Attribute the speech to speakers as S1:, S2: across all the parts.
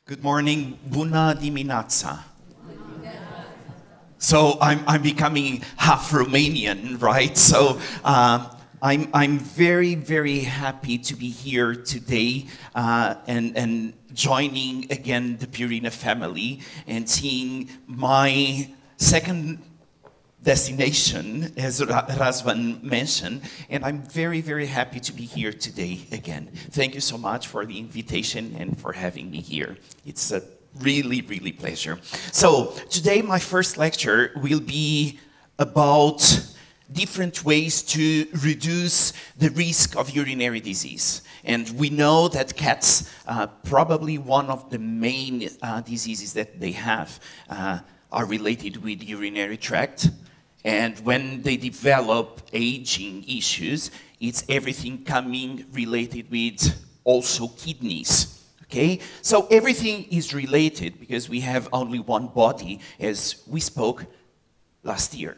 S1: Good morning, bună dimineața. So I'm becoming half Romanian, right? So I'm very, very happy to be here today and joining again the Purina family and seeing my second destination, as Razvan mentioned, and I'm very, very happy to be here today again. Thank you so much for the invitation and for having me here. It's a really, really pleasure. So today my first lecture will be about different ways to reduce the risk of urinary disease. And we know that cats, probably one of the main diseases that they have are related with urinary tract. And when they develop aging issues, it's everything coming related with also kidneys. Okay? So everything is related because we have only one body, as we spoke last year.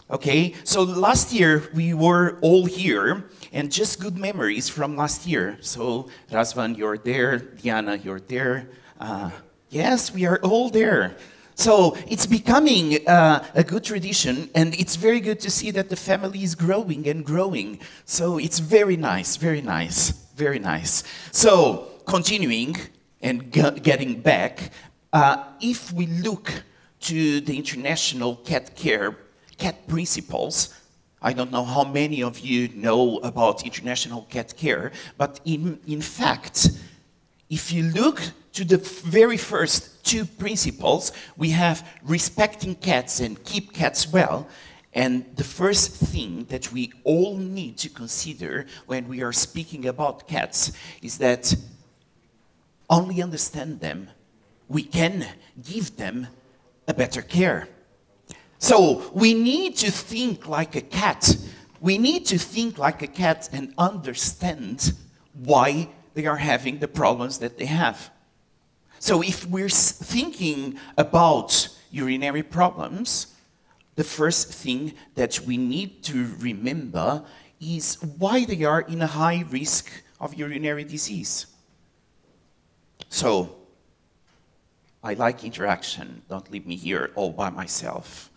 S1: Okay? So last year we were all here, and just good memories from last year. So Razvan, you're there. Diana, you're there. Yes, we are all there. So it's becoming a good tradition, and it's very good to see that the family is growing and growing. So it's very nice, very nice, very nice. So continuing and getting back, if we look to the international cat principles, I don't know how many of you know about international cat care, but in fact, if you look to the very first two principles, we have respecting cats and keep cats well. And the first thing that we all need to consider when we are speaking about cats is that only understand them, we can give them a better care. So we need to think like a cat. We need to think like a cat and understand why they are having the problems that they have. So if we're thinking about urinary problems, the first thing that we need to remember is why they are in a high risk of urinary disease. So, I like interaction. Don't leave me here all by myself.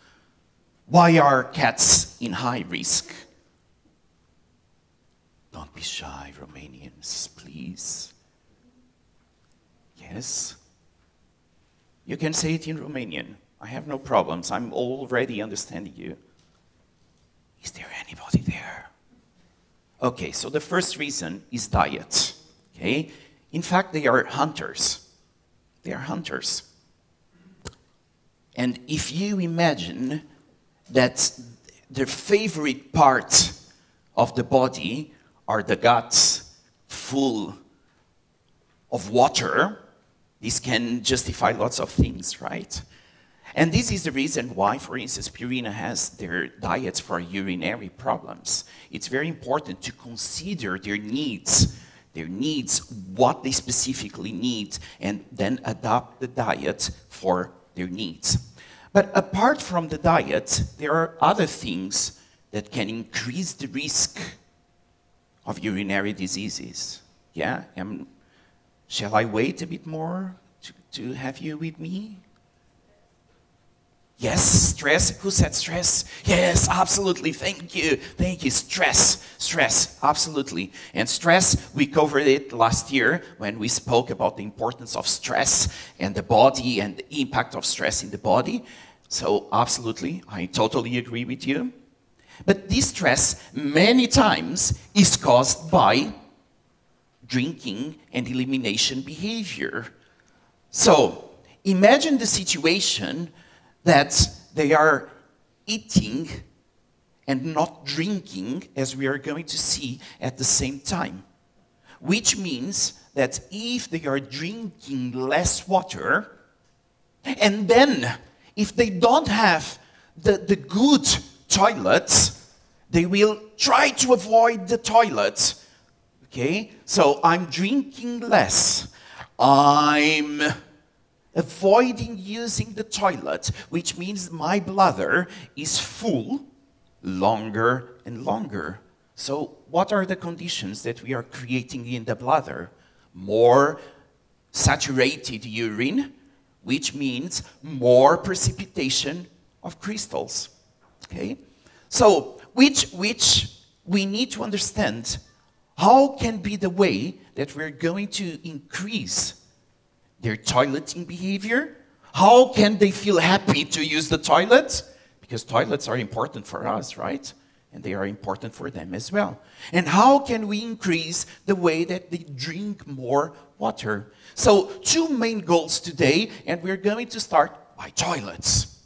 S1: Why are cats in high risk? Don't be shy, Romanians, please. Yes? You can say it in Romanian. I have no problems. I'm already understanding you. Is there anybody there? Okay, so the first reason is diet. Okay? In fact, they are hunters. They are hunters. And if you imagine that their favorite part of the body are the guts full of water, this can justify lots of things, right? And this is the reason why, for instance, Purina has their diets for urinary problems. It's very important to consider their needs, what they specifically need, and then adapt the diet for their needs. But apart from the diet, there are other things that can increase the risk of urinary diseases. Yeah? Shall I wait a bit more to have you with me? Yes, stress. Who said stress? Yes, absolutely. Thank you. Thank you. Stress, absolutely. And stress, we covered it last year when we spoke about the importance of stress and the body and the impact of stress in the body. So absolutely, I totally agree with you. But this stress, many times, is caused by drinking and elimination behavior. So imagine the situation that they are eating and not drinking, as we are going to see at the same time. Which means that if they are drinking less water, and then if they don't have the good toilets, they will try to avoid the toilet. Okay? So I'm drinking less. I'm avoiding using the toilet, which means my bladder is full longer and longer. So what are the conditions that we are creating in the bladder? More saturated urine, which means more precipitation of crystals. Okay? So, which we need to understand how can be the way that we're going to increase their toileting behavior. How can they feel happy to use the toilet? Because toilets are important for us, right? And they are important for them as well. And how can we increase the way that they drink more water? So, two main goals today, and we're going to start by toilets.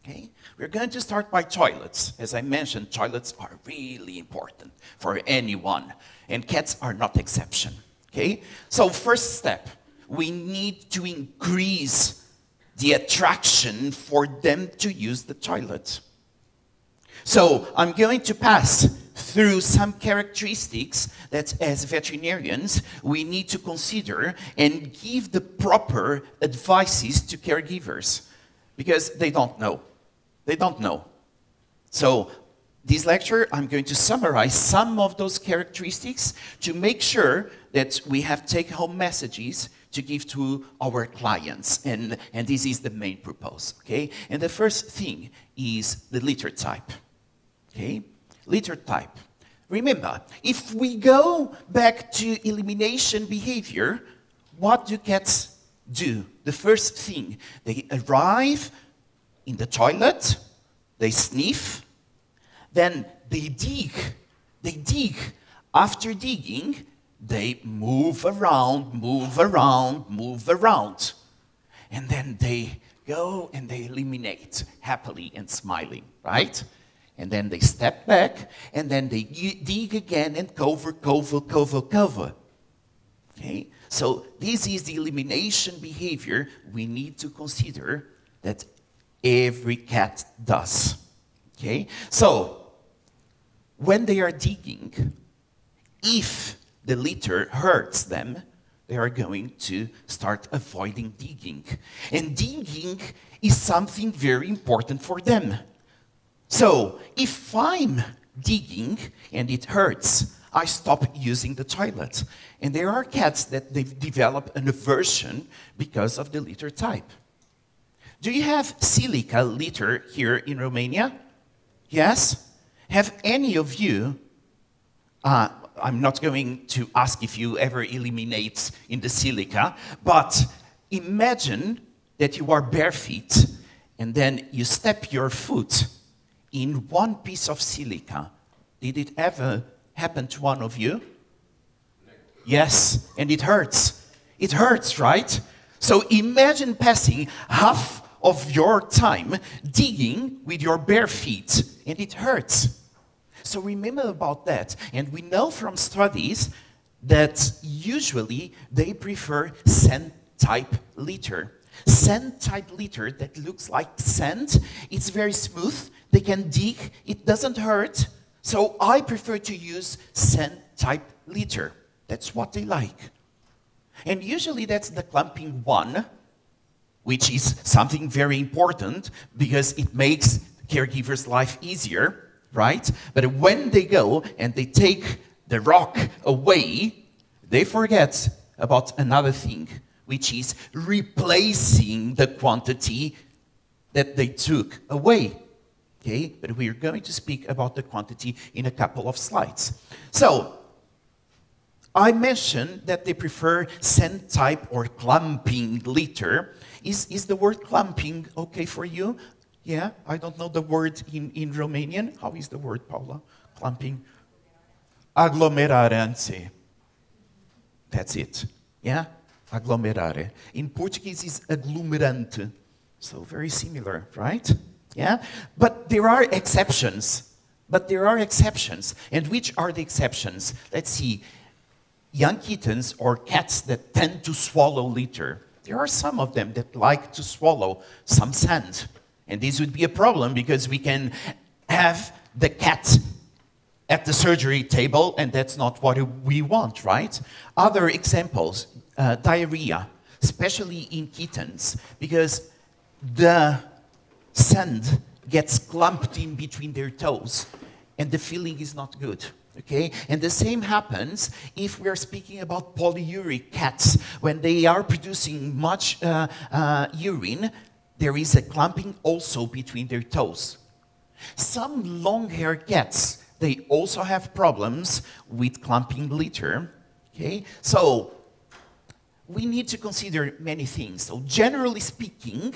S1: Okay? We're going to start by toilets. As I mentioned, toilets are really important for anyone, and cats are not exception. Okay? So, first step, we need to increase the attraction for them to use the toilet. So, I'm going to pass through some characteristics that as veterinarians we need to consider and give the proper advices to caregivers, because they don't know. They don't know. So, this lecture, I'm going to summarize some of those characteristics to make sure that we have take-home messages to give to our clients. And this is the main purpose, okay? And the first thing is the litter type, okay? Litter type. Remember, if we go back to elimination behavior, what do cats do? The first thing, they arrive in the toilet, they sniff, then they dig. They dig. After digging, they move around, move around, move around. And then they go and they eliminate happily and smiling, right? And then they step back, and then they dig again and cover, cover, cover, cover. Okay? So this is the elimination behavior we need to consider that every cat does. Okay? So, when they are digging, if the litter hurts them, they are going to start avoiding digging. And digging is something very important for them. So, if I'm digging and it hurts, I stop using the toilet. And there are cats that they've developed an aversion because of the litter type. Do you have silica litter here in Romania? Yes? Have any of you, I'm not going to ask if you ever eliminate in the silica, but imagine that you are bare feet and then you step your foot in one piece of silica. Did it ever happen to one of you? Yes, and it hurts. It hurts, right? So imagine passing half of your time digging with your bare feet, and it hurts. So remember about that. And we know from studies that usually they prefer sand-type litter. Sand-type litter that looks like sand, it's very smooth, they can dig, it doesn't hurt. So I prefer to use sand-type litter. That's what they like. And usually that's the clumping one, which is something very important because it makes caregivers' life easier, right? But when they go and they take the rock away, they forget about another thing, which is replacing the quantity that they took away. Okay? But we're going to speak about the quantity in a couple of slides. So, I mentioned that they prefer sand-type or clumping litter. Is the word clumping okay for you? Yeah, I don't know the word in Romanian. How is the word, Paula? Clumping? Aglomerare. That's it. Yeah? Aglomerare. In Portuguese, it's aglomerante. So very similar, right? Yeah? But there are exceptions. And which are the exceptions? Let's see. Young kittens or cats that tend to swallow litter. There are some of them that like to swallow some sand. And this would be a problem because we can have the cat at the surgery table and that's not what we want, right? Other examples, diarrhea, especially in kittens, because the sand gets clumped in between their toes and the feeling is not good. Okay, and the same happens if we are speaking about polyuric cats. When they are producing much urine, there is a clumping also between their toes. Some long-haired cats, they also have problems with clumping litter. Okay, so we need to consider many things. So generally speaking,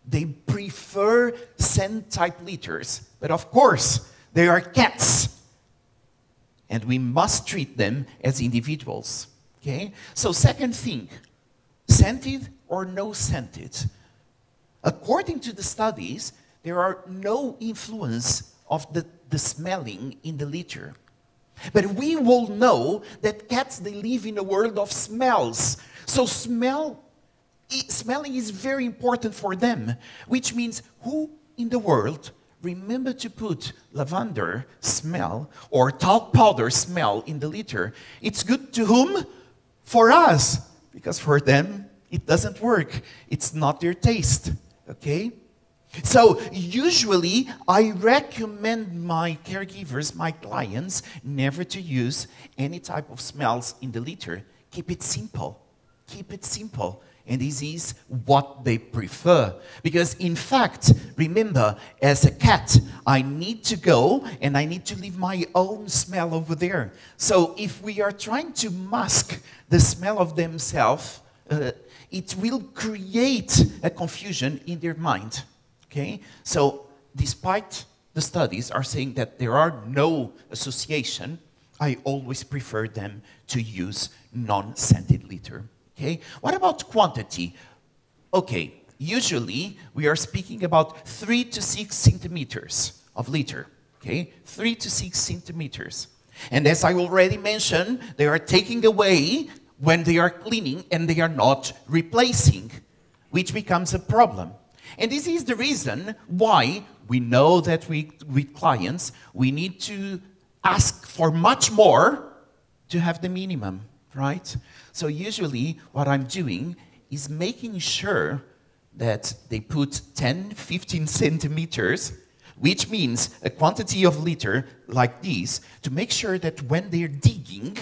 S1: they prefer scent-type litters, but of course, they are cats. And we must treat them as individuals, okay? So second thing, scented or no scented? According to the studies, there are no influence of the smelling in the litter. But we all know that cats, they live in a world of smells. So smelling is very important for them, which means who in the world remember to put lavender smell or talc powder smell in the litter? It's good to whom? For us. Because for them, it doesn't work. It's not their taste. Okay? So usually, I recommend my caregivers, my clients, never to use any type of smells in the litter. Keep it simple. Keep it simple. And this is what they prefer. Because in fact, remember, as a cat, I need to go and I need to leave my own smell over there. So if we are trying to mask the smell of themselves, it will create a confusion in their mind. Okay? So despite the studies are saying that there are no association, I always prefer them to use non-scented litter. Okay, what about quantity? Okay, usually we are speaking about 3 to 6 centimeters of litter. Okay, 3 to 6 centimeters. And as I already mentioned, they are taking away when they are cleaning and they are not replacing, which becomes a problem. And this is the reason why we know that with clients, we need to ask for much more to have the minimum, right? So usually what I'm doing is making sure that they put 10, 15 centimeters, which means a quantity of litter like this, to make sure that when they're digging,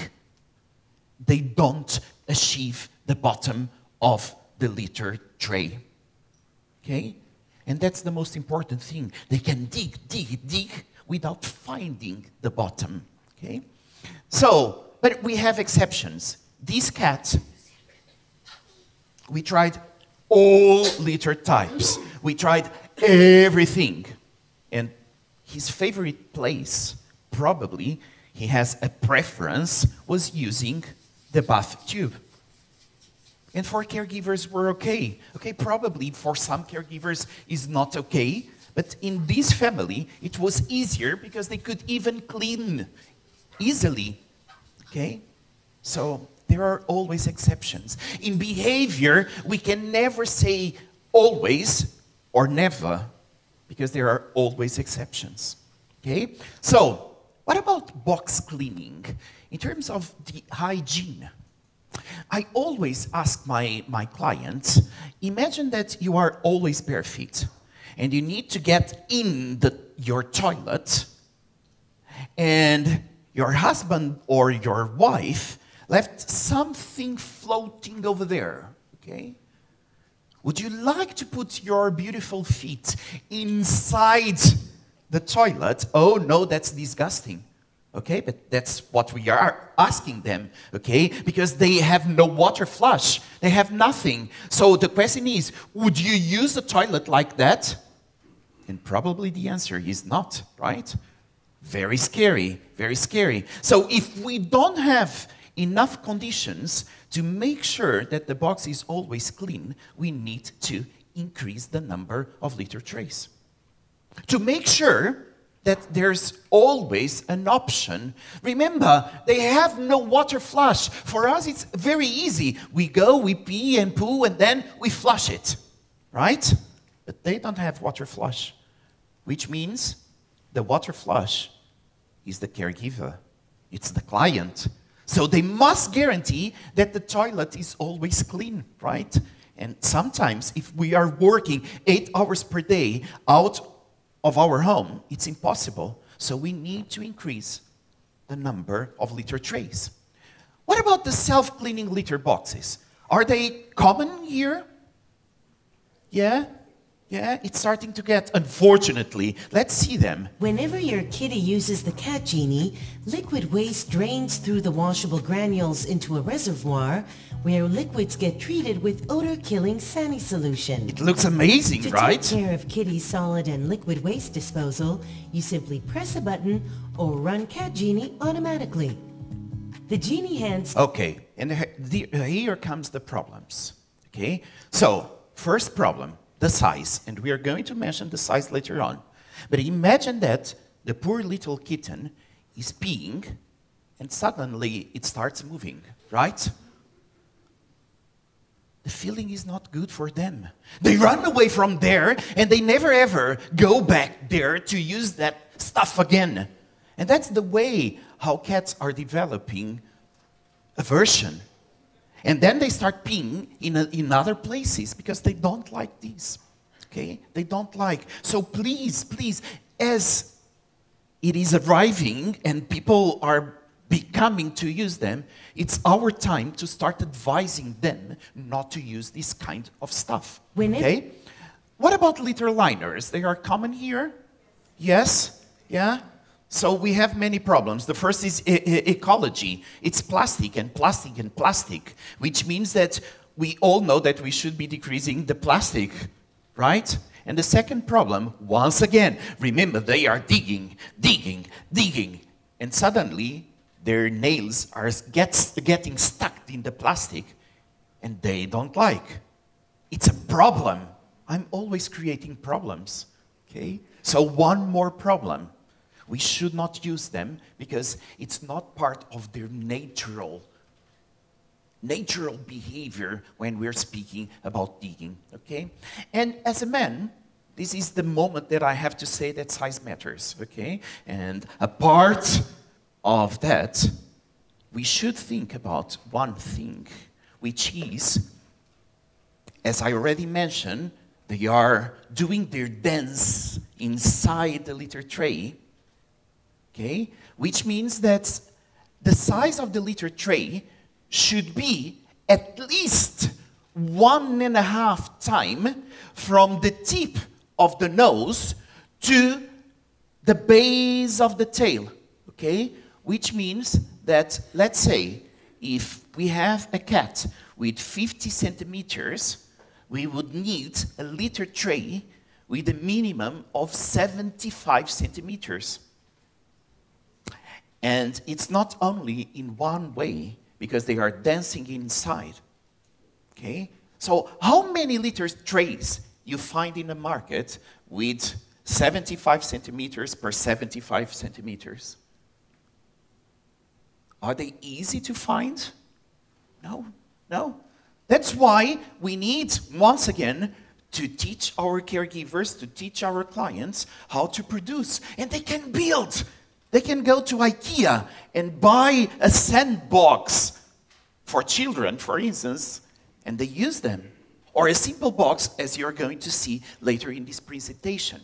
S1: they don't achieve the bottom of the litter tray. Okay? And that's the most important thing. They can dig, dig, dig without finding the bottom. Okay? So, but we have exceptions. This cat, we tried all litter types. We tried everything. And his favorite place, probably, he has a preference, was using the bath tube. And for caregivers, we're okay. Okay, probably for some caregivers is not okay, but in this family, it was easier because they could even clean easily. Okay? So there are always exceptions. In behavior, we can never say always or never, because there are always exceptions. Okay? So, what about box cleaning? In terms of the hygiene, I always ask my clients, imagine that you are always bare feet, and you need to get in your toilet, and your husband or your wife left something floating over there, okay? Would you like to put your beautiful feet inside the toilet? Oh, no, that's disgusting. Okay, but that's what we are asking them, okay? Because they have no water flush. They have nothing. So the question is, would you use the toilet like that? And probably the answer is not, right? Very scary, very scary. So if we don't have enough conditions to make sure that the box is always clean, we need to increase the number of litter trays. To make sure that there's always an option. Remember, they have no water flush. For us, it's very easy. We go, we pee and poo, and then we flush it, right? But they don't have water flush, which means the water flush is the caregiver. It's the client. So they must guarantee that the toilet is always clean, right? And sometimes if we are working 8 hours per day out of our home, it's impossible. So we need to increase the number of litter trays. What about the self-cleaning litter boxes? Are they common here? Yeah? Yeah, it's starting to get, unfortunately. Let's see them.
S2: Whenever your kitty uses the cat genie, liquid waste drains through the washable granules into a reservoir where liquids get treated with odor-killing Sani solution.
S1: It looks amazing, right?
S2: To take care of kitty's solid and liquid waste disposal, you simply press a button or run Cat Genie automatically. The genie hands...
S1: Okay, and here comes the problems. Okay, so first problem, the size, and we are going to mention the size later on. But imagine that the poor little kitten is peeing and suddenly it starts moving, right? The feeling is not good for them. They run away from there and they never ever go back there to use that stuff again. And that's the way how cats are developing aversion. And then they start peeing in other places because they don't like these. Okay? They don't like. So please, please, as it is arriving and people are becoming to use them, it's our time to start advising them not to use this kind of stuff. Okay? What about litter liners? They are common here? Yes? Yeah? So we have many problems. The first is ecology. It's plastic and plastic and plastic, which means that we all know that we should be decreasing the plastic, right? And the second problem, once again, remember they are digging, digging, digging, and suddenly their nails are getting stuck in the plastic, and they don't like. It's a problem. I'm always creating problems, okay? So one more problem. We should not use them because it's not part of their natural behavior when we're speaking about digging, okay? And as a man, this is the moment that I have to say that size matters, okay? And a part of that, we should think about one thing, which is, as I already mentioned, they are doing their dance inside the litter tray, okay? Which means that the size of the litter tray should be at least 1.5 times from the tip of the nose to the base of the tail, okay? Which means that, let's say, if we have a cat with 50 centimeters, we would need a litter tray with a minimum of 75 centimeters. And it's not only in one way, because they are dancing inside, okay? So how many litter trays you find in the market with 75 centimeters per 75 centimeters? Are they easy to find? No, no. That's why we need, once again, to teach our caregivers, to teach our clients how to produce. And they can build. They can go to IKEA and buy a sandbox for children, for instance, and they use them. Or a simple box, as you're going to see later in this presentation.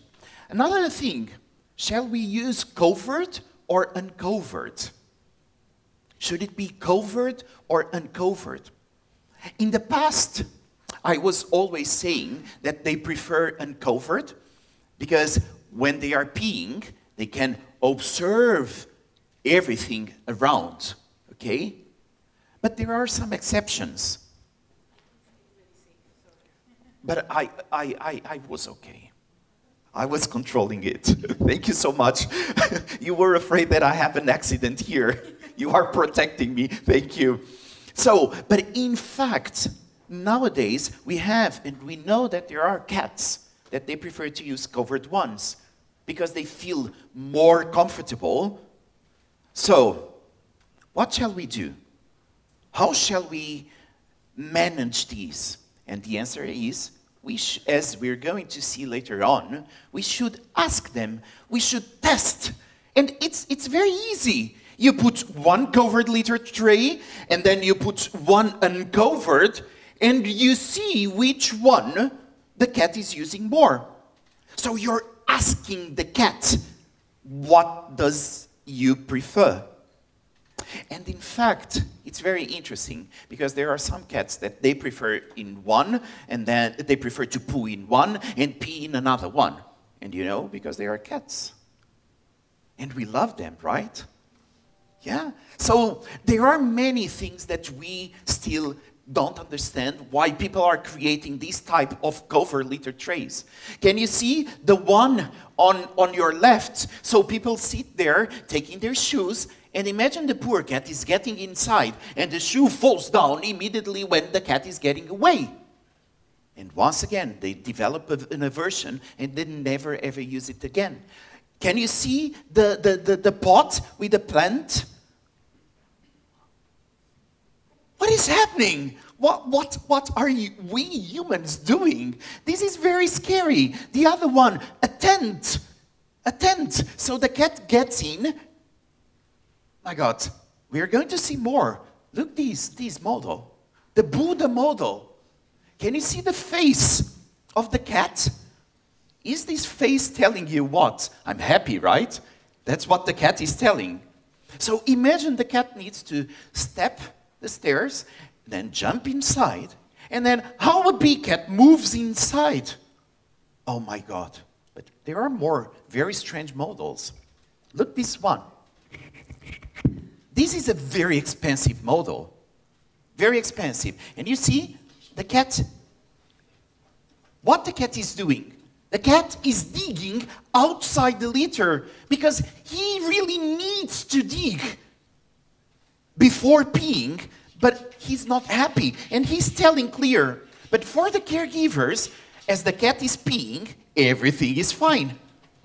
S1: Another thing, shall we use covered or uncovered? Should it be covered or uncovered? In the past, I was always saying that they prefer uncovered because when they are peeing, they can observe everything around, okay? But there are some exceptions. But I was okay. I was controlling it. Thank you so much. You were afraid that I have an accident here. You are protecting me. Thank you. So, but in fact, nowadays we have, and we know that there are cats that they prefer to use covered ones because they feel more comfortable. So, what shall we do? How shall we manage these? And the answer is, as we're going to see later on, we should ask them, we should test. And it's very easy. You put one covered litter tray, and then you put one uncovered, and you see which one the cat is using more. So you're asking the cat, what does you prefer? And in fact, it's very interesting because there are some cats that they prefer in one, and then they prefer to poo in one and pee in another one. And you know, because they are cats. And we love them, right? Yeah. So there are many things that we still don't understand why people are creating this type of cover litter trays. Can you see the one on your left? So people sit there taking their shoes, and imagine the poor cat is getting inside and the shoe falls down immediately when the cat is getting away. And once again, they develop an aversion and then never ever use it again. Can you see the pot with the plant? What is happening? What are we humans doing? This is very scary. The other one, a tent. A tent. So the cat gets in. My God, we are going to see more. Look this model. The Buddha model. Can you see the face of the cat? Is this face telling you what? I'm happy, right? That's what the cat is telling. So imagine the cat needs to step the stairs, then jump inside, and then how a big cat moves inside. Oh my God. But there are more very strange models. Look this one. This is a very expensive model. Very expensive. And you see, the cat, what the cat is doing? The cat is digging outside the litter because he really needs to dig before peeing, but he's not happy. And he's telling clear. But for the caregivers, as the cat is peeing, everything is fine.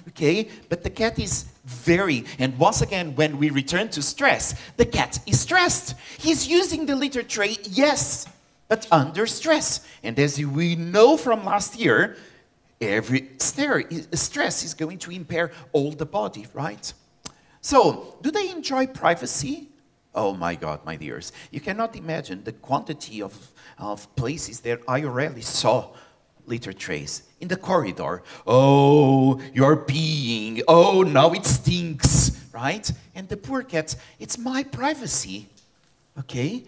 S1: Okay? But the cat is very, and once again, when we return to stress, the cat is stressed. He's using the litter tray, yes, but under stress. And as we know from last year, every stress is going to impair all the body, right? So, do they enjoy privacy? Oh my God, my dears. You cannot imagine the quantity of places that I already saw litter trays. In the corridor. Oh, you're peeing. Oh, now it stinks, right? And the poor cat, it's my privacy, okay?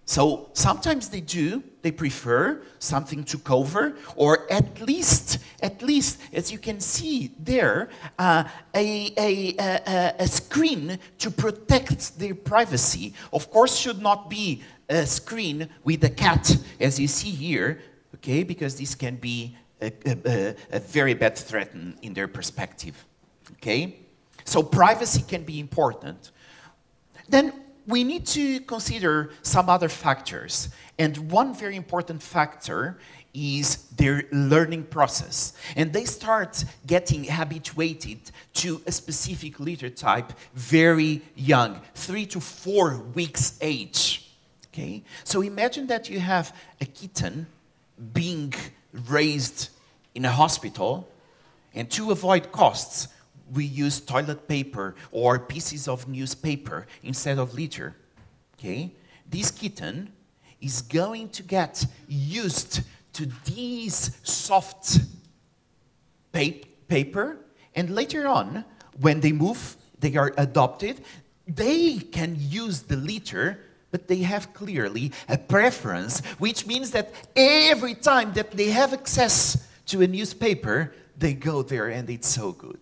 S1: So sometimes they prefer something to cover, or at least, as you can see there, a screen to protect their privacy. Of course, should not be a screen with a cat, as you see here, okay, because this can be a very bad threat in their perspective, okay? So privacy can be important. Then we need to consider some other factors. And one very important factor is their learning process. And they start getting habituated to a specific litter type very young, 3 to 4 weeks age. Okay? So imagine that you have a kitten being raised in a hospital, and to avoid costs, we use toilet paper or pieces of newspaper instead of litter, okay? This kitten is going to get used to these soft paper, and later on, when they move, they are adopted, they can use the litter, but they have clearly a preference, which means that every time that they have access to a newspaper, they go there and it's so good.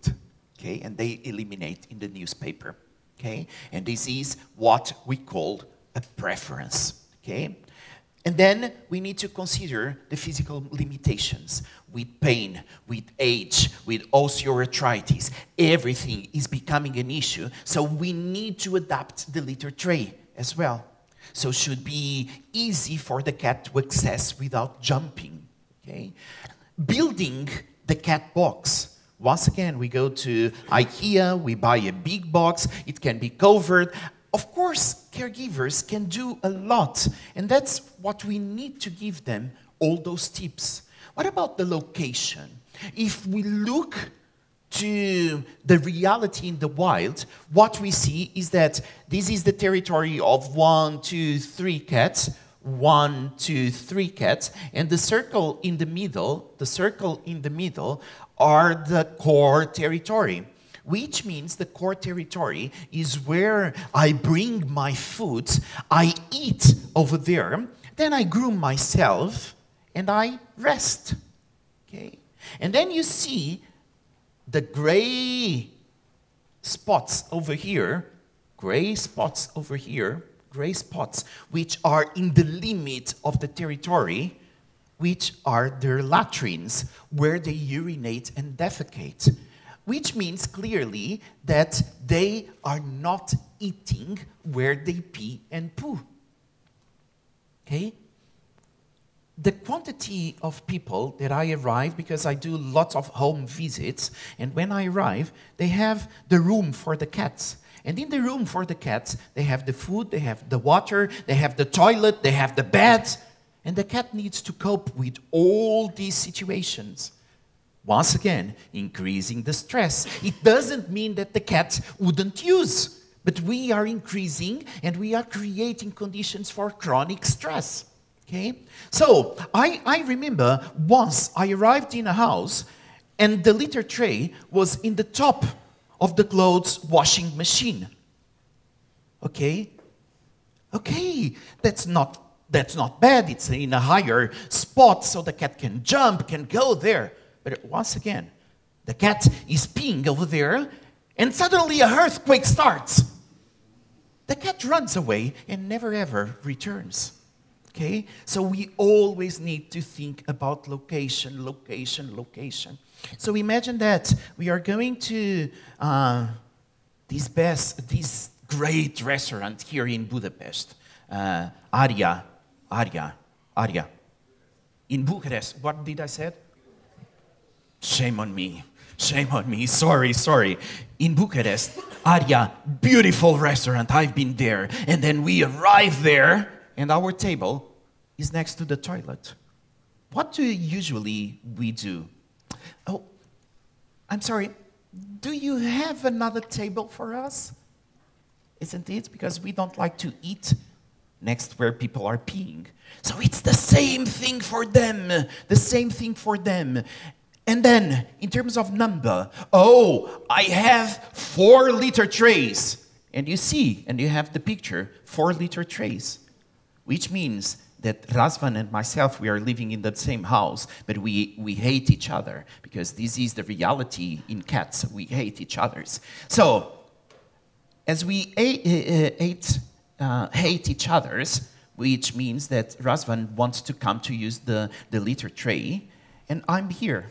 S1: Okay, and they eliminate in the newspaper, okay? And this is what we call a preference, okay? And then we need to consider the physical limitations with pain, with age, with osteoarthritis. Everything is becoming an issue, so we need to adapt the litter tray as well. So it should be easy for the cat to access without jumping, okay? Building the cat box. Once again, we go to IKEA, we buy a big box, it can be covered. Of course, caregivers can do a lot, and that's what we need to give them, all those tips. What about the location? If we look to the reality in the wild, what we see is that this is the territory of 1, 2, 3 cats, 1, 2, 3 cats, and the circle in the middle are the core territory, which means the core territory is where I bring my food, I eat over there, then I groom myself, and I rest. Okay? And then you see the gray spots over here, gray spots, which are in the limit of the territory, which are their latrines, where they urinate and defecate, which means clearly that they are not eating where they pee and poo. Okay? The quantity of people that I arrive, because I do lots of home visits, and when I arrive, they have the room for the cats. And in the room for the cats, they have the food, they have the water, they have the toilet, they have the bed, and the cat needs to cope with all these situations. Once again, increasing the stress. It doesn't mean that the cat wouldn't use, but we are increasing and we are creating conditions for chronic stress. Okay? So, I remember once I arrived in a house and the litter tray was in the top of the clothes washing machine. Okay? Okay, that's not bad. It's in a higher spot so the cat can jump, can go there. But once again, the cat is peeing over there and suddenly an earthquake starts. The cat runs away and never ever returns. Okay? So we always need to think about location, location, location. So imagine that we are going to this great restaurant here in Budapest, Aria. In Bucharest, what did I say? Shame on me, sorry. In Bucharest, Aria, beautiful restaurant, I've been there. And then we arrive there, and our table is next to the toilet. What do usually we do? Oh, I'm sorry, do you have another table for us? Isn't it? Because we don't like to eat next where people are peeing. So it's the same thing for them. And then, in terms of number, oh, I have 4 litter trays. And you see, and you have the picture, 4 litter trays. Which means that Razvan and myself, we are living in the same house, but we hate each other. Because this is the reality in cats. We hate each other. So, as we hate each other's, which means that Razvan wants to come to use the litter tray, and I'm here.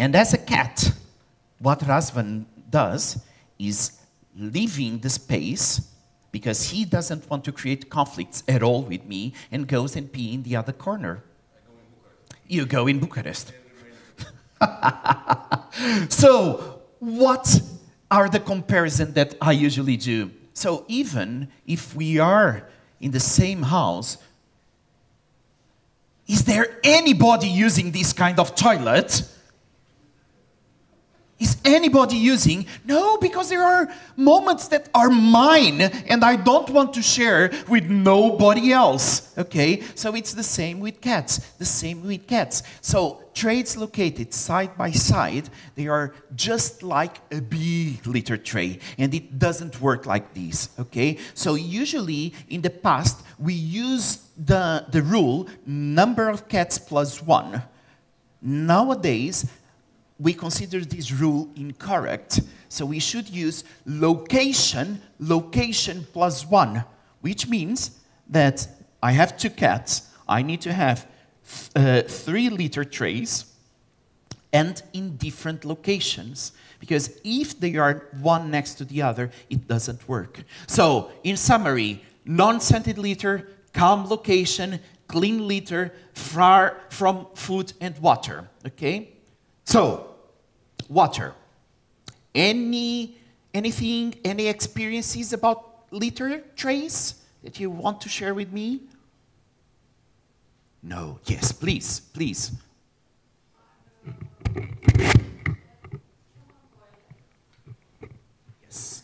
S1: And as a cat, what Razvan does is leaving the space because he doesn't want to create conflicts at all with me and goes and pee in the other corner. You go in Bucharest. So, what are the comparisons that I usually do? So even if we are in the same house, is there anybody using this kind of toilet? Is anybody using? No, because there are moments that are mine and I don't want to share with nobody else. Okay? So it's the same with cats. So trays located side by side, they are just like a big litter tray. And it doesn't work like this. Okay? So usually in the past, we used the rule number of cats plus 1. Nowadays, we consider this rule incorrect. So we should use location plus 1, which means that I have 2 cats. I need to have 3 litter trays and in different locations. Because if they are one next to the other, it doesn't work. So, in summary, non-scented litter, calm location, clean litter, far from food and water. Okay? So, water. Any experiences about litter trays that you want to share with me? No. Yes, please. Yes.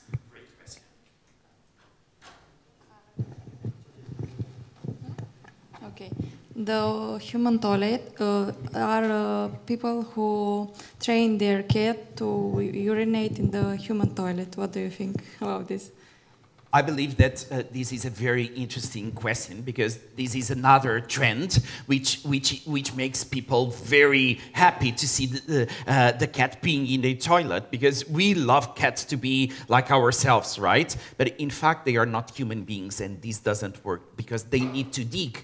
S3: Okay. The human toilet are people who train their cat to urinate in the human toilet. What do you think about this?
S1: I believe that this is a very interesting question because this is another trend which makes people very happy to see the cat peeing in the toilet because we love cats to be like ourselves, right? But in fact, they are not human beings and this doesn't work because they need to dig.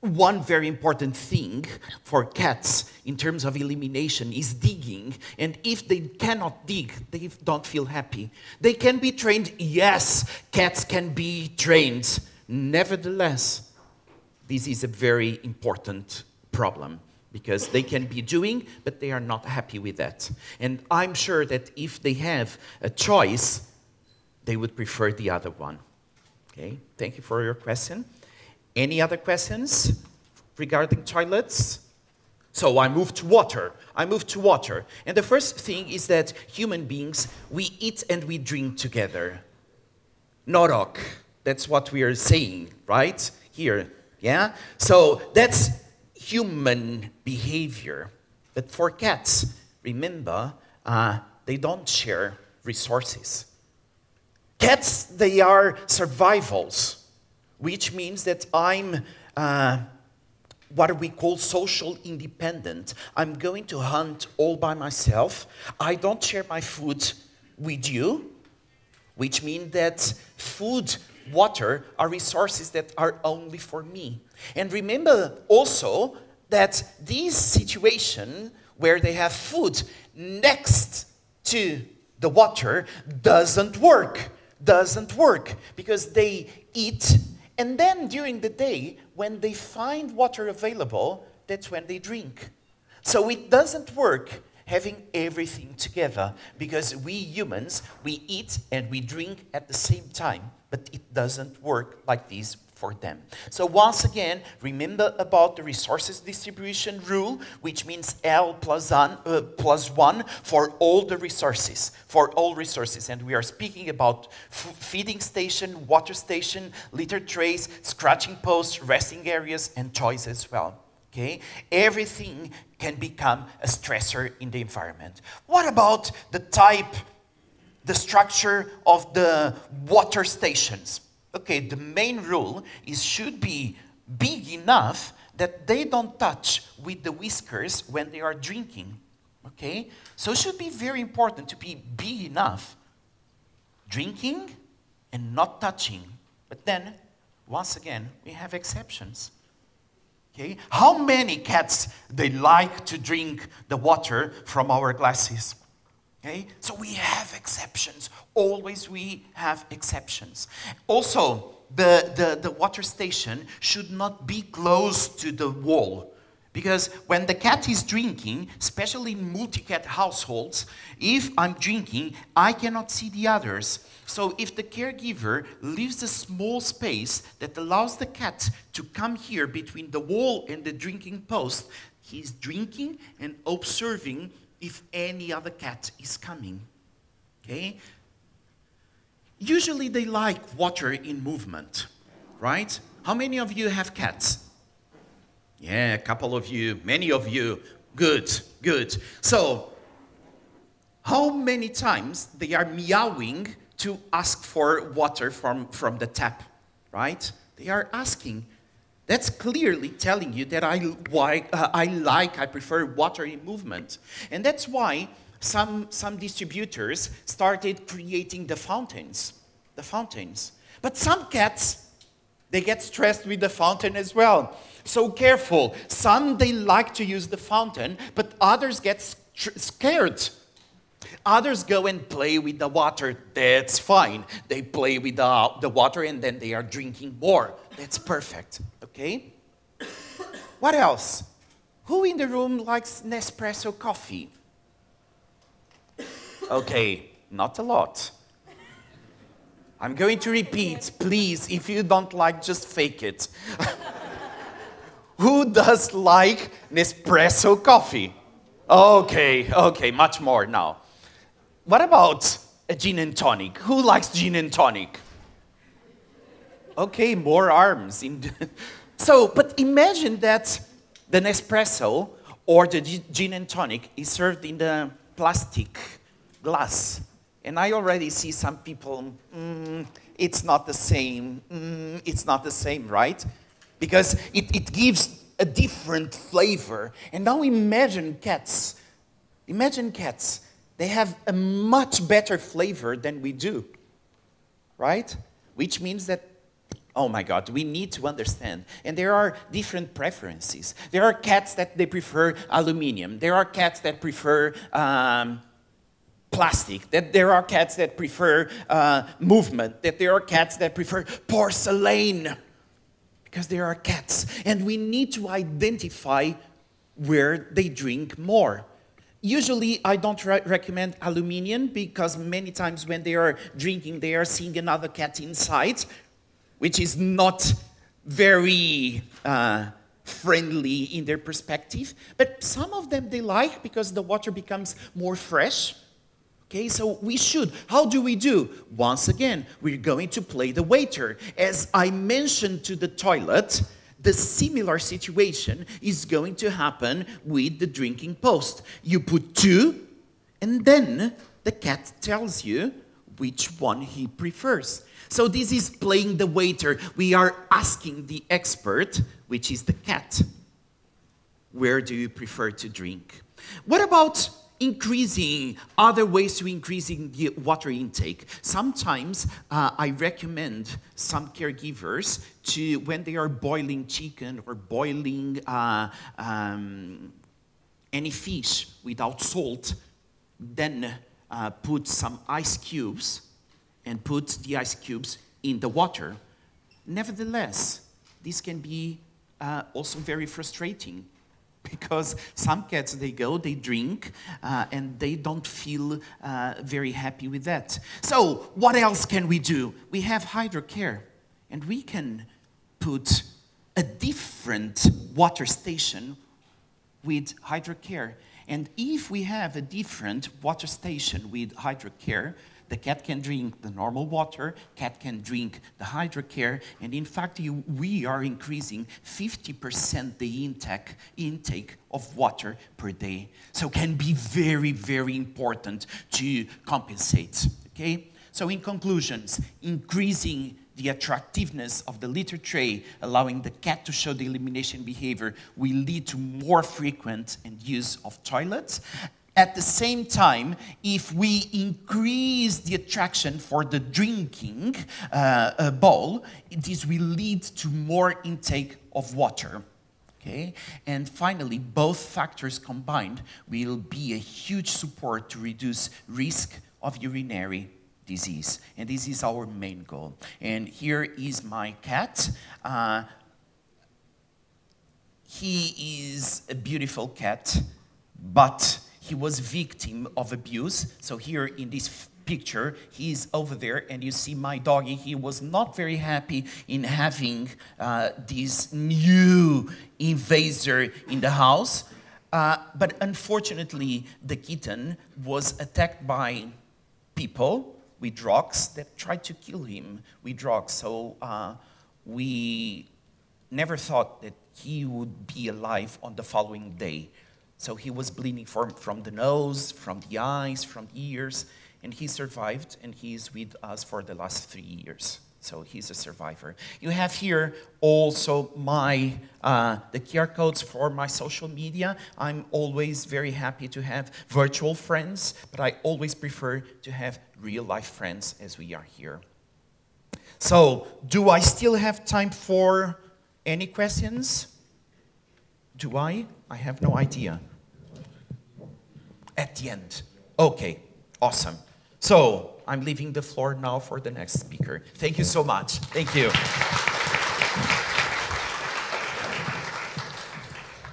S1: One very important thing for cats in terms of elimination is digging. And if they cannot dig, they don't feel happy. They can be trained. Yes, cats can be trained. Nevertheless, this is a very important problem because they can be doing, but they are not happy with that. And I'm sure that if they have a choice, they would prefer the other one. Okay, thank you for your question. Any other questions regarding toilets? So I move to water. And the first thing is that human beings, we eat and we drink together. Norok, that's what we are saying, right? Here, yeah? So that's human behavior. But for cats, remember, they don't share resources. Cats, they are survivals. Which means that I'm what we call social independent. I'm going to hunt all by myself. I don't share my food with you, which means that food, water are resources that are only for me. And remember also that this situation where they have food next to the water doesn't work because they eat. And then during the day, when they find water available, that's when they drink. So it doesn't work having everything together because we humans, we eat and we drink at the same time, but it doesn't work like this for them. So once again, remember about the resources distribution rule, which means L plus 1 for all the resources, And we are speaking about feeding station, water station, litter trays, scratching posts, resting areas, and toys as well. Okay? Everything can become a stressor in the environment. What about the structure of the water stations? Okay, the main rule is should be big enough that they don't touch with the whiskers when they are drinking. Okay? So it should be very important to be big enough. Drinking and not touching. But then, once again, we have exceptions. Okay? How many cats they like to drink the water from our glasses? Okay? So we have exceptions. Always we have exceptions. Also, the water station should not be close to the wall. Because when the cat is drinking, especially in multi-cat households, if I'm drinking, I cannot see the others. So if the caregiver leaves a small space that allows the cat to come here between the wall and the drinking post, he's drinking and observing if any other cat is coming. Okay? Usually they like water in movement, right? How many of you have cats? Yeah, a couple of you, many of you. Good, good. So, how many times they are meowing to ask for water from the tap, right? They are asking. That's clearly telling you that I prefer water in movement. And that's why some distributors started creating the fountains. But some cats, they get stressed with the fountain as well. So careful. Some, they like to use the fountain, but others get scared. Others go and play with the water. That's fine. They play with the water and then they are drinking more. That's perfect. Okay? What else? Who in the room likes Nespresso coffee? Okay, not a lot. I'm going to repeat. Please, if you don't like, just fake it. Who does like Nespresso coffee? Okay, much more now. What about a gin and tonic? Who likes gin and tonic? Okay, more arms. So, but imagine that the Nespresso or the gin and tonic is served in the plastic glass. And I already see some people, it's not the same, it's not the same, right? Because it gives a different flavor. And now imagine cats. Imagine cats. They have a much better flavor than we do, right? Which means that, oh my God, we need to understand. And there are different preferences. There are cats that they prefer aluminum. There are cats that prefer plastic. That there are cats that prefer movement. That there are cats that prefer porcelain. Because there are cats. And we need to identify where they drink more. Usually, I don't recommend aluminum because many times when they are drinking, they are seeing another cat inside, which is not very friendly in their perspective. But some of them they like because the water becomes more fresh. Okay, so we should. How do we do? Once again, we're going to play the waiter. As I mentioned to the toilet, the similar situation is going to happen with the drinking post. You put 2, and then the cat tells you which one he prefers. So this is playing the waiter. We are asking the expert, which is the cat, where do you prefer to drink? What about increasing, other ways to increasing the water intake? Sometimes I recommend some caregivers to, when they are boiling chicken or boiling any fish without salt, then put some ice cubes and put the ice cubes in the water. Nevertheless, this can be also very frustrating. Because some cats, they go, they drink, and they don't feel very happy with that. So, what else can we do? We have hydrocare, and we can put a different water station with hydrocare. And if we have a different water station with hydrocare, the cat can drink the normal water, cat can drink the hydrocare, and in fact, we are increasing 50% the intake of water per day. So it can be very, very important to compensate, okay? So in conclusions, increasing the attractiveness of the litter tray, allowing the cat to show the elimination behavior, will lead to more frequent and use of toilets. At the same time, if we increase the attraction for the drinking bowl, this will lead to more intake of water. Okay? And finally, both factors combined will be a huge support to reduce risk of urinary disease. And this is our main goal. And here is my cat. He is a beautiful cat, but he was victim of abuse. So here in this picture, he's over there, and you see my doggy. He was not very happy in having this new invader in the house. But unfortunately, the kitten was attacked by people with drugs that tried to kill him with drugs. So we never thought that he would be alive on the following day. So he was bleeding from the nose, from the eyes, from the ears, and he survived, and he's with us for the last 3 years. So he's a survivor. You have here also my the QR codes for my social media. I'm always very happy to have virtual friends, but I always prefer to have real-life friends as we are here. So, do I still have time for any questions? Do I? I have no idea. At the end. Okay, awesome. So, I'm leaving the floor now for the next speaker. Thank you so much. Thank you.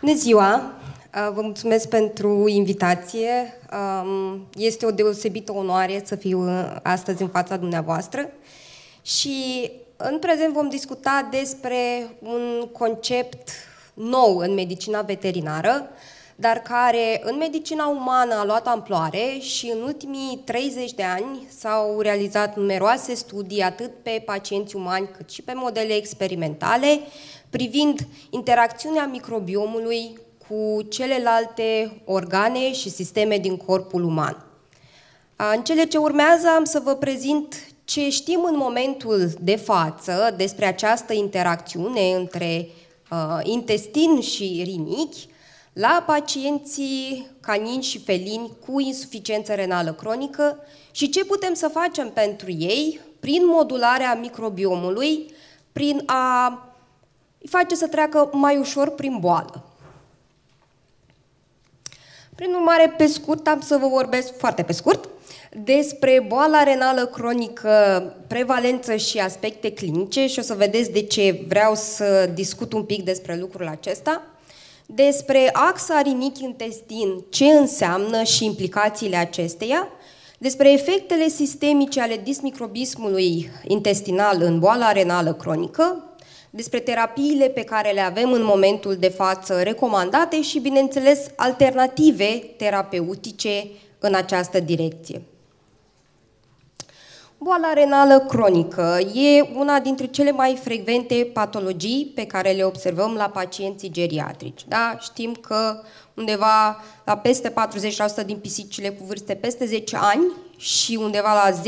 S4: Bună ziua! Vă mulțumesc pentru invitație. Este o deosebită onoare să fiu astăzi în fața dumneavoastră. Și în prezent vom discuta despre un concept nou în medicina veterinară, dar care în medicina umană a luat amploare și în ultimii 30 de ani s-au realizat numeroase studii atât pe pacienți umani cât și pe modele experimentale privind interacțiunea microbiomului cu celelalte organe și sisteme din corpul uman. În cele ce urmează am să vă prezint ce știm în momentul de față despre această interacțiune între intestin și rinichi la pacienții canini și felini cu insuficiență renală cronică și ce putem să facem pentru ei prin modularea microbiomului, prin a îi face să treacă mai ușor prin boală. Prin urmare, pe scurt, am să vă vorbesc foarte pe scurt despre boala renală cronică, prevalență și aspecte clinice și o să vedeți de ce vreau să discut un pic despre lucrul acesta, despre axa rinichi-intestin, ce înseamnă și implicațiile acesteia, despre efectele sistemice ale dismicrobismului intestinal în boala renală cronică, despre terapiile pe care le avem în momentul de față recomandate și, bineînțeles, alternative terapeutice în această direcție. Boala renală cronică e una dintre cele mai frecvente patologii pe care le observăm la pacienții geriatrici. Da? Știm că undeva la peste 40% din pisicile cu vârste peste 10 ani și undeva la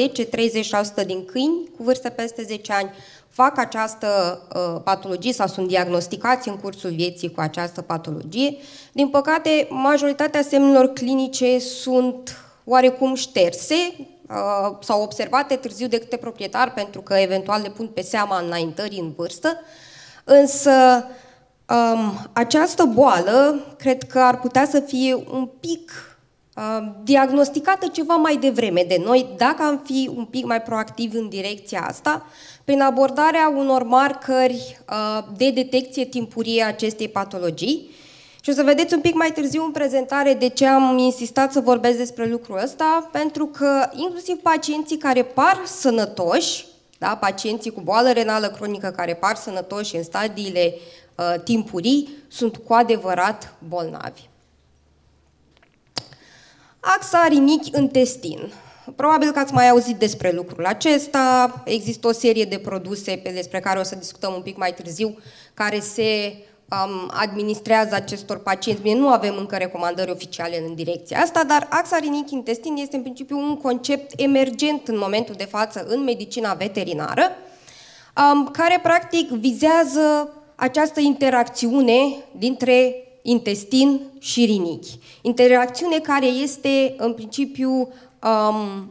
S4: 10-30% din câini cu vârste peste 10 ani fac această patologie sau sunt diagnosticați în cursul vieții cu această patologie. Din păcate, majoritatea semnelor clinice sunt oarecum șterse sau observate târziu de câte proprietari pentru că eventual le pun pe seama înaintării în vârstă, însă această boală cred că ar putea să fie un pic diagnosticată ceva mai devreme de noi, dacă am fi un pic mai proactivi în direcția asta, prin abordarea unor marcări de detecție timpurie a acestei patologii. Și o să vedeți un pic mai târziu în prezentare de ce am insistat să vorbesc despre lucrul ăsta, pentru că inclusiv pacienții care par sănătoși, da, pacienții cu boală renală cronică care par sănătoși în stadiile timpurii, sunt cu adevărat bolnavi. Axa rinichi-intestin. Probabil că ați mai auzit despre lucrul acesta, există o serie de produse despre care o să discutăm un pic mai târziu, care se administrează acestor pacienți. Bine, nu avem încă recomandări oficiale în direcția asta, dar axa rinichi-intestin este în principiu un concept emergent în momentul de față în medicina veterinară, care practic vizează această interacțiune dintre intestin și rinichi. Interacțiune care este în principiu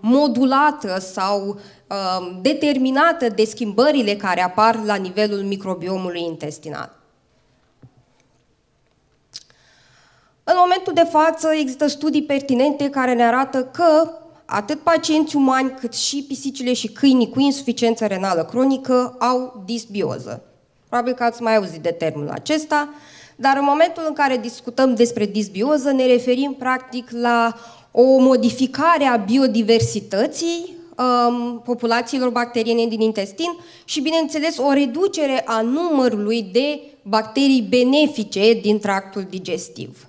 S4: modulată sau determinată de schimbările care apar la nivelul microbiomului intestinal. În momentul de față există studii pertinente care ne arată că atât pacienți umani cât și pisicile și câinii cu insuficiență renală cronică au disbioză. Probabil că ați mai auzit de termenul acesta, dar în momentul în care discutăm despre disbioză ne referim practic la o modificare a biodiversității populațiilor bacteriene din intestin și, bineînțeles, o reducere a numărului de bacterii benefice din tractul digestiv.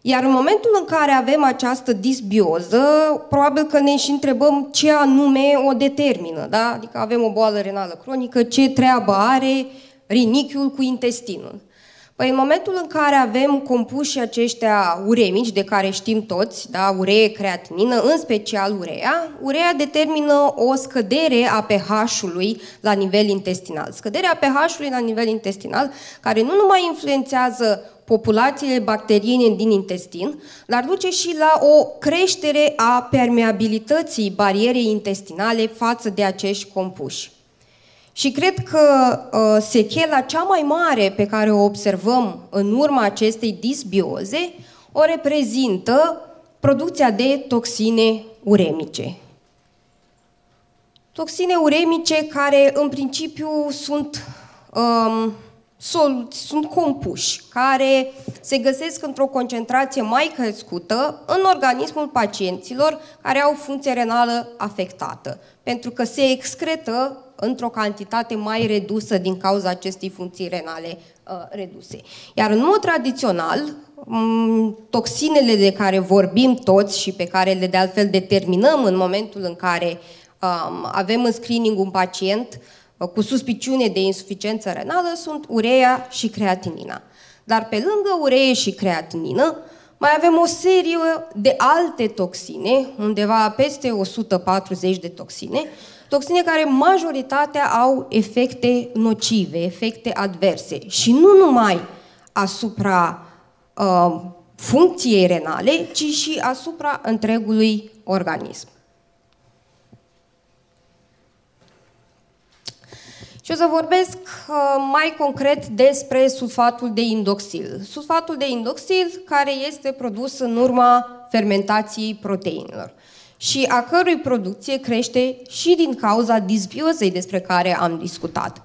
S4: Iar în momentul în care avem această disbioză, probabil că ne și întrebăm ce anume o determină, da? Adică avem o boală renală cronică, ce treabă are rinichiul cu intestinul? Păi în momentul în care avem compuși aceștia uremici, de care știm toți, da, uree, creatinină, în special urea determină o scădere a pH-ului la nivel intestinal. Scăderea pH-ului la nivel intestinal, care nu numai influențează populațiile bacteriene din intestin, dar duce și la o creștere a permeabilității barierei intestinale față de acești compuși. Și cred că sechela cea mai mare pe care o observăm în urma acestei disbioze o reprezintă producția de toxine uremice. Toxine uremice care în principiu sunt compuși, care se găsesc într-o concentrație mai crescută în organismul pacienților care au funcție renală afectată, pentru că se excretă într-o cantitate mai redusă din cauza acestei funcții renale reduse. Iar în mod tradițional, toxinele de care vorbim toți și pe care le de altfel determinăm în momentul în care avem în screening un pacient cu suspiciune de insuficiență renală sunt urea și creatinina. Dar pe lângă uree și creatinină, mai avem o serie de alte toxine, undeva peste 140 de toxine care majoritatea au efecte nocive, efecte adverse și nu numai asupra funcției renale, ci și asupra întregului organism. Și o să vorbesc mai concret despre sulfatul de indoxil. Sulfatul de indoxil care este produs în urma fermentației proteinelor și a cărui producție crește și din cauza disbiozei despre care am discutat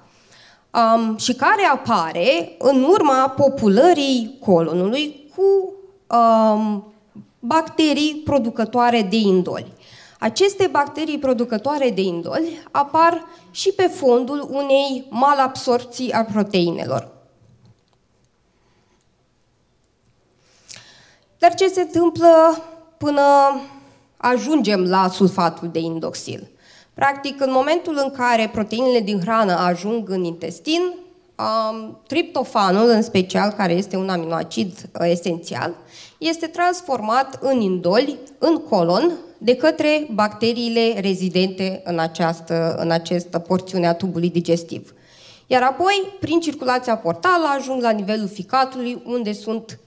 S4: și care apare în urma populării colonului cu bacterii producătoare de indoli. Aceste bacterii producătoare de indoli apar și pe fondul unei malabsorpții a proteinelor. Dar ce se întâmplă până ajungem la sulfatul de indoxil? Practic, în momentul în care proteinele din hrană ajung în intestin, triptofanul, în special, care este un aminoacid esențial, este transformat în indoli, în colon, de către bacteriile rezidente în această porțiune a tubului digestiv. Iar apoi, prin circulația portală, ajung la nivelul ficatului,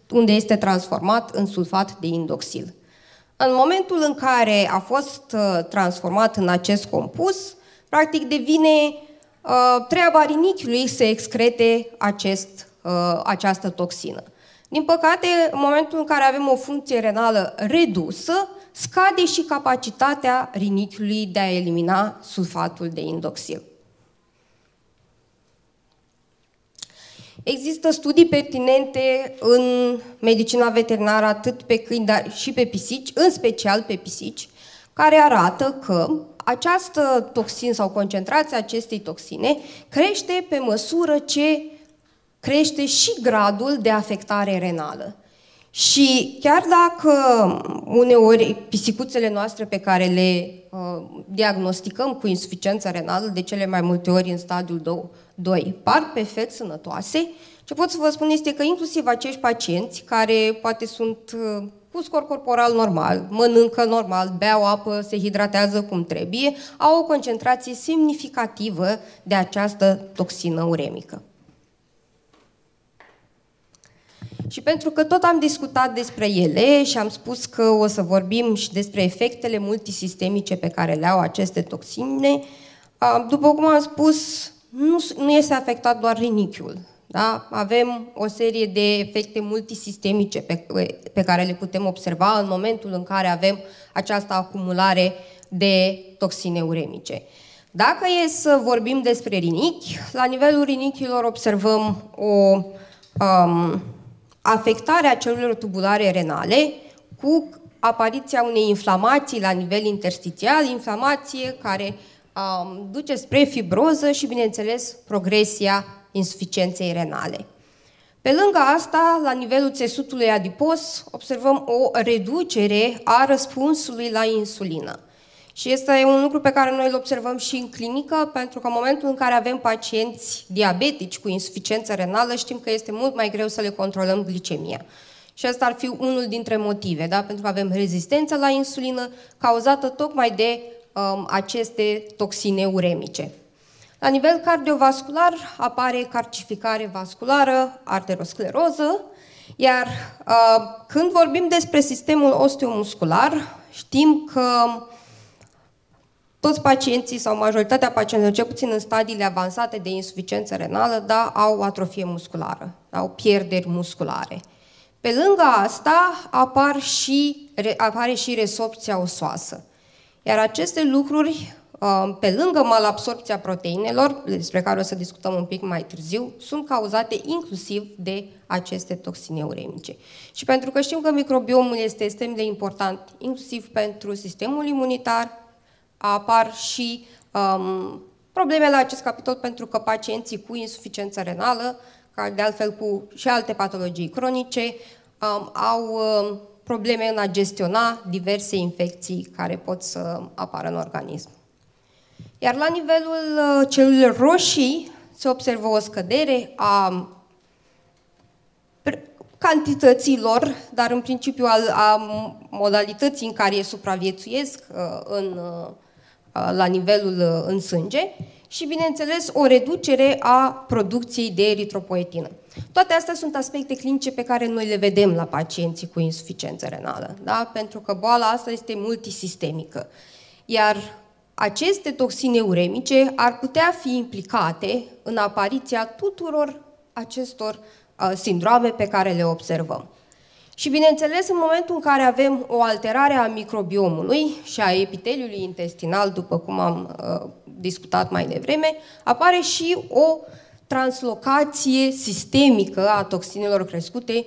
S4: unde este transformat în sulfat de indoxil. În momentul în care a fost transformat în acest compus, practic devine treaba rinichiului să excrete această toxină. Din păcate, în momentul în care avem o funcție renală redusă, scade și capacitatea rinichiului de a elimina sulfatul de indoxil. Există studii pertinente în medicina veterinară, atât pe câini, dar și pe pisici, în special pe pisici, care arată că această toxină sau concentrația acestei toxine crește pe măsură ce crește și gradul de afectare renală. Și chiar dacă uneori pisicuțele noastre pe care le diagnosticăm cu insuficiență renală, de cele mai multe ori în stadiul 2, par perfect sănătoase, ce pot să vă spun este că inclusiv acești pacienți care poate sunt cu scor corporal normal, mănâncă normal, beau apă, se hidratează cum trebuie, au o concentrație semnificativă de această toxină uremică. Și pentru că tot am discutat despre ele și am spus că o să vorbim și despre efectele multisistemice pe care le au aceste toxine, după cum am spus, nu este afectat doar rinichiul. Da? Avem o serie de efecte multisistemice pe care le putem observa în momentul în care avem această acumulare de toxine uremice. Dacă e să vorbim despre rinichi, la nivelul rinichilor observăm o afectare a celulelor tubulare renale cu apariția unei inflamații la nivel interstițial, inflamație care duce spre fibroză și, bineînțeles, progresia insuficienței renale. Pe lângă asta, la nivelul țesutului adipos, observăm o reducere a răspunsului la insulină. Și este un lucru pe care noi îl observăm și în clinică, pentru că în momentul în care avem pacienți diabetici cu insuficiență renală, știm că este mult mai greu să le controlăm glicemia. Și asta ar fi unul dintre motive, da? Pentru că avem rezistență la insulină cauzată tocmai de aceste toxine uremice. La nivel cardiovascular apare calcificare vasculară, arteroscleroză, iar când vorbim despre sistemul osteomuscular, știm că toți pacienții sau majoritatea pacienților, cel puțin în stadiile avansate de insuficiență renală, da, au atrofie musculară, au pierderi musculare. Pe lângă asta apare și resorpția osoasă. Iar aceste lucruri, pe lângă malabsorpția proteinelor, despre care o să discutăm un pic mai târziu, sunt cauzate inclusiv de aceste toxine uremice. Și pentru că știm că microbiomul este extrem de important, inclusiv pentru sistemul imunitar, apar și probleme la acest capitol pentru că pacienții cu insuficiență renală, ca de altfel cu și alte patologii cronice, au probleme în a gestiona diverse infecții care pot să apară în organism. Iar la nivelul celulelor roșii se observă o scădere a cantităților, dar în principiu a modalității în care supraviețuiesc la nivelul în sânge și, bineînțeles, o reducere a producției de eritropoetină. Toate astea sunt aspecte clinice pe care noi le vedem la pacienții cu insuficiență renală, da? Pentru că boala asta este multisistemică. Iar aceste toxine uremice ar putea fi implicate în apariția tuturor acestor sindrome pe care le observăm. Și, bineînțeles, în momentul în care avem o alterare a microbiomului și a epiteliului intestinal, după cum am discutat mai devreme, apare și o translocație sistemică a toxinelor crescute,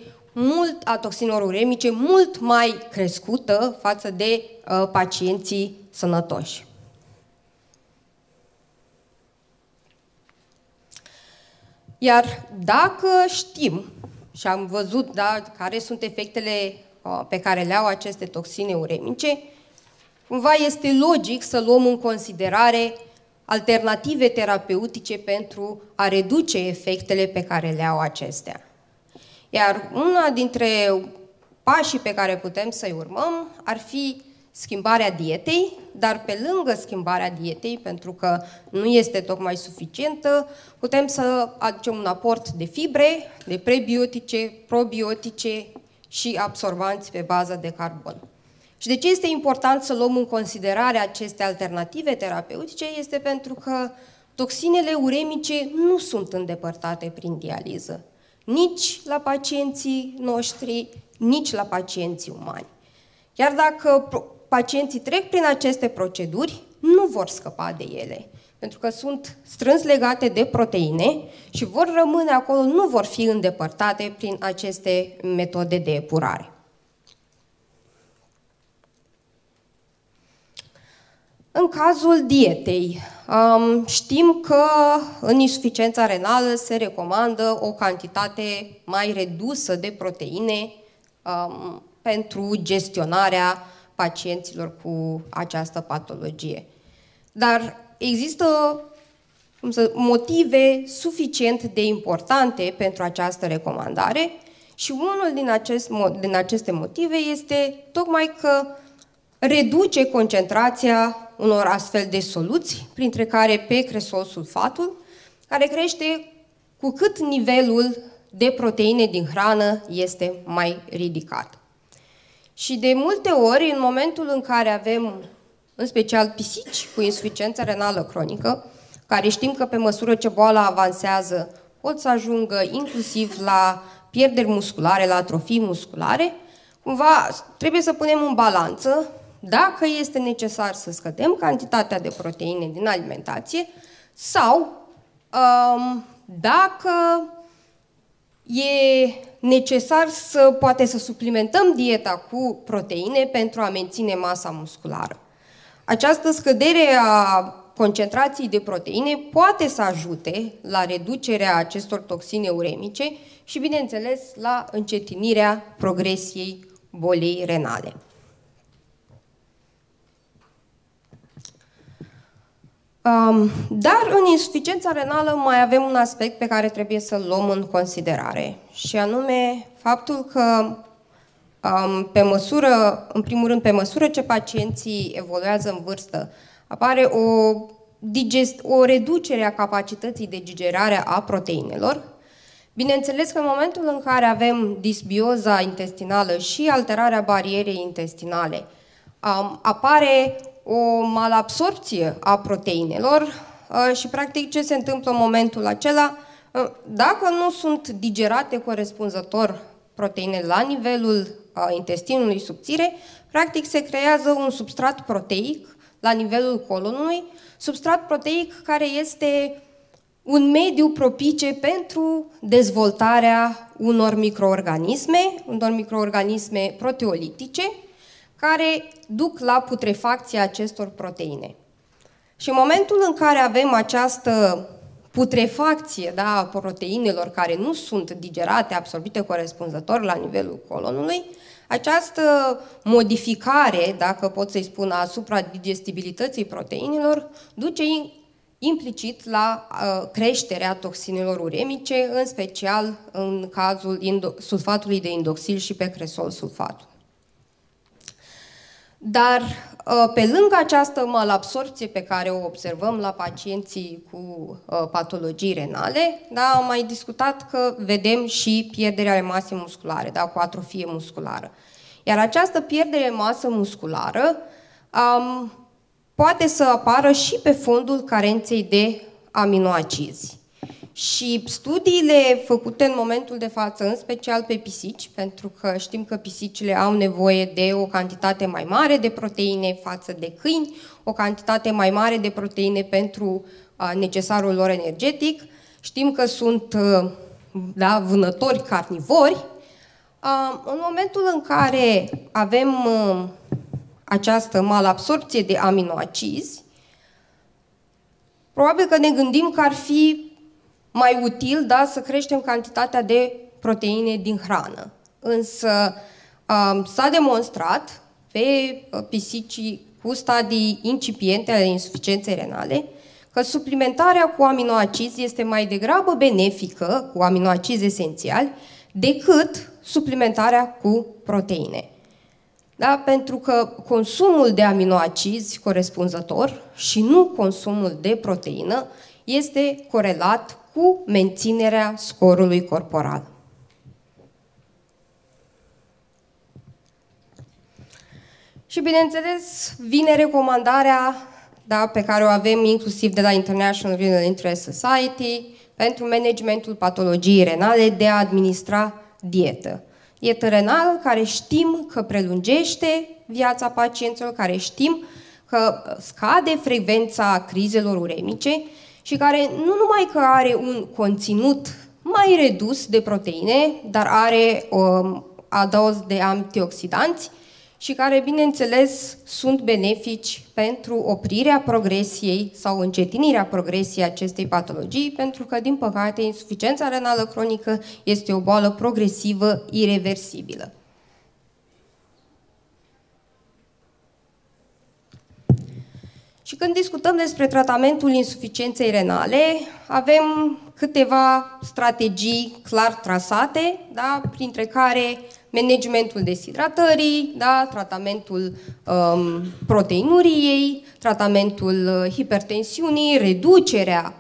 S4: a toxinelor uremice, mult mai crescută față de pacienții sănătoși. Iar dacă știm și am văzut, da, care sunt efectele pe care le au aceste toxine uremice, cumva este logic să luăm în considerare alternative terapeutice pentru a reduce efectele pe care le au acestea. Iar una dintre pașii pe care putem să-i urmăm ar fi schimbarea dietei, dar pe lângă schimbarea dietei, pentru că nu este tocmai suficientă, putem să aducem un aport de fibre, de prebiotice, probiotice și absorbanți pe bază de carbon. Și de ce este important să luăm în considerare aceste alternative terapeutice? Este pentru că toxinele uremice nu sunt îndepărtate prin dializă, nici la pacienții noștri, nici la pacienții umani. Iar dacă pacienții trec prin aceste proceduri, nu vor scăpa de ele, pentru că sunt strâns legate de proteine și vor rămâne acolo, nu vor fi îndepărtate prin aceste metode de epurare. În cazul dietei, știm că în insuficiența renală se recomandă o cantitate mai redusă de proteine pentru gestionarea pacienților cu această patologie. Dar există motive suficient de importante pentru această recomandare și unul din aceste motive este tocmai că reduce concentrația unor astfel de soluți, printre care pecresol sulfatul, care crește cu cât nivelul de proteine din hrană este mai ridicat. Și de multe ori, în momentul în care avem, în special pisici cu insuficiență renală cronică, care știm că pe măsură ce boala avansează pot să ajungă inclusiv la pierderi musculare, la atrofii musculare, cumva trebuie să punem în balanță dacă este necesar să scădem cantitatea de proteine din alimentație sau dacă e necesar poate să suplimentăm dieta cu proteine pentru a menține masa musculară. Această scădere a concentrației de proteine poate să ajute la reducerea acestor toxine uremice și, bineînțeles, la încetinirea progresiei bolii renale. Dar în insuficiența renală mai avem un aspect pe care trebuie să-l luăm în considerare și anume faptul că în primul rând, pe măsură ce pacienții evoluează în vârstă, apare o reducere a capacității de digerare a proteinelor. Bineînțeles că în momentul în care avem disbioza intestinală și alterarea barierei intestinale, apare o malabsorpție a proteinelor și, practic, ce se întâmplă în momentul acela? Dacă nu sunt digerate corespunzător proteinele la nivelul intestinului subțire, practic se creează un substrat proteic la nivelul colonului, substrat proteic care este un mediu propice pentru dezvoltarea unor microorganisme proteolitice, care duc la putrefacția acestor proteine. Și în momentul în care avem această putrefacție, da, a proteinelor care nu sunt digerate, absorbite corespunzător la nivelul colonului, această modificare, dacă pot să-i spun, asupra digestibilității proteinelor, duce implicit la creșterea toxinelor uremice, în special în cazul sulfatului de indoxil și pe cresol sulfatul. Dar pe lângă această malabsorpție pe care o observăm la pacienții cu patologii renale, da, am mai discutat că vedem și pierderea masei musculare, da, cu atrofie musculară. Iar această pierdere de masă musculară poate să apară și pe fondul carenței de aminoacizi. Și studiile făcute în momentul de față, în special pe pisici, pentru că știm că pisicile au nevoie de o cantitate mai mare de proteine față de câini, o cantitate mai mare de proteine pentru necesarul lor energetic, știm că sunt da, vânători carnivori. În momentul în care avem această malabsorpție de aminoacizi, probabil că ne gândim că ar fi mai util, da, să creștem cantitatea de proteine din hrană. Însă s-a demonstrat pe pisicii cu stadii incipiente ale insuficienței renale că suplimentarea cu aminoacizi este mai degrabă benefică, cu aminoacizi esențiali, decât suplimentarea cu proteine. Da? Pentru că consumul de aminoacizi corespunzător și nu consumul de proteină este corelat cu menținerea scorului corporal. Și bineînțeles vine recomandarea, da, pe care o avem inclusiv de la International Renal Interest Society pentru managementul patologiei renale de a administra dietă. Dietă renală care știm că prelungește viața pacienților, care știm că scade frecvența crizelor uremice și care nu numai că are un conținut mai redus de proteine, dar are adoz de antioxidanți și care, bineînțeles, sunt benefici pentru oprirea progresiei sau încetinirea progresiei acestei patologii, pentru că, din păcate, insuficiența renală cronică este o boală progresivă, ireversibilă. Și când discutăm despre tratamentul insuficienței renale, avem câteva strategii clar trasate, da, printre care managementul deshidratării, da, tratamentul proteinuriei, tratamentul hipertensiunii, reducerea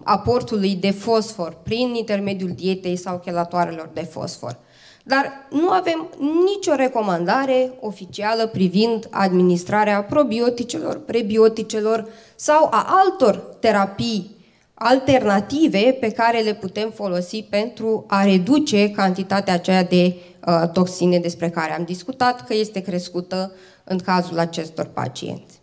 S4: aportului de fosfor prin intermediul dietei sau chelatoarelor de fosfor. Dar nu avem nicio recomandare oficială privind administrarea probioticelor, prebioticelor sau a altor terapii alternative pe care le putem folosi pentru a reduce cantitatea aceea de toxine despre care am discutat, că este crescută în cazul acestor pacienți.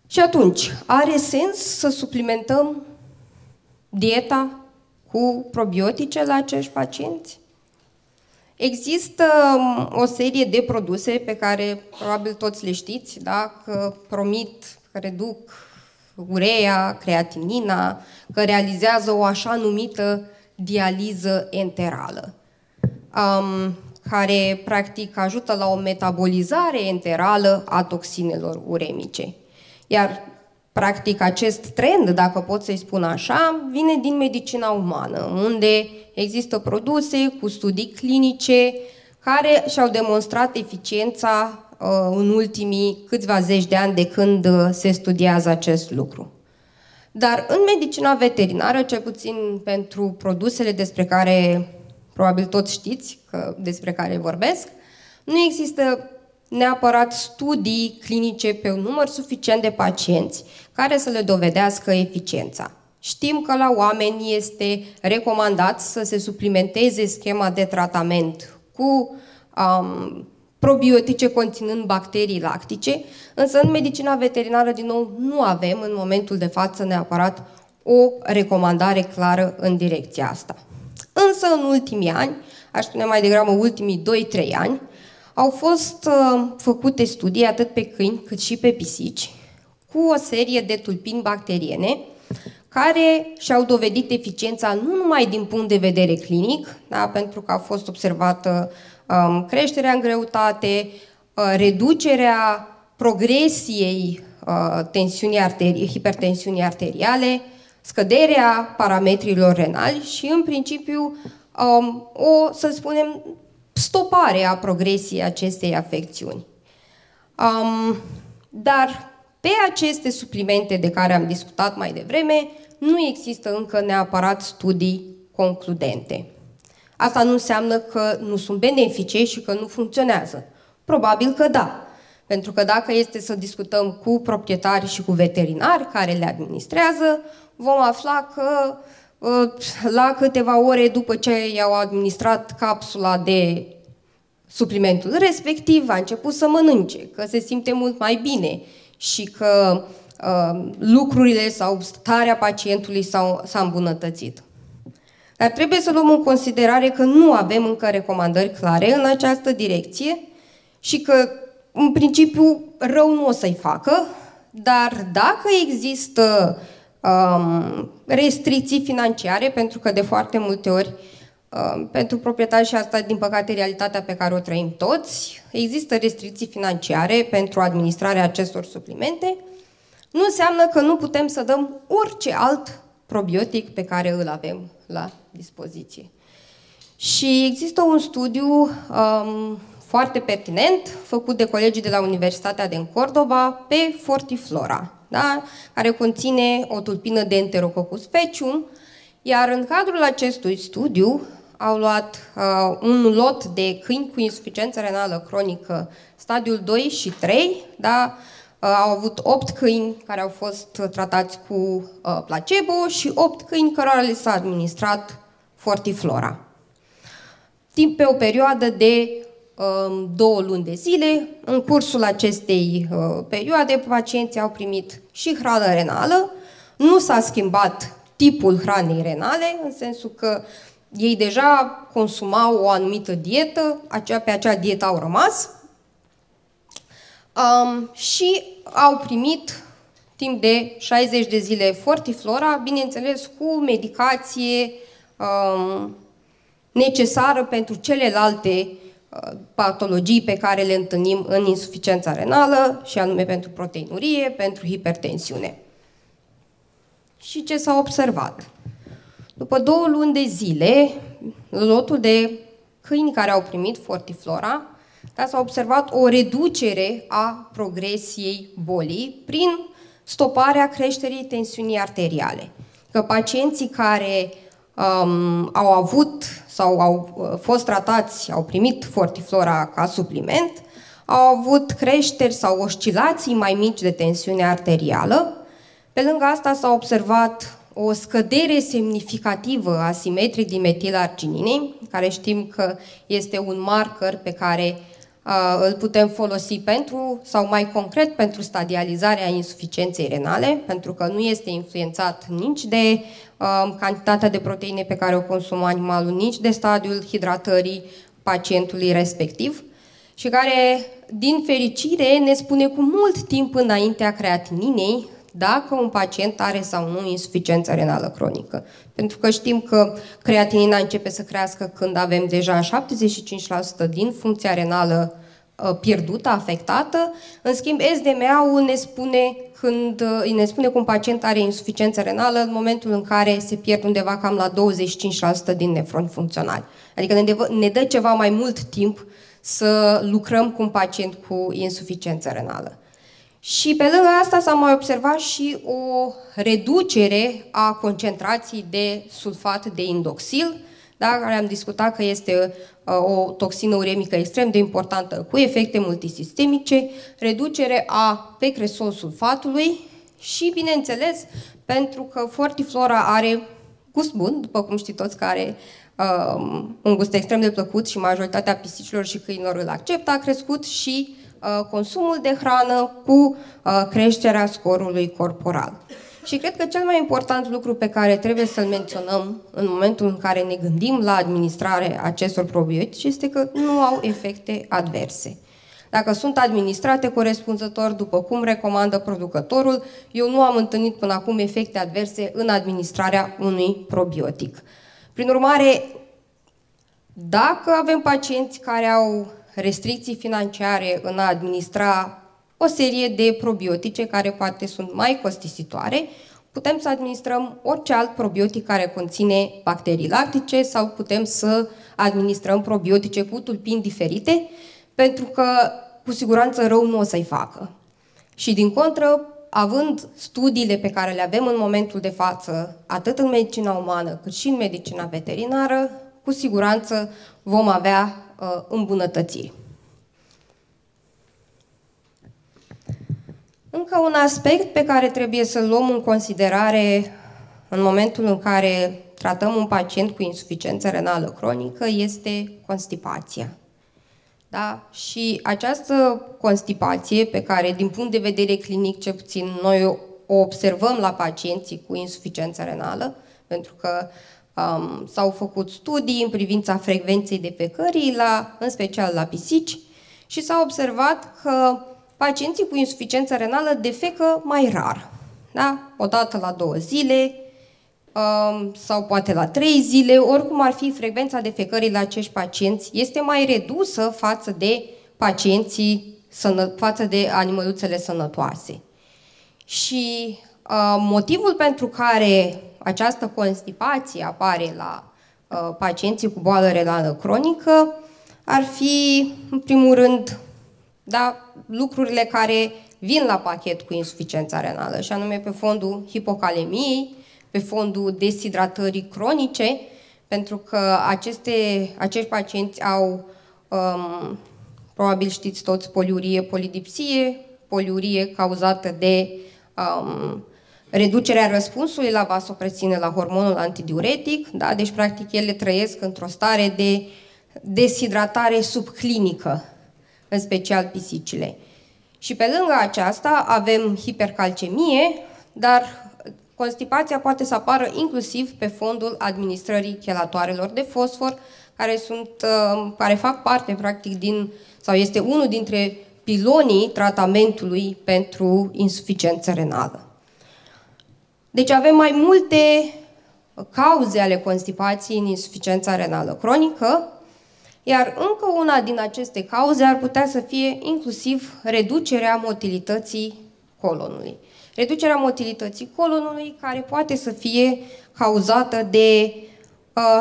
S4: Și atunci, are sens să suplimentăm dieta cu probiotice la acești pacienți? Există o serie de produse pe care probabil toți le știți, da? Că promit, că reduc urea, creatinina, că realizează o așa numită dializă enterală, care practic ajută la o metabolizare enterală a toxinelor uremice. Iar practic acest trend, dacă pot să-i spun așa, vine din medicina umană, unde există produse cu studii clinice care și-au demonstrat eficiența în ultimii câțiva zeci de ani de când se studiază acest lucru. Dar în medicina veterinară, cel puțin pentru produsele despre care probabil toți știți, despre care vorbesc, nu există neapărat studii clinice pe un număr suficient de pacienți care să le dovedească eficiența. Știm că la oameni este recomandat să se suplimenteze schema de tratament cu probiotice conținând bacterii lactice, însă în medicina veterinară, din nou, nu avem în momentul de față neapărat o recomandare clară în direcția asta. Însă în ultimii ani, aș spune mai degrabă ultimii 2-3 ani, au fost făcute studii atât pe câini cât și pe pisici cu o serie de tulpini bacteriene care și-au dovedit eficiența nu numai din punct de vedere clinic, da, pentru că a fost observată creșterea în greutate, reducerea progresiei hipertensiunii arteriale, scăderea parametrilor renali și, în principiu, să spunem, stopare a progresiei acestei afecțiuni. Dar pe aceste suplimente de care am discutat mai devreme, nu există încă neapărat studii concludente. Asta nu înseamnă că nu sunt benefice și că nu funcționează. Probabil că da. Pentru că dacă este să discutăm cu proprietari și cu veterinari care le administrează, vom afla că la câteva ore după ce i-au administrat capsula de suplimentul respectiv, a început să mănânce, că se simte mult mai bine și că lucrurile sau starea pacientului s-a îmbunătățit. Dar trebuie să luăm în considerare că nu avem încă recomandări clare în această direcție și că, în principiu, rău nu o să-i facă, dar dacă există restricții financiare, pentru că de foarte multe ori pentru proprietari, și asta, din păcate, realitatea pe care o trăim toți, există restricții financiare pentru administrarea acestor suplimente, nu înseamnă că nu putem să dăm orice alt probiotic pe care îl avem la dispoziție. Și există un studiu foarte pertinent, făcut de colegii de la Universitatea din Córdoba, pe Fortiflora, da? Care conține o tulpină de Enterococcus faecium, iar în cadrul acestui studiu au luat un lot de câini cu insuficiență renală cronică, stadiul 2 și 3, da? Au avut 8 câini care au fost tratați cu placebo și 8 câini cărora le s-a administrat Fortiflora. Timp pe o perioadă de 2 luni de zile. În cursul acestei perioade, pacienții au primit și hrană renală, nu s-a schimbat tipul hranei renale, în sensul că ei deja consumau o anumită dietă, pe acea dietă au rămas și au primit timp de 60 de zile Fortiflora, bineînțeles cu medicație necesară pentru celelalte patologii pe care le întâlnim în insuficiența renală, și anume pentru proteinurie, pentru hipertensiune. Și ce s-a observat? După 2 luni de zile, lotul de câini care au primit Fortiflora, s-a observat o reducere a progresiei bolii prin stoparea creșterii tensiunii arteriale. Că pacienții care au avut sau au fost tratați, au primit Fortiflora ca supliment, au avut creșteri sau oscilații mai mici de tensiune arterială. Pe lângă asta s-a observat o scădere semnificativă a simetriei dimetilargininei, care știm că este un marker pe care îl putem folosi pentru, sau mai concret, pentru stadializarea insuficienței renale, pentru că nu este influențat nici de cantitatea de proteine pe care o consumă animalul, nici de stadiul hidratării pacientului respectiv, și care, din fericire, ne spune cu mult timp înaintea creatininei dacă un pacient are sau nu insuficiență renală cronică. Pentru că știm că creatinina începe să crească când avem deja 75% din funcția renală pierdută, afectată. În schimb, SDMA-ul ne spune că un pacient are insuficiență renală în momentul în care se pierd undeva cam la 25% din nefroni funcționali. Adică ne dă ceva mai mult timp să lucrăm cu un pacient cu insuficiență renală. Și pe lângă asta s-a mai observat și o reducere a concentrației de sulfat de indoxil, da, care am discutat că este o toxină uremică extrem de importantă cu efecte multisistemice, reducere a pecresol sulfatului și, bineînțeles, pentru că Fortiflora are gust bun, după cum știți toți, că are un gust extrem de plăcut și majoritatea pisicilor și câinilor îl acceptă, a crescut și consumul de hrană cu creșterea scorului corporal. Și cred că cel mai important lucru pe care trebuie să-l menționăm în momentul în care ne gândim la administrarea acestor probiotici este că nu au efecte adverse. Dacă sunt administrate corespunzător, după cum recomandă producătorul, eu nu am întâlnit până acum efecte adverse în administrarea unui probiotic. Prin urmare, dacă avem pacienți care au restricții financiare în a administra o serie de probiotice care poate sunt mai costisitoare, putem să administrăm orice alt probiotic care conține bacterii lactice sau putem să administrăm probiotice cu tulpini diferite, pentru că cu siguranță rău nu o să-i facă. Și din contră, având studiile pe care le avem în momentul de față, atât în medicina umană cât și în medicina veterinară, cu siguranță vom avea îmbunătățiri. Încă un aspect pe care trebuie să-l luăm în considerare în momentul în care tratăm un pacient cu insuficiență renală cronică este constipația. Da? Și această constipație pe care, din punct de vedere clinic, cel puțin noi o observăm la pacienții cu insuficiență renală, pentru că s-au făcut studii în privința frecvenței defecării, în special la pisici, și s-a observat că pacienții cu insuficiență renală defecă mai rar. Da? O dată la 2 zile sau poate la 3 zile, oricum ar fi, frecvența defecării la acești pacienți este mai redusă față de față de animăluțele sănătoase. Și motivul pentru care această constipație apare la pacienții cu boală renală cronică ar fi, în primul rând, da, lucrurile care vin la pachet cu insuficiența renală, și anume pe fondul hipocalemiei, pe fondul deshidratării cronice, pentru că acești pacienți au, probabil știți toți, poliurie, polidipsie, poliurie cauzată de reducerea răspunsului la vasopresine, la hormonul antidiuretic, da? Deci practic ele trăiesc într-o stare de deshidratare subclinică, în special pisicile. Și pe lângă aceasta avem hipercalcemie, dar constipația poate să apară inclusiv pe fondul administrării chelatoarelor de fosfor, care fac parte practic sau este unul dintre pilonii tratamentului pentru insuficiență renală. Deci avem mai multe cauze ale constipației în insuficiența renală cronică, iar încă una din aceste cauze ar putea să fie inclusiv reducerea motilității colonului. Reducerea motilității colonului care poate să fie cauzată de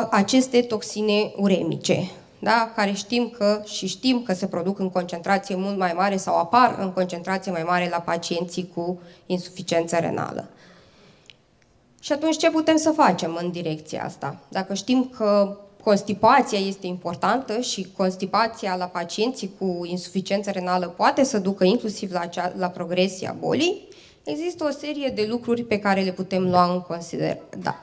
S4: aceste toxine uremice, da? Care știm că se produc în concentrație mult mai mare sau apar în concentrație mai mare la pacienții cu insuficiență renală. Și atunci ce putem să facem în direcția asta? Dacă știm că constipația este importantă și constipația la pacienții cu insuficiență renală poate să ducă inclusiv la progresia bolii, există o serie de lucruri pe care le putem lua în considerare. Da.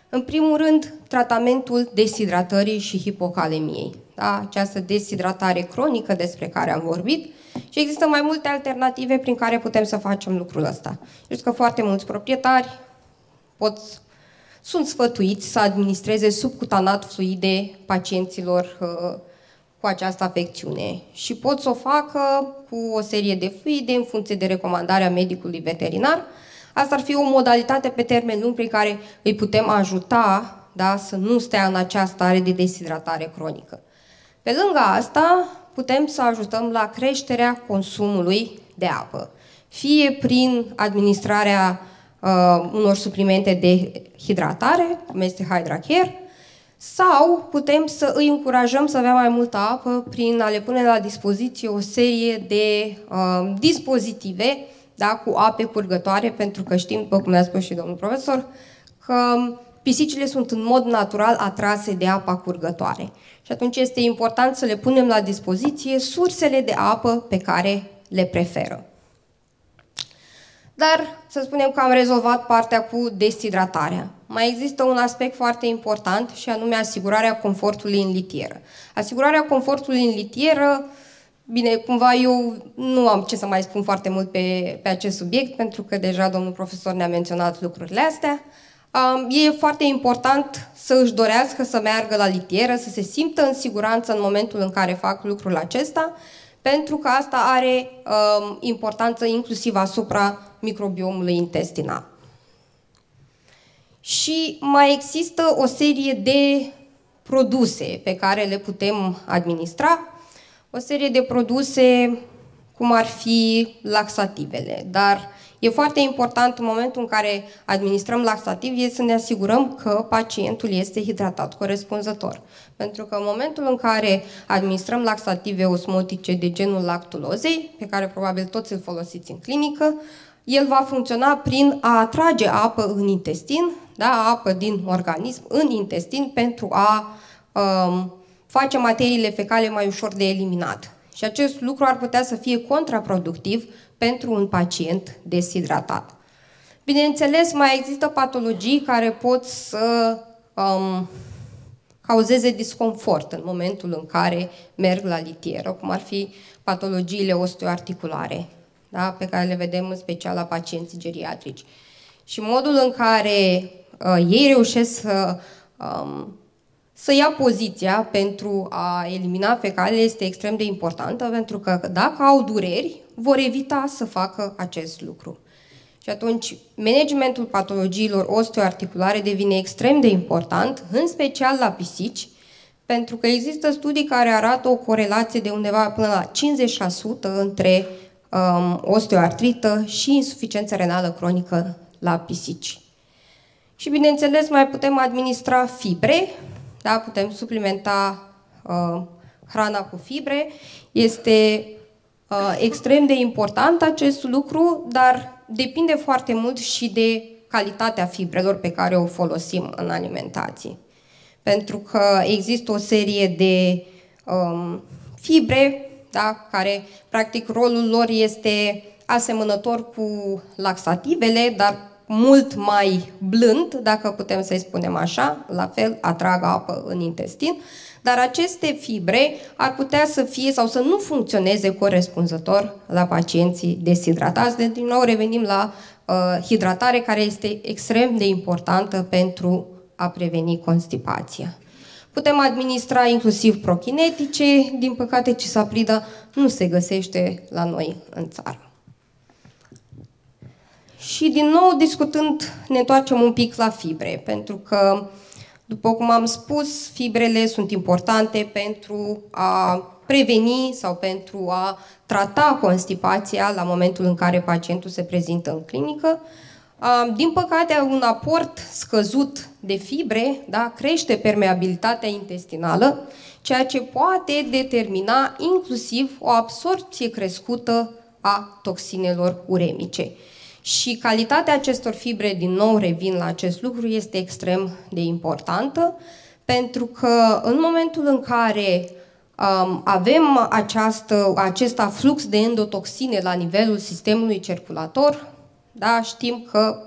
S4: În primul rând, tratamentul deshidratării și hipocalemiei. Da? Această deshidratare cronică despre care am vorbit, și există mai multe alternative prin care putem să facem lucrul ăsta. Știți că foarte mulți proprietari sunt sfătuiți să administreze subcutanat fluide pacienților cu această afecțiune și pot să o facă cu o serie de fluide în funcție de recomandarea medicului veterinar. Asta ar fi o modalitate pe termen lung prin care îi putem ajuta, da, să nu stea în această stare de deshidratare cronică. Pe lângă asta, putem să ajutăm la creșterea consumului de apă, fie prin administrarea unor suplimente de hidratare, cum este HydraCare, sau putem să îi încurajăm să avea mai multă apă prin a le pune la dispoziție o serie de dispozitive, da, cu ape curgătoare, pentru că știm, după cum ne-a spus și domnul profesor, că pisicile sunt în mod natural atrase de apa curgătoare. Și atunci este important să le punem la dispoziție sursele de apă pe care le preferă. Dar să spunem că am rezolvat partea cu deshidratarea. Mai există un aspect foarte important și anume asigurarea confortului în litieră. Asigurarea confortului în litieră Bine, cumva eu nu am ce să mai spun foarte mult pe acest subiect, pentru că deja domnul profesor ne-a menționat lucrurile astea. E foarte important să își dorească să meargă la litieră, să se simtă în siguranță în momentul în care fac lucrul acesta, pentru că asta are importanță inclusiv asupra microbiomului intestinal. Și mai există o serie de produse pe care le putem administra, o serie de produse cum ar fi laxativele, dar e foarte important în momentul în care administrăm laxativ să ne asigurăm că pacientul este hidratat corespunzător. Pentru că în momentul în care administrăm laxative osmotice de genul lactulozei, pe care probabil toți îl folosiți în clinică, el va funcționa prin a atrage apă în intestin, da, apă din organism în intestin pentru a face materiile fecale mai ușor de eliminat. Și acest lucru ar putea să fie contraproductiv pentru un pacient deshidratat. Bineînțeles, mai există patologii care pot să cauzeze disconfort în momentul în care merg la litieră, cum ar fi patologiile osteoarticulare, da, pe care le vedem în special la pacienții geriatrici. Și modul în care ei reușesc să ia poziția pentru a elimina fecalele este extrem de importantă, pentru că dacă au dureri, vor evita să facă acest lucru. Și atunci, managementul patologiilor osteoarticulare devine extrem de important, în special la pisici, pentru că există studii care arată o corelație de undeva până la 50% între osteoartrită și insuficiență renală cronică la pisici. Și, bineînțeles, mai putem administra fibre, da? Putem suplimenta hrana cu fibre. Este extrem de important acest lucru, dar depinde foarte mult și de calitatea fibrelor pe care o folosim în alimentație. Pentru că există o serie de fibre, da? Care, practic, rolul lor este asemănător cu laxativele, dar mult mai blând, dacă putem să-i spunem așa, la fel atrag apă în intestin, dar aceste fibre ar putea să fie sau să nu funcționeze corespunzător la pacienții deshidratați. Deci, din nou, revenim la hidratare, care este extrem de importantă pentru a preveni constipația. Putem administra inclusiv prokinetice, din păcate cisaprida nu se găsește la noi în țară. Și din nou, discutând, ne întoarcem un pic la fibre, pentru că, după cum am spus, fibrele sunt importante pentru a preveni sau pentru a trata constipația la momentul în care pacientul se prezintă în clinică. Din păcate, un aport scăzut de fibre, da, crește permeabilitatea intestinală, ceea ce poate determina inclusiv o absorpție crescută a toxinelor uremice. Și calitatea acestor fibre, din nou revin la acest lucru, este extrem de importantă, pentru că în momentul în care avem acest aflux de endotoxine la nivelul sistemului circulator, da, știm că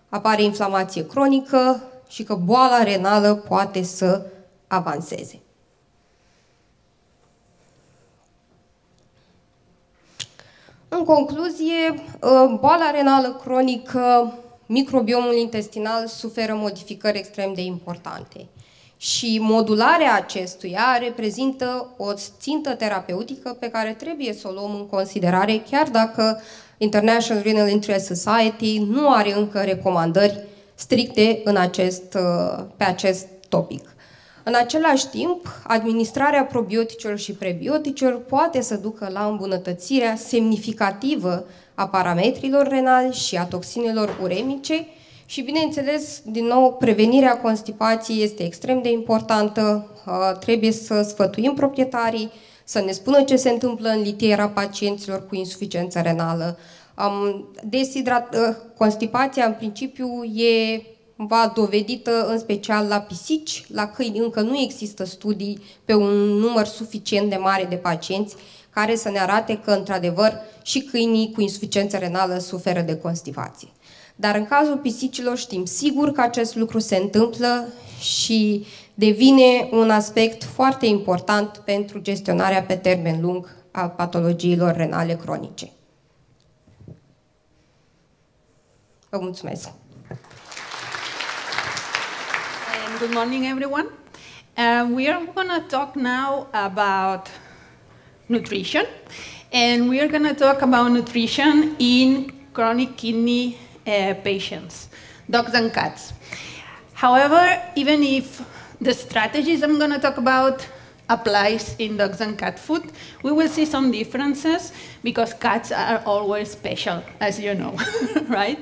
S4: apare inflamație cronică și că boala renală poate să avanseze. În concluzie, boala renală cronică, microbiomul intestinal suferă modificări extrem de importante și modularea acestuia reprezintă o țintă terapeutică pe care trebuie să o luăm în considerare, chiar dacă International Renal Interest Society nu are încă recomandări stricte pe acest topic. În același timp, administrarea probioticelor și prebioticelor poate să ducă la îmbunătățirea semnificativă a parametrilor renali și a toxinelor uremice și, bineînțeles, din nou, prevenirea constipației este extrem de importantă. Trebuie să sfătuim proprietarii, să ne spună ce se întâmplă în litiera pacienților cu insuficiență renală. Constipația, în principiu, e dovedită în special la pisici, la câini încă nu există studii pe un număr suficient de mare de pacienți care să ne arate că, într-adevăr, și câinii cu insuficiență renală suferă de constipație. Dar în cazul pisicilor știm sigur că acest lucru se întâmplă și devine un aspect foarte important pentru gestionarea pe termen lung a patologiilor renale cronice. Vă mulțumesc!
S5: Good morning, everyone. We are going to talk now about nutrition, and we are going to talk about nutrition in chronic kidney patients, dogs and cats. However, even if the strategies I'm going to talk about applies in dogs and cat food, we will see some differences because cats are always special, as you know, right?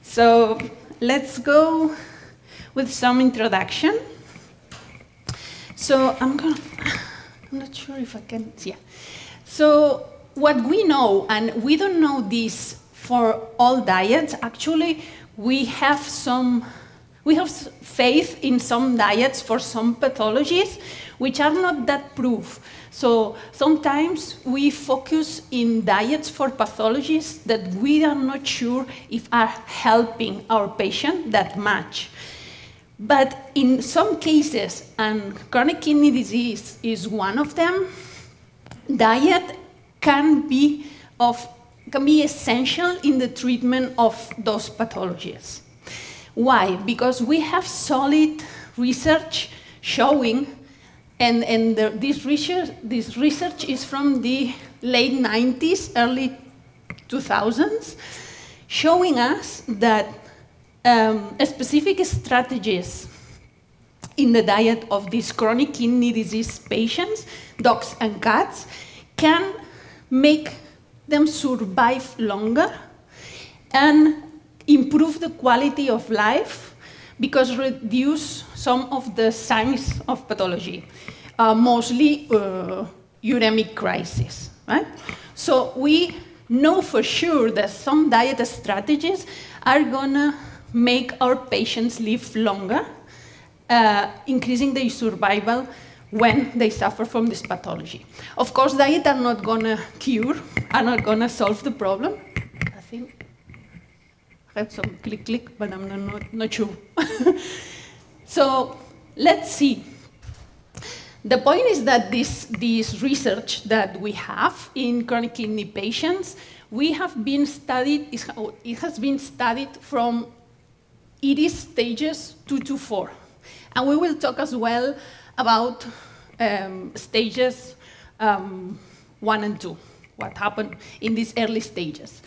S5: So let's go with some introduction. So I'm not sure if I can, yeah. So what we know, and we don't know this for all diets, actually we have faith in some diets for some pathologies which are not that proof. So sometimes we focus in diets for pathologies that we are not sure if are helping our patient that much. But in some cases, and chronic kidney disease is one of them, diet can be essential in the treatment of those pathologies. Why? Because we have solid research showing, and this research is from the late 90s, early 2000s, showing us that specific strategies in the diet of these chronic kidney disease patients, dogs and cats, can make them survive longer and improve the quality of life because reduce some of the signs of pathology, mostly uremic crisis, right? So we know for sure that some diet strategies are gonna make our patients live longer, increasing their survival when they suffer from this pathology. Of course, diet are not gonna cure, are not gonna solve the problem. I think I have some click, but I'm not sure. So let's see. The point is that this research that we have in chronic kidney patients, it has been studied from EDIS stages 2 to 4. And we will talk as well about stages 1 and 2, what happened in these early stages.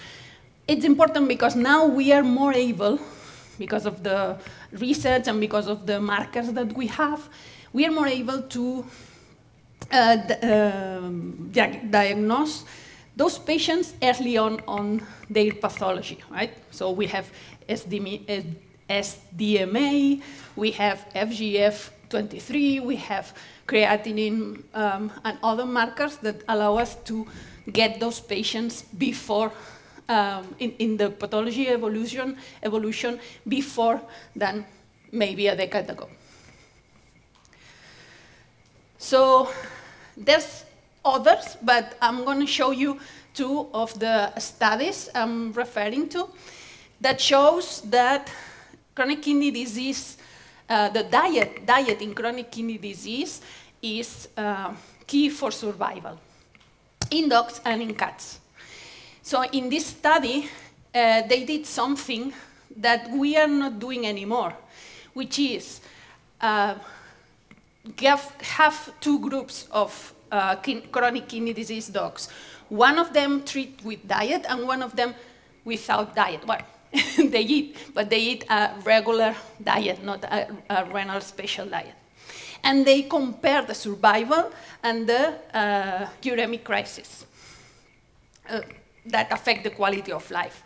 S5: It's important because now we are more able, because of the research and because of the markers that we have, we are more able to diagnose those patients early on their pathology, right? So we have SDMA, we have FGF23, we have creatinine and other markers that allow us to get those patients before, in the pathology evolution before than maybe a decade ago. So there's others, but I'm going to show you 2 of the studies I'm referring to that shows that chronic kidney disease, the diet in chronic kidney disease is key for survival in dogs and in cats. So in this study, they did something that we are not doing anymore, which is have 2 groups of chronic kidney disease dogs. One of them treat with diet and one of them without diet. Well, they eat, but they eat a regular diet, not a renal special diet. And they compare the survival and the uremic crisis that affect the quality of life.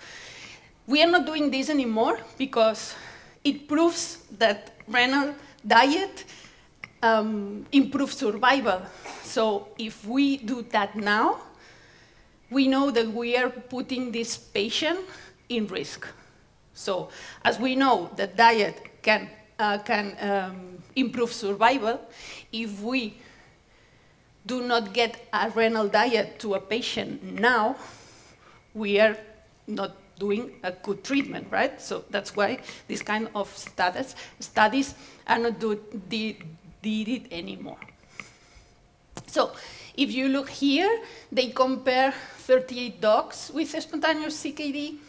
S5: We are not doing this anymore because it proves that renal diet improves survival. So if we do that now, we know that we are putting this patient in risk. So as we know that diet can improve survival, if we do not get a renal diet to a patient now, we are not doing a good treatment, right? So that's why this kind of studies are not did it anymore. So If you look here, they compare 38 dogs with a spontaneous CKD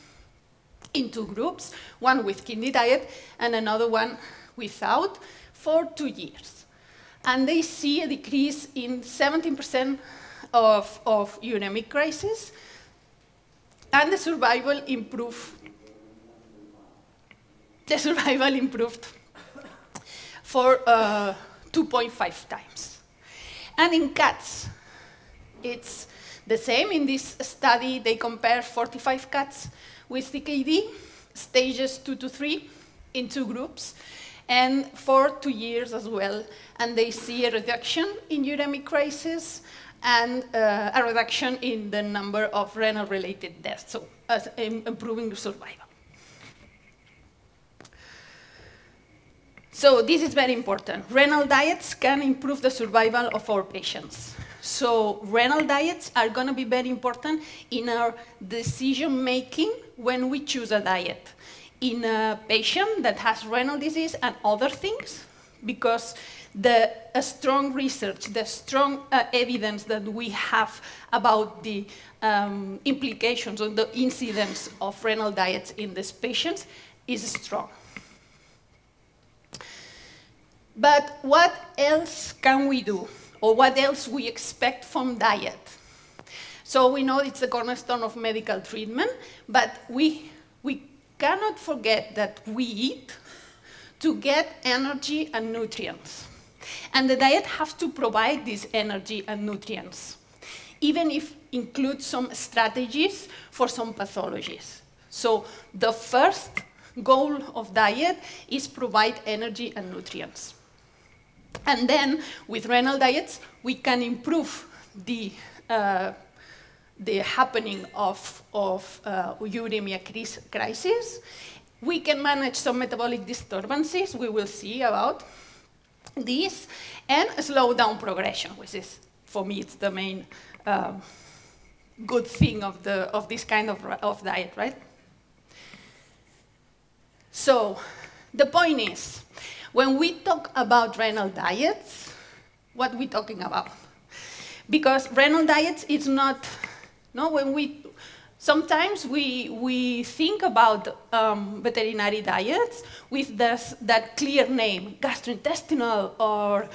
S5: in 2 groups, one with kidney diet and another one without, for 2 years. And they see a decrease in 17% of uremic crisis, and the survival improved. The survival improved for 2.5 times. And in cats, it's the same. In this study, they compare 45 cats with CKD, stages 2 to 3, in 2 groups, and for 2 years as well. And they see a reduction in uremic crisis and a reduction in the number of renal-related deaths, so improving survival. So this is very important. Renal diets can improve the survival of our patients. So renal diets are going to be very important in our decision-making when we choose a diet. In a patient that has renal disease and other things, because the strong research, the strong evidence that we have about the implications or the incidence of renal diets in these patients is strong. But what else can we do? Or what else we expect from diet? So we know it's the cornerstone of medical treatment, but we cannot forget that we eat to get energy and nutrients. And the diet has to provide this energy and nutrients, even if it includes some strategies for some pathologies. So the first goal of diet is provide energy and nutrients. And then with renal diets, we can improve the happening of uremia crisis. We can manage some metabolic disturbances, we will see about this, and slow down progression, which is, for me, it's the main good thing of this kind of diet, right? So the point is, when we talk about renal diets, what are we talking about? Because renal diets is not, no, sometimes we think about veterinary diets with that clear name, gastrointestinal or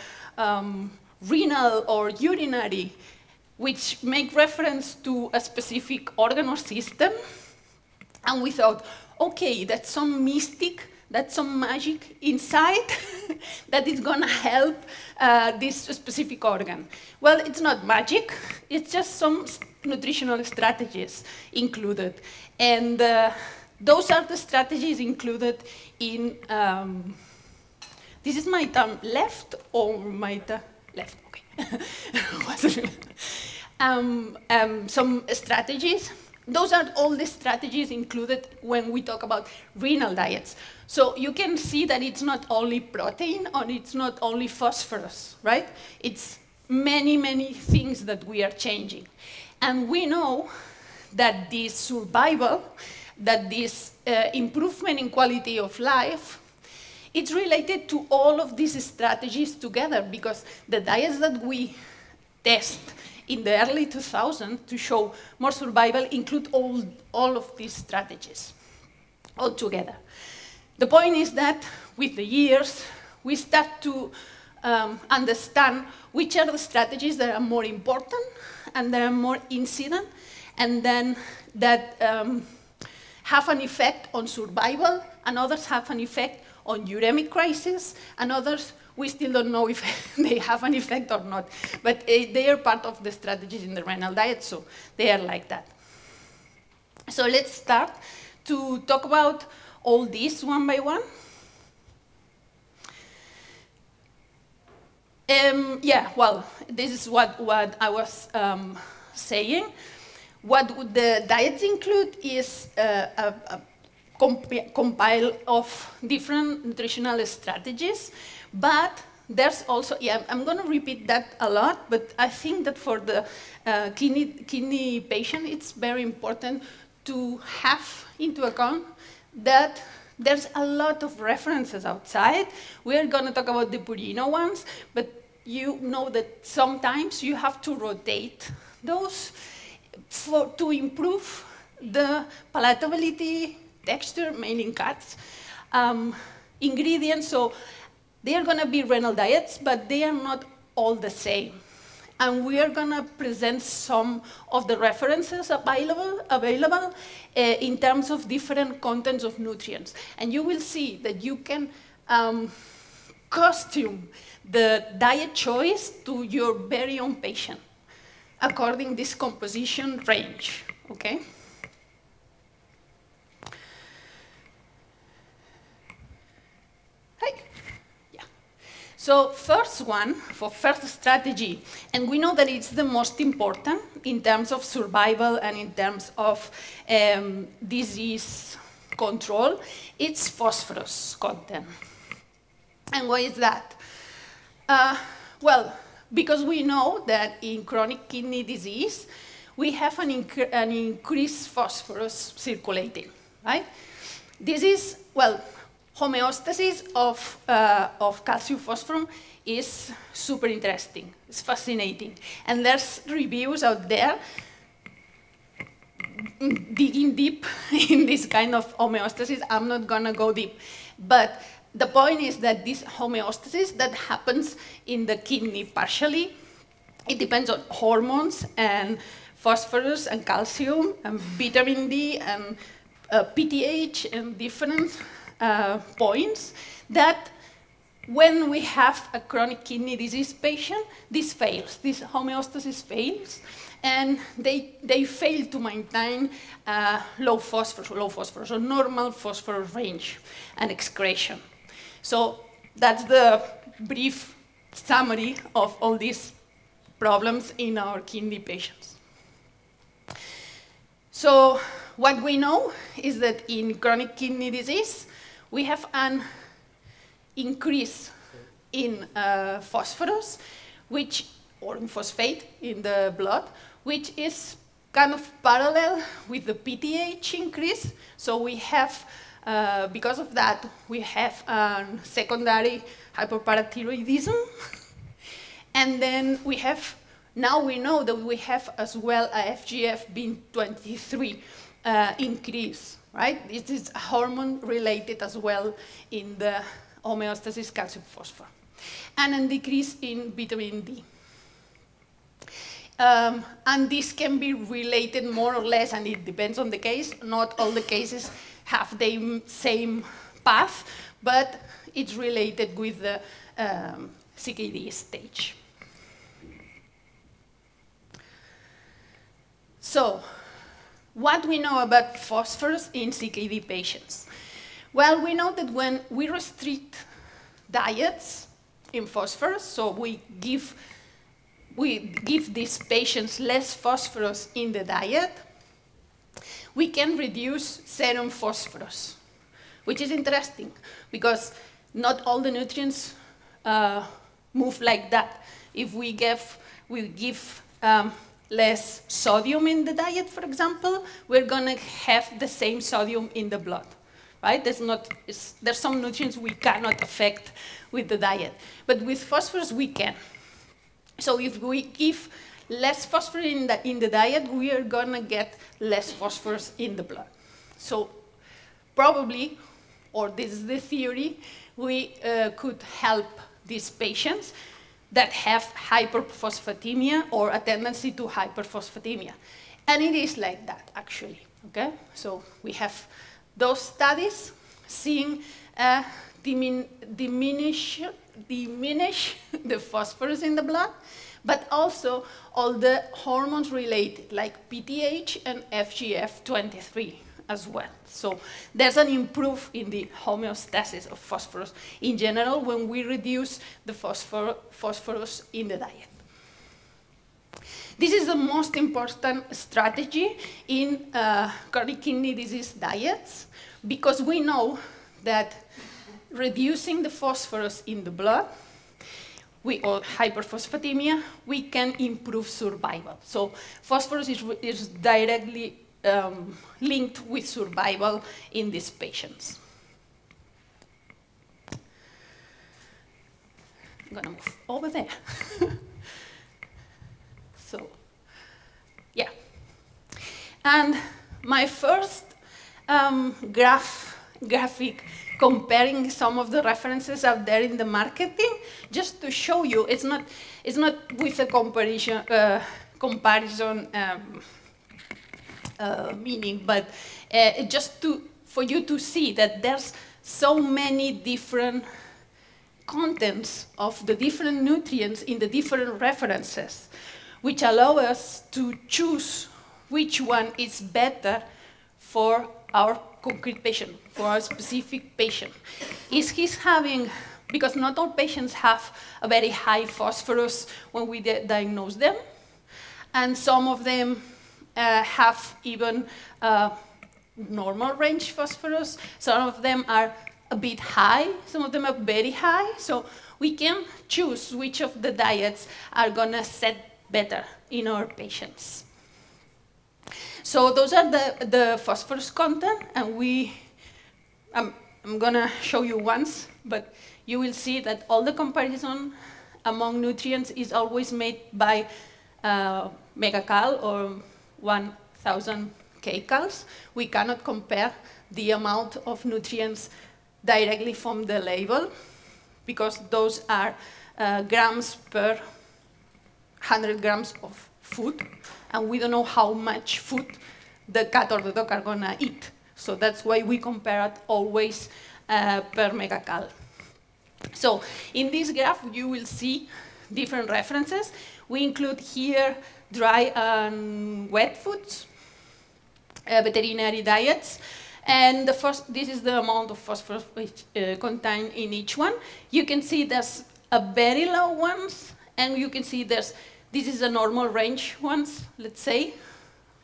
S5: renal or urinary, which make reference to a specific organ or system. And we thought, okay, that's some mystic, that's some magic inside that is going to help this specific organ. Well, it's not magic. It's just some nutritional strategies included. And those are the strategies included in, this is my thumb left or my left, okay. Some strategies. Those are all the strategies included when we talk about renal diets. So you can see that it's not only protein or it's not only phosphorus, right? It's many, many things that we are changing. And we know that this survival, that this improvement in quality of life, it's related to all of these strategies together, because the diets that we test in the early 2000s to show more survival include all of these strategies all together. The point is that with the years, we start to understand which are the strategies that are more important and that are more incident, and then that have an effect on survival, and others have an effect on uremic crisis, and others we still don't know if they have an effect or not, but they are part of the strategies in the renal diet, so they are like that. So let's start to talk about all these one by one. Yeah, well, this is what I was saying. What the diets include is a compile of different nutritional strategies. But there's also, yeah, I'm going to repeat that a lot, but I think that for the kidney patient, it's very important to have into account that there's a lot of references outside. We're going to talk about the Purino ones, but you know that sometimes you have to rotate those to improve the palatability, texture, mainly in cats, ingredients. So they are going to be renal diets, but they are not all the same. And we are going to present some of the references available in terms of different contents of nutrients. And you will see that you can costume the diet choice to your very own patient according to this composition range, okay? So first one, for first strategy, and we know that it's the most important in terms of survival and in terms of disease control, it's phosphorus content. And why is that? Well, because we know that in chronic kidney disease, we have an increased phosphorus circulating, right? This is, well, homeostasis of calcium phosphorus is super interesting. It's fascinating. And there's reviews out there digging deep in this kind of homeostasis. I'm not going to go deep. But the point is that this homeostasis that happens in the kidney partially, it depends on hormones and phosphorus and calcium and vitamin D and PTH and different points, that when we have a chronic kidney disease patient, this fails, this homeostasis fails, and they fail to maintain low phosphorus, or normal phosphorus range and excretion. So that's the brief summary of all these problems in our kidney patients. So what we know is that in chronic kidney disease, we have an increase in phosphorus, or in phosphate in the blood, which is kind of parallel with the PTH increase. So we have, because of that, we have secondary hyperparathyroidism. And then we have, now we know that we have as well a FGF-bin23 increase. Right? This is hormone related as well in the homeostasis calcium phosphorus. And a decrease in vitamin D. And this can be related more or less, and it depends on the case. Not all the cases have the same path, but it's related with the CKD stage. So, what we know about phosphorus in CKD patients? Well, we know that when we restrict diets in phosphorus, so we give these patients less phosphorus in the diet, we can reduce serum phosphorus, which is interesting because not all the nutrients move like that. If we give less sodium in the diet, for example, we're going to have the same sodium in the blood, right? There's some nutrients we cannot affect with the diet, but with phosphorus we can. So if we give less phosphorus in the diet, we are going to get less phosphorus in the blood. So probably, or this is the theory, we could help these patients that have hyperphosphatemia or a tendency to hyperphosphatemia. And it is like that, actually, okay? So we have those studies seeing diminish the phosphorus in the blood, but also all the hormones related, like PTH and FGF-23 as well. So there's an improvement in the homeostasis of phosphorus in general when we reduce the phosphorus in the diet. This is the most important strategy in chronic kidney disease diets because we know that reducing the phosphorus in the blood or hyperphosphatemia, we can improve survival. So phosphorus is directly linked with survival in these patients. I'm gonna move over there. So, yeah. And my first graphic comparing some of the references out there in the marketing, just to show you, it's not with a comparison meaning, but just for you to see that there's so many different contents of the different nutrients in the different references, which allow us to choose which one is better for our concrete patient, for our specific patient. Is he's having, because not all patients have a very high phosphorus when we diagnose them, and some of them have even normal range phosphorus, some of them are a bit high, some of them are very high, so we can choose which of the diets are gonna set better in our patients. So those are the phosphorus content, and I'm gonna show you once, but you will see that all the comparison among nutrients is always made by megacal or 1,000 kcals. We cannot compare the amount of nutrients directly from the label, because those are grams per 100 grams of food, and we don't know how much food the cat or the dog are gonna eat. So that's why we compare it always per megacal. So in this graph, you will see different references. We include here dry and wet foods, veterinary diets, and this is the amount of phosphorus which contained in each one. You can see there's a very low ones, and you can see this is a normal range ones, let's say.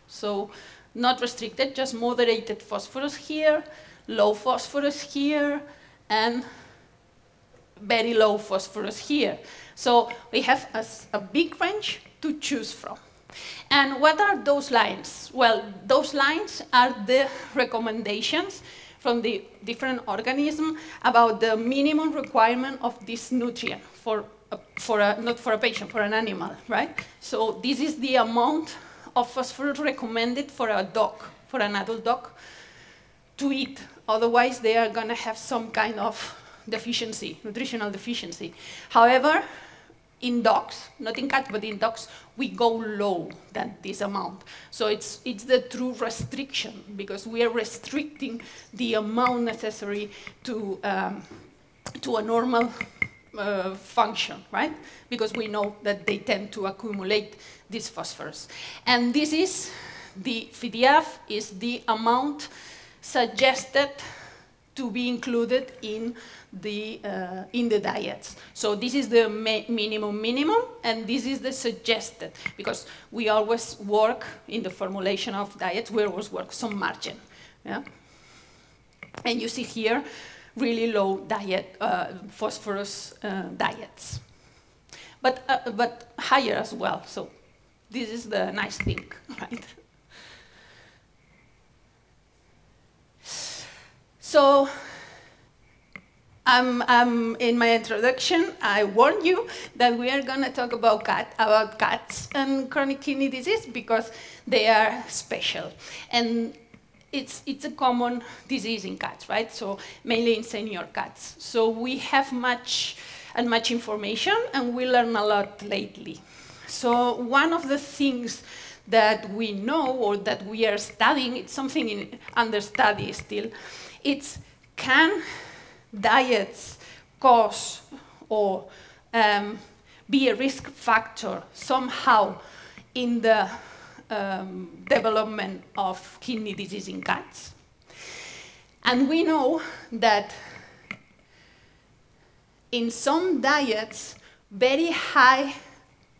S5: So not restricted, just moderated phosphorus here, low phosphorus here, and very low phosphorus here. So we have a big range to choose from. And what are those lines? Well, those lines are the recommendations from the different organisms about the minimum requirement of this nutrient not for a patient, for an animal, right? So this is the amount of phosphorus recommended for a dog, for an adult dog, to eat. Otherwise, they are gonna have some kind of deficiency, nutritional deficiency. However, in dogs, not in cats, but in dogs, we go low than this amount. So it's the true restriction, because we are restricting the amount necessary to a normal function, right? Because we know that they tend to accumulate this phosphorus. And this is the FDF is the amount suggested to be included in the diets. So this is the minimum, and this is the suggested, because we always work in the formulation of diets, we always work some margin. Yeah? And you see here really low diet, phosphorus diets, but higher as well. So this is the nice thing, right? So in my introduction, I warned you that we are going to talk about cats and chronic kidney disease, because they are special. And it's a common disease in cats, right? So mainly in senior cats. So we have much information, and we learn a lot lately. So one of the things that we know, or that we are studying, it's something under study still, it's can diets cause or be a risk factor somehow in the development of kidney disease in cats. And we know that in some diets, very high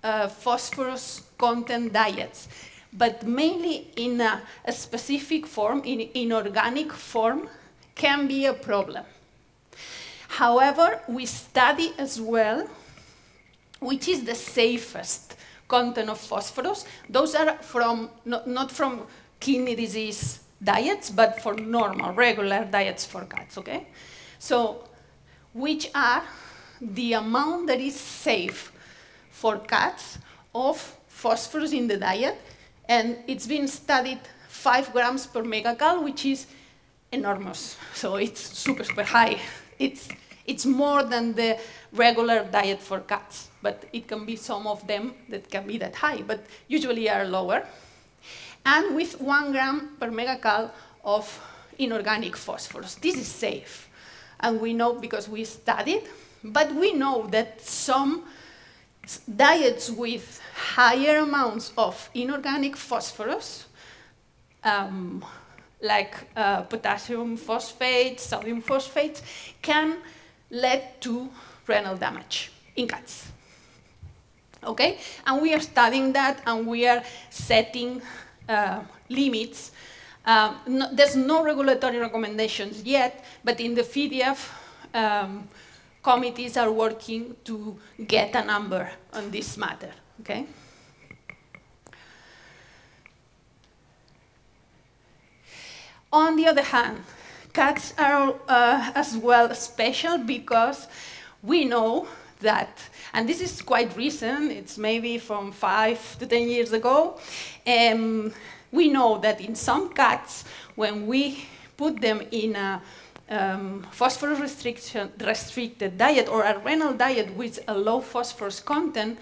S5: phosphorus content diets, but mainly in a specific form, in inorganic form, can be a problem. However, we study as well which is the safest content of phosphorus. Those are from, not from kidney disease diets, but for normal, regular diets for cats, okay? So, which are the amount that is safe for cats of phosphorus in the diet, and it's been studied 5 grams per megacal, which is enormous. So it's super, super high. It's more than the regular diet for cats, but it can be some of them that can be that high, but usually are lower. And with 1 gram per megacal of inorganic phosphorus. This is safe. And we know because we studied, but we know that some diets with higher amounts of inorganic phosphorus, like potassium phosphate, sodium phosphate, can lead to renal damage in cats. Okay? And we are studying that, and we are setting limits. There's no regulatory recommendations yet, but in the FDF, committees are working to get a number on this matter, okay? On the other hand, cats are as well special because we know that, and this is quite recent, it's maybe from 5 to 10 years ago, we know that in some cats, when we put them in a phosphorus restricted diet or a renal diet with a low phosphorus content,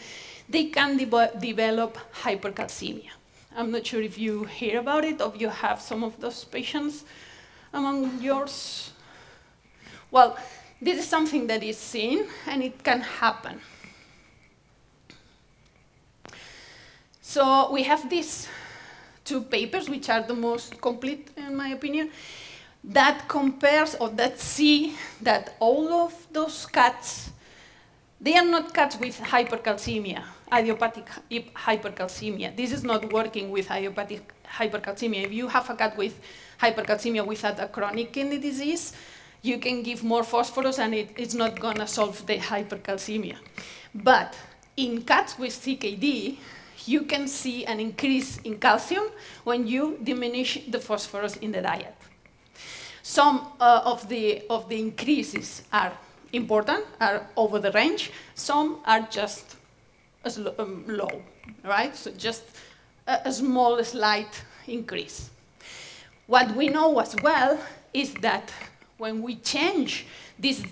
S5: they can develop hypercalcemia. I'm not sure if you hear about it or you have some of those patients among yours. Well, this is something that is seen and it can happen. So we have these 2 papers, which are the most complete, in my opinion, that compares or that see that all of those cats, they are not cats with hypercalcemia, idiopathic hypercalcemia. This is not working with idiopathic hypercalcemia. If you have a cat with hypercalcemia without a chronic kidney disease, you can give more phosphorus and it's not going to solve the hypercalcemia. But in cats with CKD, you can see an increase in calcium when you diminish the phosphorus in the diet. Some of the increases are important, are over the range. Some are just as low, right? So just a small, slight increase. What we know as well is that when we change this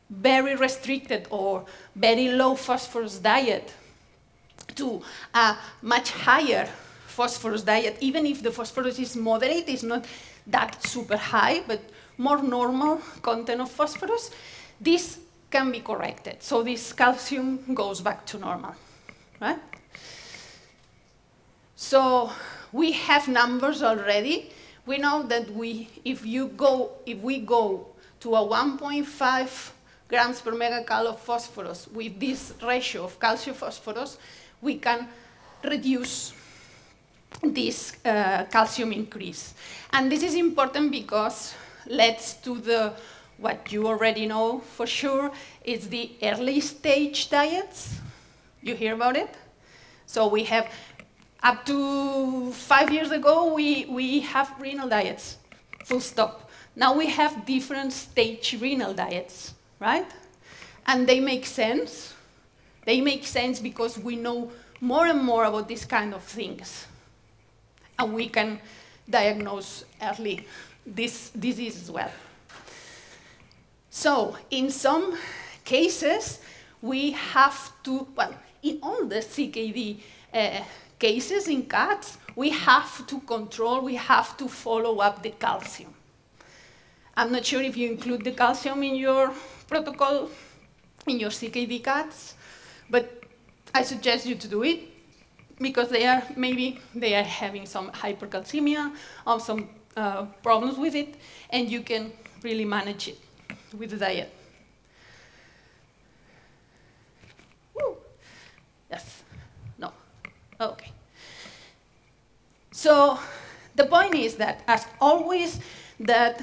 S5: very restricted or very low phosphorus diet to a much higher phosphorus diet, even if the phosphorus is moderate, it's not that super high, but more normal content of phosphorus, this can be corrected. So this calcium goes back to normal, right? So we have numbers already. We know that if we go to a 1.5 grams per megacal of phosphorus with this ratio of calcium phosphorus, we can reduce this calcium increase. And this is important because leads to what you already know for sure, is the early stage diets. You hear about it? So we have, up to 5 years ago, we have renal diets, full stop. Now we have different stage renal diets, right? And they make sense. They make sense because we know more and more about these kind of things. And we can diagnose early this disease as well. So in some cases, we have to, well, in all the CKD cases in cats, we have to control, we have to follow up the calcium. I'm not sure if you include the calcium in your protocol, in your CKD cats, but I suggest you to do it because maybe they are having some hypercalcemia or some problems with it, and you can really manage it with the diet. Woo. Yes. No. Okay. So the point is that, as always, that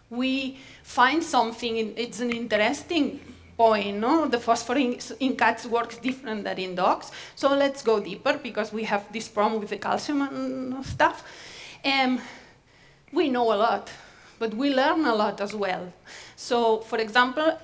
S5: we find something, it's an interesting point, no? The phosphorus in cats works different than in dogs. So let's go deeper because we have this problem with the calcium and stuff. We know a lot, but we learn a lot as well. So, for example,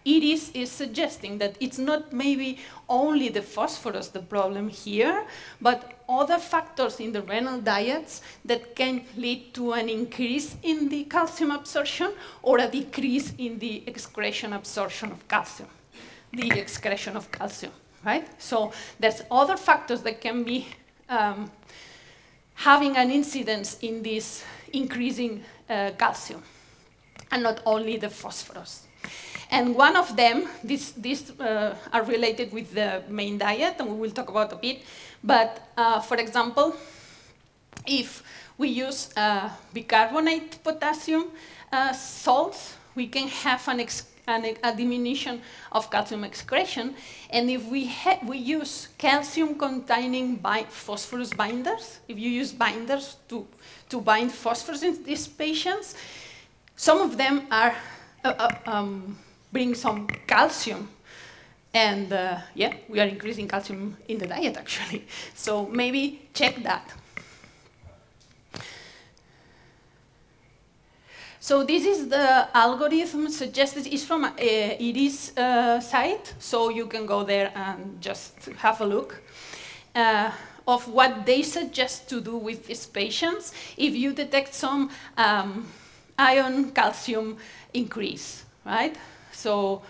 S5: Iris is suggesting that it's not maybe only the phosphorus the problem here, but other factors in the renal diets that can lead to an increase in the calcium absorption or a decrease in the excretion absorption of calcium, the excretion of calcium, right? So there's other factors that can be having an incidence in this increasing calcium, and not only the phosphorus. And one of them, these are related with the main diet, and we will talk about a bit. But for example, if we use bicarbonate potassium salts, we can have a diminution of calcium excretion. And if we use calcium-containing phosphorus binders, if you use binders to bind phosphorus in these patients, some of them are bring some calcium, and yeah, we are increasing calcium in the diet actually. So maybe check that. So this is the algorithm suggested. It's from Iris site, so you can go there and just have a look of what they suggest to do with these patients if you detect some iron calcium increase, right? So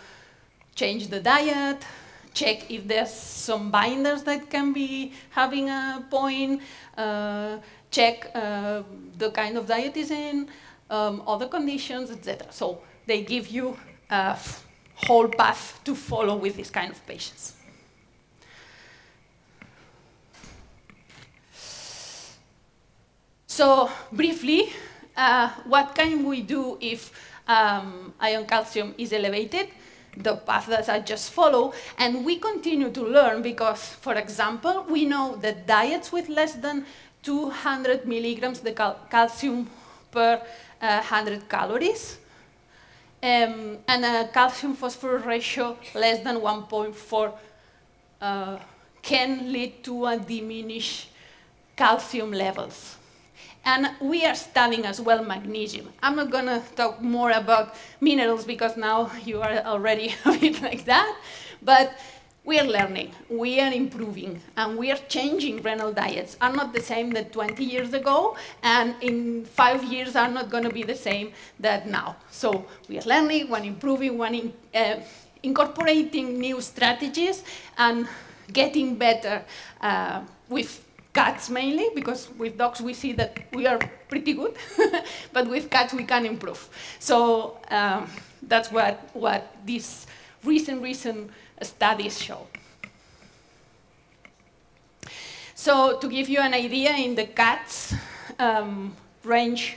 S5: change the diet, check if there's some binders that can be having a point, check the kind of diet is in, other conditions, etc. So they give you a whole path to follow with this kind of patients. So briefly, what can we do if iron calcium is elevated? The path that I just follow, and we continue to learn because, for example, we know that diets with less than 200 milligrams the calcium per 100 calories and a calcium phosphorus ratio less than 1.4 can lead to a diminished calcium levels. And we are studying as well magnesium. I'm not going to talk more about minerals because now you are already a bit like that. But we are learning, we are improving, and we are changing renal diets. Are not the same that 20 years ago, and in 5 years are not going to be the same that now. So we are learning, one improving, one incorporating new strategies, and getting better with cats mainly, because with dogs we see that we are pretty good, but with cats we can improve. So that's what these recent studies show. So to give you an idea, in the cats' range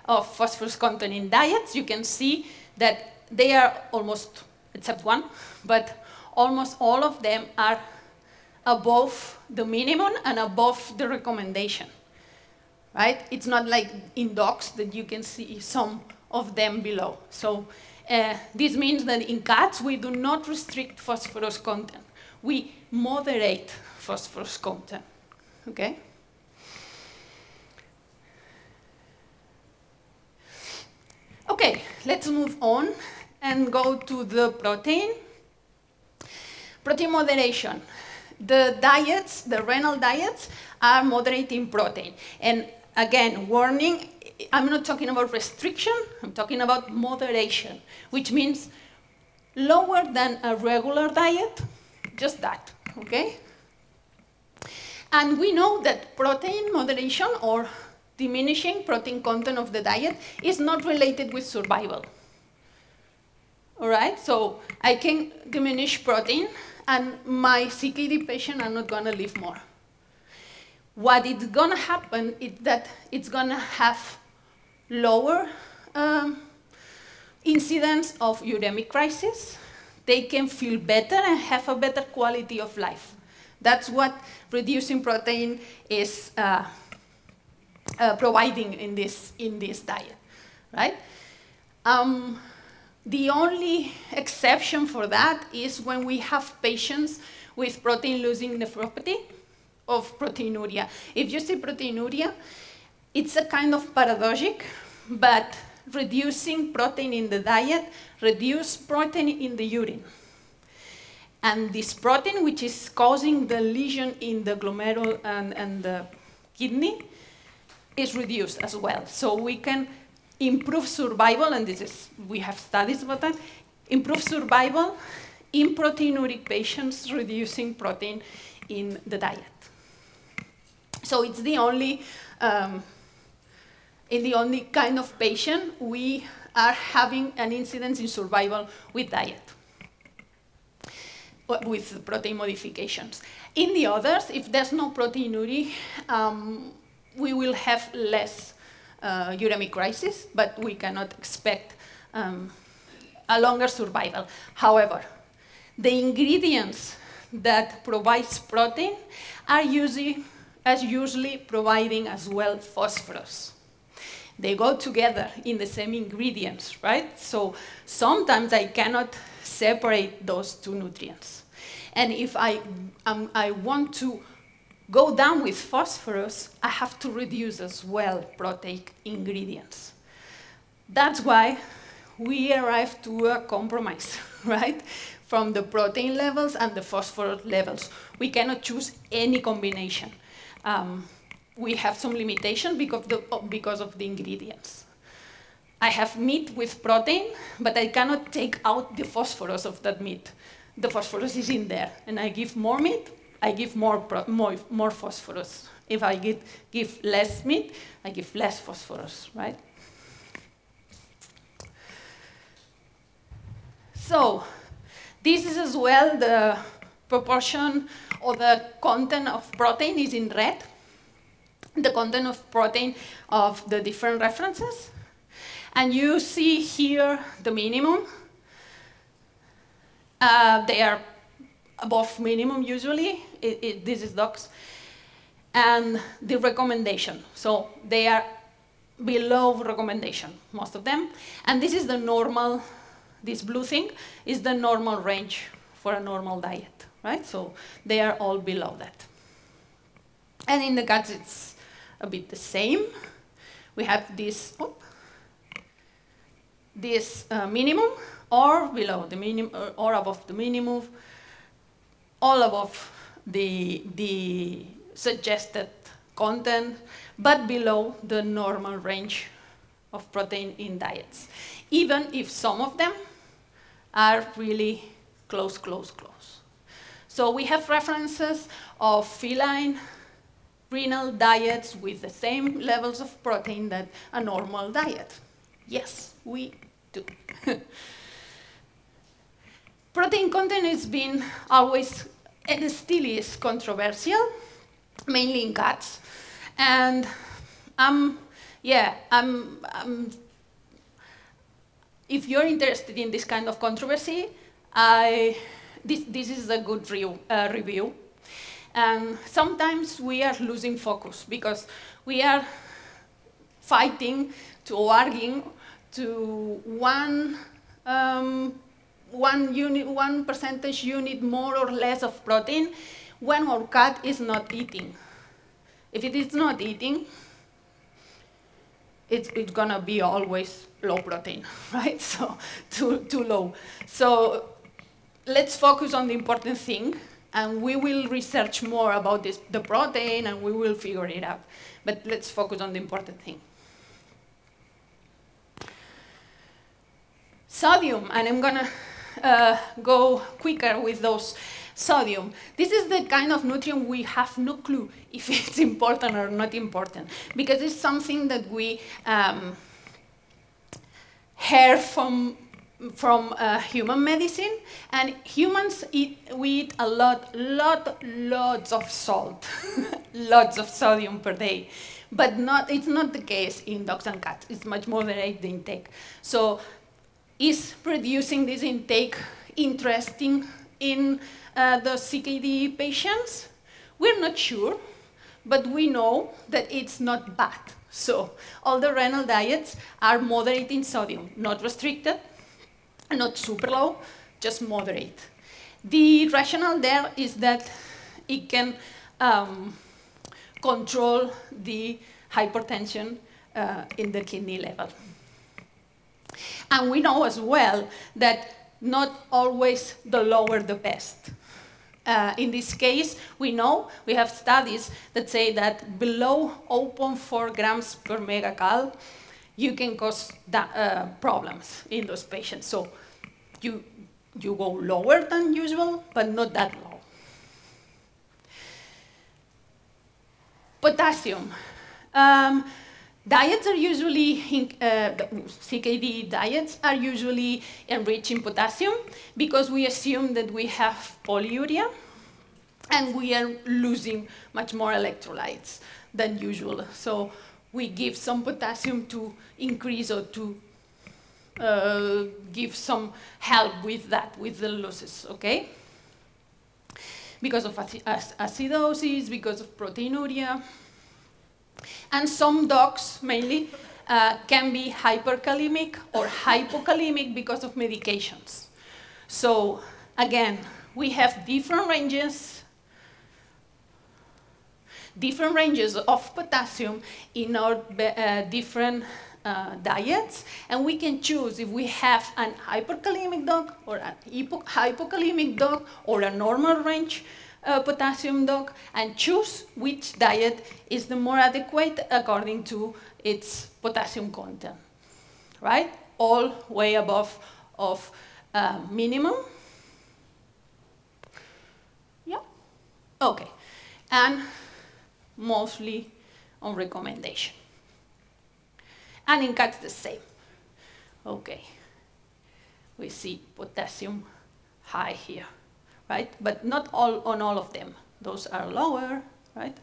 S5: of phosphorus content in diets, you can see that they are almost, except one, but almost all of them are above the minimum and above the recommendation, right? It's not like in dogs that you can see some of them below. So this means that in cats, we do not restrict phosphorus content. We moderate phosphorus content, okay? Okay, let's move on and go to the protein. Protein moderation. The diets, the renal diets, are moderate in protein. And again, warning, I'm not talking about restriction, I'm talking about moderation, which means lower than a regular diet, just that, okay? And we know that protein moderation or diminishing protein content of the diet is not related with survival. All right, so I can diminish protein and my CKD patient are not gonna live more. What is gonna happen is that it's gonna have lower incidence of uremic crisis. They can feel better and have a better quality of life. That's what reducing protein is providing in this diet, right? The only exception for that is when we have patients with protein-losing nephropathy of proteinuria. If you see proteinuria, it's a kind of paradoxic, but reducing protein in the diet, reduce protein in the urine. And this protein, which is causing the lesion in the glomerule and the kidney, is reduced as well. So we can improve survival, and we have studies about that, improve survival in proteinuric patients, reducing protein in the diet. So it's the only, in the only kind of patient we are having an incidence in survival with diet, with protein modifications. In the others, if there's no proteinuria, we will have less uremic crisis, but we cannot expect a longer survival. However, the ingredients that provides protein are usually providing as well phosphorus. They go together in the same ingredients, right? So sometimes I cannot separate those two nutrients. And if I want to go down with phosphorus, I have to reduce as well proteic ingredients. That's why we arrived to a compromise, right? From the protein levels and the phosphorus levels. We cannot choose any combination. We have some limitation because of the ingredients. I have meat with protein, but I cannot take out the phosphorus of that meat. The phosphorus is in there, and I give more meat, I give more phosphorus. If I give less meat, I give less phosphorus, right? So this is as well the proportion or the content of protein is in red. The content of protein of the different references. And you see here the minimum. They are above minimum usually. This is dogs. And the recommendation. So they are below recommendation, most of them. And this is the normal, this blue thing is the normal range for a normal diet, right? So they are all below that. And in the cats, it's a bit the same. We have this, minimum or below the minimum or above the minimum, all above the suggested content, but below the normal range of protein in diets, even if some of them are really close. So we have references of feline renal diets with the same levels of protein that a normal diet. Yes, we do. Protein content has been always, and still is, controversial, mainly in cats. And if you're interested in this kind of controversy, this is a good review. And sometimes we are losing focus because we are fighting to arguing to one percentage unit more or less of protein when our cat is not eating. If it is not eating, it's gonna be always low protein, right? So too low. So let's focus on the important thing, and we will research more about the protein, and we will figure it out. But let's focus on the important thing. Sodium, and I'm gonna go quicker with those. Sodium. This is the kind of nutrient we have no clue if it's important or not important, because it's something that we heard from human medicine, and humans we eat a lots of salt, lots of sodium per day, but it's not the case in dogs and cats. It's much moderate the intake. So is reducing this intake interesting in the CKD patients? We're not sure, but we know that it's not bad. So all the renal diets are moderate in sodium, not restricted, not super low, just moderate. The rationale there is that it can control the hypertension in the kidney level. And we know as well that not always the lower the best. In this case, we have studies that say that below 0.4 grams per megacal, you can cause problems in those patients. So you go lower than usual, but not that low. Potassium. Diets are usually, CKD diets are usually enriched in potassium because we assume that we have polyuria and we are losing much more electrolytes than usual. So we give some potassium to increase or to give some help with that, with the losses, okay? Because of acidosis, because of proteinuria. And some dogs, mainly, can be hyperkalemic or hypokalemic because of medications. So, again, we have different ranges of potassium in our different diets, and we can choose if we have an hyperkalemic dog or a hypokalemic dog or a normal range potassium dog, and choose which diet is the more adequate according to its potassium content, right? All way above of minimum. Yeah, okay. And mostly on recommendation. And in cats the same. Okay, we see potassium high here, right? But not on all of them. Those are lower, right?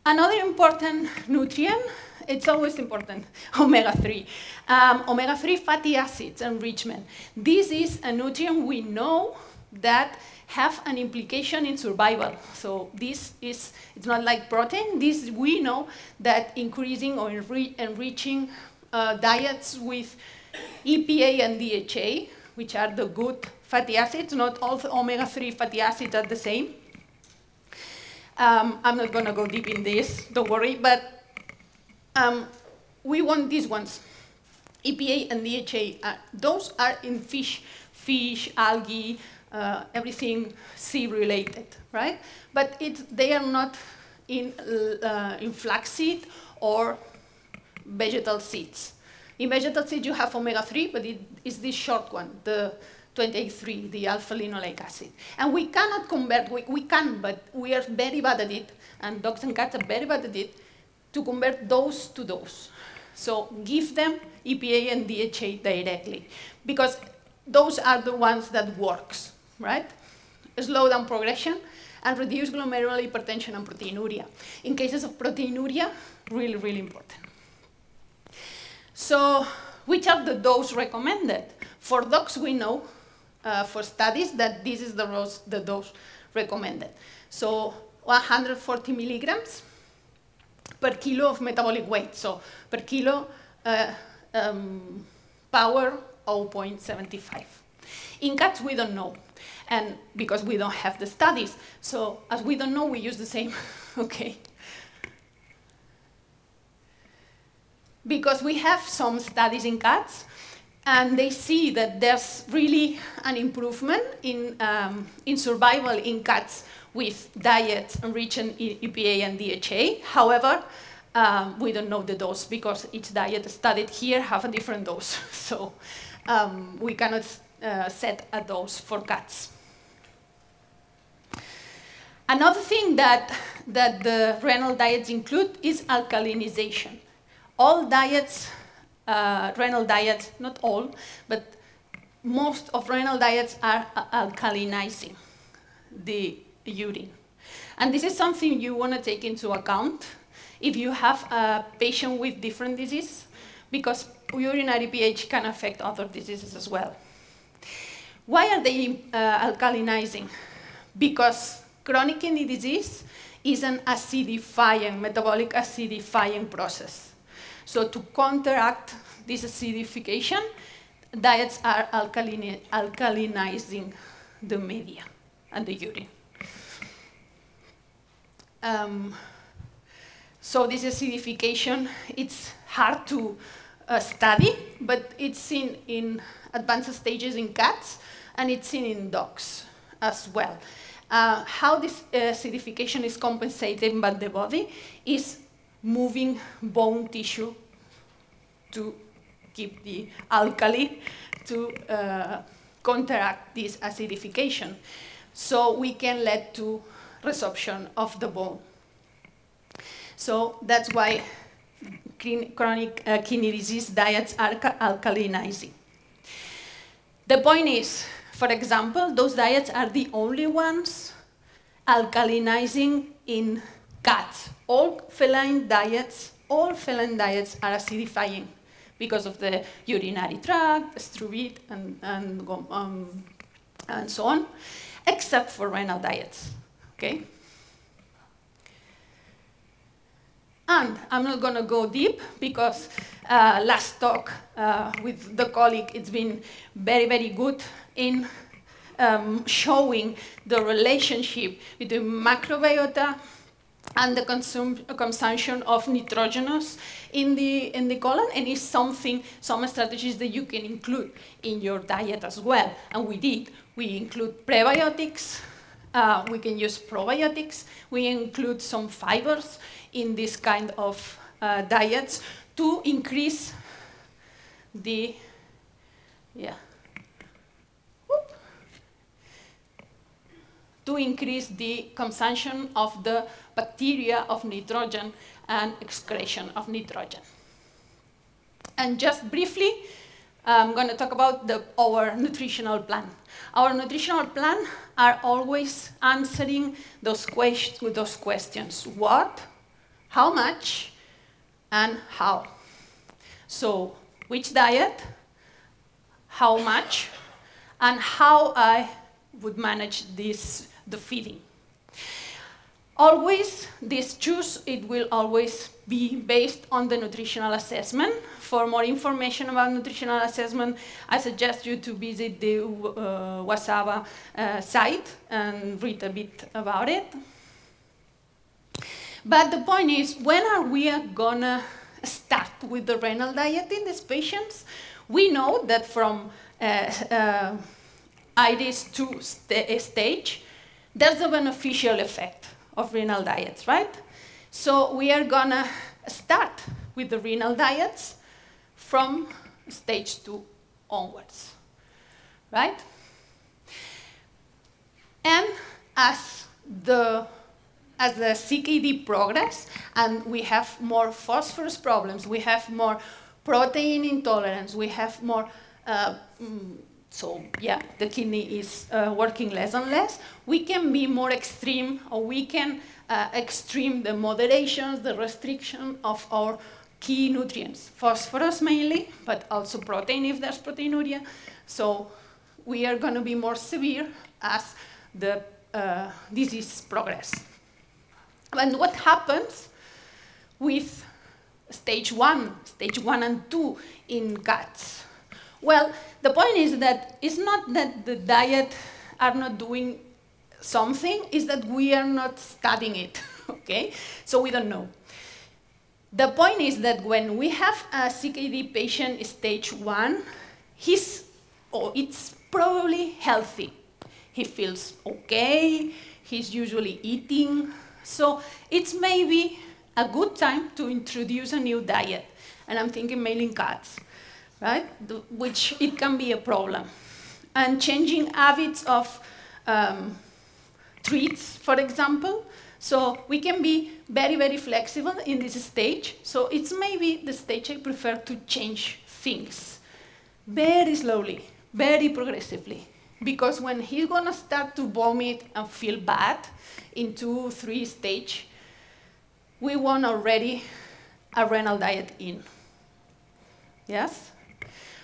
S5: Another important nutrient, it's always important, omega-3. Omega-3 fatty acids enrichment. This is a nutrient we know that have an implication in survival. So this is, it's not like protein. This, we know that increasing or enriching diets with EPA and DHA, which are the good fatty acids, not all omega-3 fatty acids are the same. I'm not going to go deep in this, don't worry, but we want these ones. EPA and DHA, those are in fish, algae, everything sea-related, right? But they are not in flaxseed or vegetal seeds. In vegetal seeds, you have omega-3, but it is this short one, the 28-3, the alpha-linoleic acid. And we cannot convert, we can, but we are very bad at it, and dogs and cats are very bad at it, to convert those to those. So give them EPA and DHA directly, because those are the ones that works, right? Slow down progression and reduce glomerular hypertension and proteinuria. In cases of proteinuria, really, really important. So, which are the dose recommended? For dogs, we know for studies that this is the dose recommended. So, 140 milligrams per kilo of metabolic weight. So, per kilo power 0.75. In cats, we don't know, and because we don't have the studies. So, as we don't know, we use the same, okay? Because we have some studies in cats, and they see that there's really an improvement in survival in cats with diets enriched in EPA and DHA. However, we don't know the dose because each diet studied here have a different dose. So we cannot set a dose for cats. Another thing that the renal diets include is alkalinization. All diets, renal diets, not all, but most of renal diets are alkalinizing the urine. And this is something you want to take into account if you have a patient with different disease, because urinary pH can affect other diseases as well. Why are they alkalinizing? Because chronic kidney disease is an acidifying, metabolic acidifying process. So to counteract this acidification, diets are alkalinizing the media and the urine. So this acidification, it's hard to study, but it's seen in advanced stages in cats, and it's seen in dogs as well. How this acidification is compensated by the body is moving bone tissue to keep the alkali to counteract this acidification. So we can lead to resorption of the bone. So that's why chronic kidney disease diets are alkalinizing. The point is, for example, those diets are the only ones alkalinizing in cats. All feline diets are acidifying because of the urinary tract, struvite, and so on, except for renal diets, okay? And I'm not going to go deep because last talk with the colleague, it's been very, very good in showing the relationship between microbiota and the consumption of nitrogenous in the colon, and it's some strategies that you can include in your diet as well. And we did. We include prebiotics. We can use probiotics. We include some fibers in this kind of diets to increase the, to increase the consumption of the bacteria of nitrogen and excretion of nitrogen. And just briefly, I'm going to talk about our nutritional plan. Our nutritional plan are always answering those questions. What, how much, and how. So, which diet, how much, and how I would manage the feeding. Always, this choose, it will always be based on the nutritional assessment. For more information about nutritional assessment, I suggest you to visit the WASABA site and read a bit about it. But the point is, when are we gonna start with the renal diet in these patients? We know that from IRIS 2 stage, there's a beneficial effect of renal diets, right? So we are gonna start with the renal diets from stage 2 onwards, right? And as the CKD progress and we have more phosphorus problems, we have more protein intolerance, we have more, the kidney is working less and less, we can be more extreme, or we can extreme the moderations, the restriction of our key nutrients, phosphorus mainly, but also protein if there's proteinuria. So we are going to be more severe as the disease progresses. And what happens with stage 1 and 2 in cats? Well, the point is that it's not that the diet are not doing something, it's that we are not studying it, okay? So we don't know. The point is that when we have a CKD patient stage 1, it's probably healthy. He feels okay, he's usually eating, so it's maybe a good time to introduce a new diet. And I'm thinking mainly in cats, right? Which it can be a problem. And changing habits of treats, for example. So we can be very, very flexible in this stage. So it's maybe the stage I prefer to change things very slowly, very progressively. Because when he's gonna start to vomit and feel bad in 2-3 stage, we want already a renal diet in. Yes?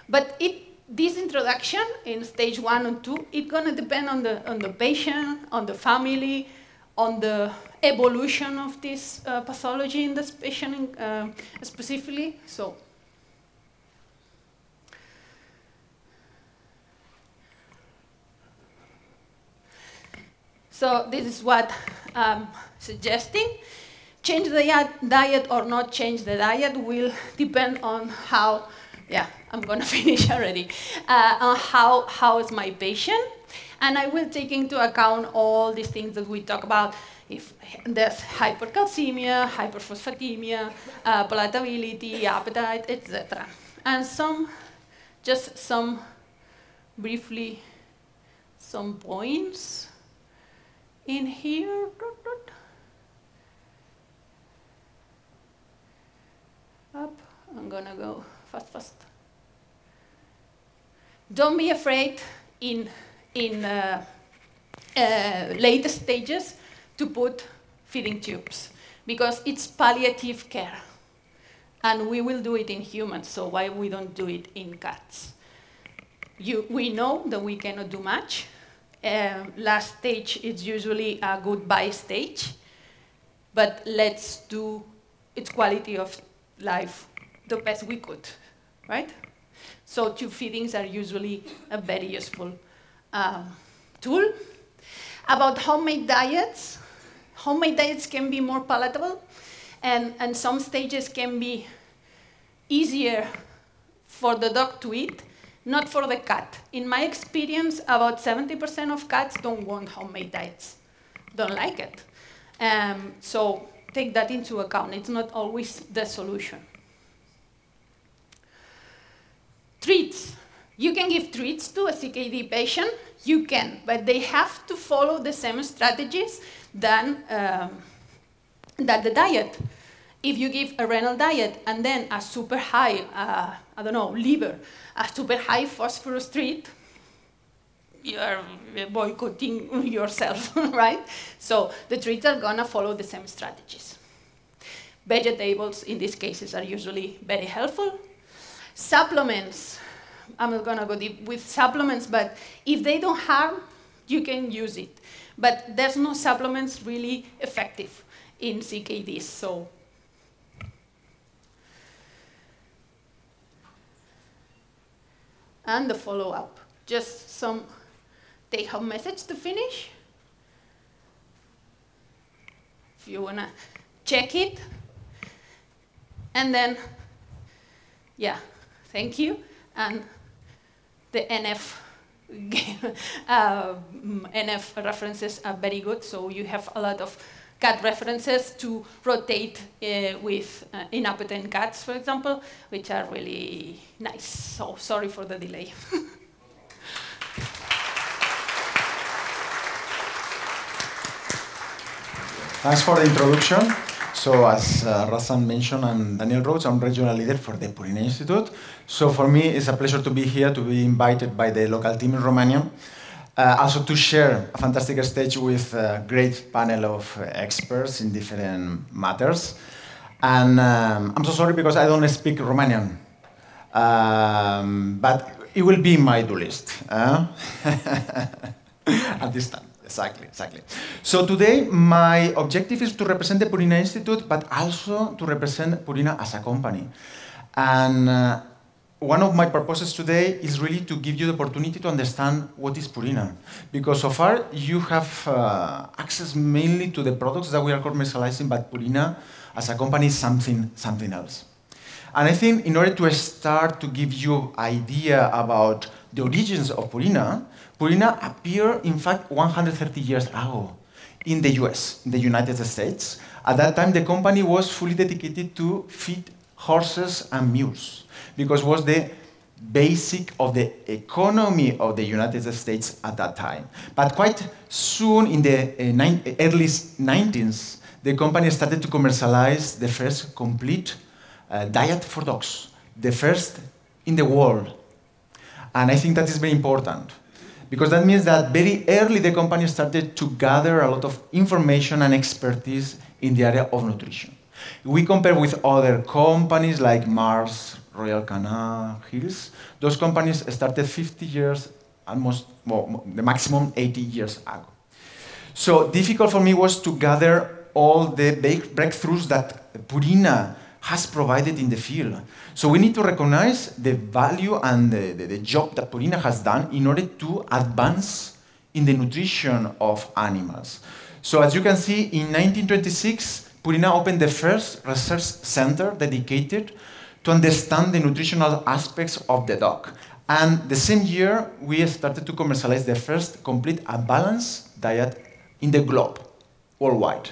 S5: But this introduction in stage 1 and 2, it's gonna depend on the patient, on the family, on the evolution of this pathology in this patient specifically. So this is what I'm suggesting. change the diet or not change the diet will depend on how, yeah, I'm going to finish already, on how is my patient. And I will take into account all these things that we talk about. If there's hypercalcemia, hyperphosphatemia, palatability, appetite, etc. And just some briefly, some points in here. Up, I'm gonna go fast. Don't be afraid in later stages to put feeding tubes, because it's palliative care. And we will do it in humans, so why we don't do it in cats? We know that we cannot do much. Last stage is usually a goodbye stage, but let's do its quality of life the best we could, right? So tube feedings are usually a very useful tool. About homemade diets can be more palatable, and some stages can be easier for the dog to eat, not for the cat. In my experience, about 70% of cats don't want homemade diets, don't like it. So take that into account. It's not always the solution. Treats. You can give treats to a CKD patient. You can, but they have to follow the same strategies than the diet. If you give a renal diet and then a super high, I don't know, liver, a super high phosphorus treat, you are boycotting yourself, right? So the treats are gonna follow the same strategies. Vegetables, in these cases, are usually very helpful. Supplements, I'm not gonna go deep with supplements, but if they don't harm, you can use it. But there's no supplements really effective in CKDs, so. And the follow-up, just some take-home message to finish. If you wanna check it. And then, yeah, thank you. And the NF references are very good, so you have a lot of cat references to rotate with inappetent cats, for example, which are really nice. So sorry for the delay.
S6: Thanks for the introduction. So as Razan mentioned, I'm Daniel Rhodes. I'm regional leader for the Purina Institute. So for me, it's a pleasure to be here, to be invited by the local team in Romania. Also to share a fantastic stage with a great panel of experts in different matters. And I'm so sorry because I don't speak Romanian. But it will be in my do list at this time. Exactly. So today, my objective is to represent the Purina Institute, but also to represent Purina as a company. And one of my purposes today is really to give you the opportunity to understand what is Purina. Because so far, you have access mainly to the products that we are commercializing, but Purina as a company is something else. And I think in order to start to give you an idea about the origins of Purina, Purina appeared, in fact, 130 years ago in the US, in the United States. At that time, the company was fully dedicated to feed horses and mules, because it was the basic of the economy of the United States at that time. But quite soon, in the early 90s, the company started to commercialize the first complete diet for dogs, the first in the world. And I think that is very important, because that means that very early the company started to gather a lot of information and expertise in the area of nutrition. We compare with other companies like Mars, Royal Canin, Hills. Those companies started 50 years, almost, well, the maximum 80 years ago. So difficult for me was to gather all the breakthroughs that Purina has provided in the field. So we need to recognize the value and the job that Purina has done in order to advance in the nutrition of animals. So as you can see, in 1926, Purina opened the first research center dedicated to understand the nutritional aspects of the dog. And the same year, we started to commercialize the first complete and balanced diet in the globe, worldwide.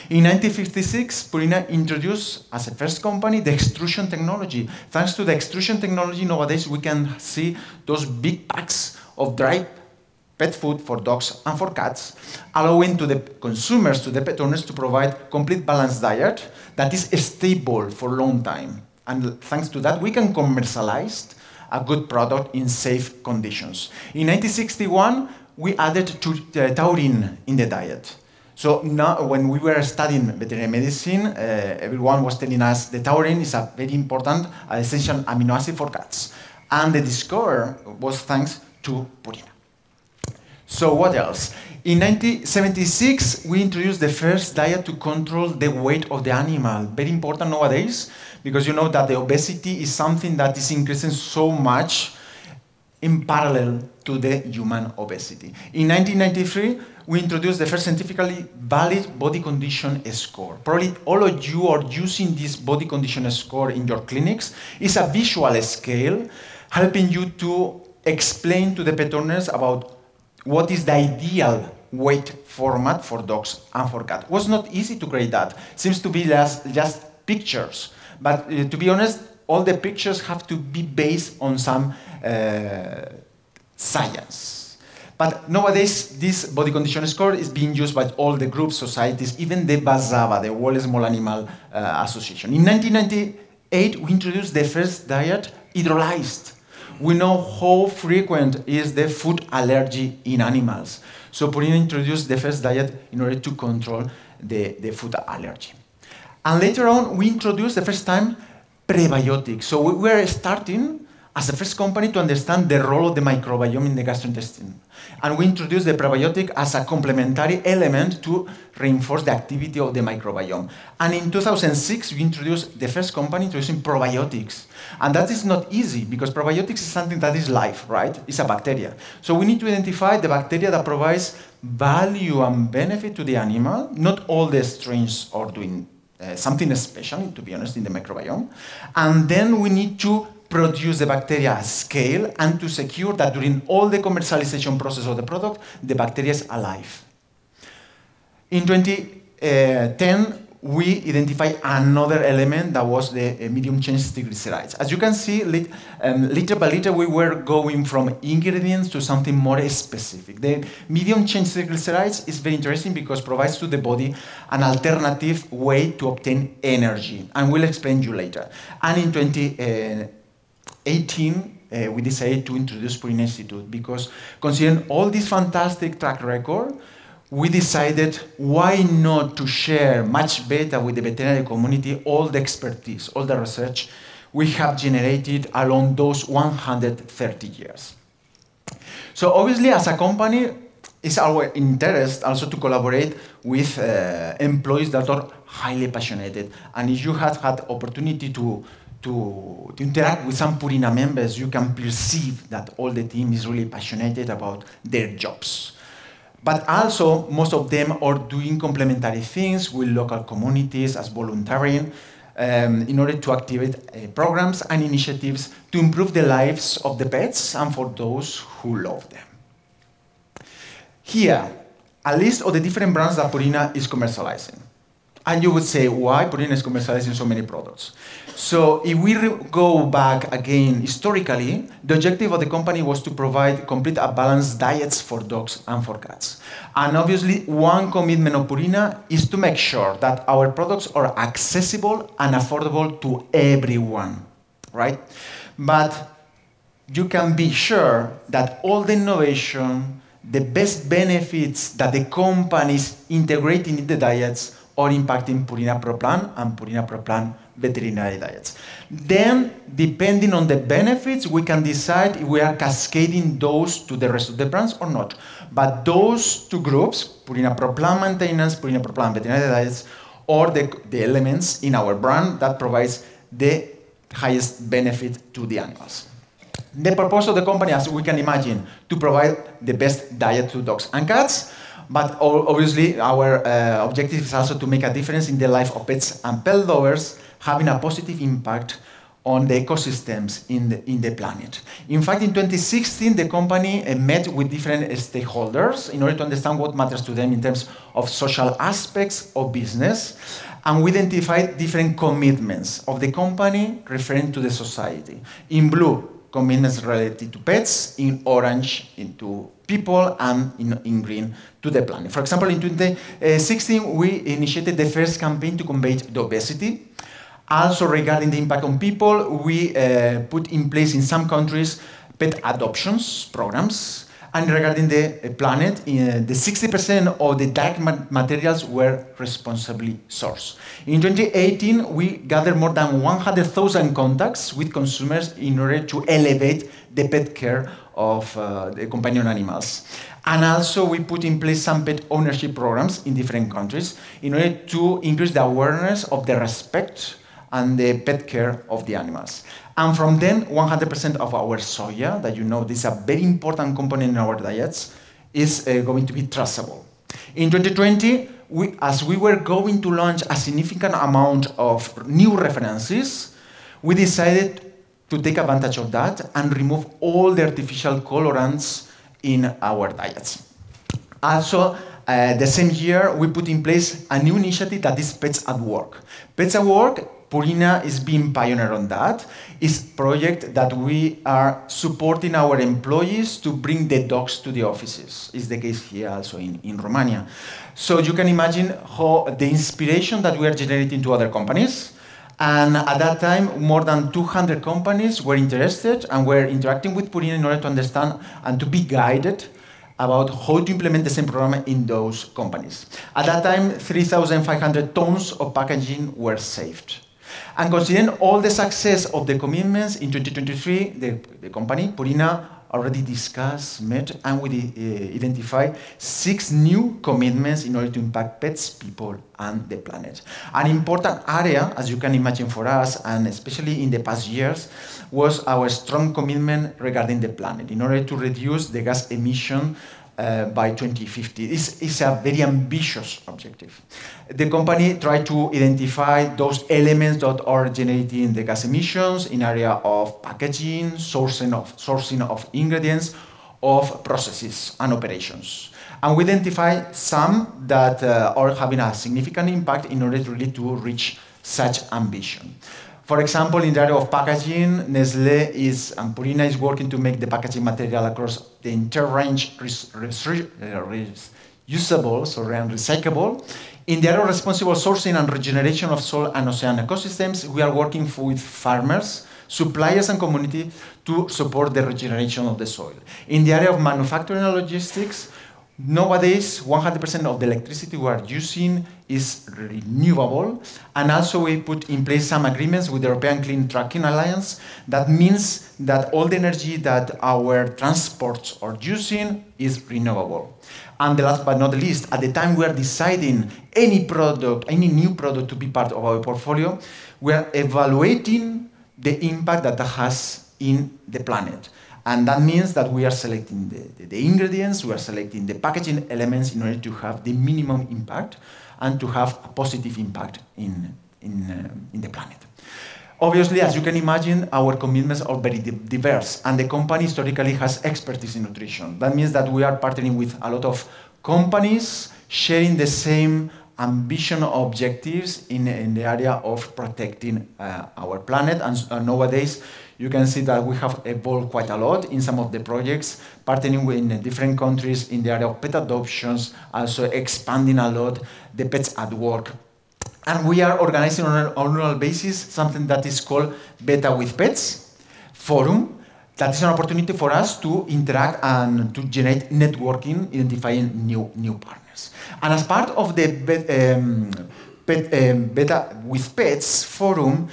S6: In 1956, Purina introduced, as a first company, the extrusion technology. Thanks to the extrusion technology, nowadays we can see those big packs of dry pet food for dogs and for cats, allowing to the consumers, to the pet owners, to provide complete balanced diet that is stable for a long time. And thanks to that, we can commercialize a good product in safe conditions. In 1961, we added taurine in the diet. So now, when we were studying veterinary medicine, everyone was telling us the taurine is a very important essential amino acid for cats. And the discovery was thanks to Purina. So what else? In 1976, we introduced the first diet to control the weight of the animal. Very important nowadays, because you know that the obesity is something that is increasing so much in parallel to the human obesity. In 1993, we introduced the first scientifically valid body condition score. Probably all of you are using this body condition score in your clinics. It's a visual scale helping you to explain to the pet owners about what is the ideal weight format for dogs and for cats. It was not easy to create that. Seems to be just pictures. But to be honest, all the pictures have to be based on some science. But nowadays, this body condition score is being used by all the groups, societies, even the BASAVA, the World Small Animal Association. In 1998, we introduced the first diet hydrolyzed. We know how frequent is the food allergy in animals. So Purina introduced the first diet in order to control the food allergy. And later on, we introduced the first time prebiotics. So we were starting as the first company to understand the role of the microbiome in the gastrointestine. And we introduced the prebiotic as a complementary element to reinforce the activity of the microbiome. And in 2006, we introduced the first company introducing probiotics. And that is not easy, because probiotics is something that is life, right? It's a bacteria. So we need to identify the bacteria that provides value and benefit to the animal. Not all the strains are doing something special, to be honest, in the microbiome. And then we need to produce the bacteria at scale and to secure that during all the commercialization process of the product, the bacteria is alive. In 2010, we identified another element that was the medium-chain triglycerides. As you can see, liter by liter, we were going from ingredients to something more specific. The medium-chain triglycerides is very interesting because it provides to the body an alternative way to obtain energy, and we'll explain you later. And in 2018, we decided to introduce Purina Institute because, considering all this fantastic track record, we decided why not to share much better with the veterinary community all the expertise, all the research we have generated along those 130 years. So obviously, as a company, it's our interest also to collaborate with employees that are highly passionate. And if you have had opportunity to interact with some Purina members, you can perceive that all the team is really passionate about their jobs. But also, most of them are doing complementary things with local communities as volunteering in order to activate programs and initiatives to improve the lives of the pets and for those who love them. Here, a list of the different brands that Purina is commercializing. And you would say, why Purina is commercializing so many products? So if we go back again historically, the objective of the company was to provide complete and balanced diets for dogs and for cats. And obviously, one commitment of Purina is to make sure that our products are accessible and affordable to everyone, right? But you can be sure that all the innovation, the best benefits that the company is integrating in the diets or impacting Purina Pro Plan and Purina Pro Plan veterinary diets. Then, depending on the benefits, we can decide if we are cascading those to the rest of the brands or not. But those two groups, Purina Pro Plan maintenance, Purina Pro Plan veterinary diets, are the elements in our brand that provides the highest benefit to the animals. The purpose of the company, as we can imagine, to provide the best diet to dogs and cats. But obviously, our objective is also to make a difference in the life of pets and pet lovers, having a positive impact on the ecosystems in the planet. In fact, in 2016, the company met with different stakeholders in order to understand what matters to them in terms of social aspects of business, and we identified different commitments of the company referring to the society. In blue, commitments related to pets, in orange, into people, and in green, to the planet. For example, in 2016, we initiated the first campaign to combat the obesity. Also, regarding the impact on people, we put in place in some countries pet adoptions programs. And regarding the planet, the 60% of the dark materials were responsibly sourced. In 2018, we gathered more than 100,000 contacts with consumers in order to elevate the pet care of the companion animals. And also, we put in place some pet ownership programs in different countries in order to increase the awareness of the respect and the pet care of the animals. And from then, 100% of our soya, that you know this is a very important component in our diets, is going to be traceable. In 2020, as we were going to launch a significant amount of new references, we decided to take advantage of that and remove all the artificial colorants in our diets. Also, the same year, we put in place a new initiative that is Pets at Work. Pets at Work, Purina is being pioneer on that. It's a project that we are supporting our employees to bring the dogs to the offices. It's the case here also in Romania. So you can imagine how the inspiration that we are generating to other companies. And at that time, more than 200 companies were interested and were interacting with Purina in order to understand and to be guided about how to implement the same program in those companies. At that time, 3,500 tons of packaging were saved. And considering all the success of the commitments in 2023, the company, Purina, already discussed, met, and we identified 6 new commitments in order to impact pets, people, and the planet. An important area, as you can imagine for us, and especially in the past years, was our strong commitment regarding the planet in order to reduce the gas emission by 2050. This is a very ambitious objective. The company tried to identify those elements that are generating the gas emissions in area of packaging, sourcing of ingredients, of processes and operations. And we identify some that are having a significant impact in order really to reach such ambition. For example, in the area of packaging, Nestlé and Purina is working to make the packaging material across the entire range reusable and recyclable. In the area of responsible sourcing and regeneration of soil and ocean ecosystems, we are working with farmers, suppliers, and community to support the regeneration of the soil. In the area of manufacturing and logistics, nowadays, 100% of the electricity we are using is renewable, and also we put in place some agreements with the European Clean Trucking Alliance. That means that all the energy that our transports are using is renewable. And the last but not the least, at the time we are deciding any new product to be part of our portfolio, we are evaluating the impact that has in the planet. And that means that we are selecting the ingredients, we are selecting the packaging elements in order to have the minimum impact and to have a positive impact in the planet. Obviously, as you can imagine, our commitments are very diverse, and the company historically has expertise in nutrition. That means that we are partnering with a lot of companies sharing the same ambition objectives in the area of protecting our planet. And nowadays, you can see that we have evolved quite a lot in some of the projects, partnering in different countries in the area of pet adoptions, also expanding a lot the Pets at Work. And we are organizing on an annual basis something that is called Beta with Pets Forum. That is an opportunity for us to interact and to generate networking, identifying new partners. And as part of the Beta with Pets Forum,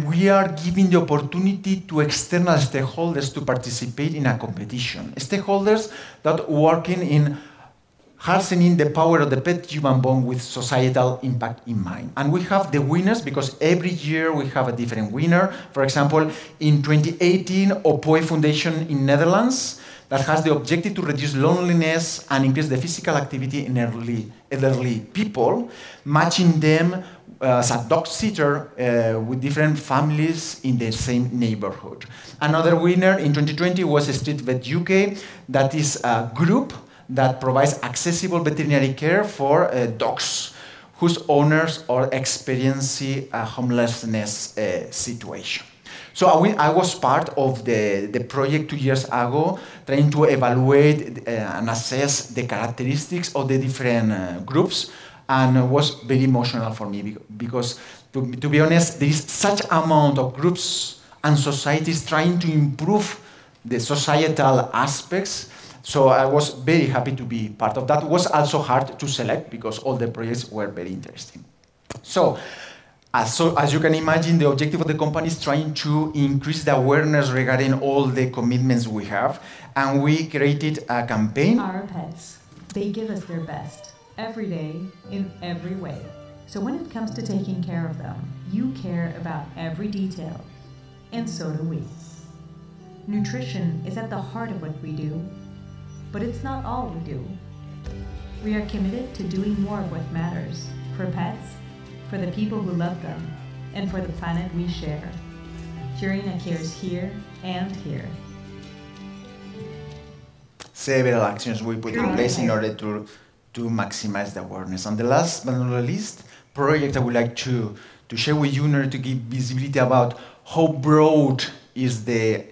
S6: we are giving the opportunity to external stakeholders to participate in a competition. Stakeholders that are working in harnessing the power of the pet-human bond with societal impact in mind. And we have the winners because every year we have a different winner. For example, in 2018, Opoe Foundation in Netherlands, that has the objective to reduce loneliness and increase the physical activity in elderly people, matching them as a dog sitter with different families in the same neighborhood. Another winner in 2020 was Street Vet UK, that is a group that provides accessible veterinary care for dogs whose owners are experiencing a homelessness situation. So I was part of the project 2 years ago, trying to evaluate and assess the characteristics of the different groups, and it was very emotional for me because, to be honest, there is such amount of groups and societies trying to improve the societal aspects. So I was very happy to be part of that. It was also hard to select because all the projects were very interesting. So as you can imagine, the objective of the company is trying to increase the awareness regarding all the commitments we have, and we created a campaign.
S7: Our pets, they give us their best every day in every way. So when it comes to taking care of them, you care about every detail, and so do we. Nutrition is at the heart of what we do, but it's not all we do. We are committed to doing more of what matters for pets, for the people who love them, and for the planet we share. Purina cares here and here.
S6: Several actions we put in place in order to maximize the awareness. And the last but not the least project I would like to share with you in order to give visibility about how broad is the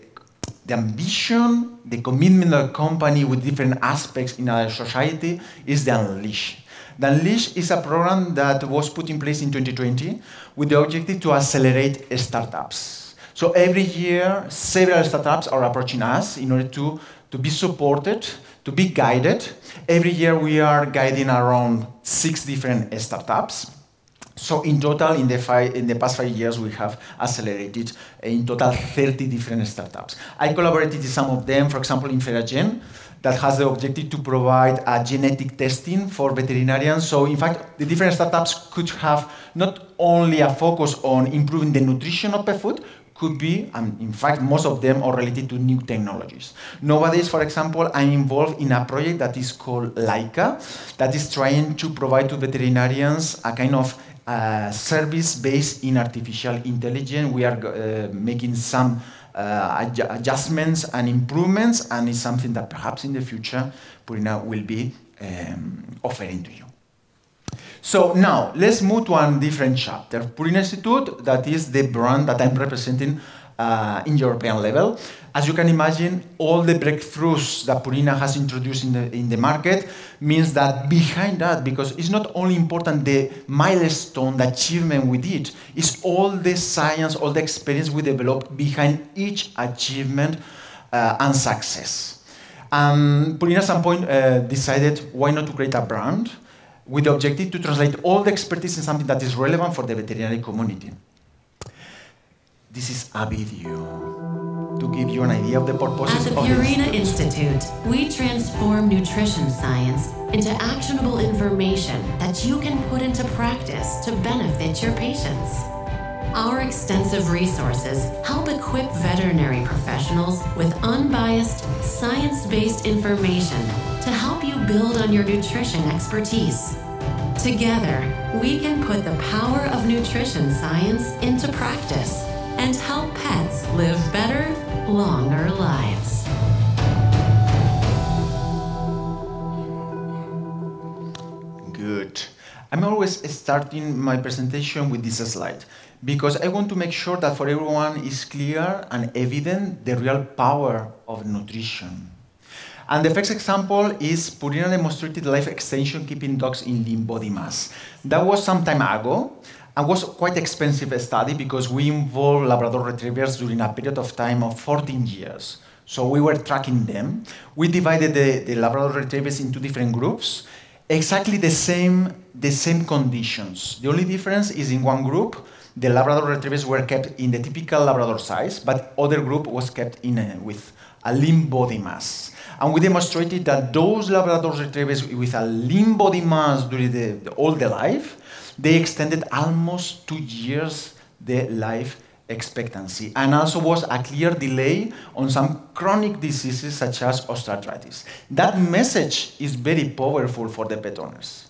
S6: ambition, the commitment of the company with different aspects in our society is the Unleash. The Unleash is a program that was put in place in 2020 with the objective to accelerate startups. So every year, several startups are approaching us in order to be supported, to be guided. Every year we are guiding around 6 different startups. So in total, in the past 5 years, we have accelerated in total 30 different startups. I collaborated with some of them, for example, in Feragen, that has the objective to provide genetic testing for veterinarians. So in fact, the different startups could have not only a focus on improving the nutrition of pet food, could be, and in fact, most of them are related to new technologies. Nowadays, for example, I'm involved in a project that is called Laika, that is trying to provide to veterinarians a kind of service based in artificial intelligence. We are making some adjustments and improvements, and it's something that perhaps in the future Purina will be offering to you. So now, let's move to a different chapter. Purina Institute, that is the brand that I'm representing in European level. As you can imagine, all the breakthroughs that Purina has introduced in the market means that behind that, because it's not only important the milestone, the achievement we did, it's all the science, all the experience we developed behind each achievement and success. Purina at some point decided why not to create a brand with the objective to translate all the expertise in something that is relevant for the veterinary community. This is a video to give you an idea of the purposes of
S8: At the Purina Institute, we transform nutrition science into actionable information that you can put into practice to benefit your patients. Our extensive resources help equip veterinary professionals with unbiased, science-based information to help you build on your nutrition expertise. Together, we can put the power of nutrition science into practice and help pets live better, longer lives.
S6: Good. I'm always starting my presentation with this slide because I want to make sure that for everyone is clear and evident the real power of nutrition. And the first example is Purina demonstrated life extension keeping dogs in lean body mass. That was some time ago and was quite expensive study because we involved Labrador Retrievers during a period of time of 14 years. So we were tracking them. We divided the Labrador Retrievers into different groups, exactly the same conditions. The only difference is in one group, the Labrador Retrievers were kept in the typical Labrador size, but other group was kept with a lean body mass. And we demonstrated that those Labrador Retrievers with a lean body mass during all their life, they extended almost 2 years the life expectancy, and also was a clear delay on some chronic diseases such as osteoarthritis. That message is very powerful for the pet owners,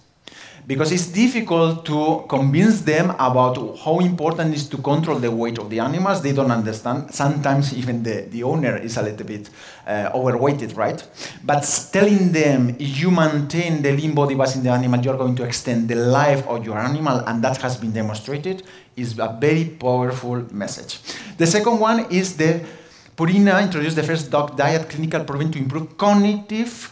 S6: because it's difficult to convince them about how important it is to control the weight of the animals. They don't understand. Sometimes even the owner is a little bit overweighted, right? But telling them, if you maintain the lean body mass in the animal, you're going to extend the life of your animal, and that has been demonstrated, is a very powerful message. The second one is the Purina introduced the first dog diet clinical proven to improve cognitive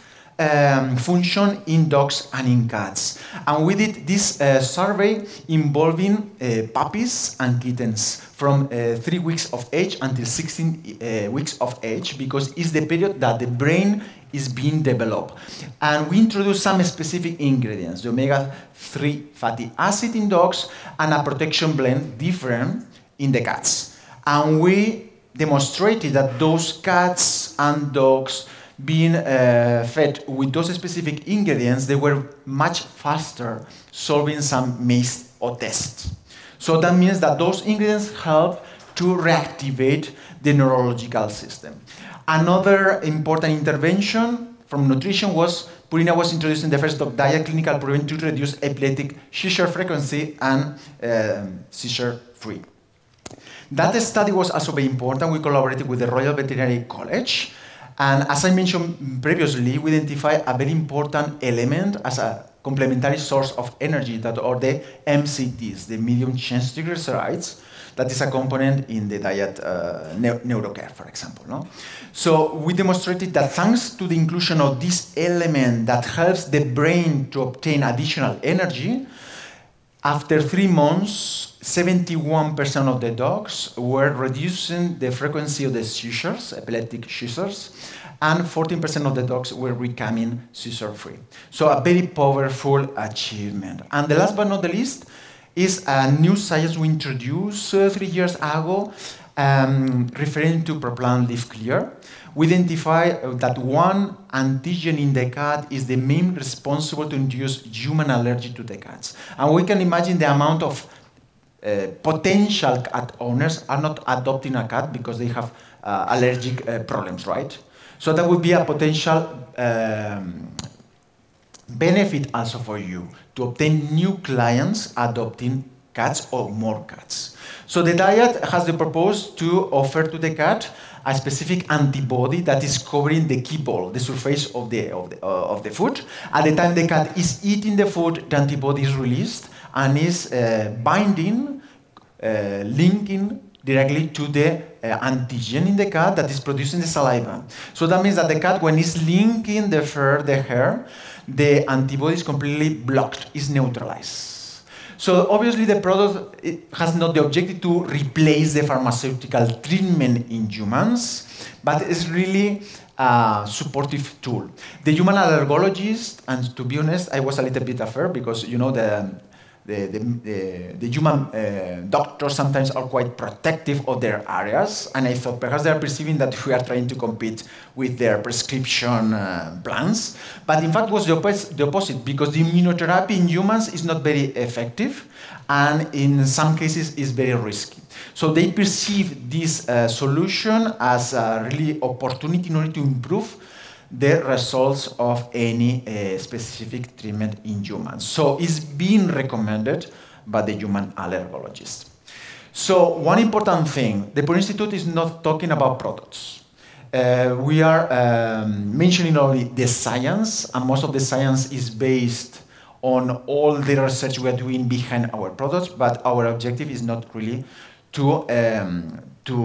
S6: function in dogs and in cats. And we did this survey involving puppies and kittens from 3 weeks of age until 16 weeks of age, because it's the period that the brain is being developed. And we introduced some specific ingredients, the omega-3 fatty acid in dogs and a protection blend different in the cats. And we demonstrated that those cats and dogs being fed with those specific ingredients, they were much faster solving some maze or tests. So that means that those ingredients help to reactivate the neurological system. Another important intervention from nutrition was Purina was introducing the first dog diet clinical proven to reduce epileptic seizure frequency and seizure-free. That study was also very important. We collaborated with the Royal Veterinary College. And as I mentioned previously, we identify a very important element as a complementary source of energy that are the MCTs, the medium chain triglycerides. That is a component in the diet neurocare, for example. No? So we demonstrated that thanks to the inclusion of this element that helps the brain to obtain additional energy, after 3 months, 71% of the dogs were reducing the frequency of the seizures, epileptic seizures, and 14% of the dogs were becoming seizure-free. So a very powerful achievement. And the last but not the least is a new science we introduced 3 years ago, referring to proplan leaf clear. We identify that one antigen in the cat is the main responsible to induce human allergy to the cats. And we can imagine the amount of potential cat owners are not adopting a cat because they have allergic problems, right? So that would be a potential benefit also for you to obtain new clients adopting cats or more cats. So the diet has the purpose to offer to the cat a specific antibody that is covering the keyhole, the surface of the food. At the time the cat is eating the food, the antibody is released and is binding, linking directly to the antigen in the cat that is producing the saliva. So that means that the cat, when it's linking the fur, the hair, the antibody is completely blocked, is neutralized. So obviously the product has not the objective to replace the pharmaceutical treatment in humans, but it's really a supportive tool. The human allergologist, and to be honest, I was a little bit afraid because, you know, the human doctors sometimes are quite protective of their areas, and I thought perhaps they are perceiving that we are trying to compete with their prescription plans. But in fact, it was the opposite, because the immunotherapy in humans is not very effective, and in some cases is very risky. So they perceive this solution as a really opportunity in order to improve the results of any specific treatment in humans. So it's being recommended by the human allergologist. So one important thing, the Purina Institute is not talking about products. We are mentioning only the science, and most of the science is based on all the research we are doing behind our products, but our objective is not really to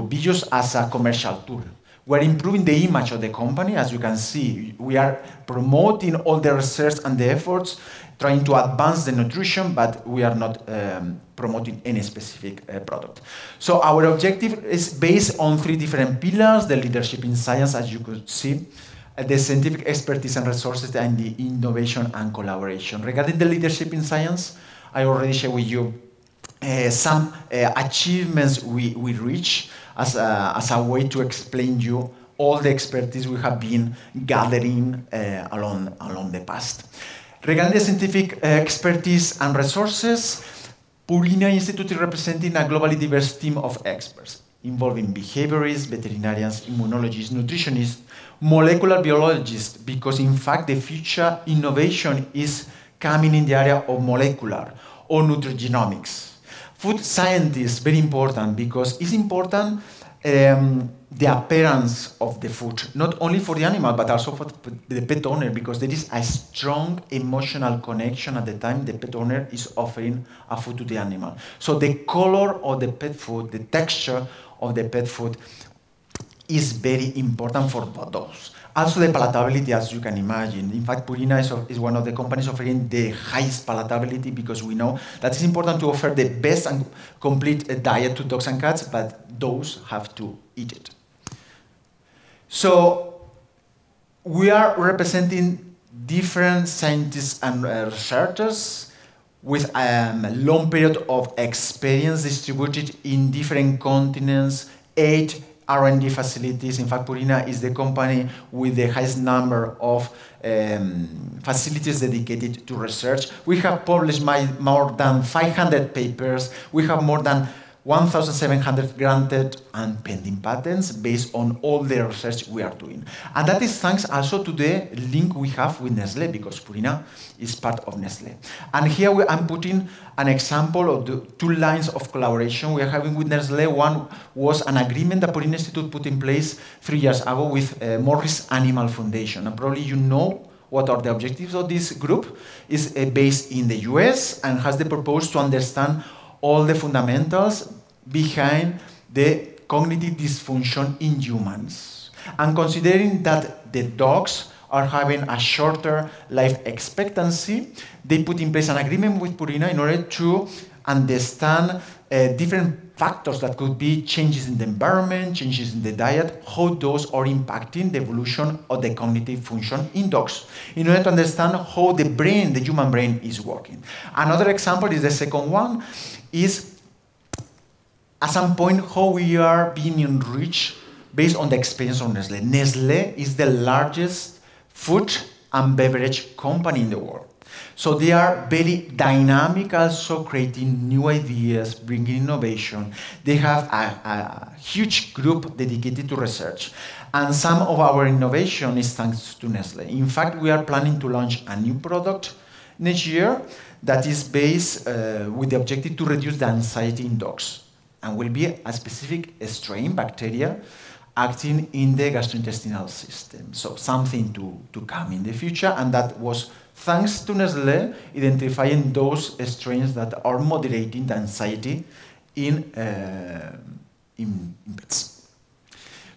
S6: be used as a commercial tool. We're improving the image of the company. As you can see, we are promoting all the research and the efforts, trying to advance the nutrition, but we are not promoting any specific product. So our objective is based on 3 different pillars: the leadership in science, as you could see, the scientific expertise and resources, and the innovation and collaboration. Regarding the leadership in science, I already shared with you some achievements we reached as a way to explain you all the expertise we have been gathering along the past. Regarding the scientific expertise and resources, Purina Institute is representing a globally diverse team of experts involving behaviorists, veterinarians, immunologists, nutritionists, molecular biologists, because in fact the future innovation is coming in the area of molecular or nutrigenomics. Food scientists, very important, because it's important the appearance of the food, not only for the animal, but also for the pet owner, because there is a strong emotional connection at the time the pet owner is offering a food to the animal. So the color of the pet food, the texture of the pet food is very important for those. Also the palatability, as you can imagine. In fact, Purina is one of the companies offering the highest palatability, because we know that it's important to offer the best and complete diet to dogs and cats, but those have to eat it. So we are representing different scientists and researchers with a long period of experience distributed in different continents, 8 R&D facilities. In fact, Purina is the company with the highest number of facilities dedicated to research. We have published more than 500 papers. We have more than 1,700 granted and pending patents based on all the research we are doing. And that is thanks also to the link we have with Nestlé, because Purina is part of Nestlé. And here I'm putting an example of the 2 lines of collaboration we are having with Nestlé. One was an agreement that Purina Institute put in place 3 years ago with Morris Animal Foundation. And probably you know what are the objectives of this group. It's based in the US and has the purpose to understand all the fundamentals behind the cognitive dysfunction in humans. And considering that the dogs are having a shorter life expectancy, they put in place an agreement with Purina in order to understand different factors that could be changes in the environment, changes in the diet, how those are impacting the evolution of the cognitive function in dogs, in order to understand how the brain, the human brain, is working. Another example is the second one, is at some point how we are being enriched based on the experience of Nestlé. Nestlé is the largest food and beverage company in the world. So they are very dynamic, also creating new ideas, bringing innovation. They have a huge group dedicated to research. And some of our innovation is thanks to Nestlé. In fact, we are planning to launch a new product next year that is based with the objective to reduce the anxiety in dogs, and will be a specific strain bacteria acting in the gastrointestinal system. So something to come in the future, and that was thanks to Nestlé identifying those strains that are moderating the anxiety in pets.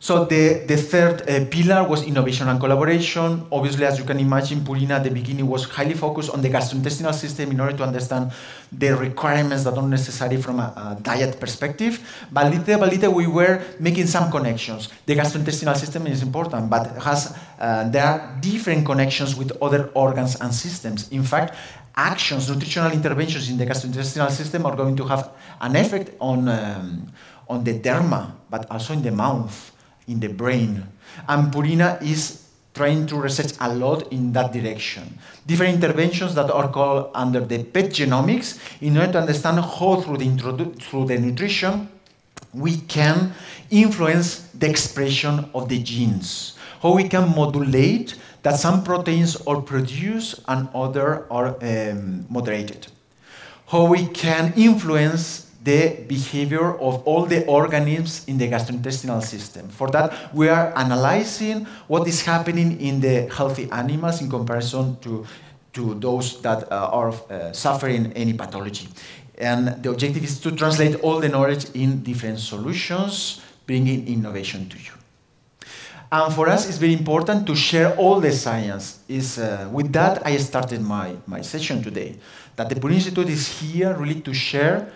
S6: So the third pillar was innovation and collaboration. Obviously, as you can imagine, Purina at the beginning was highly focused on the gastrointestinal system in order to understand the requirements that are necessary from a diet perspective. But little by little, we were making some connections. The gastrointestinal system is important, but there are different connections with other organs and systems. In fact, actions, nutritional interventions in the gastrointestinal system are going to have an effect on the derma, but also in the mouth, in the brain. And Purina is trying to research a lot in that direction. Different interventions that are called under the pet genomics in order to understand how through the nutrition we can influence the expression of the genes, how we can modulate that some proteins are produced and others are moderated, how we can influence the behavior of all the organisms in the gastrointestinal system. For that, we are analyzing what is happening in the healthy animals in comparison to those that are suffering any pathology. And the objective is to translate all the knowledge in different solutions, bringing innovation to you. And for us, it's very important to share all the science. With that, I started my session today, that the Purina Institute is here really to share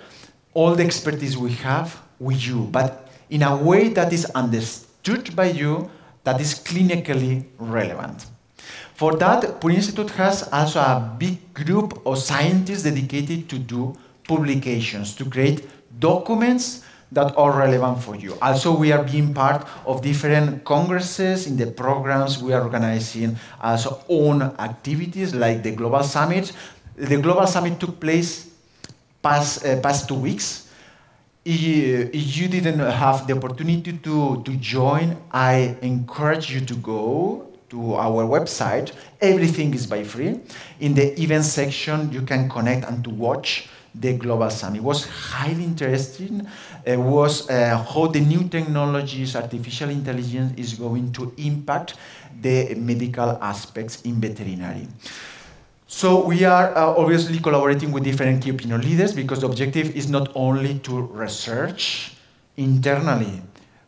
S6: all the expertise we have with you, but in a way that is understood by you, that is clinically relevant. For that, Purina Institute has also a big group of scientists dedicated to do publications, to create documents that are relevant for you. Also, we are being part of different congresses in the programs we are organizing, also own activities like the Global Summit. The Global Summit took place past 2 weeks. If you didn't have the opportunity to join, I encourage you to go to our website. Everything is by free. In the event section, you can connect and to watch the Global Summit. It was highly interesting. It was how the new technologies, artificial intelligence, is going to impact the medical aspects in veterinary. So we are obviously collaborating with different key opinion leaders because the objective is not only to research internally.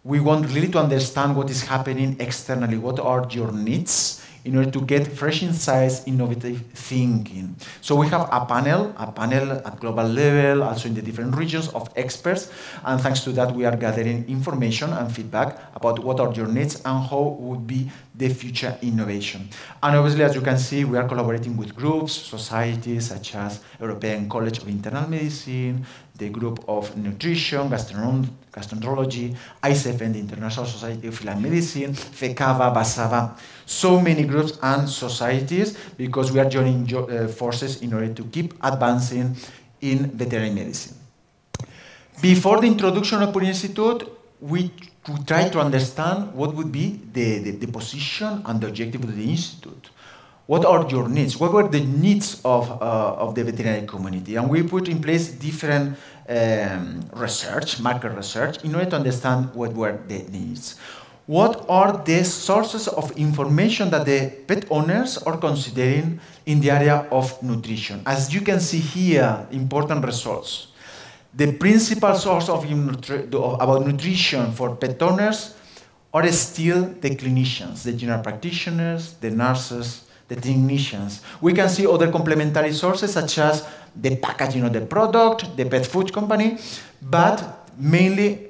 S6: We want really to understand what is happening externally, what are your needs in order to get fresh insights, innovative thinking. So we have a panel at global level, also in the different regions of experts, and thanks to that we are gathering information and feedback about what are your needs and how would be the future innovation. And obviously, as you can see, we are collaborating with groups, societies such as European College of Internal Medicine, the group of nutrition, gastroenterology, ICFN, the International Society of Feline Medicine, FECAVA, BASAVA, so many groups and societies because we are joining forces in order to keep advancing in veterinary medicine. Before the introduction of Puri Institute, we try to understand what would be the position and the objective of the Institute. What are your needs? What were the needs of the veterinary community? And we put in place different research, market research, in order to understand what were the needs. What are the sources of information that the pet owners are considering in the area of nutrition? As you can see here, important results. The principal source of about nutrition for pet owners are still the clinicians, the general practitioners, the nurses, the technicians. We can see other complementary sources such as the packaging of the product, the pet food company, but mainly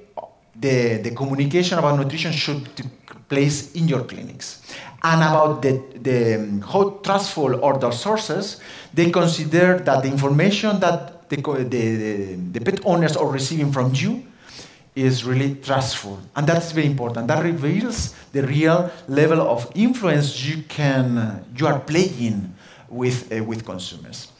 S6: the communication about nutrition should take place in your clinics. And about the how trustful are those sources, they consider that the information that the pet owners are receiving from you is really trustful, and that's very important. That reveals the real level of influence you are playing with consumers.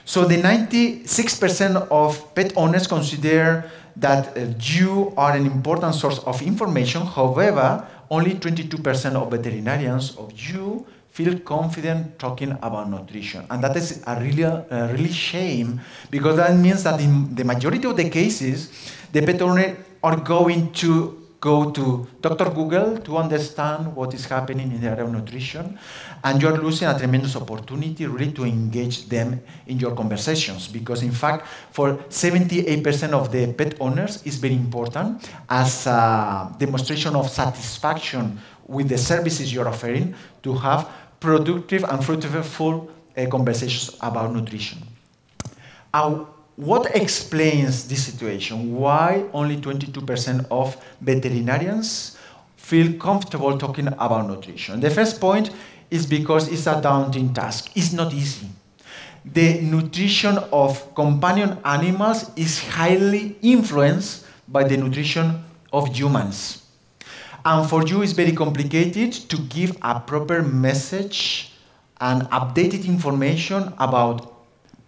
S6: So the 96% of pet owners consider that you are an important source of information. However, only 22% of veterinarians of you feel confident talking about nutrition, and that is a really shame because that means that in the majority of the cases, the pet owner are going to go to Dr. Google to understand what is happening in the area of nutrition, and you're losing a tremendous opportunity really to engage them in your conversations because, in fact, for 78% of the pet owners, it's very important as a demonstration of satisfaction with the services you're offering to have productive and fruitful conversations about nutrition. What explains this situation? Why only 22% of veterinarians feel comfortable talking about nutrition? The first point is because it's a daunting task. It's not easy. The nutrition of companion animals is highly influenced by the nutrition of humans. And for you, it's very complicated to give a proper message and updated information about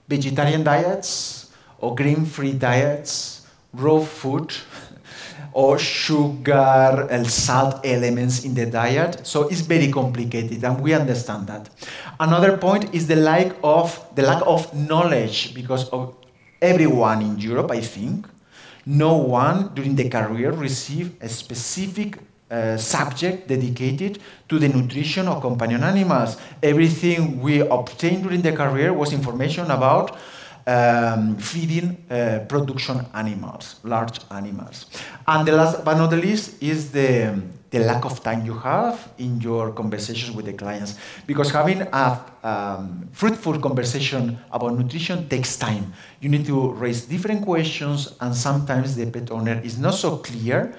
S6: vegetarian diets, or grain-free diets, raw food, or sugar and salt elements in the diet. So it's very complicated, and we understand that. Another point is the lack of knowledge, because of everyone in Europe, I think, no one during the career received a specific subject dedicated to the nutrition of companion animals. Everything we obtained during the career was information about feeding production animals, large animals. And the last but not the least is the lack of time you have in your conversations with the clients. Because having a fruitful conversation about nutrition takes time. You need to raise different questions, and sometimes the pet owner is not so clear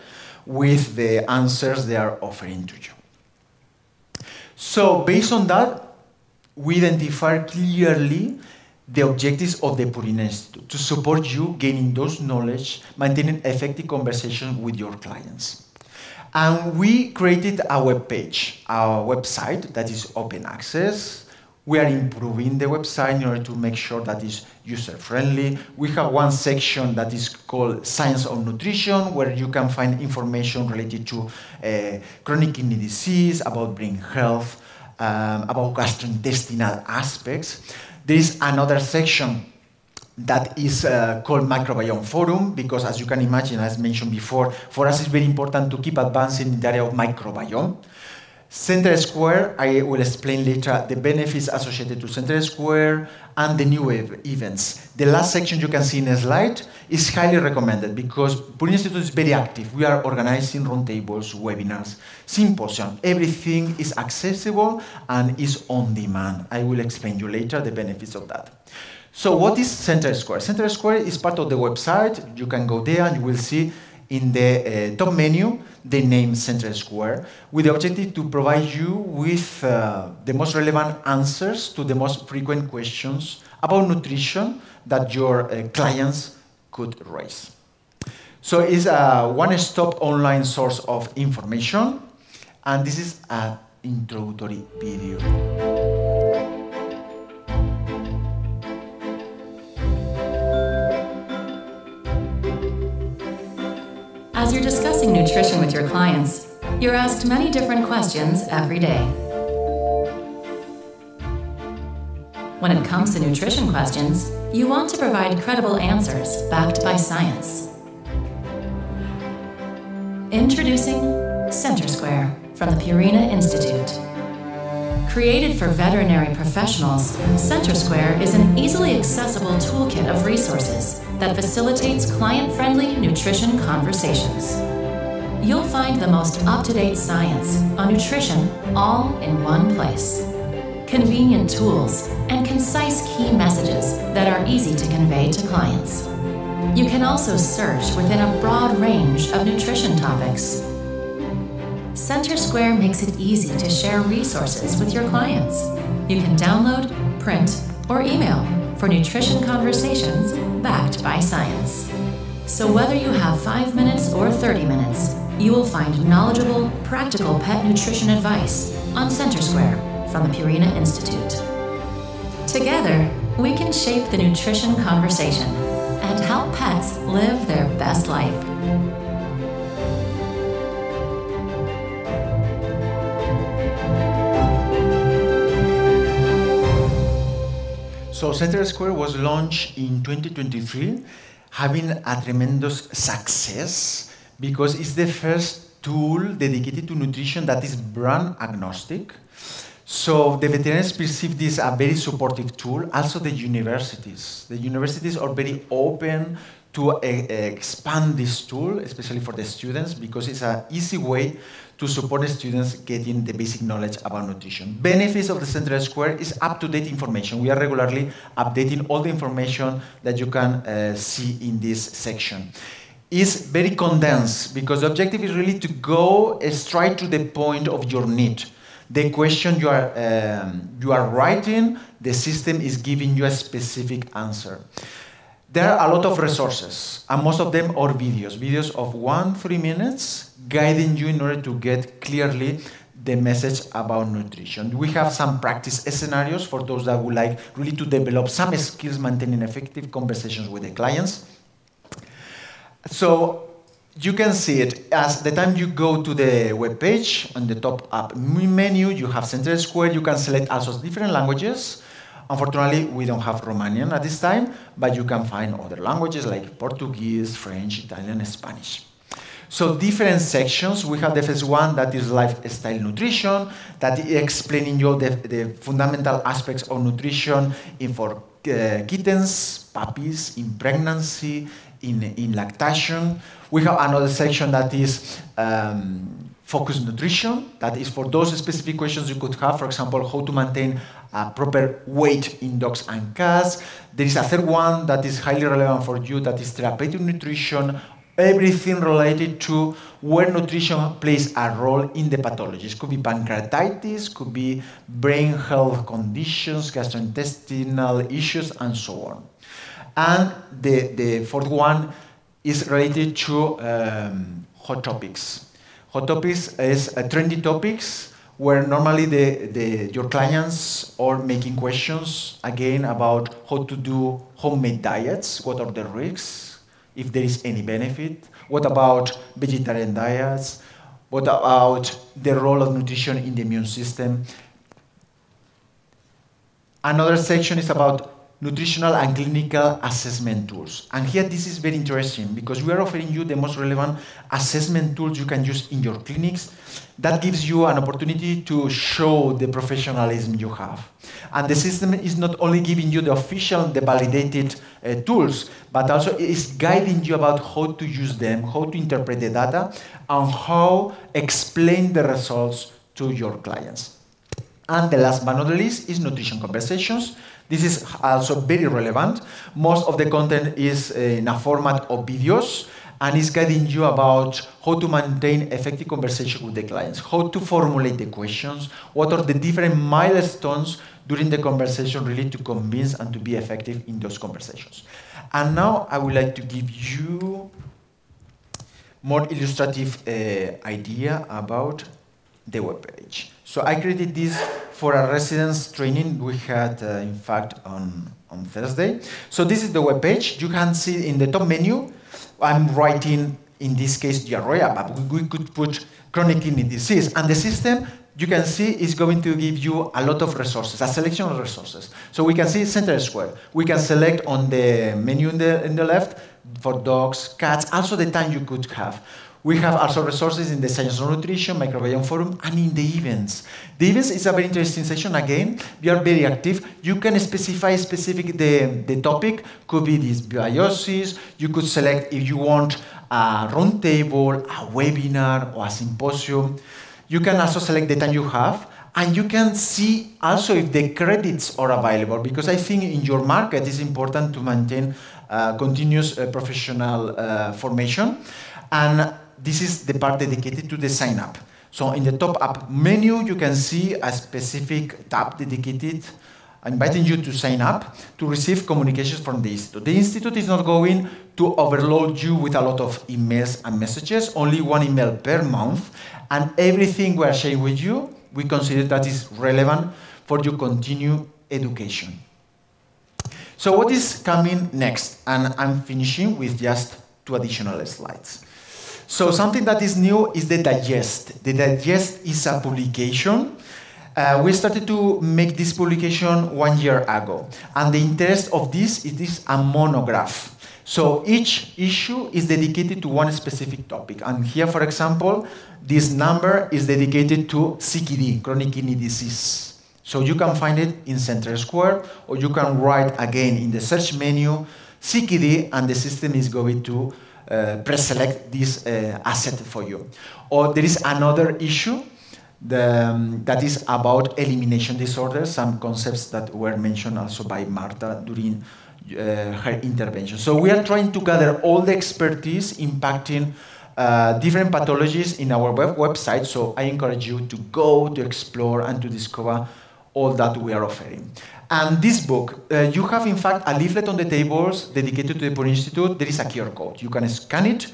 S6: with the answers they are offering to you. So based on that, we identify clearly the objectives of the Purina Institute to support you gaining those knowledge, maintaining effective conversation with your clients. And we created a web page, our website that is open access. We are improving the website in order to make sure that it's user-friendly. We have one section that is called Science of Nutrition, where you can find information related to chronic kidney disease, about brain health, about gastrointestinal aspects. There is another section that is called Microbiome Forum, because as you can imagine, as mentioned before, for us it's very important to keep advancing in the area of microbiome. Center Square, I will explain later the benefits associated to Center Square and the new events. The last section you can see in a slide is highly recommended because Purina Institute is very active. We are organizing roundtables, webinars, symposium. Everything is accessible and is on demand. I will explain you later the benefits of that. So what is Center Square? Center Square is part of the website. You can go there and you will see in the top menu the name Center Square, with the objective to provide you with the most relevant answers to the most frequent questions about nutrition that your clients could raise. So it's a one-stop online source of information, and this is an introductory video.
S9: As you're discussing nutrition with your clients, you're asked many different questions every day. When it comes to nutrition questions, you want to provide credible answers backed by science. Introducing Center Square from the Purina Institute. Created for veterinary professionals, Center Square is an easily accessible toolkit of resources that facilitates client-friendly nutrition conversations. You'll find the most up-to-date science on nutrition all in one place. Convenient tools and concise key messages that are easy to convey to clients. You can also search within a broad range of nutrition topics. Center Square makes it easy to share resources with your clients. You can download, print, or email for nutrition conversations backed by science. So whether you have 5 minutes or 30 minutes, you will find knowledgeable, practical pet nutrition advice on Center Square from the Purina Institute. Together, we can shape the nutrition conversation and help pets live their best life.
S6: So Center Square was launched in 2023, having a tremendous success because it's the first tool dedicated to nutrition that is brand agnostic. So the veterinarians perceive this a very supportive tool. Also the universities. The universities are very open to expand this tool, especially for the students, because it's an easy way to support the students getting the basic knowledge about nutrition. Benefits of the Center Square is up-to-date information. We are regularly updating all the information that you can see in this section. It's very condensed because the objective is really to go straight to the point of your need. The question you are writing, the system is giving you a specific answer. There are a lot of resources, and most of them are videos of 1-3 minutes, guiding you in order to get clearly the message about nutrition. We have some practice scenarios for those that would like really to develop some skills maintaining effective conversations with the clients. So you can see it as the time you go to the web page, on the top up menu, you have Center Square. You can select also different languages. Unfortunately, we don't have Romanian at this time, but you can find other languages like Portuguese, French, Italian, and Spanish. So different sections. We have the first one that is lifestyle nutrition, that is explaining you the fundamental aspects of nutrition for kittens, puppies, in pregnancy, in lactation. We have another section that is focused nutrition, that is for those specific questions you could have, for example, how to maintain a proper weight in dogs and cats. There is a third one that is highly relevant for you, that is therapeutic nutrition, everything related to where nutrition plays a role in the pathologies. Could be pancreatitis, could be brain health conditions, gastrointestinal issues, and so on. And the fourth one is related to hot topics. Hot topics is trendy topics where normally your clients are making questions again about how to do homemade diets, what are the risks, if there is any benefit, what about vegetarian diets, what about the role of nutrition in the immune system. Another section is about nutritional and clinical assessment tools. And here this is very interesting because we are offering you the most relevant assessment tools you can use in your clinics. That gives you an opportunity to show the professionalism you have. And the system is not only giving you the official, the validated tools, but also is guiding you about how to use them, how to interpret the data, and how explain the results to your clients. And the last but not least is nutrition conversations. This is also very relevant. Most of the content is in a format of videos and is guiding you about how to maintain effective conversation with the clients, how to formulate the questions, what are the different milestones during the conversation really to convince and to be effective in those conversations. And now I would like to give you more illustrative idea about the web page. So I created this for a residence training we had, in fact, on Thursday. So this is the web page. You can see in the top menu, I'm writing, in this case, diarrhea, but we could put chronic kidney disease. And the system, you can see, is going to give you a lot of resources, a selection of resources. So we can see center square. We can select on the menu in the left for dogs, cats, also the time you could have. We have also resources in the Science of Nutrition, Microbiome Forum, and in the events. The events is a very interesting section. Again, we are very active. You can specify specific the topic. Could be this biosis. You could select if you want a roundtable, a webinar, or a symposium. You can also select the time you have. And you can see also if the credits are available, because I think in your market it's important to maintain continuous professional formation. And this is the part dedicated to the sign up. So in the top up menu, you can see a specific tab dedicated, inviting you to sign up to receive communications from the Institute. The Institute is not going to overload you with a lot of emails and messages, only one email per month. And everything we are sharing with you, we consider that is relevant for your continued education. So what is coming next? And I'm finishing with just 2 additional slides. So something that is new is the Digest. The Digest is a publication. We started to make this publication 1 year ago. And the interest of this is a monograph. So each issue is dedicated to one specific topic. And here, for example, this number is dedicated to CKD, chronic kidney disease. So you can find it in Center Square, or you can write again in the search menu, CKD, and the system is going to pre-select this asset for you. Or there is another issue that is about elimination disorders, some concepts that were mentioned also by Marta during her intervention. So we are trying to gather all the expertise impacting different pathologies in our website. So I encourage you to go, to explore, and to discover all that we are offering. And this book, you have in fact a leaflet on the tables dedicated to the Puri Institute. There is a QR code. You can scan it,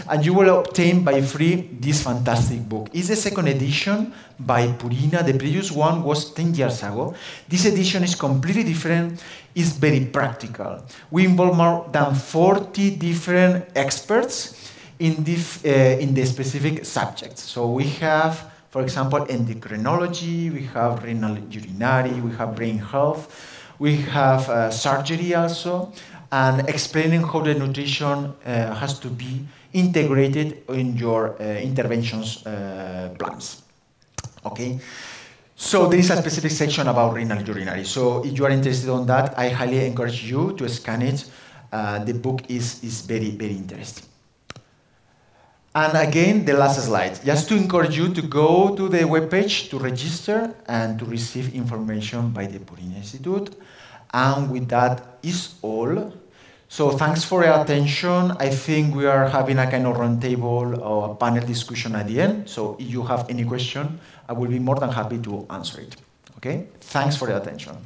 S6: and you will obtain by free this fantastic book. It's the 2nd edition by Purina. The previous one was 10 years ago. This edition is completely different. It's very practical. We involve more than 40 different experts in the specific subjects. So we have, for example, endocrinology, we have renal urinary, we have brain health, we have surgery also, and explaining how the nutrition has to be integrated in your interventions plans. Okay? So there is a specific section about renal urinary. So if you are interested in that, I highly encourage you to scan it. The book is very, very interesting. And again, the last slide, just to encourage you to go to the webpage to register and to receive information by the Purina Institute. And with that is all. So thanks for your attention. I think we are having a kind of roundtable or panel discussion at the end. So if you have any question, I will be more than happy to answer it. Okay? Thanks for your attention.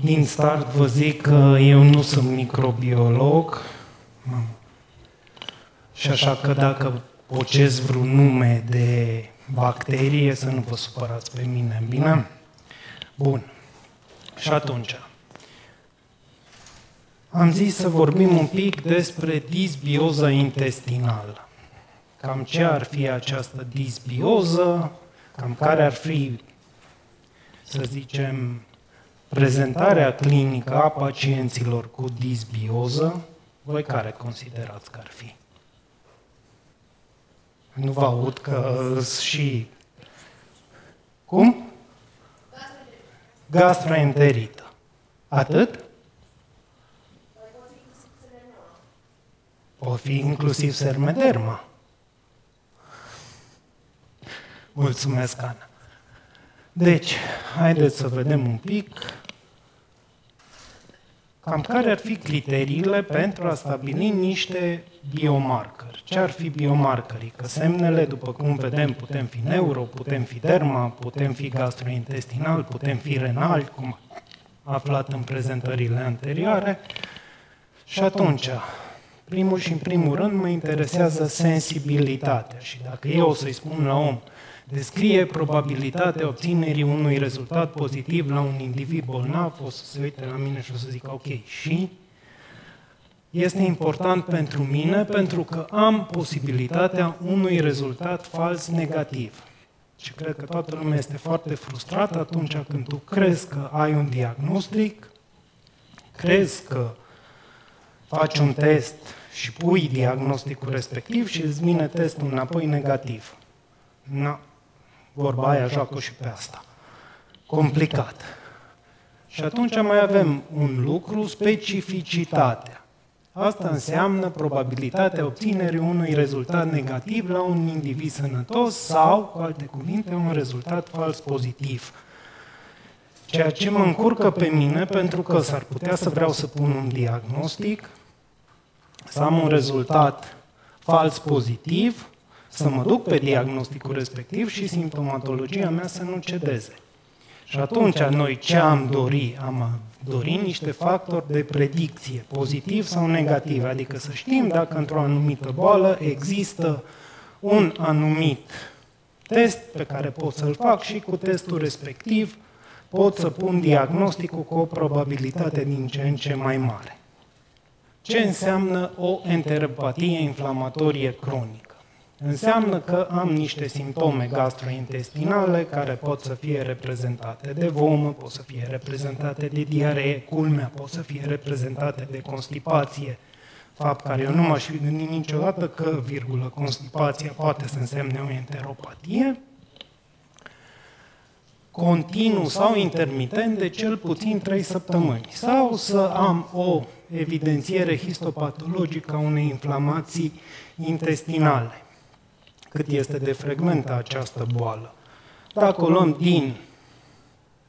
S10: Din start vă zic că eu nu sunt microbiolog. Și așa că dacă pocesc vreun nume de bacterie, să nu vă supărați pe mine, bine? Bun. Și atunci, am zis să vorbim un pic despre disbioza intestinală. Cam ce ar fi această disbioză, cam care ar fi, să zicem, prezentarea clinică a pacienților cu disbioză. Voi care considerați că ar fi? Nu vă aud că și... Cum? Gastroenterită. Atât? O fi inclusiv sermederma. Mulțumesc, Ana. Deci, haideți să vedem un pic cam care ar fi criteriile pentru a stabili niște biomarcări. Ce ar fi biomarcării? Că semnele, după cum vedem, putem fi neuro, putem fi derma, putem fi gastrointestinal, putem fi renal, cum am aflat în prezentările anterioare. Și atunci, primul și în primul rând mă interesează sensibilitatea. Și dacă eu o să-i spun la om, descrie probabilitatea obținerii unui rezultat pozitiv la un individ bolnav, o să se uite la mine și o să zic, ok, și este important pentru mine pentru că am posibilitatea unui rezultat fals negativ. Și cred că toată lumea este foarte frustrată atunci când tu crezi că ai un diagnostic, crezi că faci un test și pui diagnosticul respectiv și îți vine testul înapoi negativ. Na, vorba aia joacă și pe asta. Complicat. Și atunci mai avem un lucru, specificitatea. Asta înseamnă probabilitatea obținerii unui rezultat negativ la un individ sănătos sau, cu alte cuvinte, un rezultat fals pozitiv. Ceea ce mă încurcă pe mine, pentru că s-ar putea să vreau să pun un diagnostic, să am un rezultat fals pozitiv, să mă duc pe diagnosticul respectiv și simptomatologia mea să nu cedeze. Și atunci noi ce am dori? Am dori niște factori de predicție, pozitiv sau negativ, adică să știm dacă într-o anumită boală există un anumit test pe care pot să-l fac și cu testul respectiv pot să pun diagnosticul cu o probabilitate din ce în ce mai mare. Ce înseamnă o enteropatie inflamatorie cronică? Înseamnă că am niște simptome gastrointestinale care pot să fie reprezentate de vomă, pot să fie reprezentate de diaree, culmea, pot să fie reprezentate de constipație, fapt care eu nu m-aș fi gândit niciodată că, constipația poate să însemne o enteropatie, continuu sau intermitent de cel puțin 3 săptămâni, sau să am o evidențiere histopatologică a unei inflamații intestinale. Cât este de frecventă această boală. Dacă o luăm din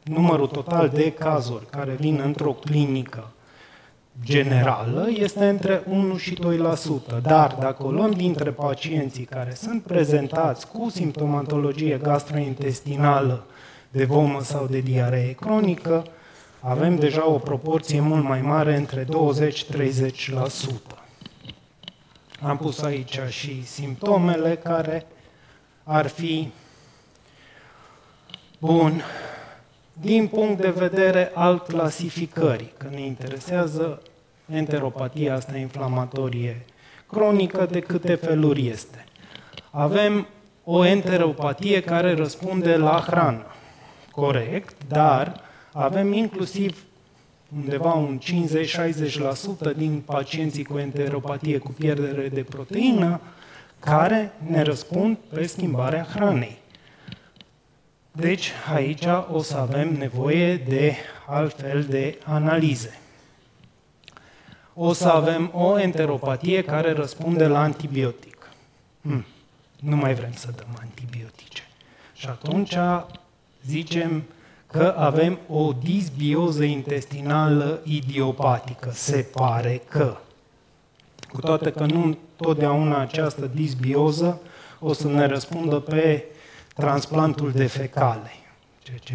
S10: numărul total de cazuri care vin într-o clinică generală, este între 1 și 2%. Dar dacă o luăm dintre pacienții care sunt prezentați cu simptomatologie gastrointestinală, de vomă sau de diaree cronică, avem deja o proporție mult mai mare, între 20-30%. Am pus aici și simptomele care ar fi bun din punct de vedere al clasificării, că ne interesează enteropatia asta inflamatorie cronică, de câte feluri este. Avem o enteropatie care răspunde la hrană, corect, dar avem inclusiv undeva un 50-60% din pacienții cu enteropatie cu pierdere de proteină care ne răspund pe schimbarea hranei. Deci aici o să avem nevoie de altfel de analize. O să avem o enteropatie care răspunde la antibiotic. Nu mai vrem să dăm antibiotice. Și atunci zicem că avem o disbioză intestinală idiopatică. Se pare că, cu toate că nu totdeauna această disbioză o să ne răspundă pe transplantul de fecale, ceea ce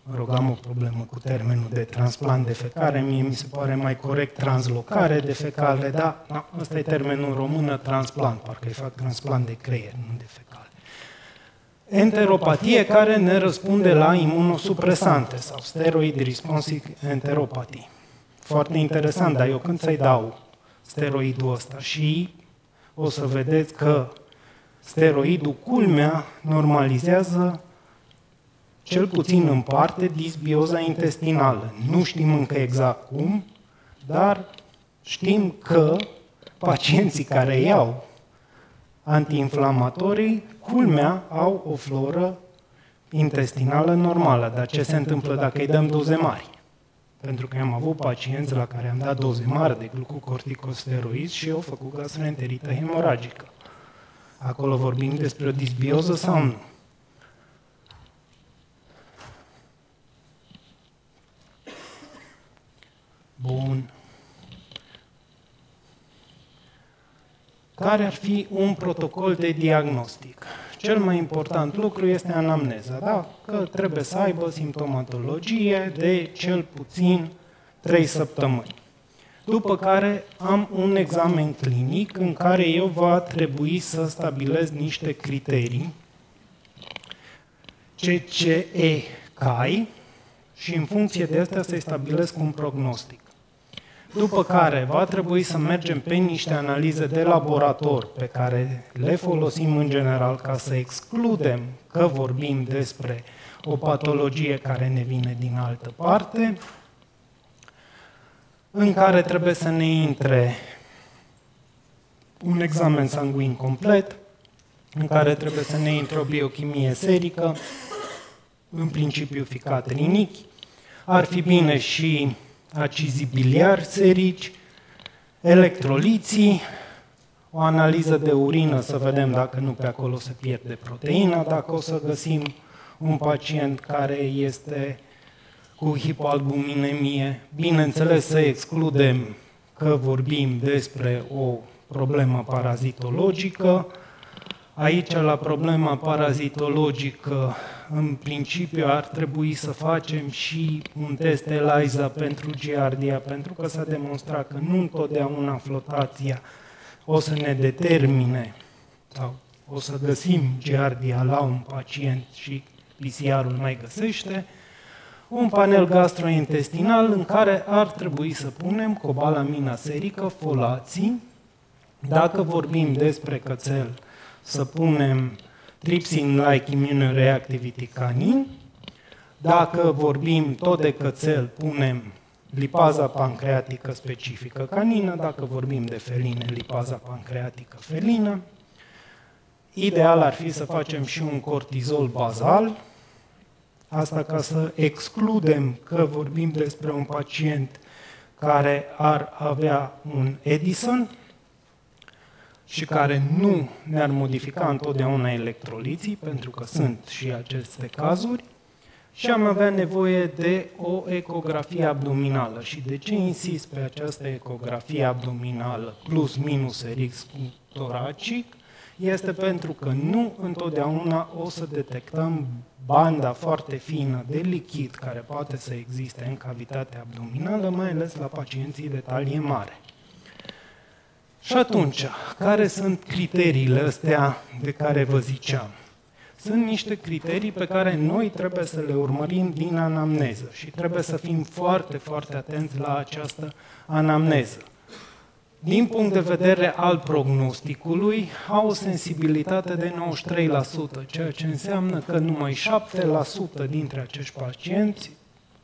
S10: Mă rog, am o problemă cu termenul de transplant de fecare, mie mi se pare mai corect translocare de fecale, dar ăsta e termenul în română, transplant, parcă îi fac transplant de creier, nu de fecale. Enteropatie care ne răspunde la imunosupresante sau steroid responsive enteropatie. Foarte interesant, dar eu când să-i dau steroidul ăsta și o să vedeți că steroidul, culmea, normalizează cel puțin în parte disbioza intestinală. Nu știm încă exact cum, dar știm că pacienții care iau antiinflamatorii, culmea, au o floră intestinală normală. Dar ce se întâmplă dacă îi dăm doze mari? Pentru că am avut pacienți la care am dat doze mari de glucocorticosteroizi și au făcut gastroenterită hemoragică. Acolo vorbim despre o disbioză sau nu? Bun. Care ar fi un protocol de diagnostic? Cel mai important lucru este anamneza, da? Că trebuie să aibă simptomatologie de cel puțin 3 săptămâni. După care am un examen clinic în care eu va trebui să stabilesc niște criterii, CCE CAI, și în funcție de astea să-i stabilesc un prognostic. După care va trebui să mergem pe niște analize de laborator pe care le folosim în general ca să excludem că vorbim despre o patologie care ne vine din altă parte, în care trebuie să ne intre un examen sanguin complet, în care trebuie să ne intre o biochimie serică, în principiu ficat rinichi, ar fi bine și acizii biliari serici, electroliții, o analiză de urină să vedem dacă nu pe acolo se pierde proteina, dacă o să găsim un pacient care este cu hipoalbuminemie. Bineînțeles să excludem că vorbim despre o problemă parazitologică. Aici, la problema parazitologică, în principiu ar trebui să facem și un test ELISA pentru giardia, pentru că s-a demonstrat că nu întotdeauna flotația o să ne determine sau o să găsim giardia la un pacient și PCR-ul mai găsește. Un panel gastrointestinal în care ar trebui să punem cobalamina serică, folații, dacă vorbim despre cățel, să punem trypsin-like immunoreactivity canin. Dacă vorbim tot de cățel, punem lipaza pancreatică specifică canină. Dacă vorbim de feline, lipaza pancreatică felină. Ideal ar fi să facem și un cortizol bazal. Asta ca să excludem că vorbim despre un pacient care ar avea un Edison și care nu ne-ar modifica întotdeauna electroliții, pentru că sunt și aceste cazuri, și am avea nevoie de o ecografie abdominală. Și de ce insist pe această ecografie abdominală plus minus RX toracic? Este pentru că nu întotdeauna o să detectăm banda foarte fină de lichid care poate să existe în cavitatea abdominală, mai ales la pacienții de talie mare. Și atunci, care sunt criteriile astea de care vă ziceam? Sunt niște criterii pe care noi trebuie să le urmărim din anamneză și trebuie să fim foarte, foarte atenți la această anamneză. Din punct de vedere al prognosticului, au o sensibilitate de 93%, ceea ce înseamnă că numai 7% dintre acești pacienți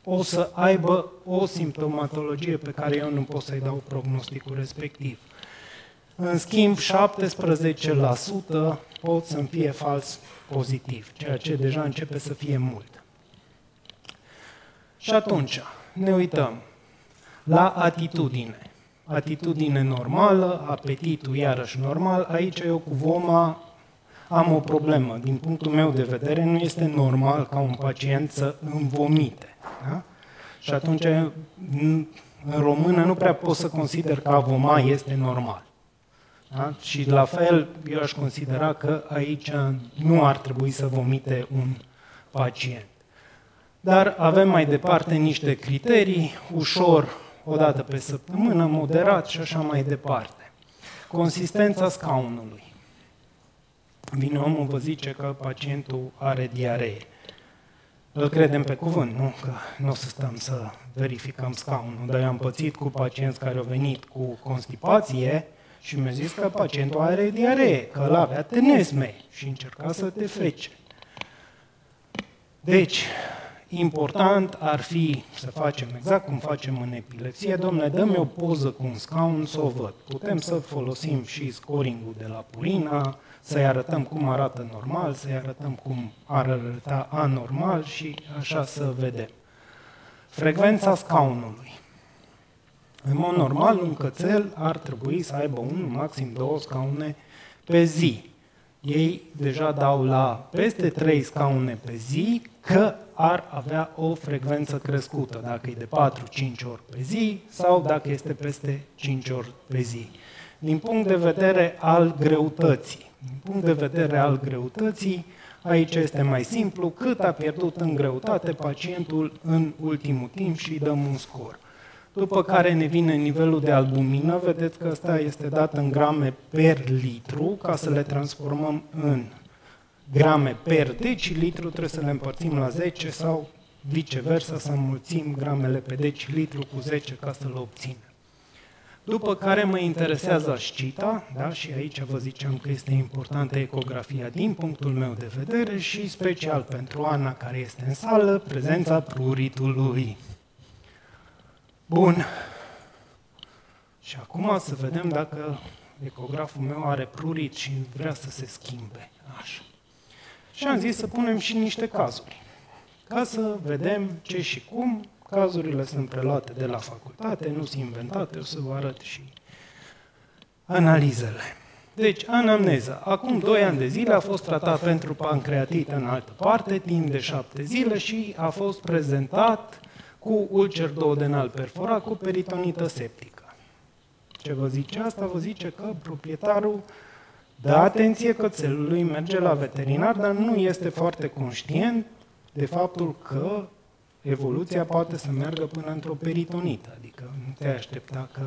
S10: o să aibă o simptomatologie pe care eu nu pot să-i dau prognosticul respectiv. În schimb, 17% pot să-mi fie fals pozitiv, ceea ce deja începe să fie mult. Și atunci, ne uităm la atitudine. Atitudine normală, apetitul iarăși normal. Aici eu cu voma am o problemă. Din punctul meu de vedere, nu este normal ca un pacient să învomite. Da? Și atunci, în română, nu prea pot să consider că a voma este normal. Da? Și la fel, eu aș considera că aici nu ar trebui să vomite un pacient. Dar avem mai departe niște criterii, ușor, o dată pe săptămână, moderat și așa mai departe. Consistența scaunului. Vine omul, vă zice că pacientul are diaree. Îl credem pe cuvânt, nu? Că nu o să stăm să verificăm scaunul. Dar eu am pățit cu pacienți care au venit cu constipație și mi-au zis că pacientul are diaree, că îl avea tenesme și încerca să te fece. Deci, important ar fi să facem exact cum facem în epilepsie. Dom'le, dă-mi o poză cu un scaun să o văd. Putem să folosim și scoring-ul de la Purina, să-i arătăm cum arată normal, să-i arătăm cum ar arăta anormal și așa să vedem. Frecvența scaunului. În mod normal, un cățel ar trebui să aibă unul, maxim 2 scaune pe zi. Ei deja dau la peste 3 scaune pe zi că ar avea o frecvență crescută, dacă e de 4-5 ori pe zi sau dacă este peste 5 ori pe zi. Din punct de vedere al greutății, aici este mai simplu, cât a pierdut în greutate pacientul în ultimul timp și îi dăm un scor. După care ne vine nivelul de albumină, vedeți că ăsta este dat în grame per litru, ca să le transformăm în grame per decilitru, trebuie să le împărțim la 10 sau viceversa, să înmulțim gramele pe decilitru cu 10 ca să le obținem. După care mă interesează ascita, da? Și aici vă ziceam că este importantă ecografia din punctul meu de vedere și special pentru Ana, care este în sală, prezența pruritului. Bun. Și acum să vedem dacă ecograful meu are prurit și vrea să se schimbe. Așa. Și am zis să punem și niște cazuri, ca să vedem ce și cum. Cazurile sunt preluate de la facultate, nu sunt inventate, o să vă arăt și analizele. Deci, anamneza. Acum 2 ani de zile a fost tratat pentru pancreatită în altă parte, timp de 7 zile și a fost prezentat cu ulcer duodenal perforat cu peritonită septică. Ce vă zice asta? Vă zice că proprietarul dă atenție cățelului, merge la veterinar, dar nu este foarte conștient de faptul că evoluția poate să meargă până într-o peritonită, adică nu te aștepta că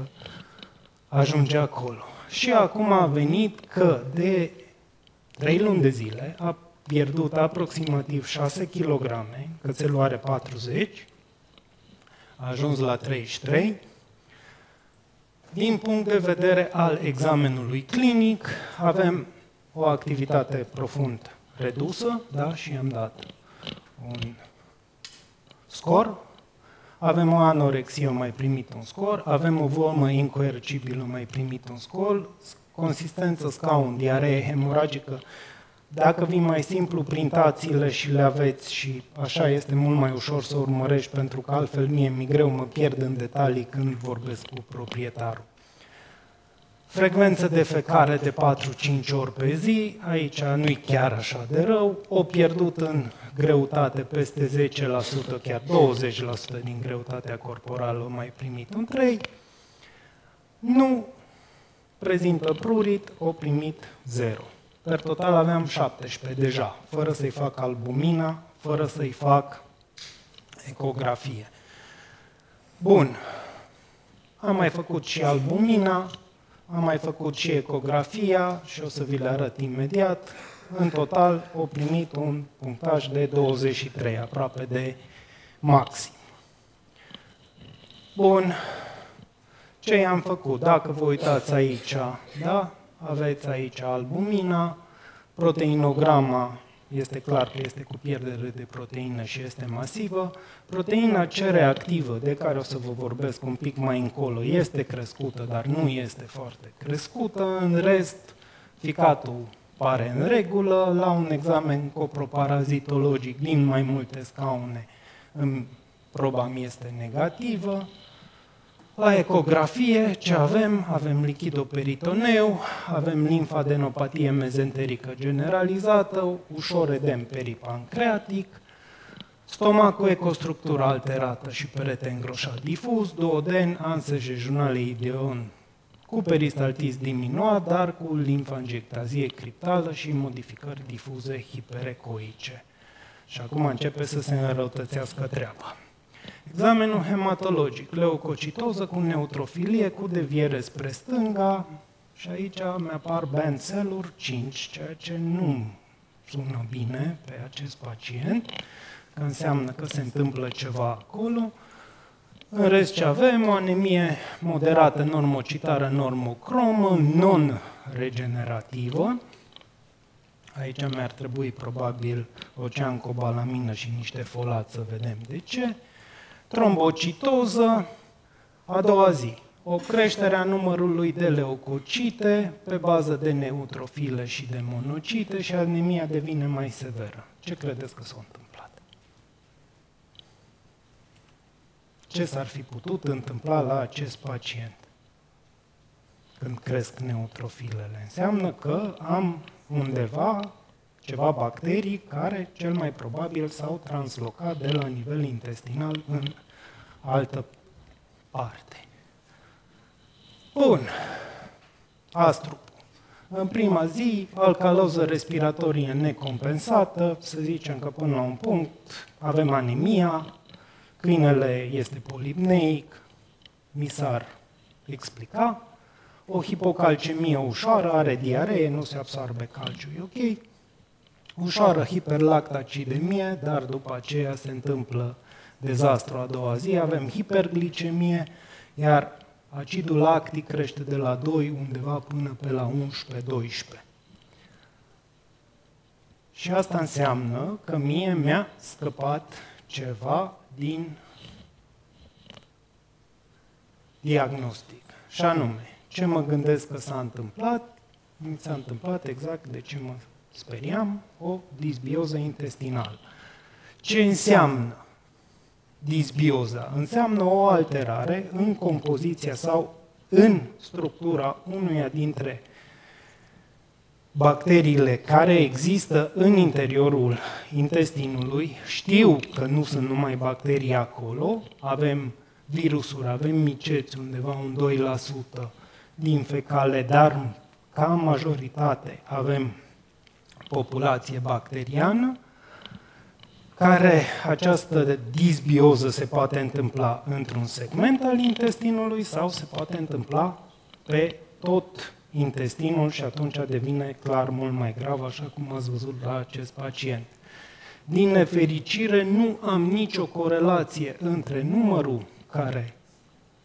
S10: ajunge acolo. Și acum a venit că de 3 luni de zile a pierdut aproximativ 6 kg, cățelul are 40, a ajuns la 33. Din punct de vedere al examenului clinic, avem o activitate profund redusă, da, și am dat un scor, avem o anorexie, mai primit un scor, avem o vomă incoercibilă, mai primit un scor, consistență scaun, diaree hemoragică. Dacă vin mai simplu, printați-le și le aveți și așa este mult mai ușor să urmărești, pentru că altfel mie mi-e greu, mă pierd în detalii când vorbesc cu proprietarul. Frecvență de fecare de 4-5 ori pe zi, aici nu-i chiar așa de rău, o pierdut în greutate peste 10%, chiar 20% din greutatea corporală, mai primit un 3, nu prezintă prurit, o primit 0. Per total aveam 17 deja, fără să-i fac albumina, fără să-i fac ecografie. Bun, am mai făcut și albumina, am mai făcut și ecografia și o să vi le arăt imediat. În total, au primit un punctaj de 23, aproape de maxim. Bun, ce i-am făcut? Dacă vă uitați aici, da? Aveți aici albumina, proteinograma, este clar că este cu pierdere de proteină și este masivă. Proteina C reactivă, de care o să vă vorbesc un pic mai încolo, este crescută, dar nu este foarte crescută. În rest, ficatul pare în regulă. La un examen coproparazitologic din mai multe scaune, proba mi este negativă. La ecografie, ce avem? Avem lichidoperitoneu, avem limfadenopatie mezenterică generalizată, ușor edem peripancreatic, stomac cu ecostructură alterată și perete îngroșat difuz, duoden, anse jejunale ideon cu peristaltis diminuat, dar cu limfangiectazie criptală și modificări difuze hiperecoice. Și acum începe să se înrăutățească treaba. Examenul hematologic, leucocitoză cu neutrofilie, cu deviere spre stânga, și aici mi-apar band cell-uri 5, ceea ce nu sună bine pe acest pacient, că înseamnă că se întâmplă ceva acolo. În rest ce avem, o anemie moderată, normocitară, normocromă, non-regenerativă. Aici mi-ar trebui probabil o ceancobalamină și niște folat să vedem de ce. Trombocitoză, a doua zi. O creștere a numărului de leucocite pe bază de neutrofile și de monocite și anemia devine mai severă. Ce credeți că s-a întâmplat? Ce s-ar fi putut întâmpla la acest pacient când cresc neutrofilele? Înseamnă că am undeva ceva bacterii care cel mai probabil s-au translocat de la nivel intestinal în altă parte. Bun. Astrupul. În prima zi, alcaloză respiratorie necompensată, să zicem că până la un punct avem anemia, câinele este polipneic, mi s-ar explica, o hipocalcemie ușoară, are diaree, nu se absorbe calciu, e ok, ușoară hiperlactacidemie, dar după aceea se întâmplă dezastru a doua zi, avem hiperglicemie, iar acidul lactic crește de la 2 undeva până pe la 11-12. Și asta înseamnă că mie mi-a scăpat ceva din diagnostic. Și anume, ce mă gândesc că s-a întâmplat? Mi s-a întâmplat exact de ce mă speriam, o disbioză intestinală. Ce înseamnă disbioza? Înseamnă o alterare în compoziția sau în structura unuia dintre bacteriile care există în interiorul intestinului. Știu că nu sunt numai bacterii acolo, avem virusuri, avem miceți, undeva un 2% din fecale, dar ca majoritate avem populație bacteriană, care această disbioză se poate întâmpla într-un segment al intestinului sau se poate întâmpla pe tot intestinul și atunci devine clar mult mai grav, așa cum ați văzut la acest pacient. Din nefericire, nu am nicio corelație între numărul care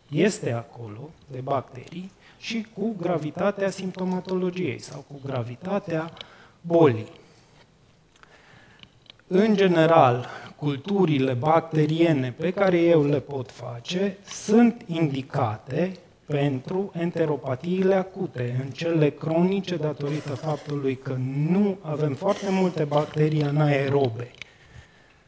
S10: este acolo de bacterii și cu gravitatea simptomatologiei sau cu gravitatea bolii. În general, culturile bacteriene pe care eu le pot face sunt indicate pentru enteropatiile acute, în cele cronice, datorită faptului că nu avem foarte multe bacterii anaerobe.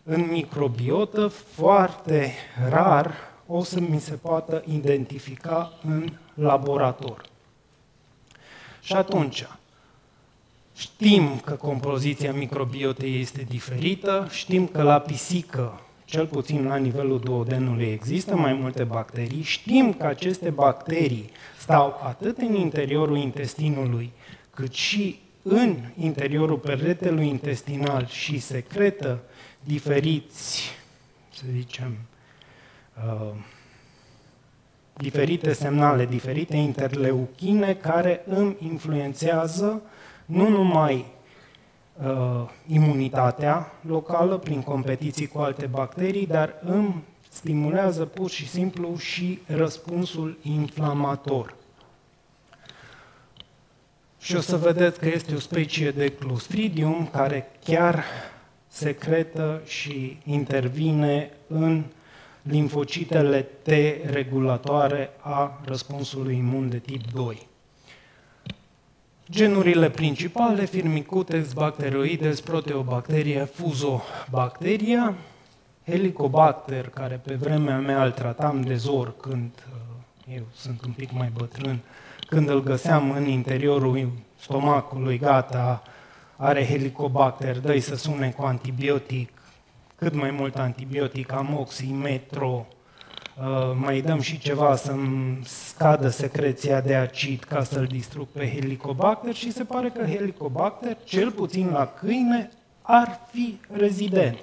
S10: În microbiotă, foarte rar o să mi se poată identifica în laborator. Și atunci, știm că compoziția microbiotei este diferită, știm că la pisică, cel puțin la nivelul duodenului, există mai multe bacterii, știm că aceste bacterii stau atât în interiorul intestinului, cât și în interiorul peretelui intestinal și secretă diferiți, să zicem, diferite semnale, diferite interleuchine care îmi influențează nu numai imunitatea locală prin competiții cu alte bacterii, dar îmi stimulează pur și simplu și răspunsul inflamator. Și o să vedeți că este o specie de Clostridium care chiar secretă și intervine în limfocitele T regulatoare a răspunsului imun de tip 2. Genurile principale, Firmicutes, Bacteroides, Proteobacteria, Fusobacteria, Helicobacter, care pe vremea mea îl tratam de zor când, eu sunt un pic mai bătrân, când îl găseam în interiorul stomacului, gata, are Helicobacter, dă-i să sune cu antibiotic, cât mai mult antibiotic, amoxi, metro, mai dăm și ceva să-mi scadă secreția de acid ca să-l distrug pe Helicobacter și se pare că Helicobacter, cel puțin la câine, ar fi rezident.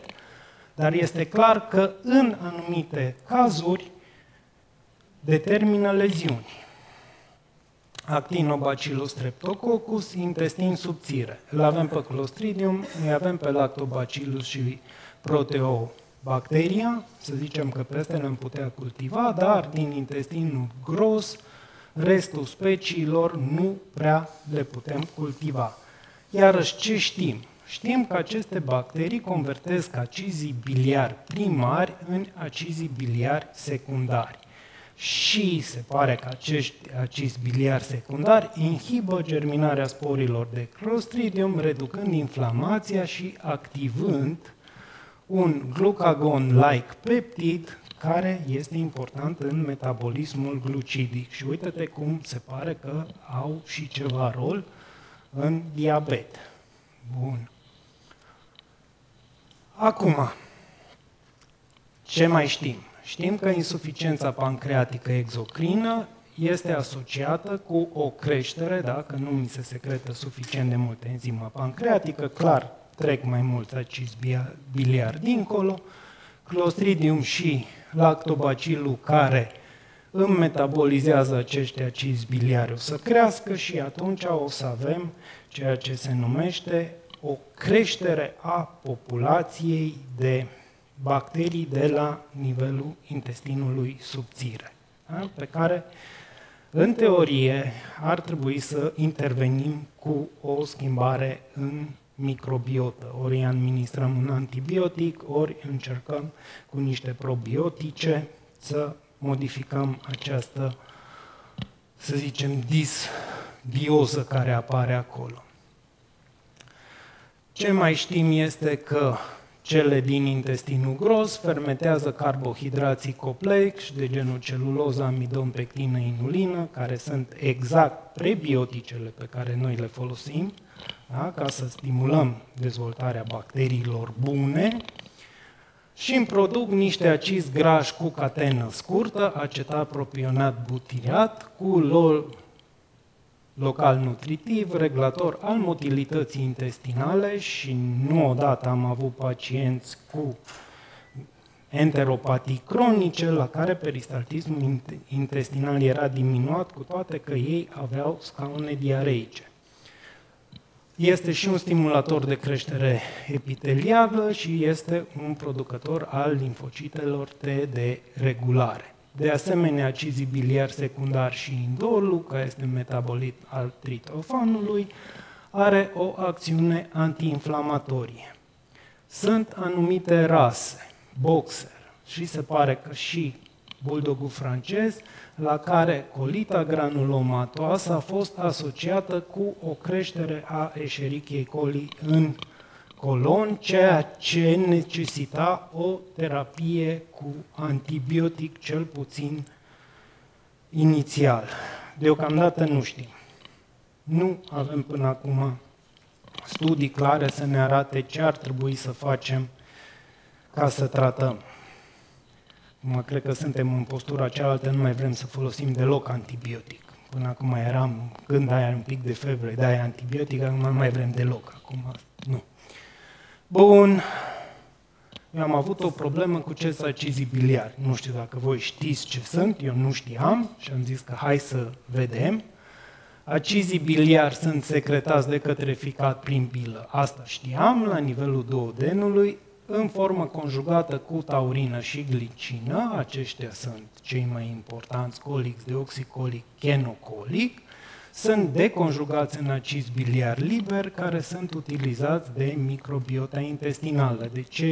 S10: Dar este clar că în anumite cazuri determină leziuni. Actinobacillus streptococcus, intestin subțire. Îl avem pe Clostridium, îi avem pe Lactobacillus și Proteobacteria, să zicem că pe astea le-am putea cultiva, dar din intestinul gros, restul speciilor nu prea le putem cultiva. Iarăși, ce știm? Știm că aceste bacterii convertesc acizii biliari primari în acizii biliari secundari. Și se pare că acești acizi biliari secundari inhibă germinarea sporilor de Clostridium, reducând inflamația și activând un glucagon-like peptid care este important în metabolismul glucidic. Și uite-te cum se pare că au și ceva rol în diabet. Bun. Acum, ce mai știm? Știm că insuficiența pancreatică exocrină este asociată cu o creștere, dacă nu mi se secretă suficient de multă enzimă pancreatică, clar trec mai mulți acizi biliari dincolo, Clostridium și Lactobacillus care îmi metabolizează acești acizi biliari o să crească și atunci o să avem ceea ce se numește o creștere a populației de bacterii de la nivelul intestinului subțire, da? Pe care, în teorie, ar trebui să intervenim cu o schimbare în microbiotă. Ori îi administrăm un antibiotic, ori încercăm cu niște probiotice să modificăm această, să zicem, disbioză care apare acolo. Ce mai știm este că cele din intestinul gros fermentează carbohidrații complexi de genul celuloză, amidon, pectină, inulină, care sunt exact prebioticele pe care noi le folosim, da? Ca să stimulăm dezvoltarea bacteriilor bune și îmi produc niște acizi grași cu catenă scurtă, acetat propionat butiriat, cu local nutritiv, regulator al motilității intestinale și nu odată am avut pacienți cu enteropatii cronice la care peristaltismul intestinal era diminuat, cu toate că ei aveau scaune diareice. Este și un stimulator de creștere epitelială și este un producător al limfocitelor T de regulare. De asemenea, acizii biliari secundari și indolul, care este metabolit al tritofanului, are o acțiune antiinflamatorie. Sunt anumite rase, boxer, și se pare că și bulldogul francez, la care colita granulomatoasă a fost asociată cu o creștere a Escherichiei coli în colon, ceea ce necesita o terapie cu antibiotic, cel puțin inițial. Deocamdată nu știm. Nu avem până acum studii clare să ne arate ce ar trebui să facem ca să tratăm. Acum cred că suntem în postura cealaltă, nu mai vrem să folosim deloc antibiotic. Până acum eram, când ai un pic de febră, dai antibiotic, acum nu mai vrem deloc. Acum nu. Bun, eu am avut o problemă cu acest acizii biliari. Nu știu dacă voi știți ce sunt, eu nu știam și am zis că hai să vedem. Acizii biliari sunt secretați de către ficat prin bilă. Asta știam, la nivelul duodenului, în formă conjugată cu taurină și glicină. Aceștia sunt cei mai importanți, colic, deoxicolic, chenocolic. Sunt deconjugați în acizi biliari liberi care sunt utilizați de microbiota intestinală. De ce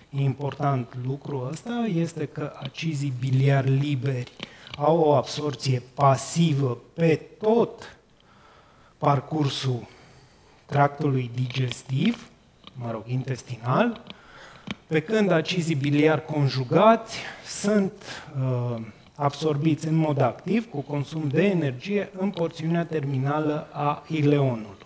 S10: e important lucrul ăsta? Este că acizii biliari liberi au o absorție pasivă pe tot parcursul tractului digestiv, intestinal, pe când acizii biliari conjugați sunt absorbiți în mod activ, cu consum de energie, în porțiunea terminală a ileonului.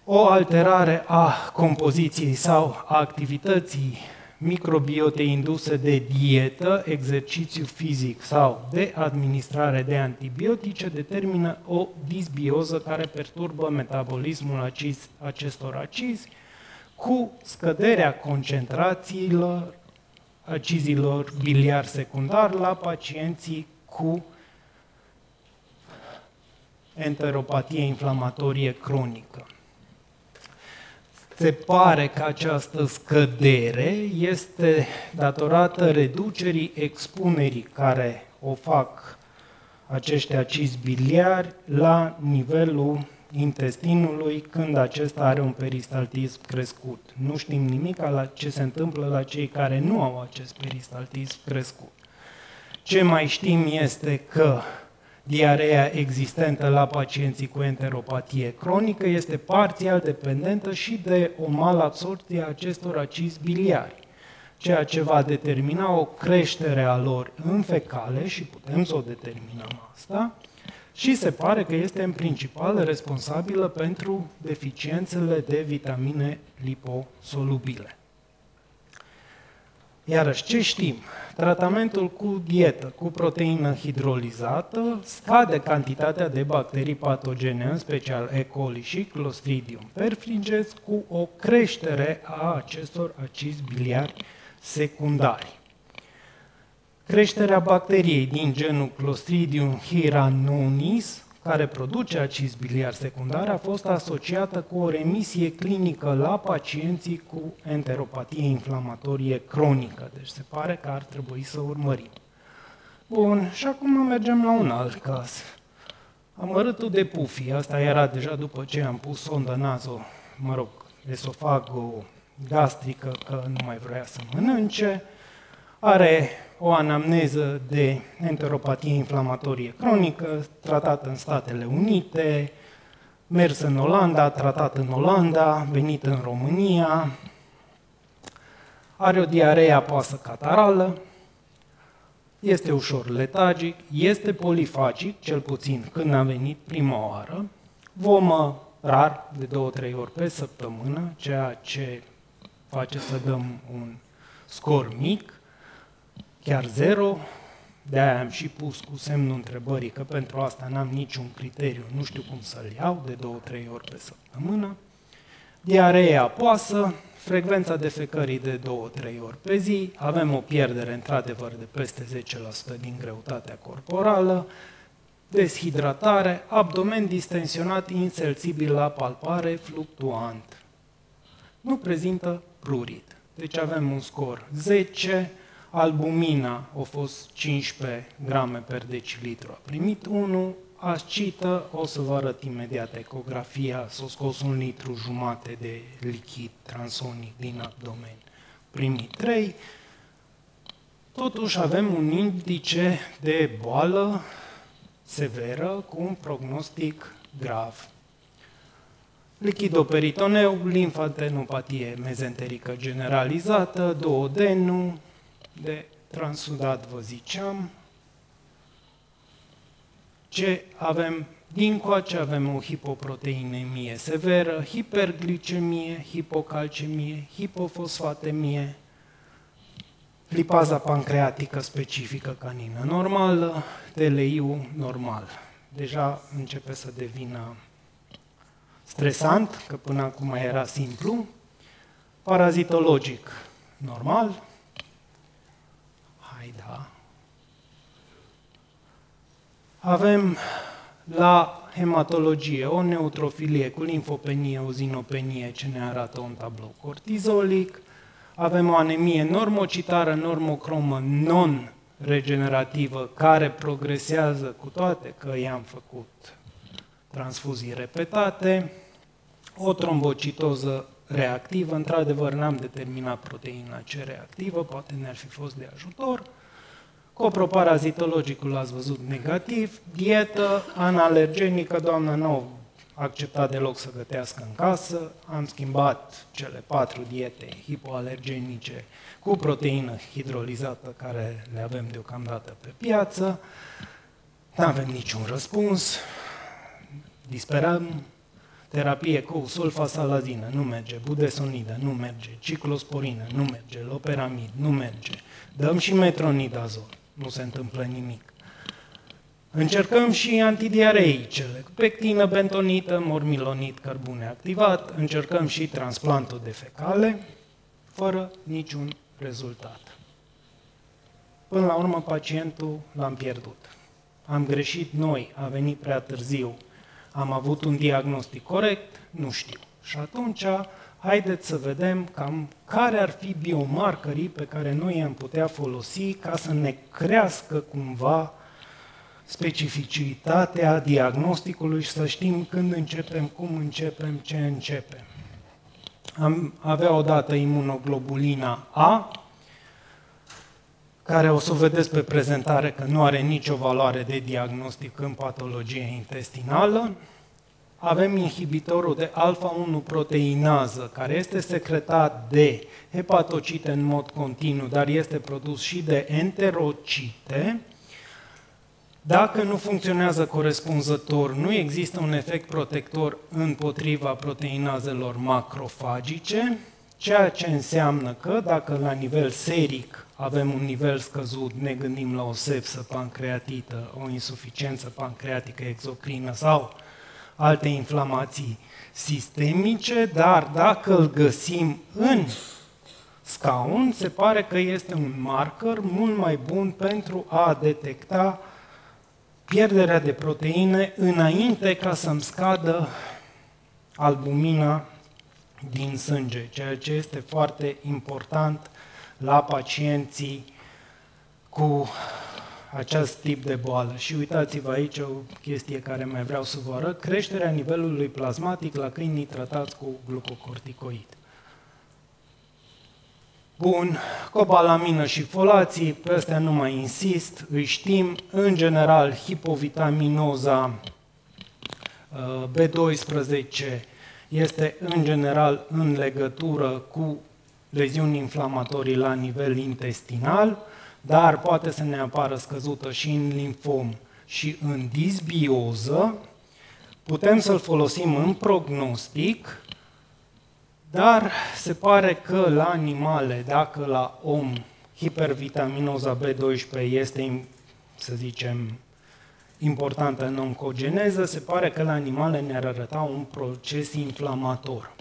S10: O alterare a compoziției sau a activității microbiotei induse de dietă, exercițiu fizic sau de administrare de antibiotice determină o disbioză care perturbă metabolismul acestor acizi cu scăderea concentrațiilor acizilor biliari secundari la pacienții cu enteropatie inflamatorie cronică. Se pare că această scădere este datorată reducerii expunerii care o fac acești acizi biliari la nivelul intestinului când acesta are un peristaltism crescut. Nu știm nimic la ce se întâmplă la cei care nu au acest peristaltism crescut. Ce mai știm este că diareea existentă la pacienții cu enteropatie cronică este parțial dependentă și de o malabsorpție a acestor acizi biliari, ceea ce va determina o creștere a lor în fecale, și putem să o determinăm asta, și se pare că este în principal responsabilă pentru deficiențele de vitamine liposolubile. Iarăși, ce știm? Tratamentul cu dietă, cu proteină hidrolizată, scade cantitatea de bacterii patogene, în special E. coli și Clostridium perfringens, cu o creștere a acestor acizi biliari secundari. Creșterea bacteriei din genul Clostridium hiranonis, care produce acizi biliari secundari, a fost asociată cu o remisie clinică la pacienții cu enteropatie inflamatorie cronică. Deci se pare că ar trebui să urmărim. Bun, și acum mergem la un alt caz. Amărâtul de pufi. Asta era deja după ce am pus sondă esofago-gastrică, că nu mai vrea să mănânce. Are o anamneză de enteropatie inflamatorie cronică, tratată în Statele Unite, mers în Olanda, tratat în Olanda, venit în România, are o diaree apoasă catarală, este ușor letagic, este polifagic, cel puțin când a venit prima oară, vomă rar, de 2-3 ori pe săptămână, ceea ce face să dăm un scor mic, chiar 0, de-aia am și pus cu semnul întrebării, că pentru asta n-am niciun criteriu, nu știu cum să-l iau, de 2-3 ori pe săptămână. Diaree apoasă, frecvența defecării de 2-3 ori pe zi, avem o pierdere într-adevăr de peste 10% din greutatea corporală, deshidratare, abdomen distensionat, insensibil la palpare, fluctuant. Nu prezintă prurit. Deci avem un scor 10, albumina a fost 15 grame per decilitru, a primit 1, ascită, o să vă arăt imediat ecografia, s-a scos 1,5 litru de lichid transonic din abdomen, primit 3. Totuși avem un indice de boală severă cu un prognostic grav. Lichidoperitoneu, limfadenopatie mezenterică generalizată, duodenu, de transudat vă ziceam. Ce avem dincoace? Avem o hipoproteinemie severă, hiperglicemie, hipocalcemie, hipofosfatemie, lipaza pancreatică specifică canină normală, TLI-ul normal. Deja începe să devină stresant, că până acum era simplu. Parazitologic normal. Da. Avem la hematologie o neutrofilie cu limfopenie, o zinopenie, ce ne arată un tablou cortizolic. Avem o anemie normocitară, normocromă, non-regenerativă, care progresează cu toate că i-am făcut transfuzii repetate. O trombocitoză reactivă, într-adevăr n-am determinat proteina C reactivă, poate ne-ar fi fost de ajutor. Coproparazitologicul l-ați văzut negativ, dietă analergenică, doamna nu a acceptat deloc să gătească în casă, am schimbat cele 4 diete hipoalergenice cu proteină hidrolizată care le avem deocamdată pe piață, nu avem niciun răspuns, disperăm. terapie cu sulfasalazină, nu merge, budesonidă, nu merge, ciclosporină, nu merge, loperamid, nu merge. Dăm și metronidazol, nu se întâmplă nimic. Încercăm și antidiareicele, pectină, bentonită, mormilonit, cărbune activat, încercăm și transplantul de fecale, fără niciun rezultat. Până la urmă, pacientul l-am pierdut. Am greșit noi, a venit prea târziu, am avut un diagnostic corect, nu știu. Și atunci, haideți să vedem cam care ar fi biomarcării pe care noi i-am putea folosi ca să ne crească cumva specificitatea diagnosticului și să știm când începem, cum începem, ce începem. Avea odată imunoglobulina A, care o să o vedeți pe prezentare că nu are nicio valoare de diagnostic în patologie intestinală. Avem inhibitorul de alfa-1 proteinază, care este secretat de hepatocite în mod continuu, dar este produs și de enterocite. Dacă nu funcționează corespunzător, nu există un efect protector împotriva proteinazelor macrofagice, ceea ce înseamnă că dacă la nivel seric avem un nivel scăzut, ne gândim la o sepsă pancreatită, o insuficiență pancreatică exocrină sau alte inflamații sistemice, dar dacă îl găsim în scaun, se pare că este un marker mult mai bun pentru a detecta pierderea de proteine înainte ca să-mi scadă albumina din sânge, ceea ce este foarte important la pacienții cu acest tip de boală. Și uitați-vă aici o chestie care mai vreau să vă arăt, creșterea nivelului plasmatic la câinii tratați cu glucocorticoid. Bun, cobalamină și folații, pe astea nu mai insist, îi știm. În general, hipovitaminoza B12 este în general în legătură cu leziuni inflamatorii la nivel intestinal, dar poate să ne apară scăzută și în limfom și în disbioză. Putem să-l folosim în prognostic, dar se pare că la animale, dacă la om hipervitaminoza B12 este, să zicem, importantă în oncogeneză, se pare că la animale ne-ar arăta un proces inflamator.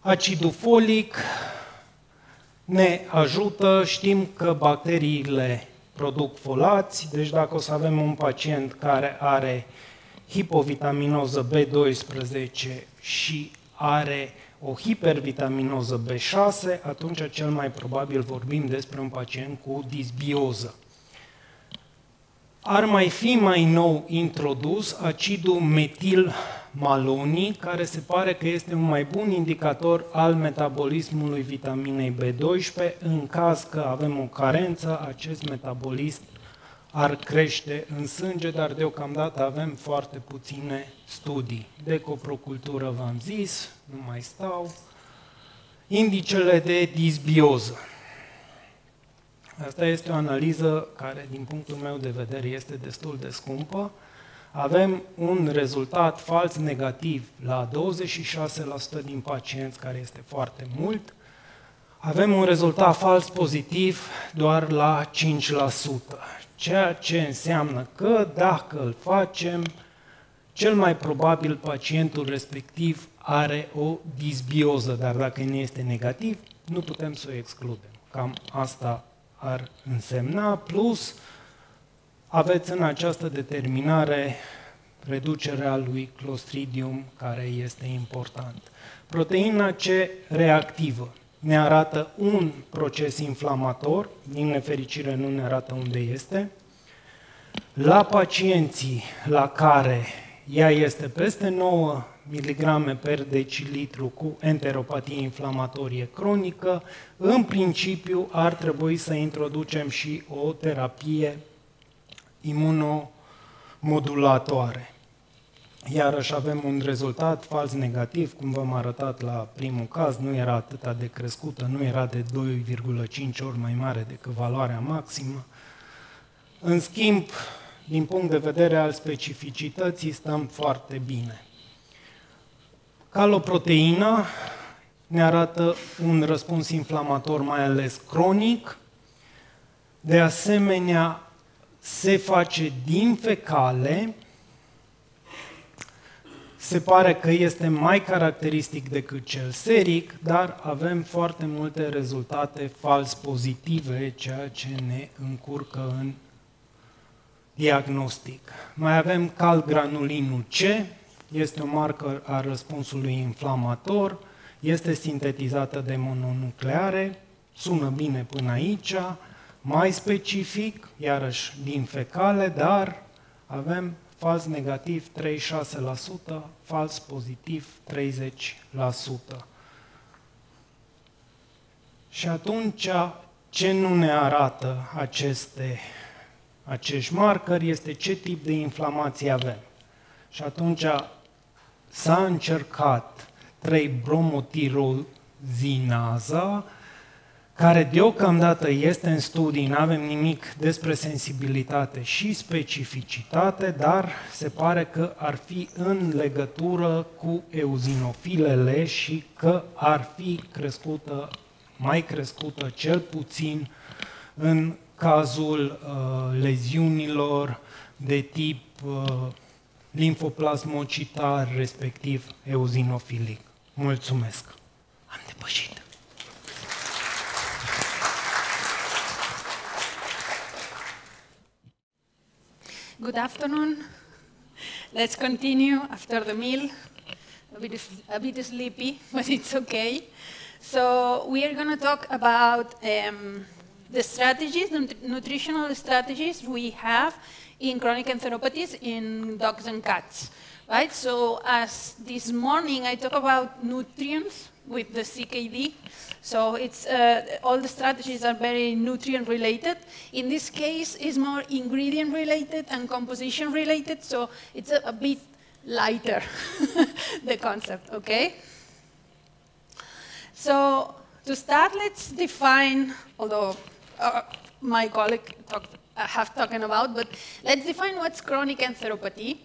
S10: Acidul folic ne ajută, știm că bacteriile produc folați, deci dacă o să avem un pacient care are hipovitaminoză B12 și are o hipervitaminoză B6, atunci cel mai probabil vorbim despre un pacient cu disbioză. Ar mai fi mai nou introdus acidul metilmalonic, care se pare că este un mai bun indicator al metabolismului vitaminei B12. În caz că avem o carență, acest metabolism ar crește în sânge, dar deocamdată avem foarte puține studii. De coprocultură v-am zis, nu mai stau. Indicele de disbioză. Asta este o analiză care, din punctul meu de vedere, este destul de scumpă. Avem un rezultat fals negativ la 26% din pacienți, care este foarte mult. Avem un rezultat fals pozitiv doar la 5%, ceea ce înseamnă că dacă îl facem, cel mai probabil pacientul respectiv are o disbioză, dar dacă nu este negativ, nu putem să o excludem. Cam asta ar însemna, plus aveți în această determinare reducerea lui Clostridium, care este important. Proteina C reactivă ne arată un proces inflamator, din nefericire nu ne arată unde este. La pacienții la care ea este peste 9 mg per decilitru cu enteropatie inflamatorie cronică, în principiu ar trebui să introducem și o terapie imunomodulatoare. Iarăși avem un rezultat fals negativ, cum v-am arătat la primul caz, nu era atât de crescută, nu era de 2,5 ori mai mare decât valoarea maximă. În schimb, din punct de vedere al specificității, stăm foarte bine. Caloproteina ne arată un răspuns inflamator, mai ales cronic. De asemenea, se face din fecale. Se pare că este mai caracteristic decât cel seric, dar avem foarte multe rezultate fals pozitive, ceea ce ne încurcă în diagnostic. Mai avem calgranulinul C, este o marcă a răspunsului inflamator, este sintetizată de mononucleare, sună bine până aici, mai specific, iarăși din fecale, dar avem fals negativ 36%, fals pozitiv 30%. Și atunci, ce nu ne arată acești marcări este ce tip de inflamație avem. Și atunci s-a încercat 3-bromotyrosinaza, care deocamdată este în studii, nu avem nimic despre sensibilitate și specificitate, dar se pare că ar fi în legătură cu eozinofilele și că ar fi mai crescută cel puțin în cazul leziunilor de tip limfoplasmocitar, respectiv eozinofilic. Mulțumesc! Am depășit!
S5: Good afternoon. Let's continue after the meal. A bit sleepy, but it's okay. So we are going to talk about the strategies, the nutritional strategies we have in chronic enteropathies in dogs and cats. Right? So as this morning I talk about nutrients with the CKD. So it's all the strategies are very nutrient related. In this case, it's more ingredient related and composition related. So it's a bit lighter, the concept. Okay. So to start, let's define. Although my colleague have talking about, but let's define what's chronic enteropathy,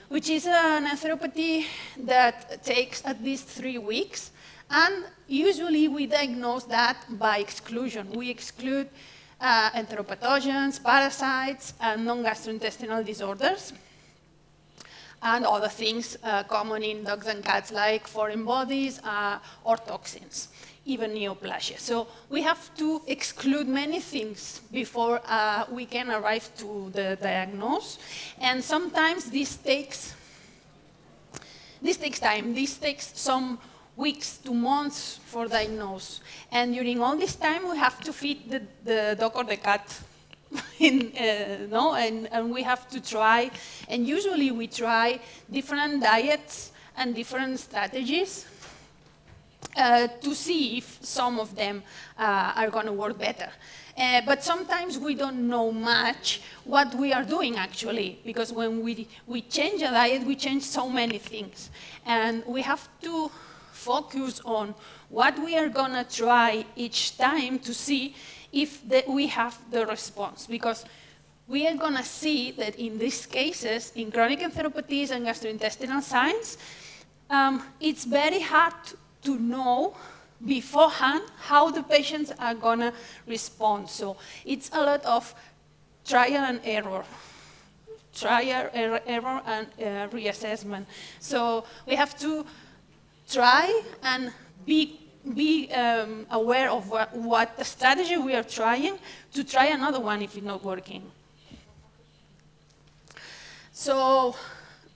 S5: which is an enteropathy that takes at least 3 weeks. And usually we diagnose that by exclusion. We exclude enteropathogens, parasites, and non-gastrointestinal disorders, and other things common in dogs and cats like foreign bodies or toxins, even neoplasia. So we have to exclude many things before we can arrive to the diagnosis, and sometimes this takes time. This takes some weeks to months for diagnosis. And during all this time, we have to feed the dog or the cat. And we have to try, and usually we try different diets and different strategies to see if some of them are going to work better. But sometimes we don't know much what we are doing actually, because when we change a diet, we change so many things. And we have to focus on what we are going to try each time to see if we have the response. Because we are going to see that in these cases, in chronic enteropathies and gastrointestinal signs, it's very hard to know beforehand how the patients are going to respond. So it's a lot of trial and error. Trial, error, and reassessment. So we have to try and be aware of what the strategy we are trying to try another one if it's not working. So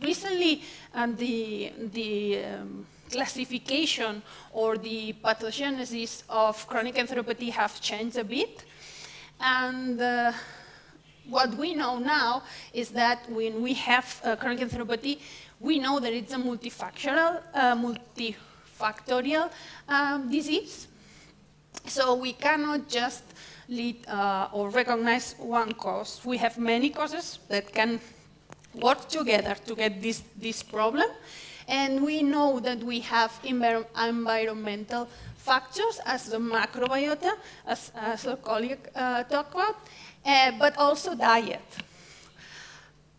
S5: recently, the classification or the pathogenesis of chronic enteropathy have changed a bit, and what we know now is that when we have chronic enteropathy, we know that it's a multifactorial disease. So we cannot just lead or recognize one cause. We have many causes that can work together to get this problem. And we know that we have environmental factors as the macrobiota, as our colleague talked about, but also diet.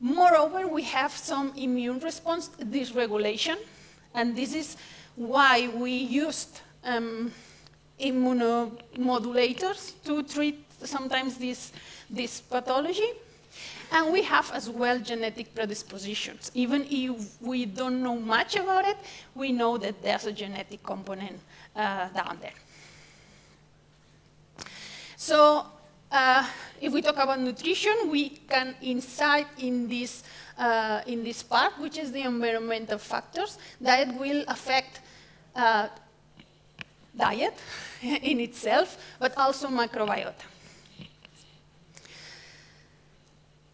S5: Moreover, we have some immune response dysregulation, and this is why we used immunomodulators to treat sometimes this pathology. And we have as well genetic predispositions. Even if we don't know much about it, we know that there's a genetic component down there. So if we talk about nutrition, we can insight in this part, which is the environmental factors. Diet will affect diet in itself, but also microbiota.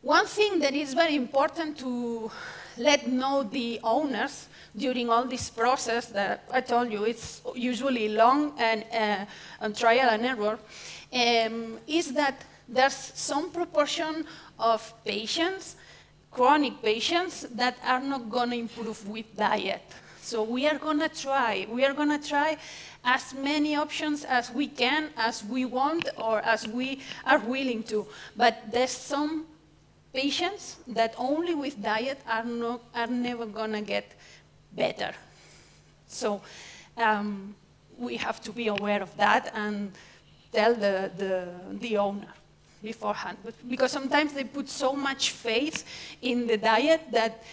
S5: One thing that is very important to let know the owners during all this process that I told you, it's usually long and trial and error, is that there's some proportion of patients, chronic patients, that are not going to improve with diet. So we are going to try as many options as we can, as we want, or as we are willing to. But there's some patients that only with diet are never going to get better. So we have to be aware of that and tell the owner beforehand. Because sometimes they put so much faith in the diet that,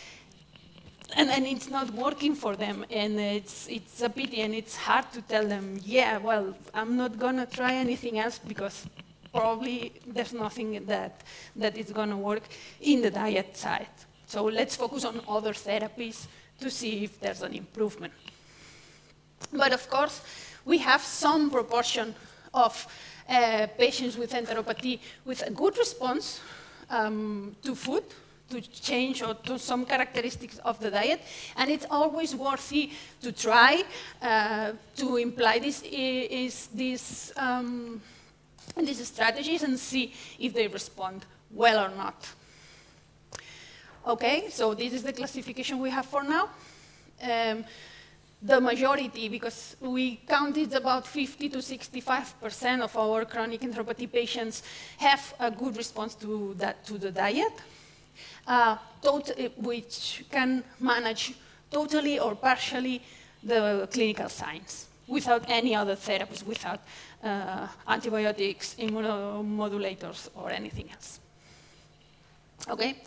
S5: and it's not working for them, and it's a pity, and it's hard to tell them, yeah, well, I'm not going to try anything else because probably there's nothing that is going to work in the diet side. So let's focus on other therapies to see if there's an improvement. But of course, we have some proportion of patients with enteropathy with a good response to food, to change or to some characteristics of the diet, and it's always worthy to try to imply these strategies and see if they respond well or not. Okay, so this is the classification we have for now. The majority, because we counted about 50 to 65% of our chronic enteropathy patients have a good response to the diet, which can manage totally or partially the clinical signs without any other therapies, without antibiotics, immunomodulators, or anything else. Okay?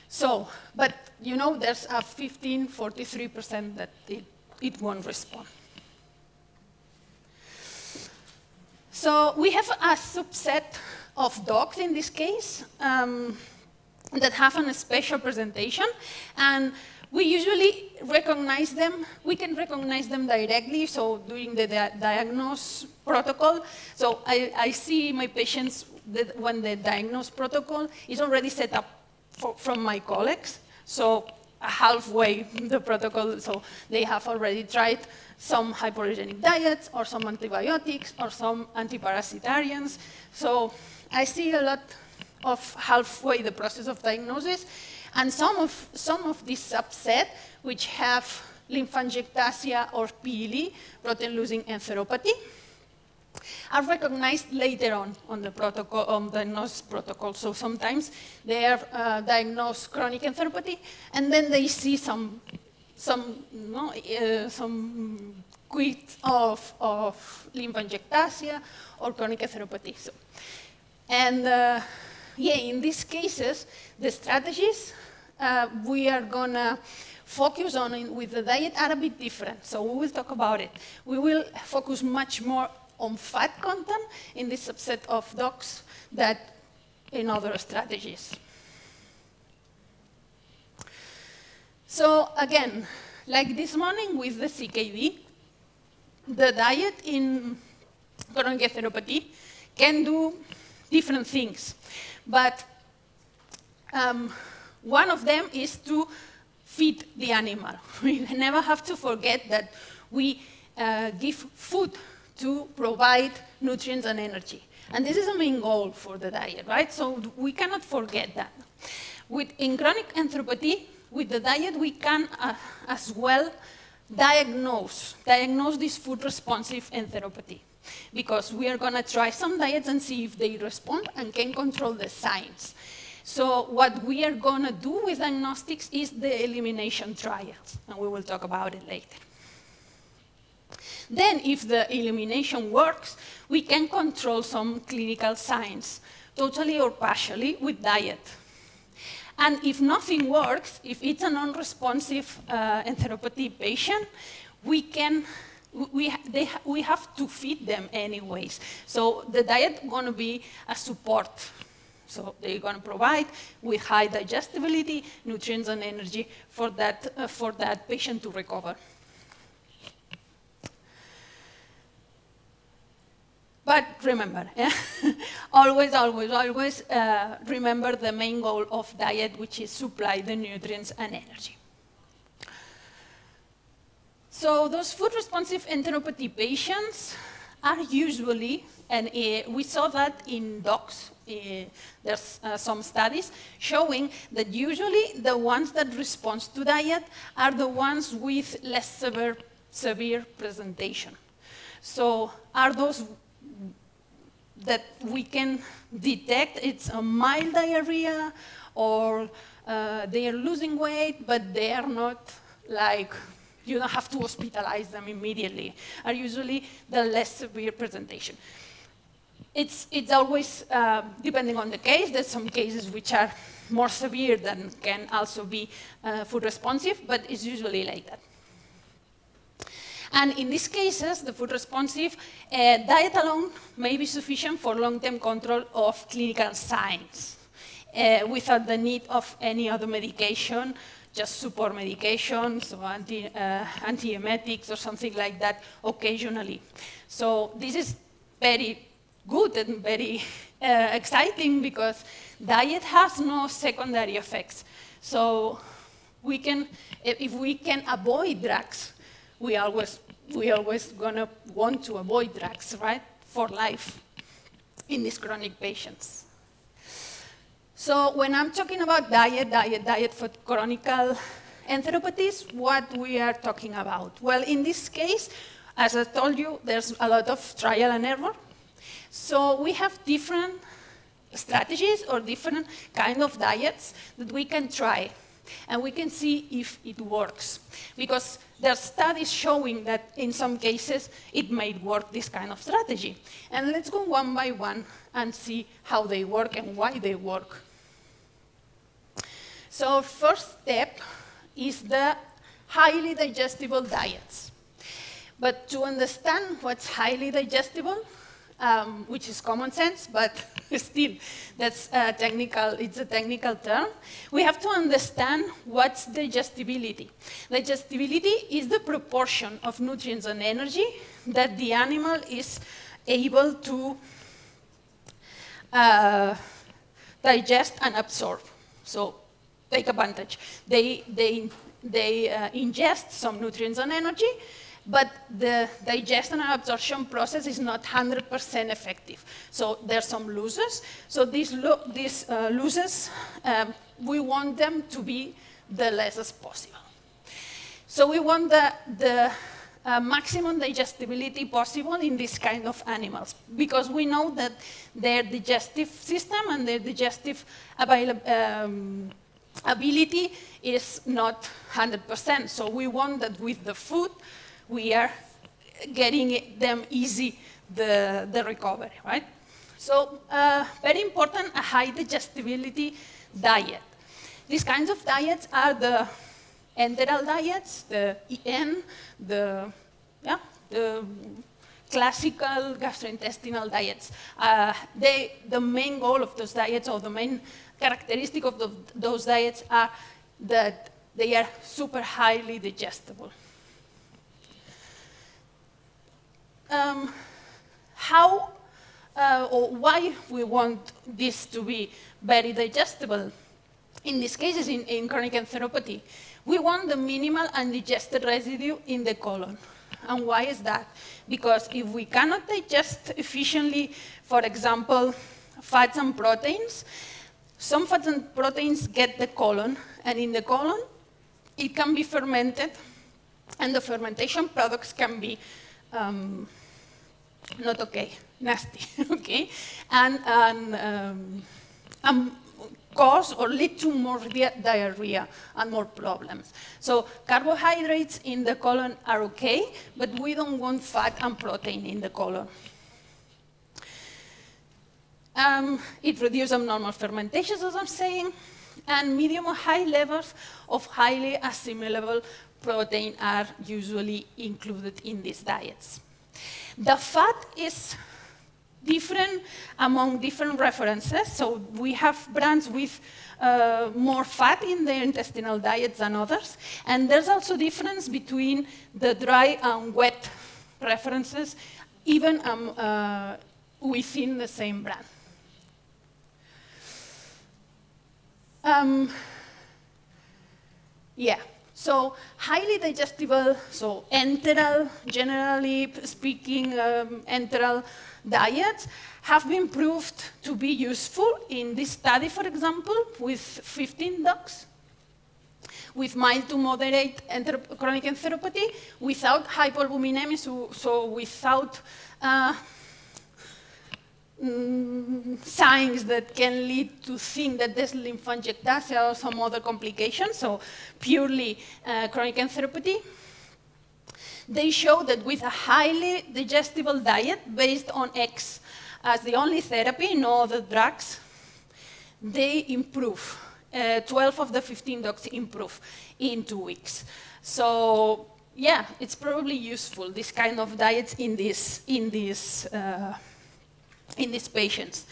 S5: So, but you know there's a 43% that it won't respond. So we have a subset of dogs in this case that have a special presentation, and we usually recognize them. We can recognize them directly, so during the diagnose protocol. So I see my patients that when the diagnose protocol is already set up from my colleagues, so halfway the protocol, so they have already tried some hypoallergenic diets or some antibiotics or some antiparasitarians. So I see a lot of halfway the process of diagnosis, and some of this subset which have lymphangiectasia or PLE, protein-losing enteropathy, are recognized later on the protocol, on the diagnosis protocol. So sometimes they are diagnosed chronic enteropathy, and then they see some quit of lymphangiectasia or chronic enteropathy. So, and yeah, in these cases, the strategies we are gonna focus on with the diet are a bit different. So we will talk about it. We will focus much more on fat content in this subset of dogs than in other strategies. So again, like this morning with the CKD, the diet in chronic enteropathy can do different things. But one of them is to feed the animal. We never have to forget that we give food to provide nutrients and energy. And this is a main goal for the diet, right? So we cannot forget that. In chronic enteropathy, with the diet, we can as well diagnose this food-responsive enteropathy, because we are going to try some diets and see if they respond and can control the signs. So what we are going to do with diagnostics is the elimination trials, and we will talk about it later. Then, if the elimination works, we can control some clinical signs, totally or partially, with diet. And if nothing works, if it's a non-responsive enteropathy patient, we have to feed them anyways. So the diet is going to be a support. So they're going to provide with high digestibility, nutrients and energy for that patient to recover. But remember, always remember the main goal of diet, which is supply the nutrients and energy. So those food-responsive enteropathy patients are usually, and we saw that in dogs, there's some studies showing that usually the ones that respond to diet are the ones with less severe presentation. So are those that we can detect it's a mild diarrhea, or they are losing weight, but they are not like, you don't have to hospitalize them immediately, are usually the less severe presentation. It's always depending on the case. There's some cases which are more severe than can also be food responsive, but it's usually like that. And in these cases, the food responsive diet alone may be sufficient for long-term control of clinical signs without the need of any other medication, just support medication, so antiemetics or something like that occasionally. So this is very good and very exciting because diet has no secondary effects. So we can, if we can avoid drugs, we always gonna want to avoid drugs, right, for life in these chronic patients. So when I'm talking about diet for chronic enteropathies, what we are talking about? Well, in this case, as I told you, there's a lot of trial and error. So we have different strategies or different kind of diets that we can try. And we can see if it works. Because there are studies showing that in some cases it may work, this kind of strategy. And let's go one by one and see how they work and why they work. So first step is the highly digestible diets. But to understand what's highly digestible, which is common sense, but still, that's technical, it's a technical term. We have to understand what's digestibility. Digestibility is the proportion of nutrients and energy that the animal is able to digest and absorb. So take advantage. They ingest some nutrients and energy, but the digestion and absorption process is not 100% effective. So there's some losses. So these losses, we want them to be the less as possible. So we want the maximum digestibility possible in this kind of animals, because we know that their digestive system and their digestive ability is not 100%. So we want that with the food, we are getting them easy, the recovery, right? So very important, a high digestibility diet. These kinds of diets are the enteral diets, the EN, the classical gastrointestinal diets. The main goal of those diets, or the main characteristic of those diets, are that they are super highly digestible. How or why we want this to be very digestible? In these cases, in chronic enteropathy, we want the minimal undigested residue in the colon. And why is that? Because if we cannot digest efficiently, for example, fats and proteins, some fats and proteins get the colon, and in the colon, it can be fermented, and the fermentation products can be not okay, nasty, okay? And cause or lead to more diarrhea and more problems. So carbohydrates in the colon are okay, but we don't want fat and protein in the colon. It reduces abnormal fermentations, as I'm saying, and medium or high levels of highly assimilable protein are usually included in these diets. The fat is different among different references. So we have brands with more fat in their intestinal diets than others. And there's also difference between the dry and wet references, even within the same brand. So highly digestible, so enteral, generally speaking, enteral diets have been proved to be useful in this study, for example, with 15 dogs with mild to moderate chronic enteropathy without hypoalbuminemia, so without signs that can lead to think that there's lymphangiectasia or some other complications, so purely chronic enteropathy. They show that with a highly digestible diet based on eggs as the only therapy, no other drugs, they improve. 12 of the 15 dogs improve in 2 weeks. So yeah, it's probably useful, this kind of diets in these patients.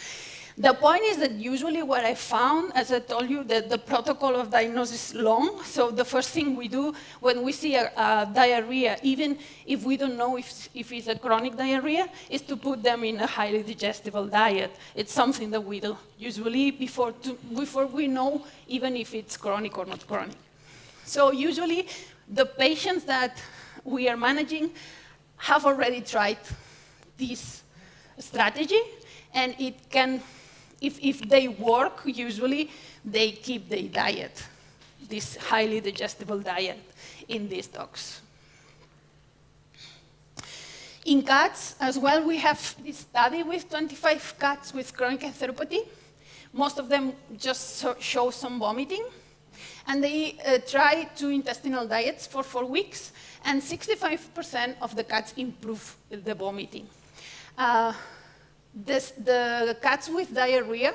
S5: The point is that usually what I found, as I told you, that the protocol of diagnosis is long. So the first thing we do when we see a diarrhea, even if we don't know if it's a chronic diarrhea, is to put them in a highly digestible diet. It's something that we do usually before we know even if it's chronic or not chronic. So usually the patients that we are managing have already tried this strategy, and it can, if they work, usually they keep the diet, this highly digestible diet in these dogs. In cats as well, we have this study with 25 cats with chronic enteropathy. Most of them just show some vomiting, and they try 2 intestinal diets for 4 weeks, and 65% of the cats improve the vomiting. The cats with diarrhea,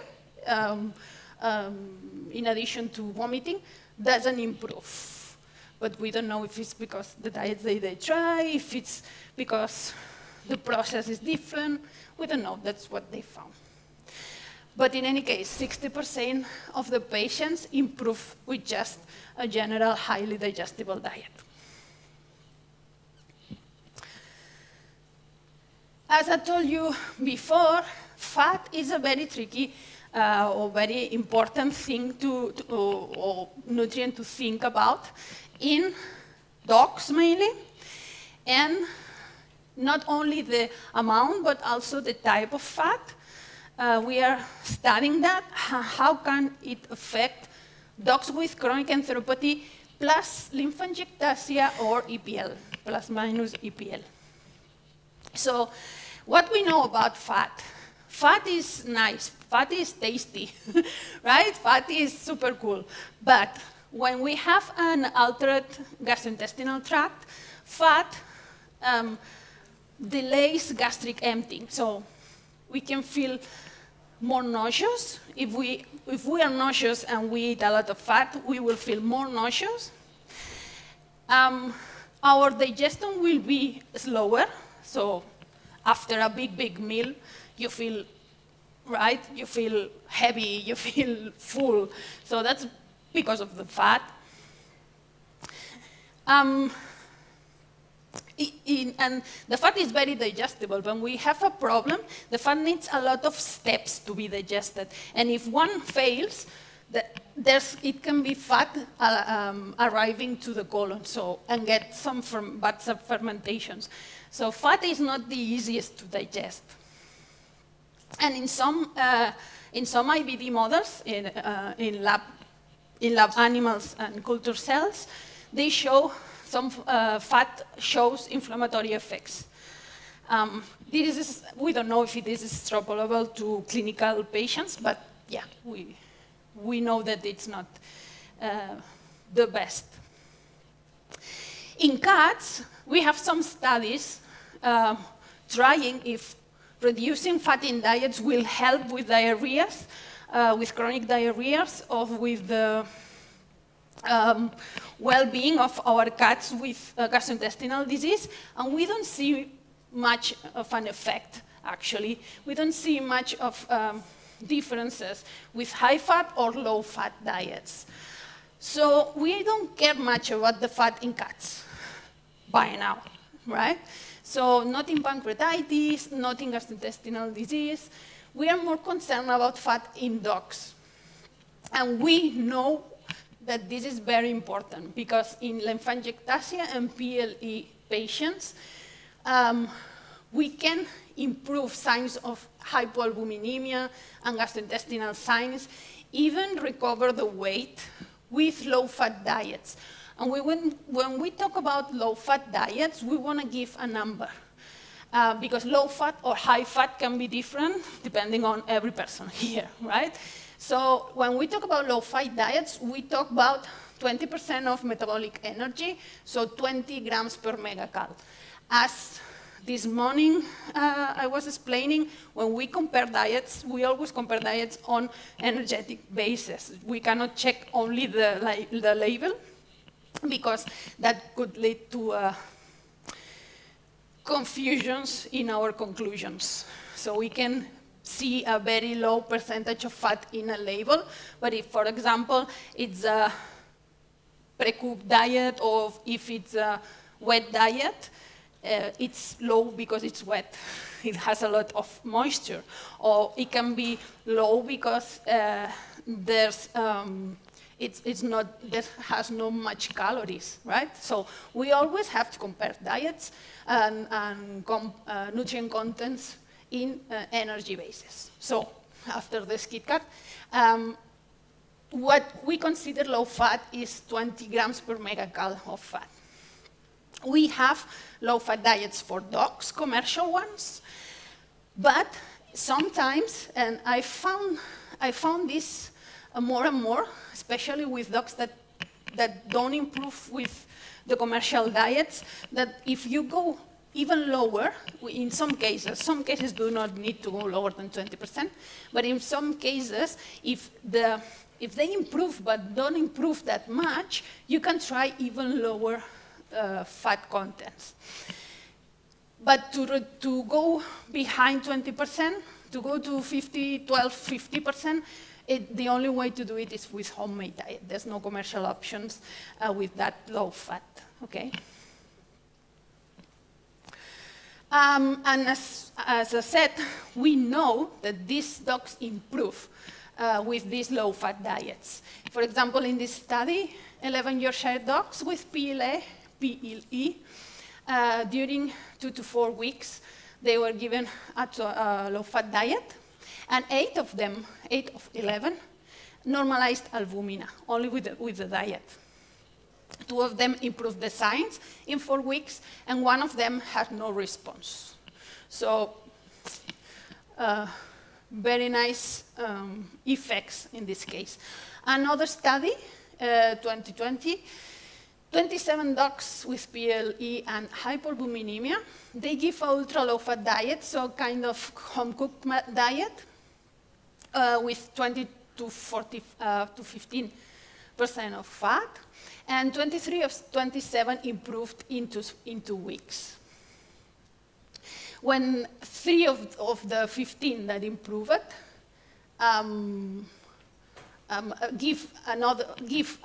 S5: in addition to vomiting, doesn't improve. But we don't know if it's because the diets they try, if it's because the process is different. We don't know. That's what they found. But in any case, 60% of the patients improve with just a general highly digestible diet. As I told you before, fat is a very tricky or very important thing or nutrient to think about in dogs mainly, and not only the amount, but also the type of fat. We are studying that. How can it affect dogs with chronic enteropathy plus lymphangiectasia or EPL, plus minus EPL? So what we know about fat? Fat is nice, fat is tasty, right? Fat is super cool. But when we have an altered gastrointestinal tract, fat delays gastric emptying. So we can feel more nauseous. If we are nauseous and we eat a lot of fat, we will feel more nauseous. Our digestion will be slower. So after a big meal, you feel, right? You feel heavy, you feel full. So that's because of the fat. And the fat is very digestible. When we have a problem, the fat needs a lot of steps to be digested. And if one fails, it can be fat arriving to the colon, and get some bad fermentations. So fat is not the easiest to digest. And in some IBD models, in lab animals and culture cells, they show some fat shows inflammatory effects. We don't know if this is extrapolable to clinical patients, but yeah, we know that it's not the best. In cats, we have some studies trying if reducing fat in diets will help with diarrheas, with chronic diarrheas, or with the well-being of our cats with gastrointestinal disease, and we don't see much of an effect, actually. We don't see much of differences with high-fat or low-fat diets. So we don't care much about the fat in cats by now, right? So not in pancreatitis, not in gastrointestinal disease. We are more concerned about fat in dogs. And we know that this is very important because in lymphangiectasia and PLE patients, we can improve signs of hypoalbuminemia and gastrointestinal signs, even recover the weight with low-fat diets. And when we talk about low-fat diets, we want to give a number. Because low-fat or high-fat can be different depending on every person here, right? So when we talk about low-fat diets, we talk about 20% of metabolic energy, so 20 grams per megacal. As this morning I was explaining, when we compare diets, we always compare diets on energetic basis. We cannot check only the label, because that could lead to confusions in our conclusions. So we can see a very low percentage of fat in a label, but if, for example, it's a pre-cooked diet, or if it's a wet diet, it's low because it's wet. It has a lot of moisture. Or it can be low because it has no much calories, right? So we always have to compare diets and nutrient contents in energy basis. So after the skid cut, what we consider low fat is 20 grams per megacal of fat. We have low-fat diets for dogs, commercial ones, but sometimes, and I found this more and more, especially with dogs that don't improve with the commercial diets, that if you go even lower, in some cases do not need to go lower than 20%, but in some cases, if they improve but don't improve that much, you can try even lower fat contents. But to go behind 20%, to go to 50%, the only way to do it is with homemade diet. There's no commercial options with that low fat, okay? And as I said, we know that these dogs improve with these low fat diets. For example, in this study, 11 Yorkshire dogs with PLE, during 2 to 4 weeks, they were given a low-fat diet, and 8 of 11, normalized albumina, only with the diet. 2 of them improved the signs in 4 weeks, and 1 of them had no response. So, very nice effects in this case. Another study, 2020, 27 dogs with PLE and hyperbuminemia. They give ultra low-fat diet, so kind of home-cooked diet with 20 to 15% of fat, and 23 of 27 improved in 2 weeks. When 3 of the 15 that improved give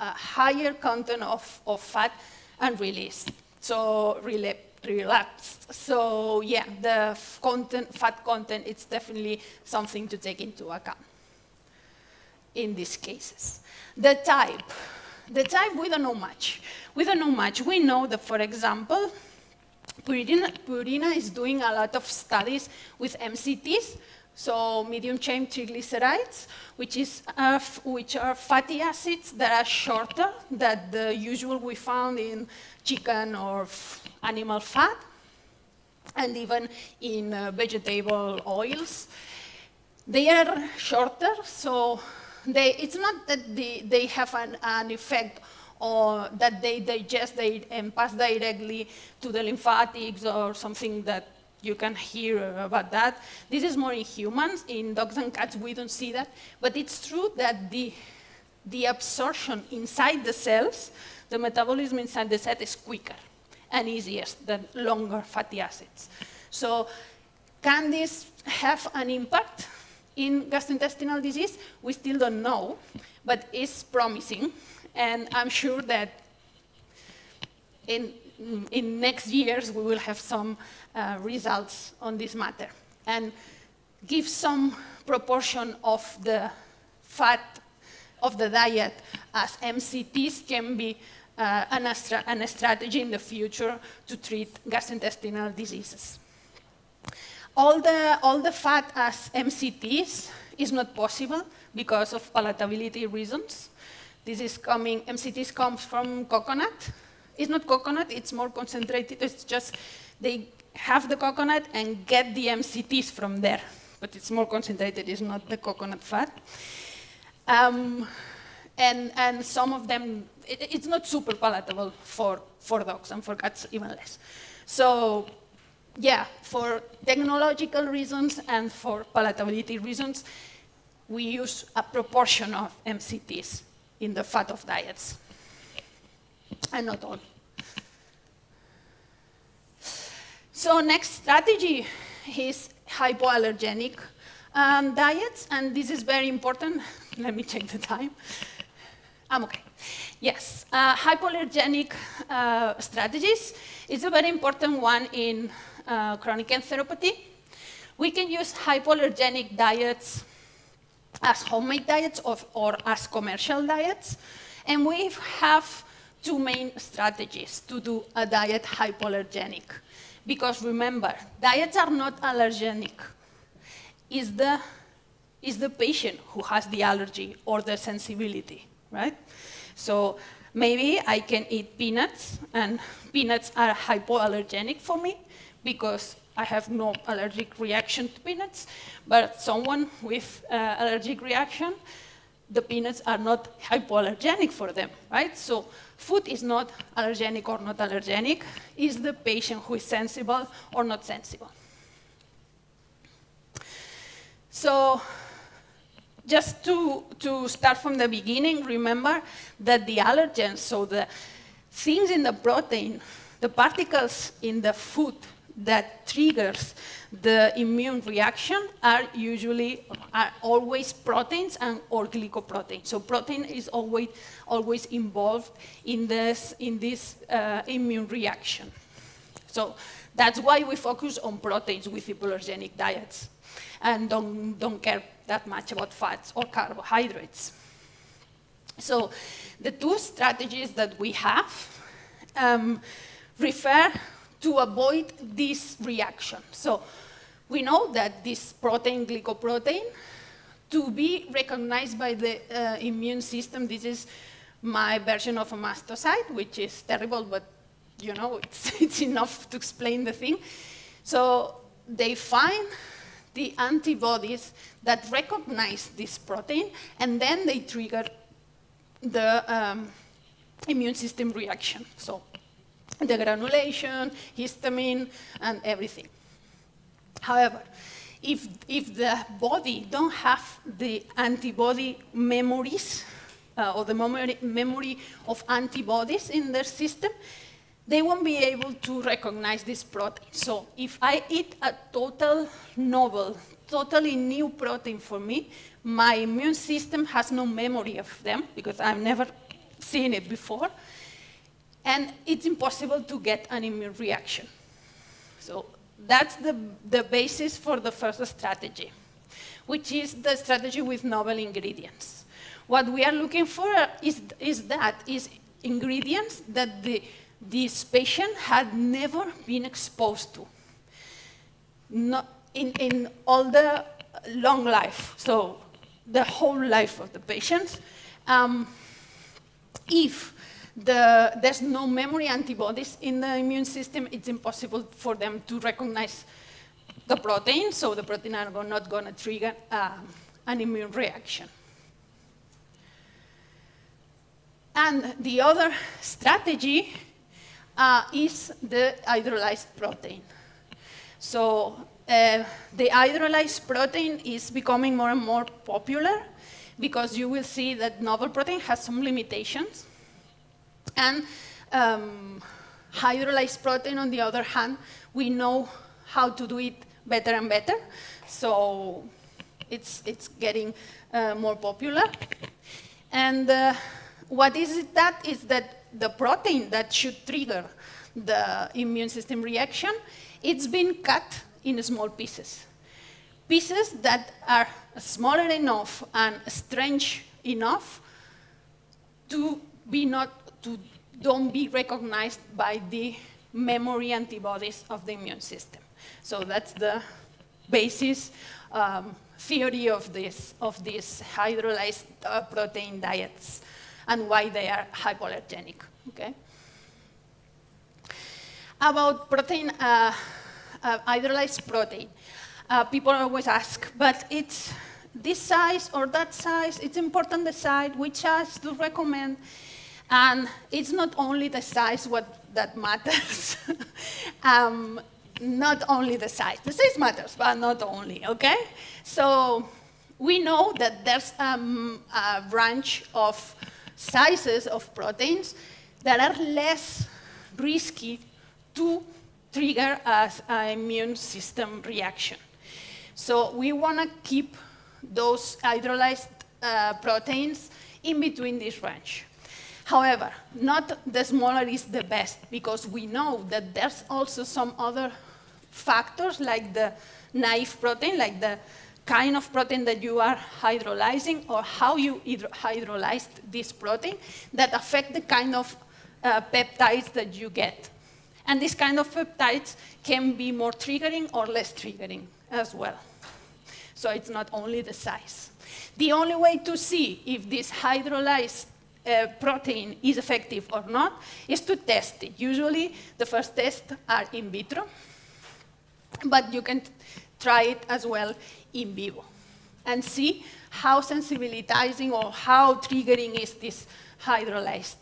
S5: a higher content of fat and released, so relapsed. So yeah, the fat content, it's definitely something to take into account in these cases. The type, we don't know much. We know that, for example, Purina is doing a lot of studies with MCTs, so medium-chain triglycerides, which are fatty acids that are shorter than the usual we found in chicken or animal fat, and even in vegetable oils. They are shorter, so it's not that they have an effect or that they digest and pass directly to the lymphatics or something that you can hear about that. This is more in humans. In dogs and cats, we don't see that. But it's true that the absorption inside the cells, the metabolism inside the cell is quicker and easier than longer fatty acids. So can this have an impact in gastrointestinal disease? We still don't know, but it's promising. And I'm sure that in next years we will have some results on this matter and give some proportion of the fat of the diet as MCTs can be a strategy in the future to treat gastrointestinal diseases. All the fat as MCTs is not possible because of palatability reasons. This is coming, MCTs comes from coconut. It's not coconut, it's more concentrated. It's just they have the coconut and get the MCTs from there. But it's more concentrated, it's not the coconut fat. And some of them, it's not super palatable for dogs, and for cats even less. So yeah, for technological reasons and for palatability reasons, we use a proportion of MCTs in the fat of diets, and not all. So next strategy is hypoallergenic diets, and this is very important. Let me check the time. I'm okay. Yes, hypoallergenic strategies is a very important one in chronic enteropathy. We can use hypoallergenic diets as homemade diets or as commercial diets. And we have two main strategies to do a diet hypoallergenic. Because remember, diets are not allergenic. It's the patient who has the allergy or the sensibility, right? So maybe I can eat peanuts, and peanuts are hypoallergenic for me because I have no allergic reaction to peanuts, but someone with allergic reaction, the peanuts are not hypoallergenic for them, right? So food is not allergenic or not allergenic. It's the patient who is sensible or not sensible. So just to start from the beginning, remember that the allergens, so the things in the protein, the particles in the food that triggers the immune reaction are always proteins or glycoproteins. So protein is always involved in this immune reaction. So that's why we focus on proteins with hypoallergenic diets and don't care that much about fats or carbohydrates. So the two strategies that we have refer to avoid this reaction. So we know that this protein, glycoprotein, to be recognized by the immune system, this is my version of a mastocyte, which is terrible, but you know, it's enough to explain the thing. So they find the antibodies that recognize this protein, and then they trigger the immune system reaction. So the granulation, histamine, and everything. However, if the body don't have the antibody memories, or the memory of antibodies in their system, they won't be able to recognize this protein. So if I eat a total novel, totally new protein for me, my immune system has no memory of them because I've never seen it before. And it's impossible to get an immune reaction. So that's the basis for the first strategy, which is the strategy with novel ingredients. What we are looking for is ingredients that this patient had never been exposed to in all the long life, so the whole life of the patient. If there's no memory antibodies in the immune system, it's impossible for them to recognize the protein, so the protein are not going to trigger an immune reaction. And the other strategy is the hydrolyzed protein. So the hydrolyzed protein is becoming more and more popular because you will see that novel protein has some limitations. And hydrolyzed protein, on the other hand, we know how to do it better and better. So it's getting more popular. And what is it that? Is that the protein that should trigger the immune system reaction, it's been cut in small pieces. Pieces that are smaller enough and strange enough to don't be recognized by the memory antibodies of the immune system. So that's the basis theory of these hydrolyzed protein diets and why they are hypoallergenic. Okay? About protein, hydrolyzed protein, people always ask, but it's this size or that size, it's important the size, which size to recommend? And it's not only the size that matters. Not only the size. The size matters, but not only, okay? So we know that there's a range of sizes of proteins that are less risky to trigger an immune system reaction. So we want to keep those hydrolyzed proteins in between this range. However, not the smaller is the best, because we know that there's also some other factors like the naive protein, like the kind of protein that you are hydrolyzing or how you hydrolyzed this protein that affect the kind of peptides that you get. And this kind of peptides can be more triggering or less triggering as well. So it's not only the size. The only way to see if this hydrolyzed protein is effective or not is to test it. Usually, the first tests are in vitro, but you can try it as well in vivo and see how sensibilizing or how triggering is this hydrolyzed.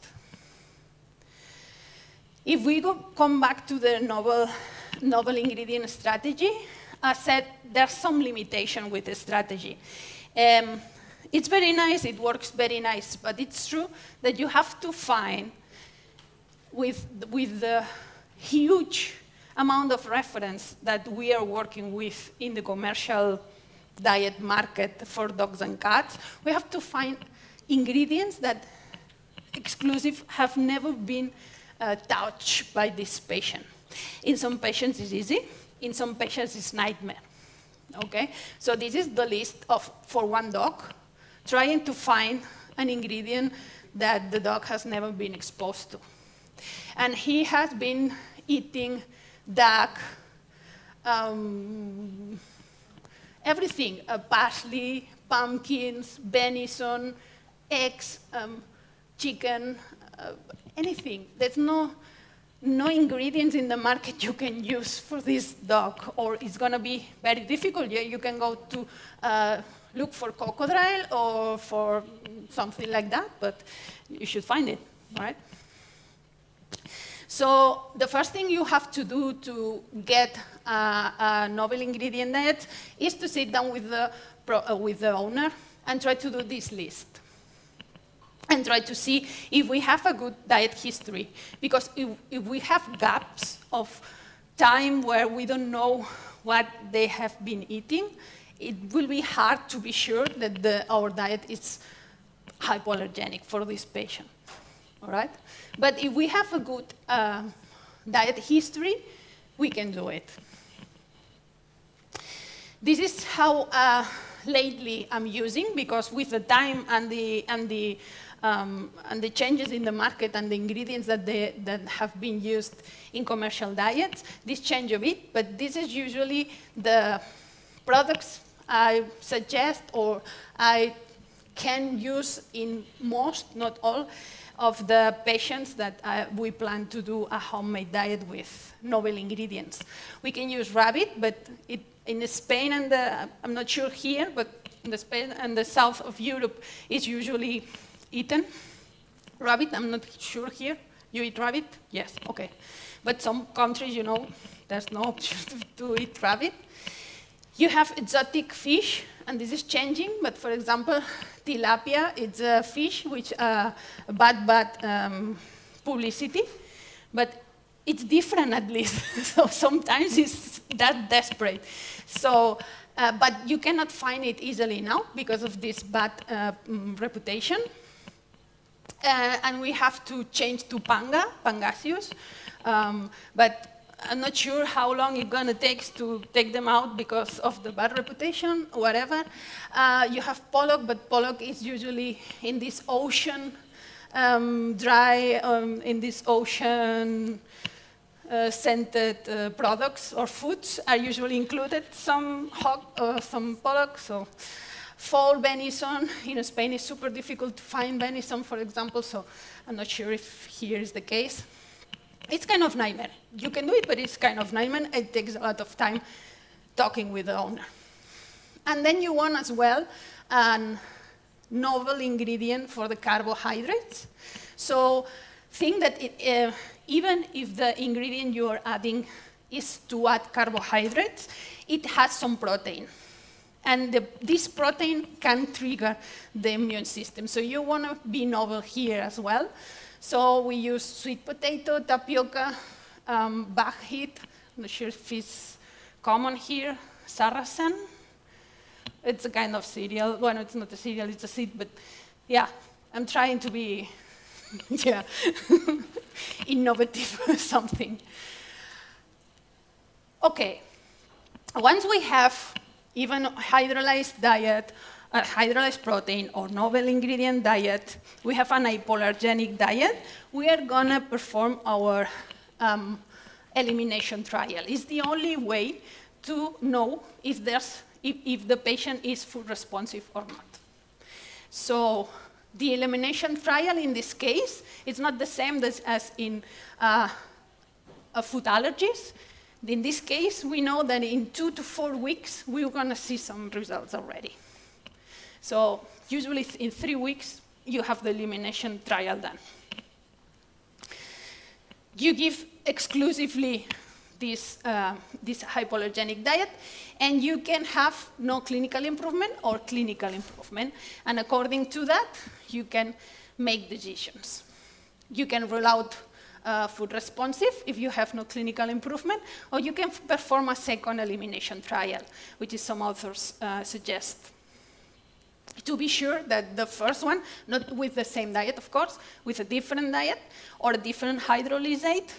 S5: If we come back to the novel ingredient strategy, I said there's some limitation with the strategy. It's very nice, it works very nice, but it's true that you have to find, with the huge amount of reference that we are working with in the commercial diet market for dogs and cats, we have to find ingredients that have never been touched by this patient. In some patients it's easy, in some patients it's nightmare. Okay? So this is the list for one dog, trying to find an ingredient that the dog has never been exposed to. And he has been eating duck, everything, parsley, pumpkins, venison, eggs, chicken, anything. There's no ingredients in the market you can use for this dog, or it's going to be very difficult. You can go to look for crocodile or for something like that, but you should find it, right? So the first thing you have to do to get a novel ingredient diet is to sit down with the owner and try to do this list. And try to see if we have a good diet history. Because if we have gaps of time where we don't know what they have been eating, it will be hard to be sure that our diet is hypoallergenic for this patient. All right? But if we have a good diet history, we can do it. This is how lately I'm using, because with the time and the changes in the market and the ingredients that have been used in commercial diets, this change a bit, but this is usually the products I suggest or I can use in most, not all, of the patients that we plan to do a homemade diet with novel ingredients. We can use rabbit, but in Spain and I'm not sure here, but in Spain and the south of Europe, it's usually eaten. Rabbit, I'm not sure here. You eat rabbit? Yes, okay. But some countries, you know, there's no option to eat rabbit. You have exotic fish, and this is changing, but for example, tilapia, it's a fish which bad publicity, but it's different at least. So sometimes it's that desperate. So, but you cannot find it easily now because of this bad reputation. And we have to change to pangasius, but I'm not sure how long it's going to take to take them out because of the bad reputation, whatever. You have pollock, but pollock is usually in this ocean, dry, in this ocean scented products or foods are usually included, some hog, some pollock. So fall venison in Spain is super difficult to find venison, for example, so I'm not sure if here is the case. It's kind of nightmare. You can do it, but it's kind of nightmare. It takes a lot of time talking with the owner. And then you want as well a novel ingredient for the carbohydrates. So think that even if the ingredient you are adding is to add carbohydrates, it has some protein. And this protein can trigger the immune system. So you want to be novel here as well. So we use sweet potato, tapioca, bag heat. I'm not sure if it's common here. Sarrasin. It's a kind of cereal. Well, it's not a cereal, it's a seed, but yeah, I'm trying to be yeah, innovative or something. Okay, once we have even hydrolyzed diet, hydrolyzed protein or novel ingredient diet, we have an hypoallergenic diet, we are gonna perform our elimination trial. It's the only way to know if the patient is food responsive or not. So the elimination trial in this case is not the same as in food allergies. In this case, we know that in 2 to 4 weeks, we're going to see some results already. So usually in 3 weeks, you have the elimination trial done. You give exclusively this hypoallergenic diet, and you can have no clinical improvement or clinical improvement. And according to that, you can make decisions. You can rule out food responsive if you have no clinical improvement, or you can perform a second elimination trial, which is some authors suggest. To be sure that the first one, not with the same diet, of course, with a different diet or a different hydrolysate,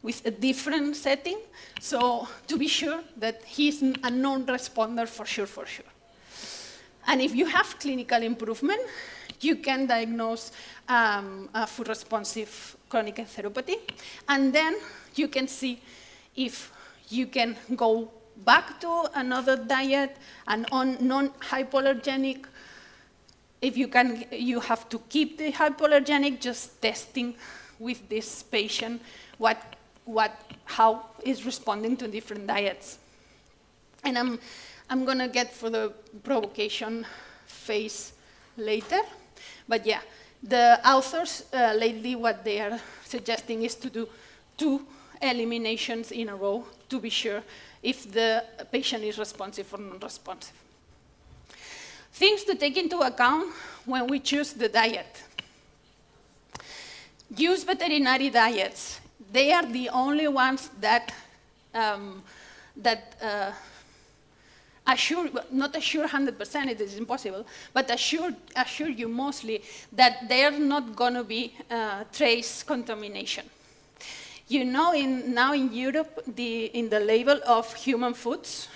S5: with a different setting, so to be sure that he's a non-responder for sure. And if you have clinical improvement, you can diagnose a food-responsive chronic enteropathy, and then you can see if you can go back to another diet, and on non-hypoallergenic. If you can, you have to keep the hypoallergenic, just testing with this patient how is responding to different diets. And I'm gonna get for the provocation phase later, but yeah, the authors lately what they are suggesting is to do 2 eliminations in a row to be sure if the patient is responsive or non-responsive. Things to take into account when we choose the diet. Use veterinary diets. They are the only ones that assure, not assure 100%, it is impossible, but assure you mostly that there are not going to be trace contamination. You know, now in Europe, in the label of human foods,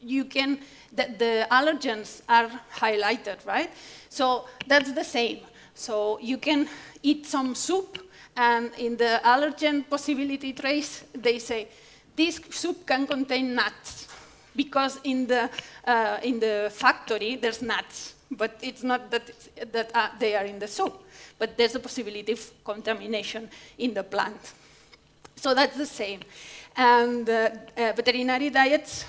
S5: the allergens are highlighted, right? So that's the same. So you can eat some soup, and in the allergen possibility trace, they say, this soup can contain nuts, because in the factory, there's nuts, but it's not that they are in the soup, but there's a possibility of contamination in the plant. So that's the same. And veterinary diets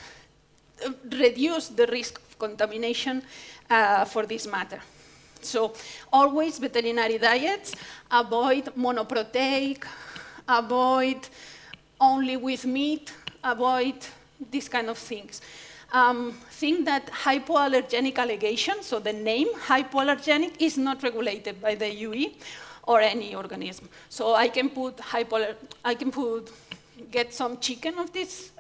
S5: reduce the risk of contamination for this matter. So always veterinary diets, avoid monoproteic, avoid only with meat, avoid these kind of things. Think that hypoallergenic allegation, so the name hypoallergenic, is not regulated by the UE or any organism. So I can get some chicken of this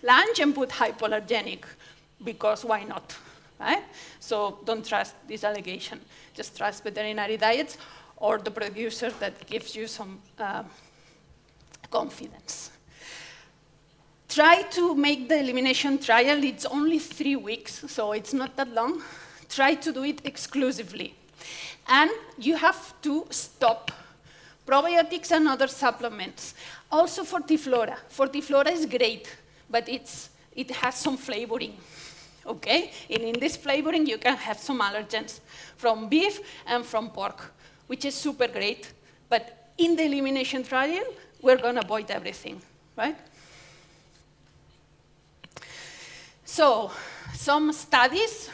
S5: lunch and put hypoallergenic, because why not, right? So don't trust this allegation. Just trust veterinary diets or the producer that gives you some confidence. Try to make the elimination trial. It's only 3 weeks, so it's not that long. Try to do it exclusively. And you have to stop probiotics and other supplements. Also Fortiflora. Fortiflora is great, but it has some flavoring, okay? And in this flavoring, you can have some allergens from beef and from pork, which is super great. But in the elimination trial, we're going to avoid everything, right? So some studies,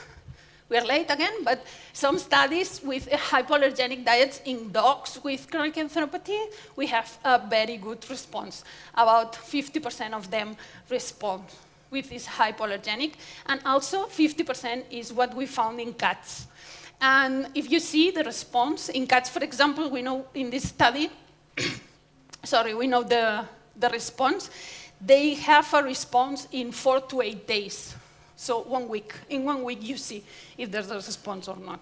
S5: we're late again, but some studies with hypoallergenic diets in dogs with chronic enteropathy, we have a very good response. About 50% of them respond with this hypoallergenic, and also 50% is what we found in cats. And if you see the response in cats, for example, we know in this study, sorry, we know the response. They have a response in 4 to 8 days. So 1 week. In 1 week, you see if there's a response or not.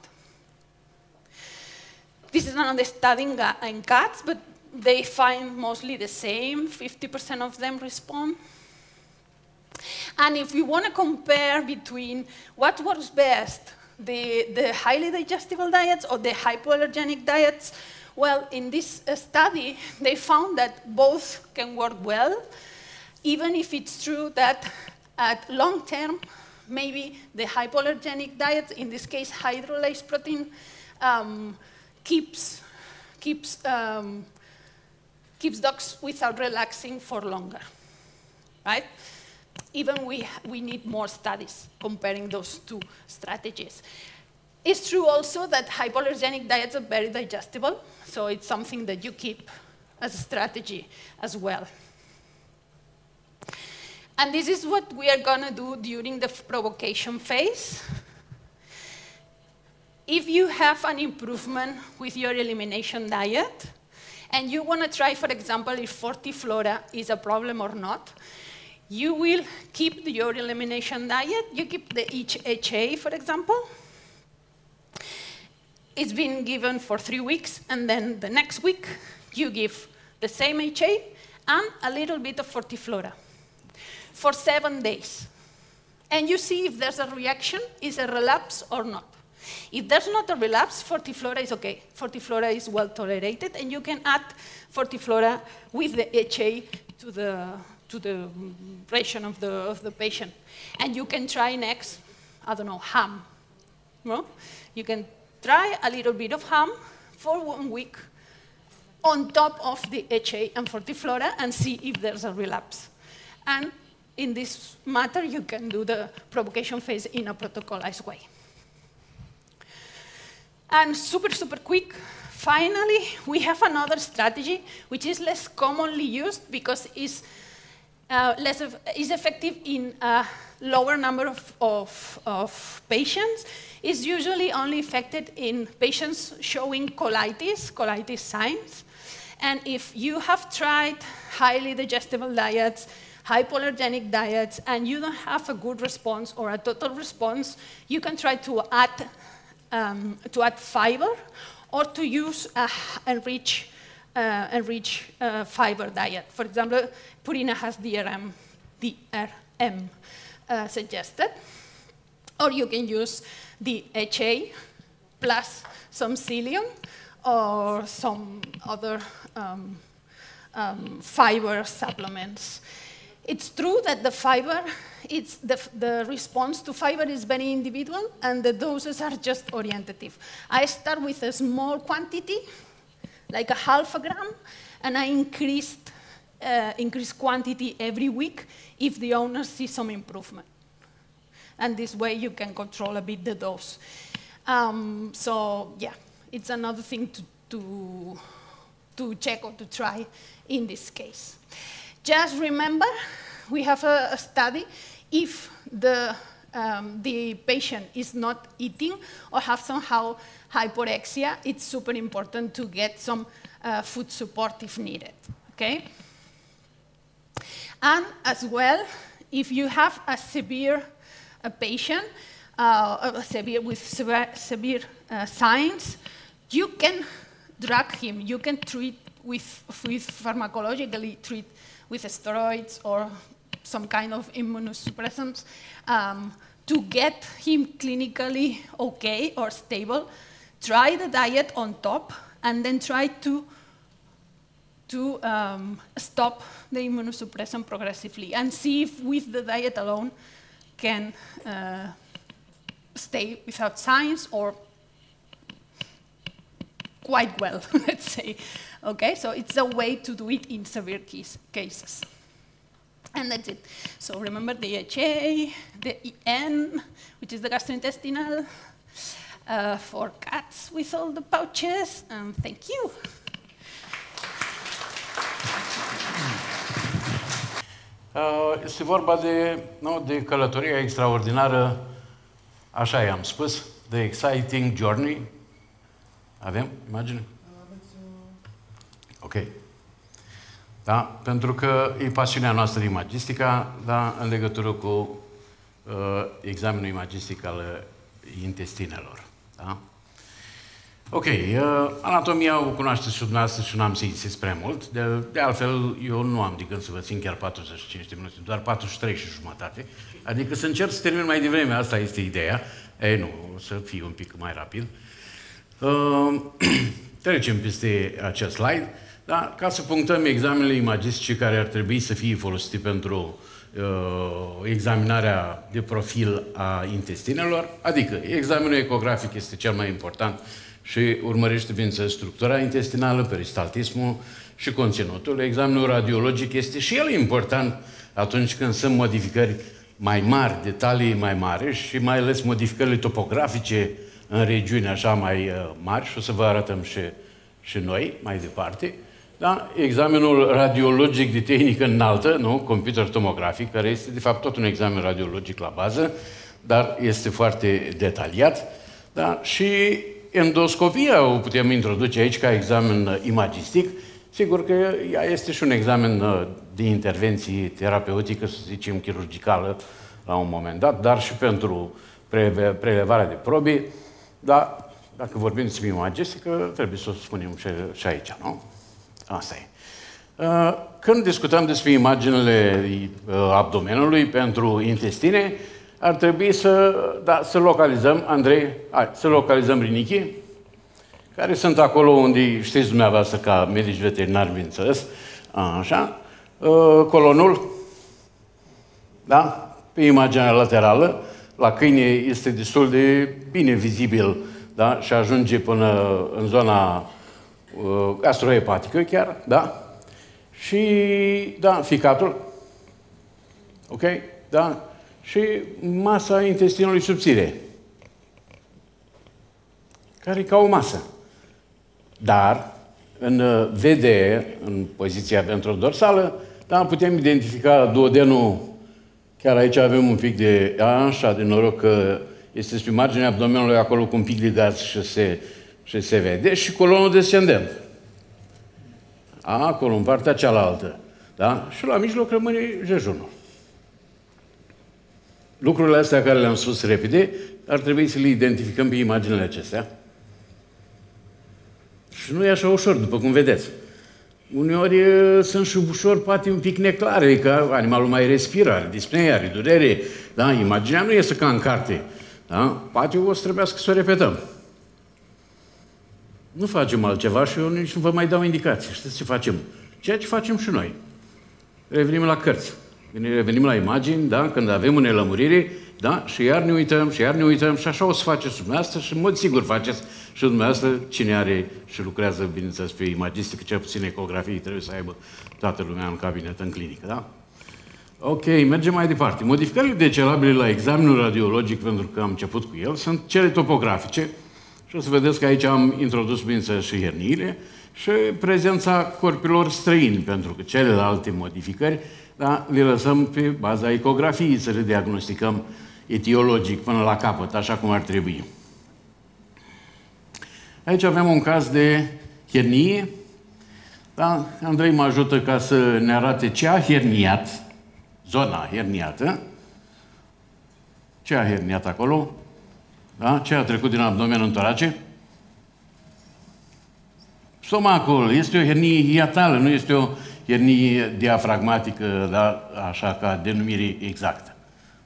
S5: This is another study in cats, but they find mostly the same. 50% of them respond. And if you want to compare between what works best, the highly digestible diets or the hypoallergenic diets, well, in this study, they found that both can work well, even if it's true that at long term, maybe the hypoallergenic diet, in this case hydrolyzed protein, keeps dogs without relaxing for longer, right? Even we need more studies comparing those two strategies. It's true also that hypoallergenic diets are very digestible, so it's something that you keep as a strategy as well. And this is what we are going to do during the provocation phase. If you have an improvement with your elimination diet, and you want to try, for example, if Fortiflora is a problem or not, you will keep your elimination diet. You keep the HA, for example. It's been given for 3 weeks, and then the next week, you give the same HA and a little bit of Fortiflora for 7 days. And you see if there's a reaction, is a relapse or not. If there's not a relapse, Fortiflora is okay. Fortiflora is well tolerated, and you can add Fortiflora with the HA to the ration of the patient. And you can try next, I don't know, ham. No? You can try a little bit of ham for 1 week on top of the HA and Fortiflora and see if there's a relapse. And in this matter, you can do the provocation phase in a protocolized way. And super, super quick, finally, we have another strategy which is less commonly used because it's effective in a lower number of patients. It's usually only effective in patients showing colitis signs. And if you have tried highly digestible diets, hypoallergenic diets, and you don't have a good response or a total response, you can try to add fiber or to use an enriched fiber diet. For example, Purina has DRM suggested. Or you can use the HA plus some psyllium or some other fiber supplements. It's true that the fiber, the response to fiber is very individual, and the doses are just orientative. I start with a small quantity, like ½ gram, and I increase quantity every week if the owner sees some improvement. And this way you can control a bit the dose. So yeah, it's another thing to check or to try in this case. Just remember, we have a study. If the patient is not eating or have somehow hyporexia, it's super important to get some food support if needed, okay? And as well, if you have a severe patient, with severe signs, you can drug him. You can treat with pharmacologically treat with steroids or some kind of immunosuppressants to get him clinically okay or stable. Try the diet on top, and then try to stop the immunosuppressant progressively, and see if with the diet alone can stay without signs or quite well, let's say. Okay, so it's a way to do it in severe cases. And that's it. So remember the HA, the EN, which is the gastrointestinal, for cats with all the pouches, and thank you.
S11: Este vorba de călătoria extraordinară, așa i-am spus, The Exciting Journey. Avem imagine? Ok. Da? Pentru că e pasiunea noastră imagistica, da? În legătură cu examenul imagistic al intestinelor. Da? Ok, anatomia o cunoașteți și dumneavoastră și n-am să insist prea mult. De altfel, eu nu am de gând să vă țin chiar 45 de minute, doar 43 și jumătate. Adică să încerc să termin mai devreme, asta este ideea. Ei, nu, o să fie un pic mai rapid. Trecem peste acest slide. Da? Ca să punctăm examenele imagistice care ar trebui să fie folosite pentru examinarea de profil a intestinelor, adică examenul ecografic este cel mai important și urmărește, bineînțeles, structura intestinală, peristaltismul și conținutul. Examenul radiologic este și el important atunci când sunt modificări mai mari, detalii mai mari și mai ales modificările topografice în regiuni așa mai mari, și o să vă arătăm și noi mai departe. Da? Examenul radiologic de tehnică înaltă, nu? Computer tomografic, care este de fapt tot un examen radiologic la bază, dar este foarte detaliat. Da? Și endoscopia o putem introduce aici ca examen imagistic. Sigur că ea este și un examen de intervenție terapeutică, să zicem chirurgicală, la un moment dat, dar și pentru prelevarea de probe. Dar dacă vorbim despre imagistică, trebuie să o spunem și aici, nu? Asta e. Când discutăm despre imaginele abdomenului pentru intestine, ar trebui să localizăm, Andrei, să localizăm rinichii, care sunt acolo unde știți dumneavoastră ca medici veterinari, bineînțeles, așa, colonul, da? Pe imaginea laterală, la câine este destul de bine vizibil, da? Și ajunge până în zona gastrohepatică chiar, da? Și, da, ficatul, ok? Da? Și masa intestinului subțire, care e ca o masă. Dar, în VDE, în poziția ventrodorsală, da, putem identifica duodenul, chiar aici avem un pic de, așa, de noroc că este pe marginea abdomenului acolo cu un pic de gaz și se vede, și colonul descendent. Acolo, în partea cealaltă. Da? Și la mijloc rămâne jejunul. Lucrurile astea care le-am spus repede, ar trebui să le identificăm pe imaginile acestea. Și nu e așa ușor, după cum vedeți. Uneori sunt și ușor, poate un pic neclare, că animalul mai respiră, are dispnee, are durere. Da? Imaginea nu este ca în carte. Da? Poate o să trebuiască să o repetăm. Nu facem altceva și eu nici nu vă mai dau indicații. Știți ce facem? Ceea ce facem și noi. Revenim la cărți. Revenim la imagini, da? Când avem o nelămurire, da? Și iar ne uităm, și iar ne uităm, și așa o să faceți dumneavoastră și în mod sigur faceți și dumneavoastră, cine are și lucrează, bineînțeles, pe imagistică, cel puțin ecografie, trebuie să aibă toată lumea în cabinet, în clinică, da? Ok, mergem mai departe. Modificările decelabile la examenul radiologic, pentru că am început cu el, sunt cele topografice. Și o să vedeți că aici am introdus, bineînțeles, și herniile și prezența corpilor străini, pentru că celelalte modificări, da, le lăsăm pe baza ecografiei, să le diagnosticăm etiologic până la capăt, așa cum ar trebui. Aici avem un caz de hernie. Da? Andrei mă ajută ca să ne arate ce a herniat, zona herniată, ce a herniat acolo, da? Ce a trecut din abdomen în torace. Stomacul este o hernie hiatală, nu este o hernie diafragmatică, da? Așa ca denumire exactă.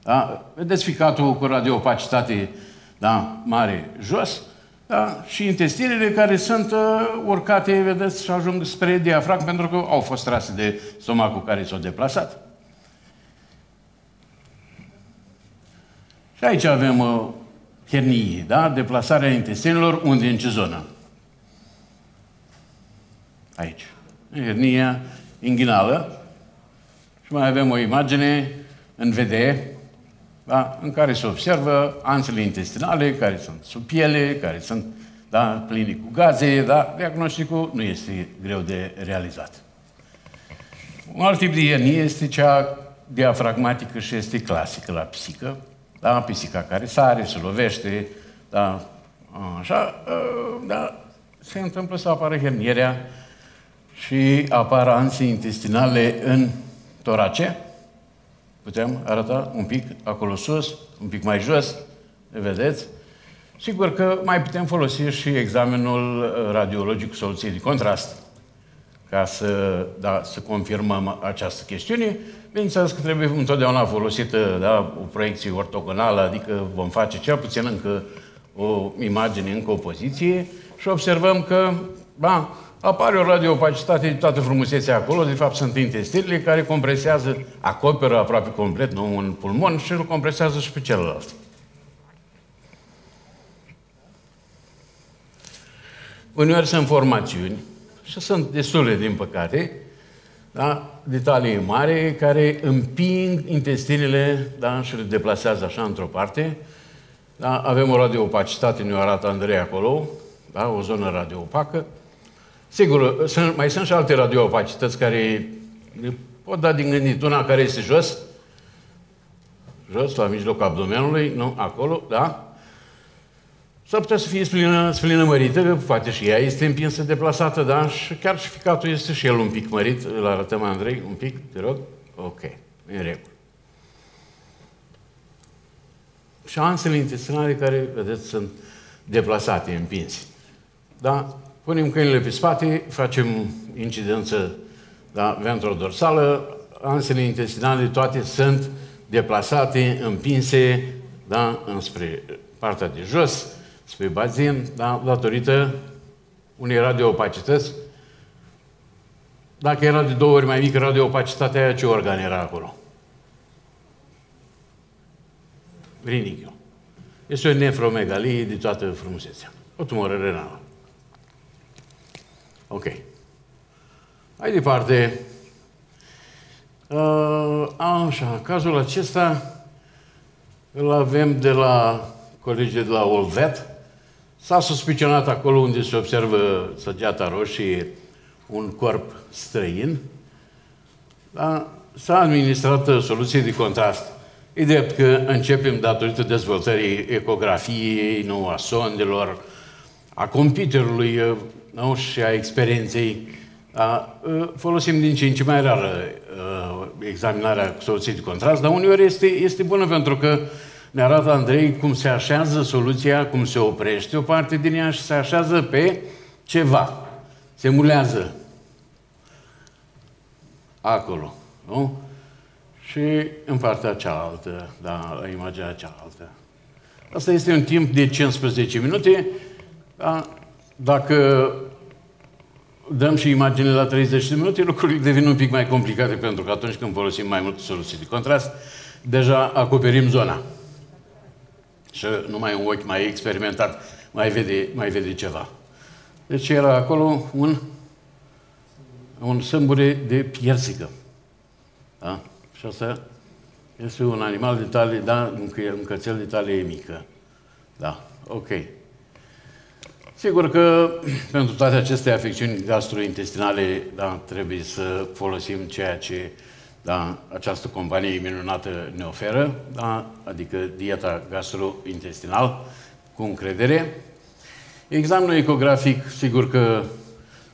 S11: Da? Vedeți ficatul cu radiopacitate, da? Mare jos, da? Și intestinele care sunt urcate, vedeți, și ajung spre diafragmă pentru că au fost trase de stomacul care s-a deplasat. Și aici avem hernie, da? Deplasarea intestinelor, unde, în ce zonă? Aici. Hernia inghinală. Și mai avem o imagine în vedere, da? În care se observă anțele intestinale, care sunt sub piele, care sunt, da, pline cu gaze, da? Diagnosticul nu este greu de realizat. Un alt tip de hernie este cea diafragmatică și este clasică la pisică, da? Pisica care sare, se lovește, da? Așa, da? Se întâmplă să apară hernierea și apar anțe intestinale în torace. Putem arăta un pic acolo sus, un pic mai jos, vedeți? Sigur că mai putem folosi și examenul radiologic cu soluție de contrast ca să, da, să confirmăm această chestiune. Bineînțeles că trebuie întotdeauna folosită, da, o proiecție ortogonală, adică vom face cel puțin încă o imagine, încă o poziție și observăm că, da, apare o radiopacitate de toată frumusețea acolo, de fapt sunt intestinele care compresează, acoperă aproape complet, nu, un pulmon și îl compresează și pe celălalt. Uneori sunt formațiuni și sunt destule, din păcate, da, detalii mari care împing intestinele, da, și le deplasează așa într-o parte. Da, avem o radiopacitate, ne-o arată Andrei acolo, da, o zonă radioopacă. Sigur, mai sunt și alte radioopacități care le pot da din gândit. Una care este jos, la mijlocul abdomenului, nu, acolo, da? S-ar putea să fie splină mărită, poate și ea este împinsă, deplasată, da? Și chiar și ficatul este și el un pic mărit. Îl arătăm, Andrei, un pic, te rog? Ok, în regulă. Și anțele intestinale care, vedeți, sunt deplasate, împinse. Da? Punem câinele pe spate, facem incidență, da, ventrodorsală, anțele intestinale toate sunt deplasate, împinse, da, înspre partea de jos, spre bazin, da, datorită unei radioopacități. Dacă era de 2 ori mai mică radioopacitatea aia, ce organ era acolo? Rinichiul. Este o nefromegalie de toată frumusețea. O tumoră renală. Ok. Mai departe. Așa, cazul acesta îl avem de la colegii de la Olvet. S-a suspicionat acolo unde se observă săgeata roșie un corp străin. Da? S-a administrat soluție de contrast. E drept că începem datorită dezvoltării ecografiei, nu, a sondelor, a computerului, nu, și a experienței. Da? Folosim din ce în ce mai rară examinarea cu soluție de contrast, dar uneori este bună pentru că ne arată Andrei cum se așează soluția, cum se oprește o parte din ea și se așează pe ceva. Se mulează acolo, nu? Și în partea cealaltă, da, la imaginea cealaltă. Asta este un timp de 15 minute. Da? Dacă dăm și imaginile la 30 de minute, lucrurile devin un pic mai complicate, pentru că atunci când folosim mai multe soluții de contrast, deja acoperim zona. Și numai un ochi mai experimentat mai vede ceva. Deci era acolo un sâmbure de piersică. Da? Și Șase este un animal de talie, da, un cățel de talie mică. Da, ok. Sigur că pentru toate aceste afecțiuni gastrointestinale, da, trebuie să folosim ceea ce, da, această companie minunată ne oferă, da, adică dieta gastrointestinală, cu încredere. Examenul ecografic, sigur că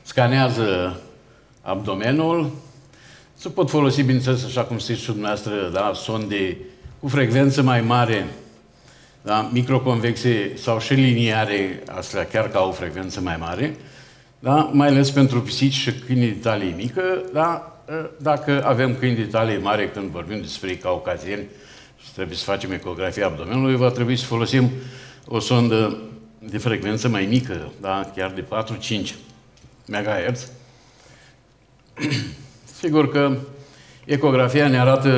S11: scanează abdomenul. Se pot folosi, bineînțeles, așa cum știți și dumneavoastră, da, sonde cu frecvență mai mare, da, microconvexe sau și liniare, astea chiar că au o frecvență mai mare, da, mai ales pentru pisici și câini de talie mică, da, dacă avem câini de talie mare, când vorbim despre caucazieni și trebuie să facem ecografia abdomenului, va trebui să folosim o sondă de frecvență mai mică, da, chiar de 4-5 MHz. Sigur că ecografia ne arată,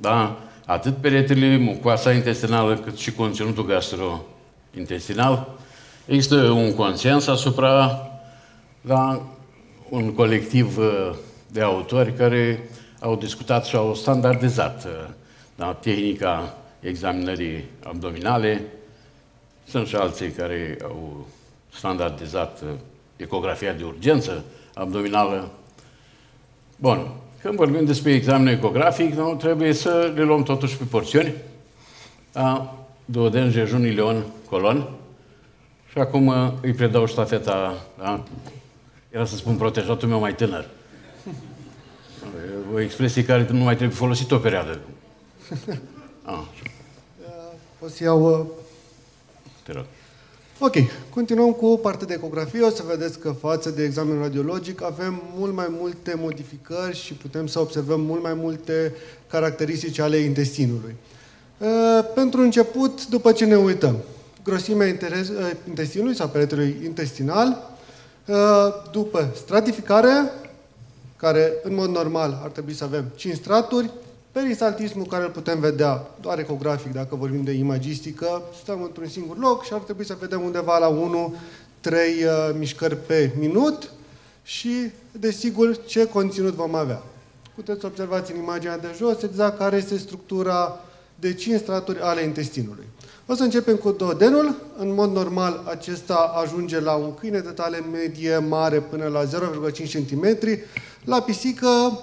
S11: da, atât peretele, mucoasa intestinală, cât și conținutul gastrointestinal. Există un consens asupra, da, un colectiv de autori care au discutat și au standardizat, da, tehnica examinării abdominale. Sunt și alții care au standardizat ecografia de urgență abdominală. Bun. Când vorbim despre examenul ecografic, nu, trebuie să le luăm totuși pe porțiuni. Da? Duoden, jejun, ileon, colon. Și acum îi predau ștafeta, da? Era să spun protejatul meu mai tânăr. O expresie care nu mai trebuie folosit o perioadă.
S12: O să iau...
S11: Te rog.
S12: Ok, continuăm cu partea de ecografie. O să vedeți că față de examenul radiologic avem mult mai multe modificări și putem să observăm mult mai multe caracteristici ale intestinului. Pentru început, după ce ne uităm, grosimea intestinului sau peretelui intestinal, după stratificare, care în mod normal ar trebui să avem 5 straturi, peristaltismul, care îl putem vedea doar ecografic, dacă vorbim de imagistică, stăm într-un singur loc și ar trebui să vedem undeva la 1-3 mișcări pe minut și, desigur, ce conținut vom avea. Puteți observați în imaginea de jos exact care este structura de 5 straturi ale intestinului. O să începem cu duodenul. În mod normal, acesta ajunge la un câine de talie medie mare până la 0,5 cm. La pisică,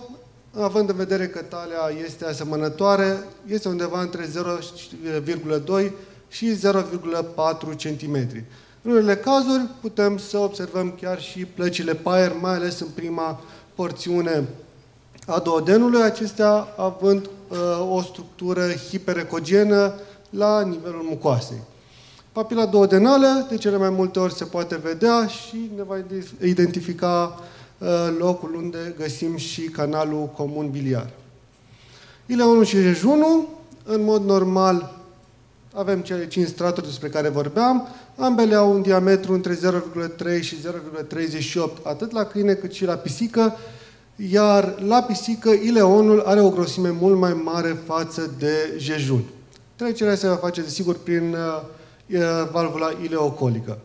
S12: având în vedere că talia este asemănătoare, este undeva între 0,2 și 0,4 cm. În unele cazuri putem să observăm chiar și plăcile paier, mai ales în prima porțiune a duodenului, acestea având o structură hiperecogenă la nivelul mucoasei. Papila duodenală, de cele mai multe ori se poate vedea și ne va identifica locul unde găsim și canalul comun biliar. Ileonul și jejunul, în mod normal, avem cele 5 straturi despre care vorbeam, ambele au un diametru între 0,3 și 0,38, atât la câine cât și la pisică, iar la pisică ileonul are o grosime mult mai mare față de jejun. Trecerea se va face, desigur, prin valvula ileocolică.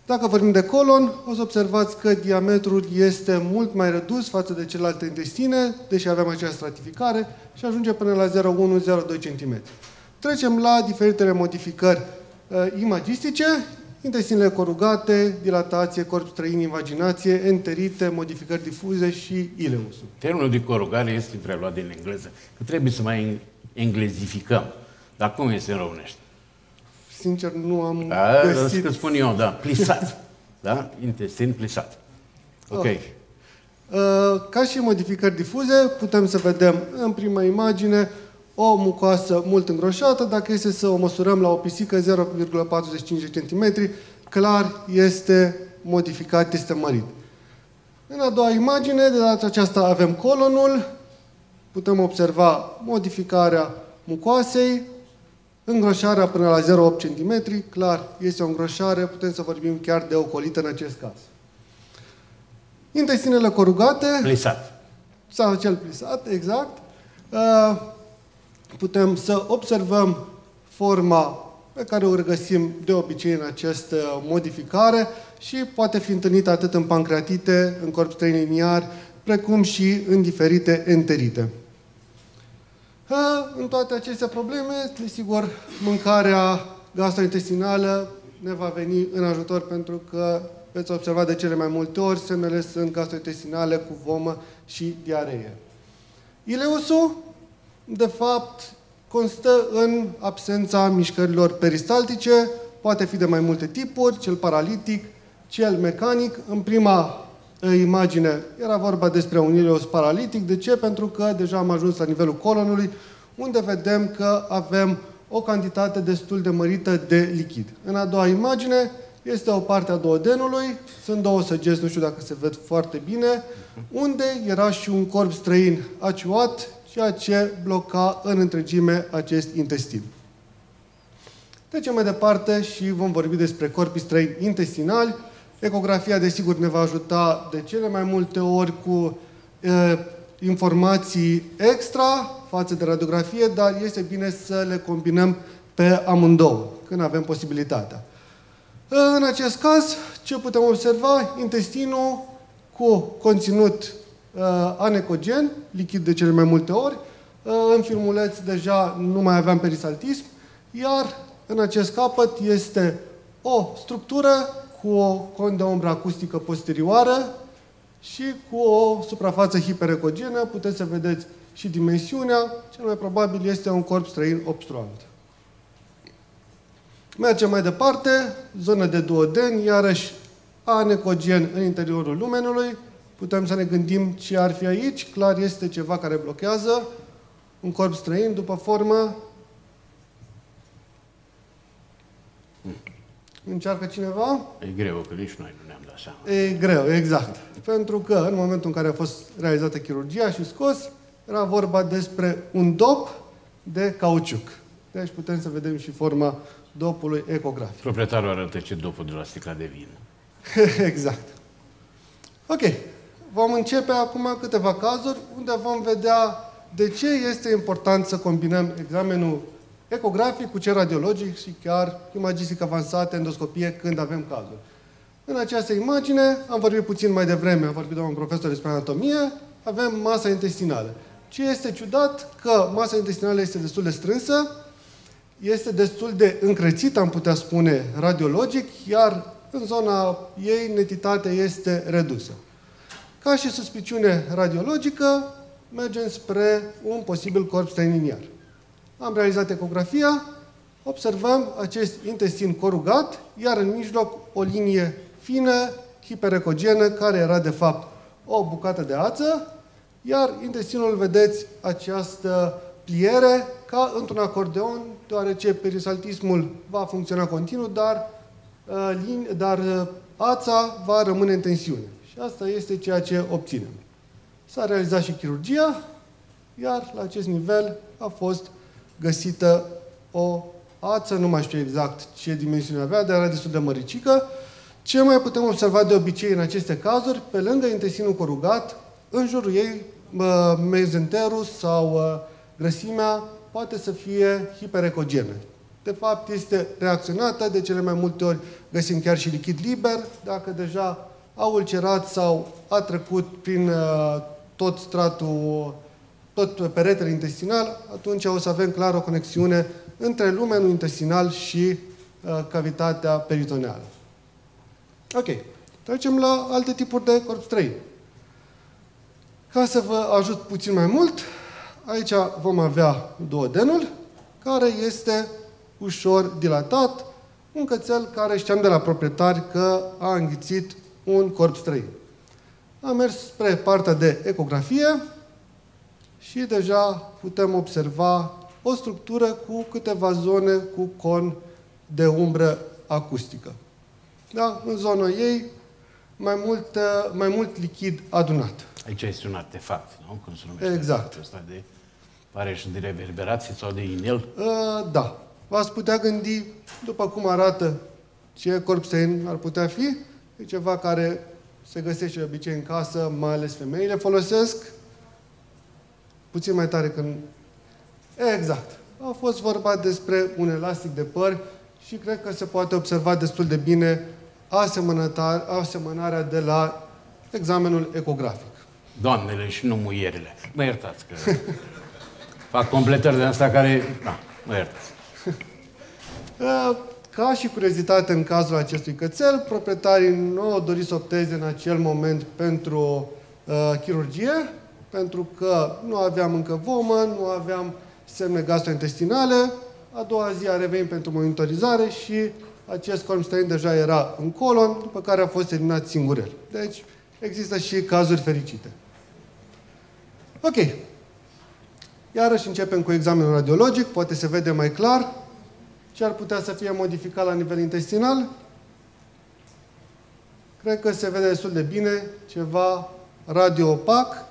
S12: Dacă vorbim de colon, o să observați că diametrul este mult mai redus față de celelalte intestine, deși avem această stratificare, și ajunge până la 0,1-0,2 cm. Trecem la diferitele modificări imagistice, intestinele corugate, dilatație, corpul străin, invaginație, enterite, modificări difuze și ileusul.
S11: Termenul de corugare este preluat din engleză, că trebuie să mai englezificăm. Dar cum este în românește?
S12: Sincer, nu am
S11: găsit. Că spun eu, da, plisat. Da? Intestin plisat. Ok.
S12: Ca și modificări difuze, putem să vedem în prima imagine o mucoasă mult îngroșată. Dacă este să o măsurăm la o pisică 0,45 cm, clar este modificat, este mărit. În a doua imagine, de data aceasta avem colonul. Putem observa modificarea mucoasei, îngroșarea până la 0,8 cm, clar, este o îngroșare, putem să vorbim chiar de o colită în acest caz. Intestinele corugate...
S11: Plisat.
S12: Sau cel plisat, exact. Putem să observăm forma pe care o regăsim de obicei în această modificare și poate fi întâlnită atât în pancreatite, în corp străin liniar, precum și în diferite enterite. În toate aceste probleme, desigur, mâncarea gastrointestinală ne va veni în ajutor pentru că veți observa de cele mai multe ori, semnele sunt gastrointestinale cu vomă și diaree. Ileusul, de fapt, constă în absența mișcărilor peristaltice, poate fi de mai multe tipuri, cel paralitic, cel mecanic. În prima imagine era vorba despre un ileus paralitic. De ce? Pentru că deja am ajuns la nivelul colonului, unde vedem că avem o cantitate destul de mărită de lichid. În a doua imagine este o parte a duodenului, sunt două săgeți, nu știu dacă se ved foarte bine, unde era și un corp străin aciuat, ceea ce bloca în întregime acest intestin. Trecem mai departe și vom vorbi despre corpii străini intestinali. Ecografia, desigur, ne va ajuta de cele mai multe ori cu informații extra față de radiografie, dar este bine să le combinăm pe amândouă, când avem posibilitatea. În acest caz, ce putem observa? Intestinul cu conținut anecogen, lichid de cele mai multe ori. În filmuleț deja nu mai aveam perisaltism, iar în acest capăt este o structură cu o con de umbră acustică posterioară și cu o suprafață hiperecogenă. Puteți să vedeți și dimensiunea. Cel mai probabil este un corp străin obstruant. Mergem mai departe, zonă de duoden, iarăși anecogen în interiorul lumenului. Putem să ne gândim ce ar fi aici. Clar este ceva care blochează. Un corp străin, după formă. Încearcă cineva?
S11: E greu, că nici noi nu ne-am dat seama.
S12: E greu, exact. Pentru că în momentul în care a fost realizată chirurgia și scos, era vorba despre un dop de cauciuc. Deci putem să vedem și forma dopului ecografic.
S11: Proprietarul arătă ce dopul de la sticla de vin.
S12: Exact. Ok. Vom începe acum câteva cazuri unde vom vedea de ce este important să combinăm examenul ecografic cu cel radiologic și chiar imagistic avansată, endoscopie, când avem cazuri. În această imagine, am vorbit puțin mai devreme, am vorbit domnul profesor despre anatomie, avem masa intestinală. Ce este ciudat? Că masa intestinală este destul de strânsă, este destul de încrețită, am putea spune, radiologic, iar în zona ei netitatea este redusă. Ca și suspiciune radiologică, mergem spre un posibil corp străininiar. Am realizat ecografia, observăm acest intestin corugat, iar în mijloc o linie fină, hiperecogenă, care era de fapt o bucată de ață, iar intestinul, vedeți, această pliere ca într-un acordeon, deoarece perisaltismul va funcționa continuu, dar ața va rămâne în tensiune. Și asta este ceea ce obținem. S-a realizat și chirurgia, iar la acest nivel a fost găsită o ață, nu mai știu exact ce dimensiune avea, dar era destul de măricică. Ce mai putem observa de obicei în aceste cazuri? Pe lângă intestinul corugat, în jurul ei, mezenterul sau grăsimea poate să fie hiperecogenă. De fapt, este reacționată, de cele mai multe ori găsim chiar și lichid liber, dacă deja a ulcerat sau a trecut prin tot peretele intestinal, atunci o să avem clar o conexiune între lumenul intestinal și cavitatea peritoneală. Ok. Trecem la alte tipuri de corp străin. Ca să vă ajut puțin mai mult, aici vom avea duodenul, care este ușor dilatat, un cățel care știam de la proprietari că a înghițit un corp străin. Am mers spre partea de ecografie și deja putem observa o structură cu câteva zone cu con de umbră acustică. Da? În zona ei, mai mult lichid adunat.
S11: Aici este un artefact, nu? Cum se numește?
S12: Exact.
S11: Ăsta de, pare și de reverberație sau de inel?
S12: Da. V-ați putea gândi, după cum arată ce corp străin ar putea fi, e ceva care se găsește de obicei în casă, mai ales femeile folosesc. Puțin mai tare când... Exact. A fost vorba despre un elastic de păr și cred că se poate observa destul de bine asemănarea de la examenul ecografic.
S11: Doamnele și nu muierile. Mă iertați că... fac completări de asta care... Da, mă iertați.
S12: Ca și curiozitate în cazul acestui cățel, proprietarii nu au dorit să opteze în acel moment pentru chirurgie, pentru că nu aveam încă vomă, nu aveam semne gastrointestinale. A doua zi a revenit pentru monitorizare și acest corp străin deja era în colon, după care a fost eliminat singurel. Deci există și cazuri fericite. Ok. Iarăși începem cu examenul radiologic, poate se vede mai clar ce ar putea să fie modificat la nivel intestinal. Cred că se vede destul de bine, ceva radio-opac.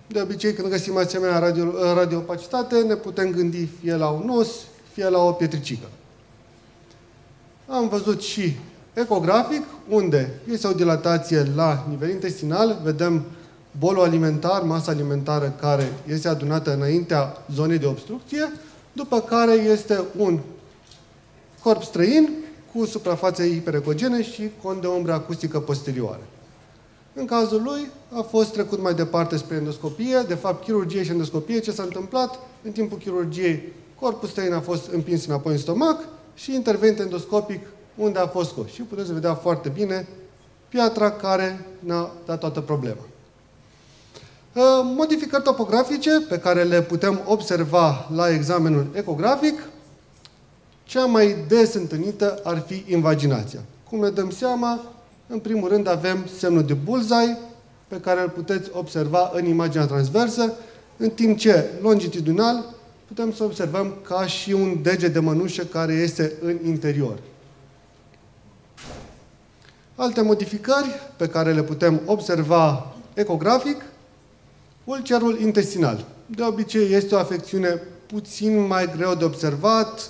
S12: De obicei, când găsim asemenea radio-opacitate, ne putem gândi fie la un os, fie la o pietricică. Am văzut și ecografic, unde este o dilatație la nivel intestinal, vedem bolul alimentar, masa alimentară care este adunată înaintea zonei de obstrucție, după care este un corp străin cu suprafațe hiperecogene și cont de umbră acustică posterioară. În cazul lui a fost trecut mai departe spre endoscopie, de fapt chirurgie și endoscopie. Ce s-a întâmplat? În timpul chirurgiei, corpul străin a fost împins înapoi în stomac și intervenit endoscopic unde a fost scos. Și puteți vedea foarte bine piatra care ne-a dat toată problema. Modificări topografice pe care le putem observa la examenul ecografic, cea mai des întâlnită ar fi invaginația. Cum ne dăm seama, în primul rând avem semnul de bullseye, pe care îl puteți observa în imaginea transversă, în timp ce longitudinal putem să observăm ca și un deget de mănușă care este în interior. Alte modificări pe care le putem observa ecografic, ulcerul intestinal. De obicei este o afecțiune puțin mai greu de observat,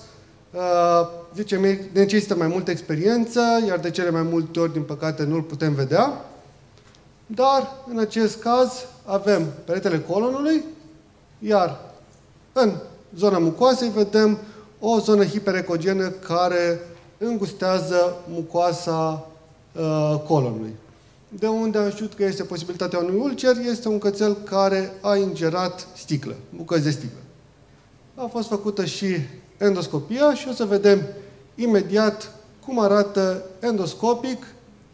S12: zicem, necesită mai multă experiență, iar de cele mai multe ori, din păcate, nu îl putem vedea. Dar, în acest caz, avem peretele colonului, iar în zona mucoasei vedem o zonă hiperecogenă care îngustează mucoasa colonului. De unde am știut că este posibilitatea unui ulcer, este un cățel care a ingerat sticlă, bucăți de sticlă. A fost făcută și endoscopia și o să vedem imediat cum arată endoscopic.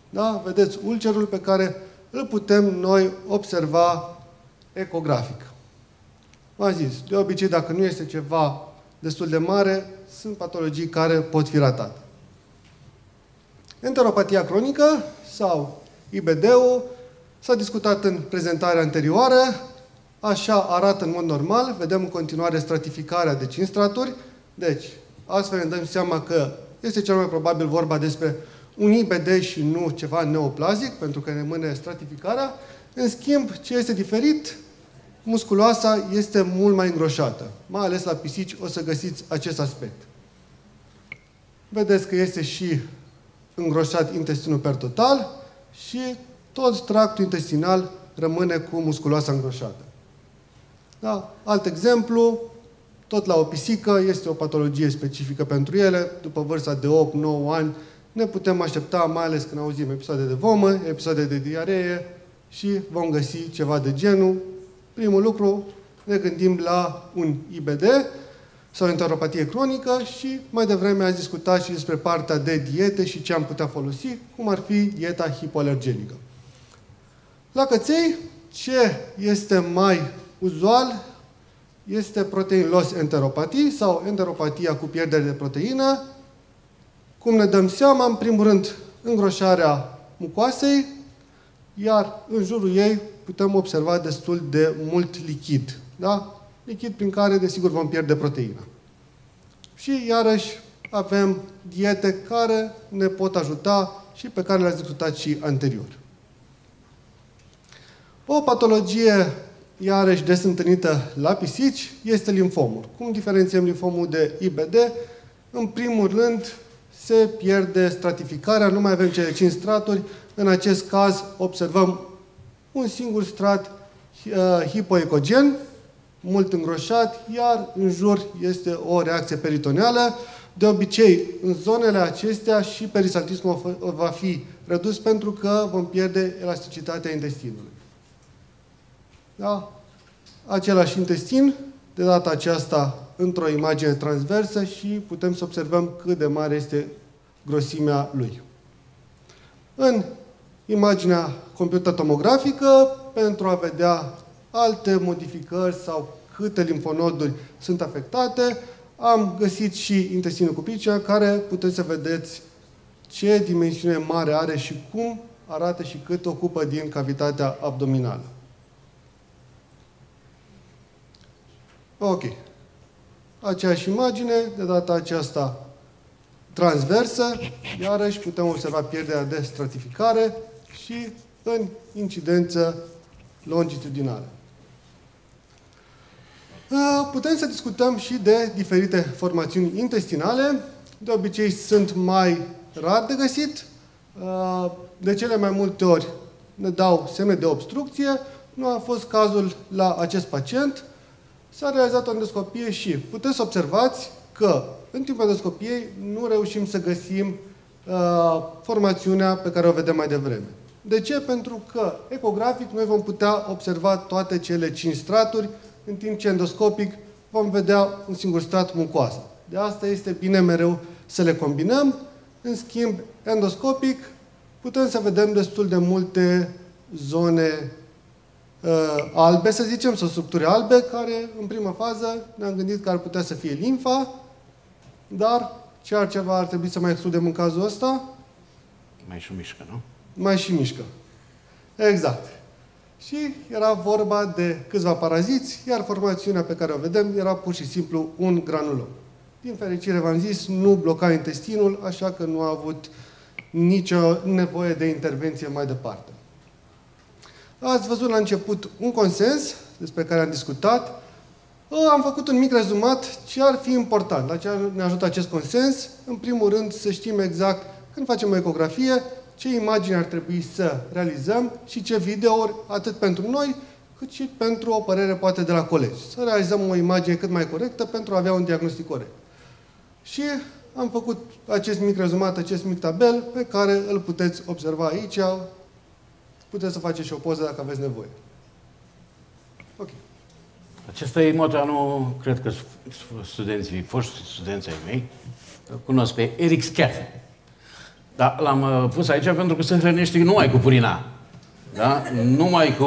S12: Da? Vedeți ulcerul pe care îl putem noi observa ecografic. V-am zis, de obicei, dacă nu este ceva destul de mare, sunt patologii care pot fi ratate. Enteropatia cronică sau IBD-ul s-a discutat în prezentarea anterioară. Așa arată în mod normal. Vedem în continuare stratificarea de 5 straturi. Deci, astfel ne dăm seama că este cel mai probabil vorba despre un IBD și nu ceva neoplazic, pentru că rămâne stratificarea. În schimb, ce este diferit, musculoasa este mult mai îngroșată. Mai ales la pisici o să găsiți acest aspect. Vedeți că este și îngroșat intestinul per total și tot tractul intestinal rămâne cu musculoasa îngroșată. Da? Alt exemplu, tot la o pisică, este o patologie specifică pentru ele. După vârsta de 8-9 ani ne putem aștepta, mai ales când auzim episoade de vomă, episoade de diaree și vom găsi ceva de genul. Primul lucru, ne gândim la un IBD sau enteropatie cronică și mai devreme ați discutat și despre partea de diete și ce am putea folosi, cum ar fi dieta hipoalergenică. La căței, ce este mai uzual este protein loss enteropatie sau enteropatia cu pierdere de proteină. Cum ne dăm seama, în primul rând, îngroșarea mucoasei, iar în jurul ei putem observa destul de mult lichid. Da? Lichid prin care, desigur, vom pierde proteină. Și, iarăși, avem diete care ne pot ajuta și pe care le-ați discutat și anterior. O patologie, iarăși, des întâlnită la pisici, este limfomul. Cum diferențiem limfomul de IBD? În primul rând, se pierde stratificarea, nu mai avem cele 5 straturi. În acest caz, observăm un singur strat hipoecogen, mult îngroșat, iar în jur este o reacție peritoneală. De obicei, în zonele acestea și perisaltismul va fi redus pentru că vom pierde elasticitatea intestinului. Da? Același intestin, de data aceasta într-o imagine transversă și putem să observăm cât de mare este grosimea lui. În imaginea computer-tomografică, pentru a vedea alte modificări sau câte limfonoduri sunt afectate, am găsit și intestinul cu picea, care puteți să vedeți ce dimensiune mare are și cum arată și cât ocupă din cavitatea abdominală. Ok. Aceeași imagine, de data aceasta transversă, iarăși putem observa pierderea de stratificare și în incidență longitudinală. Putem să discutăm și de diferite formațiuni intestinale. De obicei sunt mai rar de găsit. De cele mai multe ori ne dau semne de obstrucție. Nu a fost cazul la acest pacient. S-a realizat o endoscopie și puteți să observați că în timpul endoscopiei nu reușim să găsim formațiunea pe care o vedem mai devreme. De ce? Pentru că ecografic noi vom putea observa toate cele 5 straturi, în timp ce endoscopic vom vedea un singur strat, mucoasă. De asta este bine mereu să le combinăm. În schimb, endoscopic putem să vedem destul de multe zone albe, să zicem, sau structuri albe, care în primă fază ne-am gândit că ar putea să fie limfa, dar ce altceva ar trebui să mai excludem în cazul ăsta?
S11: Mai și mișcă, nu?
S12: Mai și mișcă. Exact. Și era vorba de câțiva paraziți, iar formațiunea pe care o vedem era pur și simplu un granulom. Din fericire, v-am zis, nu bloca intestinul, așa că nu a avut nicio nevoie de intervenție mai departe. Ați văzut la început un consens despre care am discutat. Am făcut un mic rezumat ce ar fi important. La ce ne ajută acest consens? În primul rând, să știm exact când facem o ecografie, ce imagini ar trebui să realizăm și ce videouri, atât pentru noi, cât și pentru o părere poate de la colegi. Să realizăm o imagine cât mai corectă pentru a avea un diagnostic corect. Și am făcut acest mic rezumat, acest mic tabel, pe care îl puteți observa aici. Puteți să faceți și o poză dacă aveți nevoie. Ok.
S11: Acesta e motanul, cred că studenții, foști studenții ai mei, cunosc pe Eric Scaff. Dar l-am pus aici pentru că se hrănește numai cu purina. Da? Numai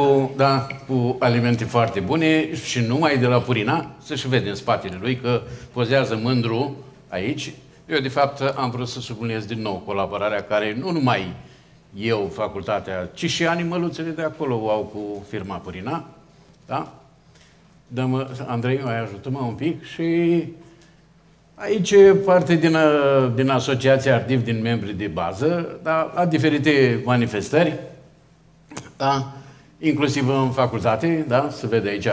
S11: cu alimente foarte bune și numai de la purina. Se-și vede în spatele lui că pozează mândru aici. Eu, de fapt, am vrut să subliniez din nou colaborarea care nu numai eu, facultatea, ci și animăluțele de acolo au cu firma Purina. Da? Andrei, mai ajută-mă un pic și aici e parte din asociația Ardiv, din membrii de bază, da? La diferite manifestări, da? Inclusiv în facultate, da? Se vede aici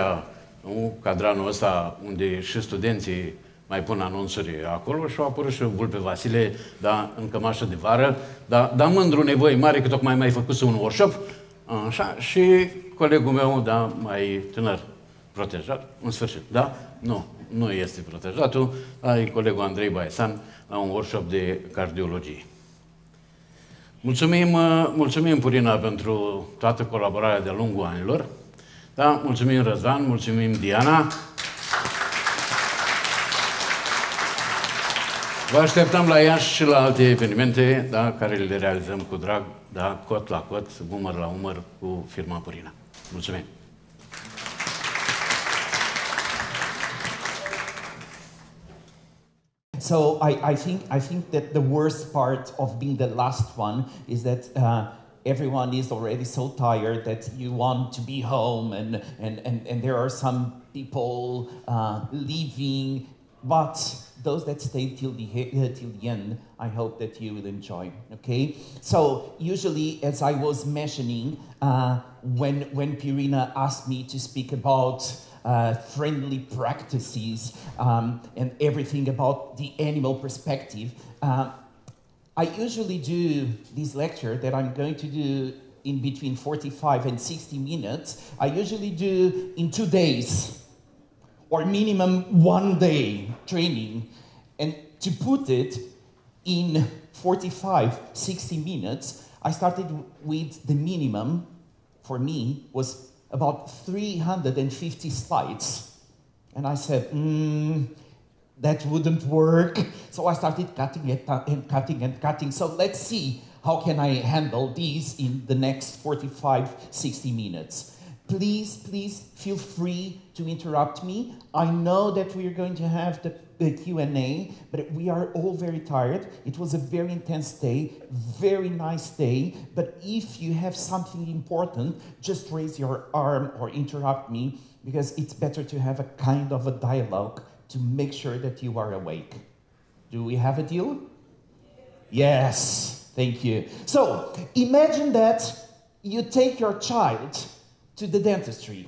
S11: cadranul ăsta unde și studenții mai pun anunțuri acolo și au apărut și Vulpe Vasile, da, în cămașă de vară, da, mândru, nevoie mare, că tocmai mai făcut un workshop, așa, și colegul meu, da, mai tânăr, protejat, în sfârșit, da? Nu este protejatul, da, e colegul Andrei Baesan, la un workshop de cardiologie. Mulțumim, Purina, pentru toată colaborarea de-a lungul anilor, da, mulțumim, Răzvan, mulțumim, Diana. Vă așteptăm la Iași și la alte evenimente, da, care le realizăm cu drag, da, cot la cot, umăr la umăr cu firma Purina. Mulțumim!
S1: So I think that the worst part of being the last one is that everyone is already so tired that you want to be home and there are some people leaving, but those that stay till the end, I hope that you will enjoy, okay? So usually, as I was mentioning, when Purina asked me to speak about friendly practices and everything about the animal perspective, I usually do this lecture that I'm going to do in between 45 and 60 minutes. I usually do in 2 days, or minimum 1 day training. And to put it in 45, 60 minutes, I started with the minimum, for me, was about 350 slides. And I said, that wouldn't work. So I started cutting it and cutting and cutting. So let's see how can I handle these in the next 45, 60 minutes. Please, please feel free to interrupt me. I know that we are going to have the Q&A, but we are all very tired. It was a very intense day, very nice day. But if you have something important, just raise your arm or interrupt me, because it's better to have a kind of a dialogue to make sure that you are awake. Do we have a deal? Yes, thank you. So imagine that you take your child to the dentistry.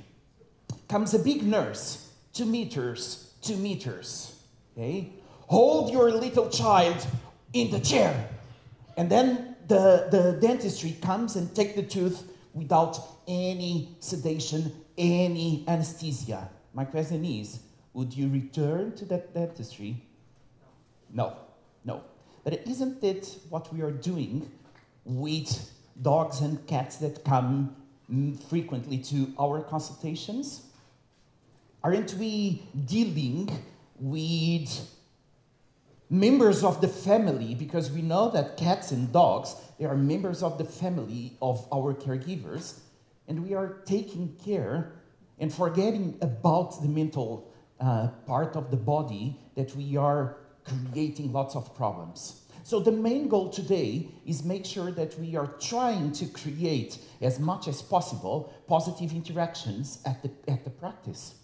S1: Comes a big nurse, 2 meters, 2 meters, okay? Hold your little child in the chair. And then the dentistry comes and take the tooth without any sedation, any anesthesia. My question is, would you return to that dentistry? No, no. But isn't it what we are doing with dogs and cats that come frequently to our consultations? Aren't we dealing with members of the family? Because we know that cats and dogs, they are members of the family of our caregivers, and we are taking care and forgetting about the mental part of the body, that we are creating lots of problems. So the main goal today is make sure that we are trying to create as much as possible positive interactions at the practice.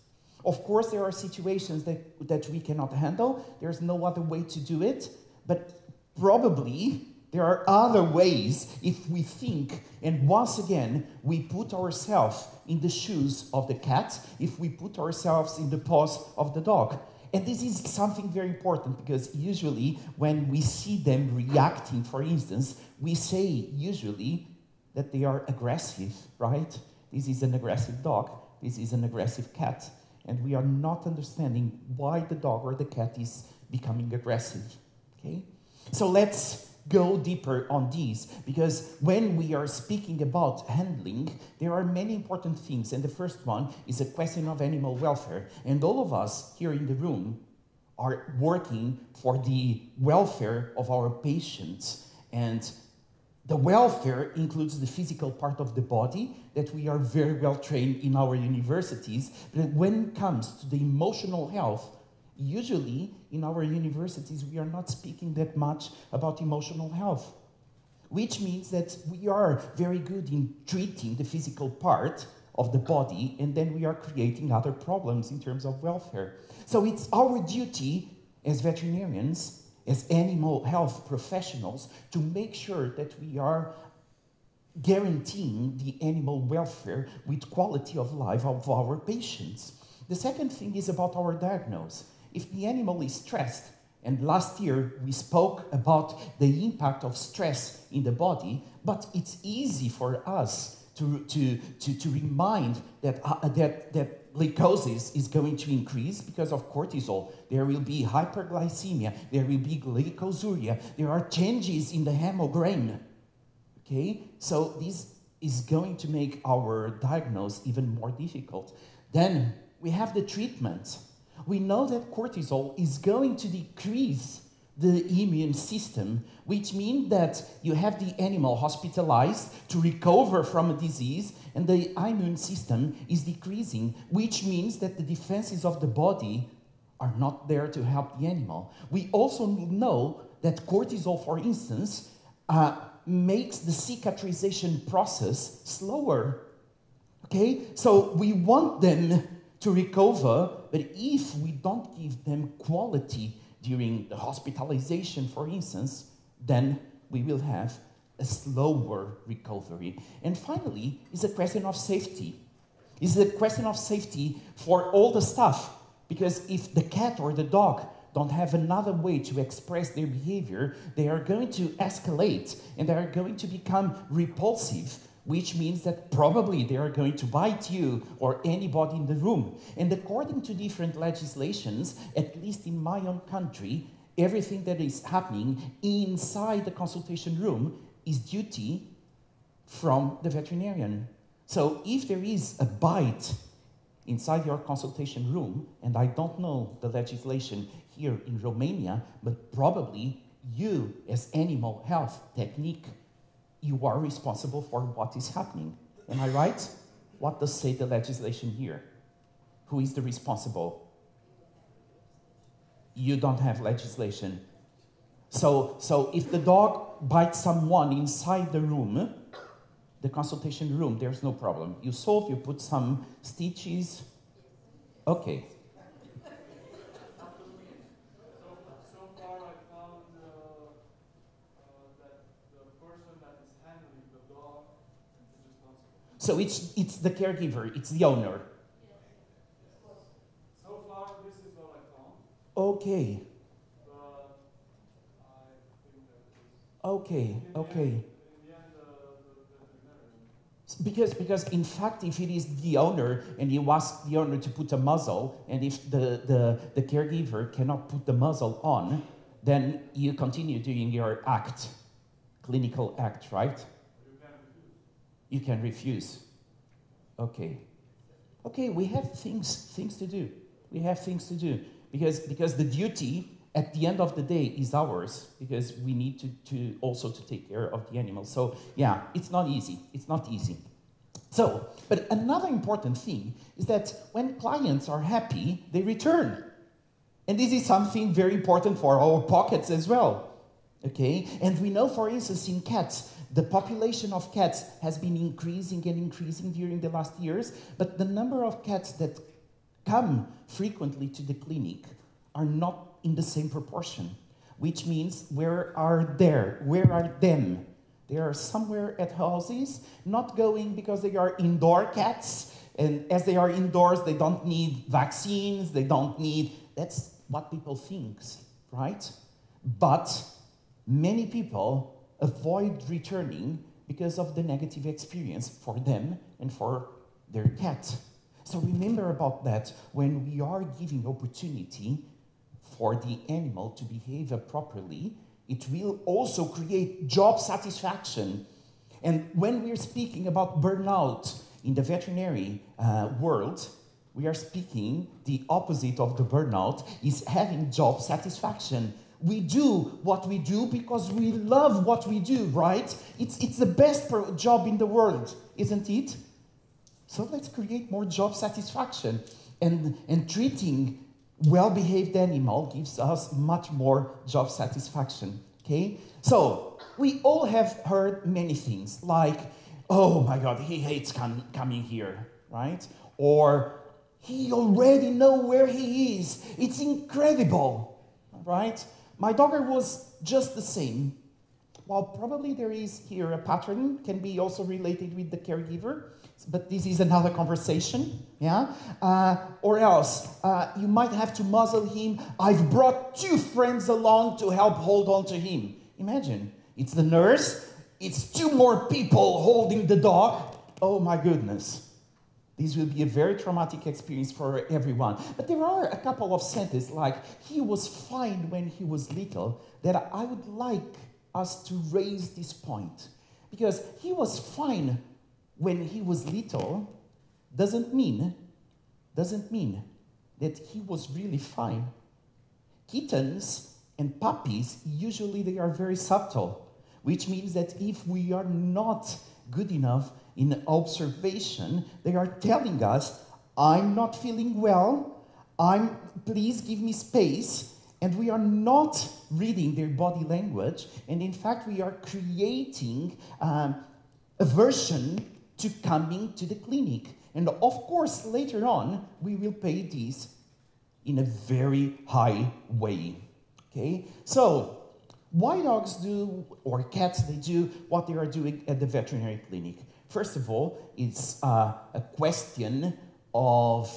S1: Of course, there are situations that we cannot handle. There's no other way to do it, but probably there are other ways if we think, and once again, we put ourselves in the shoes of the cat, if we put ourselves in the paws of the dog. And this is something very important, because usually when we see them reacting, for instance, we say usually that they are aggressive, right? This is an aggressive dog, this is an aggressive cat, and we are not understanding why the dog or the cat is becoming aggressive, okay? So let's go deeper on these, because when we are speaking about handling, there are many important things, and the first one is a question of animal welfare. And all of us here in the room are working for the welfare of our patients, and the welfare includes the physical part of the body that we are very well trained in our universities, but when it comes to the emotional health, usually in our universities, we are not speaking that much about emotional health, which means that we are very good in treating the physical part of the body, and then we are creating other problems in terms of welfare. So it's our duty as veterinarians, as animal health professionals, to make sure that we are guaranteeing the animal welfare with quality of life of our patients. The second thing is about our diagnosis. If the animal is stressed, and last year we spoke about the impact of stress in the body, but it's easy for us to remind that glucose is going to increase because of cortisol. There will be hyperglycemia, there will be glycosuria, there are changes in the hemogram. Okay, so this is going to make our diagnosis even more difficult. Then we have the treatment. We know that cortisol is going to decrease the immune system, which means that you have the animal hospitalized to recover from a disease, and the immune system is decreasing, which means that the defenses of the body are not there to help the animal. We also know that cortisol, for instance, makes the cicatrization process slower. Okay, so we want them to recover, but if we don't give them quality during the hospitalization, for instance, then we will have a slower recovery. And finally, it's a question of safety. It's a question of safety for all the staff, because if the cat or the dog don't have another way to express their behavior, they are going to escalate and they are going to become repulsive, which means that probably they are going to bite you or anybody in the room. And according to different legislations, at least in my own country, everything that is happening inside the consultation room is duty from the veterinarian. So if there is a bite inside your consultation room, and I don't know the legislation here in Romania, but probably you, as animal health technique, you are responsible for what is happening. Am I right? What does say the legislation here? Who is the responsible? You don't have legislation. So if the dog bites someone inside the room, the consultation room, there's no problem. You solve, you put some stitches. Okay.
S13: So far I found that the person that is handling the dog is responsible.
S1: So it's the caregiver, it's the owner.
S13: So far this is what I found.
S1: Okay.
S13: But I think that
S1: Okay.
S13: in the end,
S1: Because in fact, if it is the owner and you ask the owner to put a muzzle, and if the caregiver cannot put the muzzle on, then you continue doing your act, clinical act, right? You can refuse. Okay. Okay, we have things to do. We have things to do. Because the duty at the end of the day is ours, because we need to also to take care of the animals. So yeah, it's not easy. It's not easy. So, but another important thing is that when clients are happy, they return. And this is something very important for our pockets as well. Okay? And we know, for instance, in cats, the population of cats has been increasing and increasing during the last years, but the number of cats that come frequently to the clinic are not in the same proportion, which means where are them? They are somewhere at houses, not going because they are indoor cats, and as they are indoors, they don't need vaccines, that's what people think, right? But many people avoid returning because of the negative experience for them and for their cat. So remember about that when we are giving opportunity for the animal to behave properly. It will also create job satisfaction. And when we're speaking about burnout in the veterinary world, we are speaking the opposite of the burnout is having job satisfaction. We do what we do because we love what we do, right? It's the best job in the world, isn't it? So let's create more job satisfaction. And treating well-behaved animal gives us much more job satisfaction, okay? So, we all have heard many things, like, oh my God, he hates coming here, right? Or, he already knows where he is. It's incredible, right? My daughter was just the same. Well, probably there is here a pattern, can be also related with the caregiver, but this is another conversation, yeah? Or else, you might have to muzzle him. I've brought 2 friends along to help hold on to him. Imagine, it's the nurse, it's 2 more people holding the dog. Oh my goodness. This will be a very traumatic experience for everyone. But there are a couple of sentences like, he was fine when he was little, that I would like us to raise this point. Because he was fine when he was little doesn't mean that he was really fine. Kittens and puppies, usually they are very subtle, which means that if we are not good enough in observation, they are telling us, I'm not feeling well, please give me space, and we are not reading their body language, and in fact we are creating aversion to coming to the clinic. And of course, later on, we will pay this in a very high way, okay? So, why dogs do, or cats, they do what they are doing at the veterinary clinic? First of all, it's a question of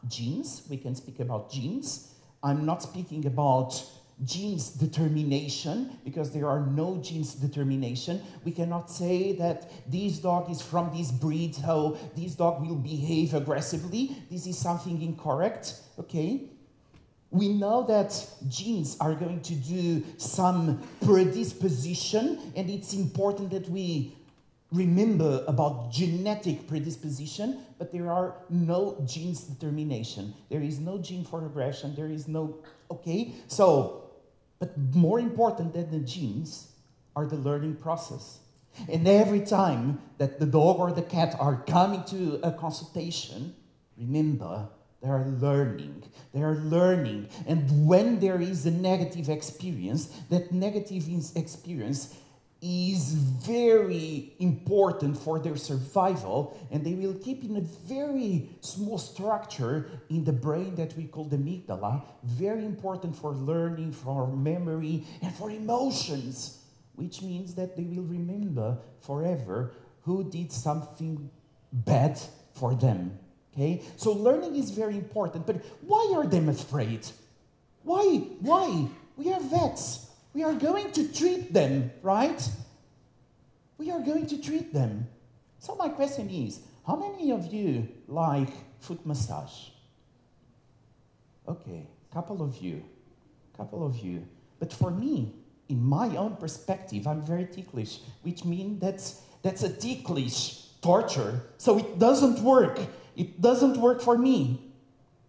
S1: genes. We can speak about genes. I'm not speaking about genes determination, because there are no genes determination. We cannot say that this dog is from this breed, so this dog will behave aggressively. This is something incorrect, okay? We know that genes are going to do some predisposition, and it's important that we remember about genetic predisposition, but there are no genes determination. There is no gene for aggression, there is no, okay? So, but more important than the genes are the learning process. And every time that the dog or the cat are coming to a consultation, remember, they are learning. They are learning. And when there is a negative experience, that negative experience is very important for their survival, and they will keep in a very small structure in the brain that we call the amygdala, very important for learning, for memory, and for emotions, which means that they will remember forever who did something bad for them. Okay? So learning is very important, but why are they afraid? Why? We are vets. We are going to treat them, right? We are going to treat them. So my question is, how many of you like foot massage? Okay, couple of you. But for me, in my own perspective, I'm very ticklish, which means that's a ticklish torture. So it doesn't work. It doesn't work for me.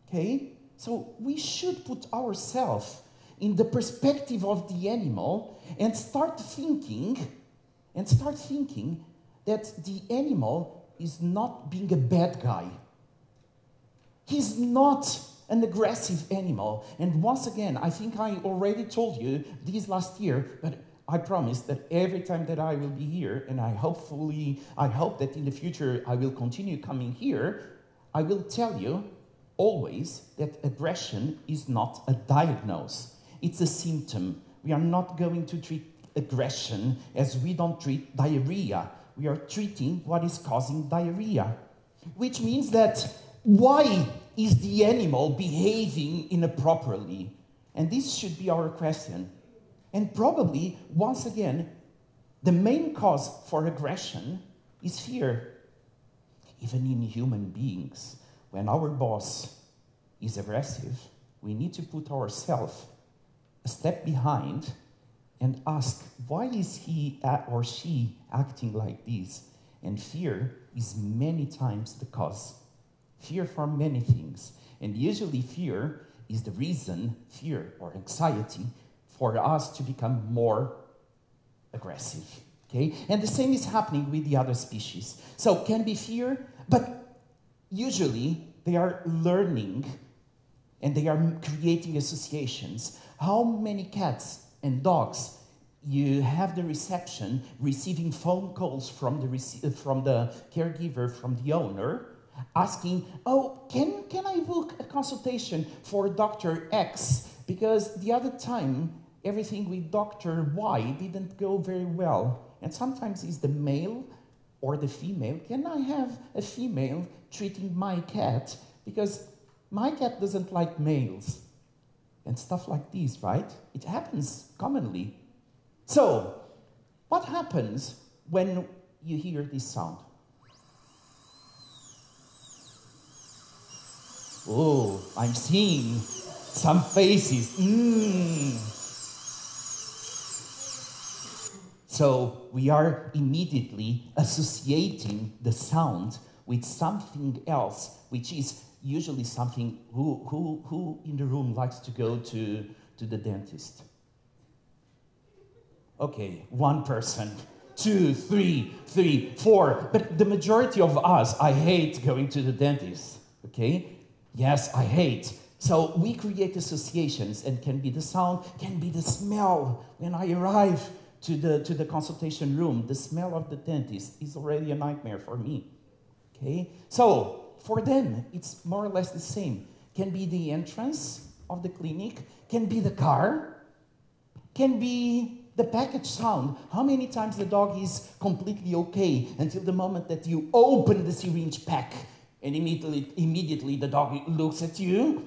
S1: Okay? So we should put ourselves in the perspective of the animal and start thinking that the animal is not being a bad guy. He's not an aggressive animal. And once again, I think I already told you this last year, but I promise that every time that I will be here, and I hope that in the future I will continue coming here, I will tell you always that aggression is not a diagnosis. It's a symptom. We are not going to treat aggression as we don't treat diarrhea. We are treating what is causing diarrhea. Which means that why is the animal behaving inappropriately? And this should be our question. And probably, once again, the main cause for aggression is fear. Even in human beings, when our boss is aggressive, we need to put ourselves a step behind and ask, why is he or she acting like this? And fear is many times the cause. Fear for many things. And usually fear is the reason, fear or anxiety, for us to become more aggressive. Okay? And the same is happening with the other species. So can be fear, but usually they are learning and they are creating associations. How many cats and dogs you have the reception receiving phone calls from the caregiver, from the owner, asking, oh, can I book a consultation for Dr. X? Because the other time, everything with Dr. Y didn't go very well. And sometimes it's the male or the female. Can I have a female treating my cat? Because my cat doesn't like males. And stuff like this, right? It happens commonly. So, what happens when you hear this sound? Oh, I'm seeing some faces. So we are immediately associating the sound with something else, which is usually something. Who in the room likes to go to the dentist? Okay, one person, 2, 3, 4. But the majority of us, I hate going to the dentist. Okay? Yes, I hate. So we create associations, and can be the sound, can be the smell. When I arrive to the consultation room, the smell of the dentist is already a nightmare for me. Okay? So for them, it's more or less the same. Can be the entrance of the clinic, can be the car, can be the package sound. How many times the dog is completely okay until the moment that you open the syringe pack and immediately the dog looks at you?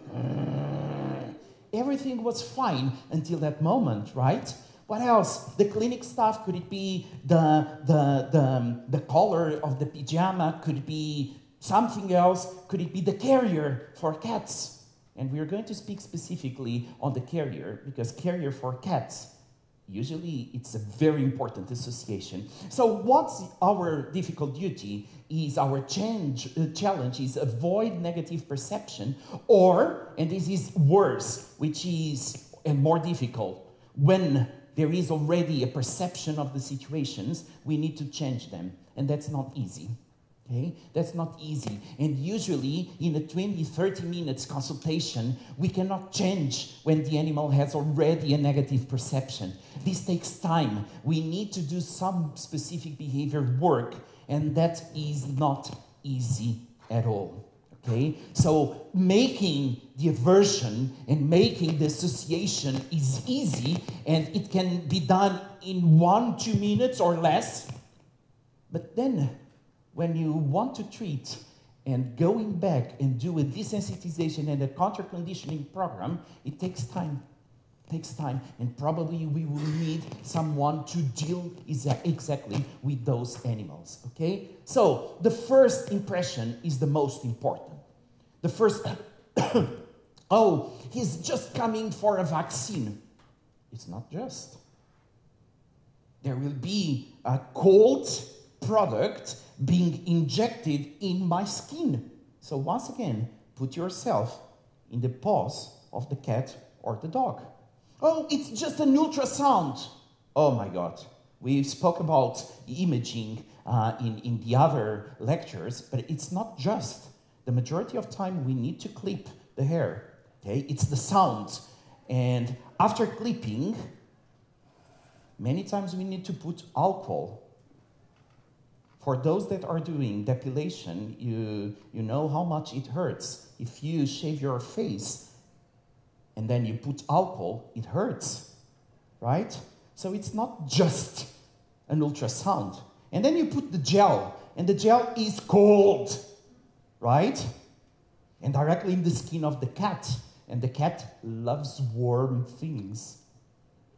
S1: Everything was fine until that moment, right? What else? The clinic staff, could it be the color of the pajama? Could it be something else? Could it be the carrier for cats? And we're going to speak specifically on the carrier, because carrier for cats Usually, it's a very important association. So what's our difficult duty is our challenge is avoid negative perception, or, and this is worse, which is and more difficult, when there is already a perception of the situations, we need to change them, and that's not easy. Okay? That's not easy. And usually, in a 20, 30 minutes consultation, we cannot change when the animal has already a negative perception. This takes time. We need to do some specific behavior work, and that is not easy at all. Okay? So making the aversion and making the association is easy, and it can be done in 1-2 minutes or less. But then, when you want to treat and going back and do a desensitization and a counter-conditioning program, it takes time. It takes time, and probably we will need someone to deal exactly with those animals, okay? So, the first impression is the most important. The first, oh, he's just coming for a vaccine. It's not just. There will be a cold product being injected in my skin. So once again, put yourself in the paws of the cat or the dog. Oh, it's just an ultrasound. Oh my God. We spoke about imaging in the other lectures, but it's not just. The majority of time we need to clip the hair. Okay? It's the sound. And after clipping, many times we need to put alcohol. For those that are doing depilation, you know how much it hurts. If you shave your face and then you put alcohol, it hurts, right? So it's not just an ultrasound. And then you put the gel, and the gel is cold, right? And directly in the skin of the cat. And the cat loves warm things.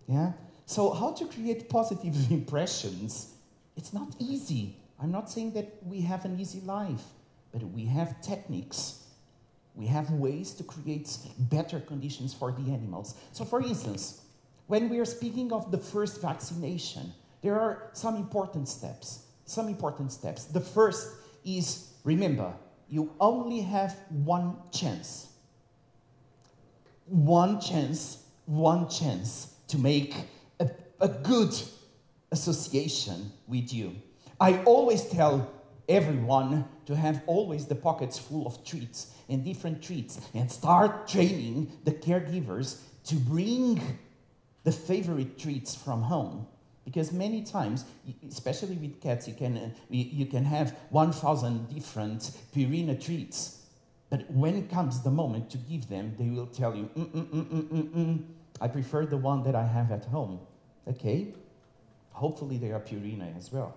S1: Yeah? So how to create positive impressions? It's not easy. I'm not saying that we have an easy life, but we have techniques. We have ways to create better conditions for the animals. So for instance, when we are speaking of the first vaccination, there are some important steps. The first is, remember, you only have one chance. One chance to make a good association with you. I always tell everyone to have always the pockets full of treats and different treats, and start training the caregivers to bring the favorite treats from home. Because many times, especially with cats, you can have 1,000 different Purina treats. But when comes the moment to give them, they will tell you, I prefer the one that I have at home. Okay? Hopefully they are Purina as well.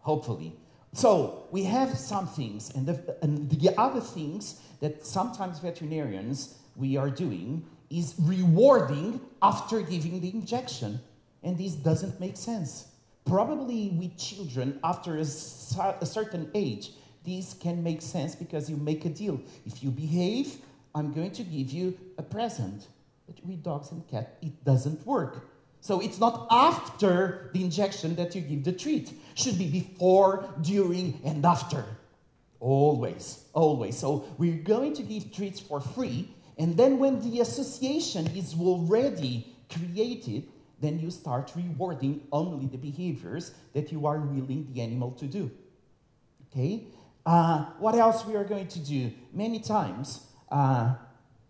S1: Hopefully. So we have some things, and the other things that sometimes veterinarians we are doing is rewarding after giving the injection. And this doesn't make sense. Probably with children after a certain age, this can make sense because you make a deal. If you behave, I'm going to give you a present. But with dogs and cats, it doesn't work. So it's not after the injection that you give the treat. Should be before, during, and after. Always, always. So we're going to give treats for free, and then when the association is already created, then you start rewarding only the behaviors that you are willing the animal to do. Okay? What else we are going to do? Many times,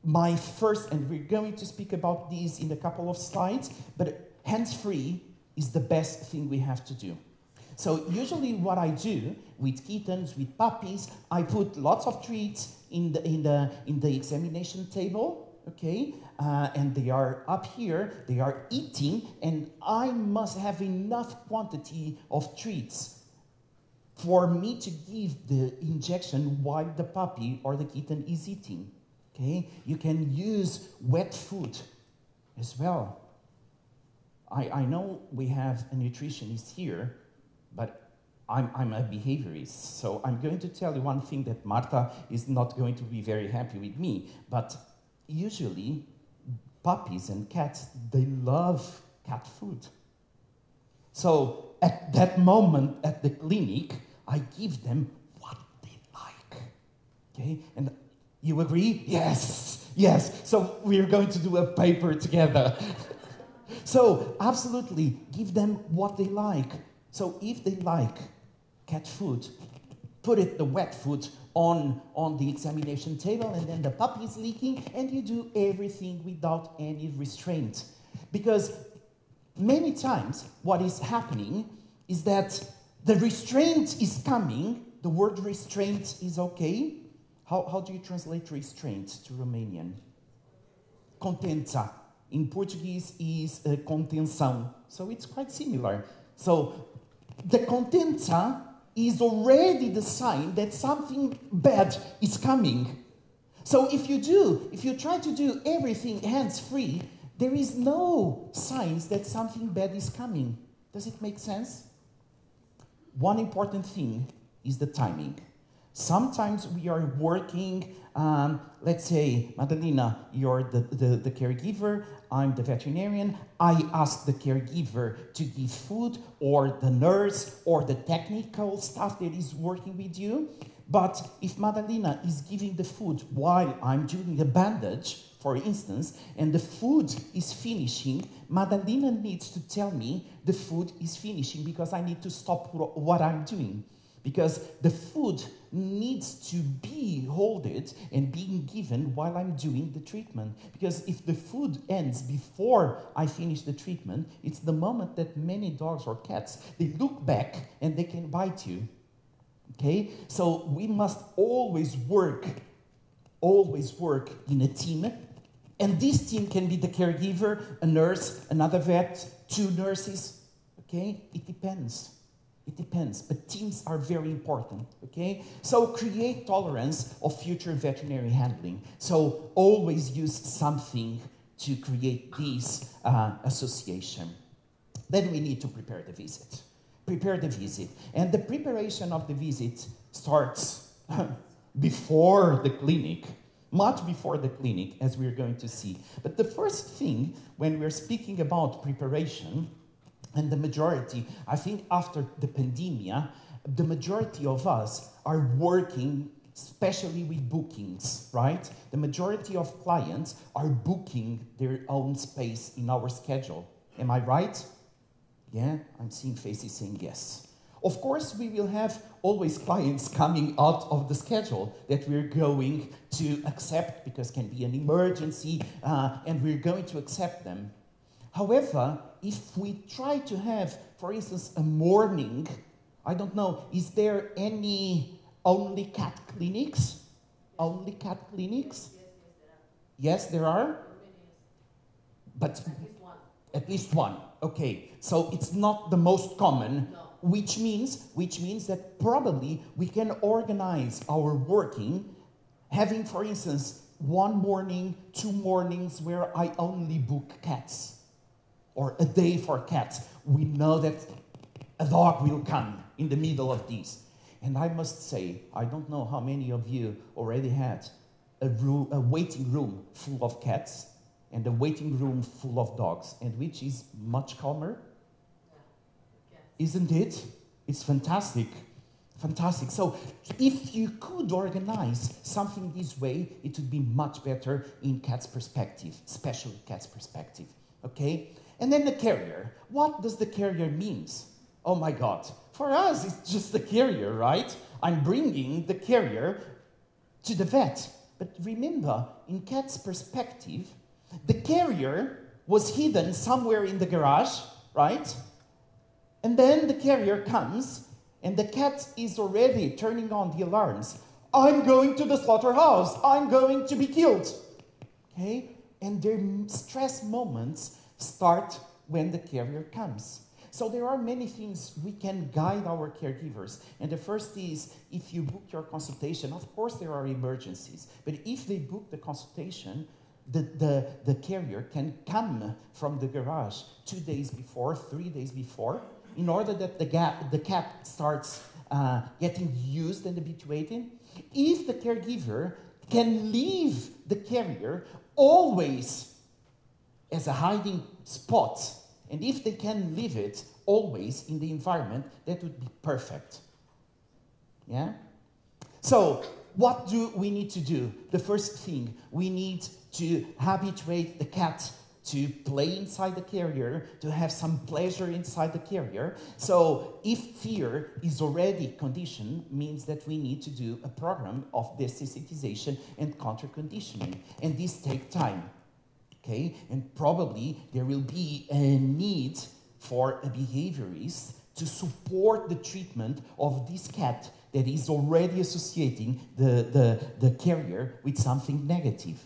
S1: my first, and we're going to speak about these in a couple of slides, but hands-free is the best thing we have to do. So usually what I do with kittens, with puppies, I put lots of treats in the examination table, okay? And they are up here, they are eating, and I must have enough quantity of treats for me to give the injection while the puppy or the kitten is eating. Okay? You can use wet food as well. I know we have a nutritionist here, but I'm a behaviorist, so I'm going to tell you one thing that Marta is not going to be very happy with me, but usually puppies and cats, they love cat food. So at that moment at the clinic, I give them what they like. Okay? And you agree? Yes, yes. So we're going to do a paper together. So absolutely, give them what they like. So if they like cat food, put it, the wet food, on the examination table, and then the puppy is leaking, and you do everything without any restraint. Because many times what is happening is that the restraint is coming. The word restraint is okay. How do you translate restraint to Romanian? Contența. In Portuguese is contenção. So it's quite similar. So the contența is already the sign that something bad is coming. So if you try to do everything hands-free, there is no signs that something bad is coming. Does it make sense? One important thing is the timing. Sometimes we are working, let's say, Madalena, you're the caregiver, I'm the veterinarian, I ask the caregiver to give food, or the nurse, or the technical staff that is working with you. But if Madalena is giving the food while I'm doing a bandage, for instance, and the food is finishing, Madalena needs to tell me the food is finishing because I need to stop what I'm doing. Because the food needs to be holded and being given while I'm doing the treatment. Because if the food ends before I finish the treatment, it's the moment that many dogs or cats, they look back and they can bite you. Okay? So we must always work in a team. And this team can be the caregiver, a nurse, another vet, 2 nurses. Okay? It depends. It depends, but teams are very important, okay? So create tolerance of future veterinary handling. So always use something to create this association. Then we need to prepare the visit. Prepare the visit. And the preparation of the visit starts before the clinic, much before the clinic, as we're going to see. But the first thing, when we're speaking about preparation, and the majority, I think after the pandemic, the majority of us are working, especially with bookings, right? The majority of clients are booking their own space in our schedule. Am I right? Yeah, I'm seeing faces saying yes. Of course, we will have always clients coming out of the schedule that we're going to accept because it can be an emergency, and we're going to accept them. However, if we try to have, for instance, a morning, I don't know, is there any only cat clinics? Only cat clinics? Yes, there are? But at least one. Okay, so it's not the most common, which means that probably we can organize our working, having, for instance, 1 morning, 2 mornings where I only book cats. Or a day for cats. We know that a dog will come in the middle of these. And I must say, I don't know how many of you already had a waiting room full of cats and a waiting room full of dogs, and which is much calmer. Isn't it? It's fantastic. Fantastic. So if you could organize something this way, it would be much better in cats' perspective, especially cats' perspective. Okay? And then the carrier. What does the carrier mean? Oh my God. For us, it's just the carrier, right? I'm bringing the carrier to the vet. But remember, in cat's perspective, the carrier was hidden somewhere in the garage, right? And then the carrier comes, and the cat is already turning on the alarms. I'm going to the slaughterhouse. I'm going to be killed. Okay? And their stress moments start when the carrier comes. So there are many things we can guide our caregivers. And the first is, if you book your consultation, of course there are emergencies, but if they book the consultation, the carrier can come from the garage 2 days before, 3 days before, in order that the cat starts getting used and habituated. If the caregiver can leave the carrier always as a hiding spot, and if they can leave it always in the environment, that would be perfect. Yeah? So, what do we need to do? The first thing, we need to habituate the cat to play inside the carrier, to have some pleasure inside the carrier. So if fear is already conditioned, means that we need to do a program of desensitization and counter-conditioning. And this takes time, okay? And probably there will be a need for a behaviorist to support the treatment of this cat that is already associating the carrier with something negative,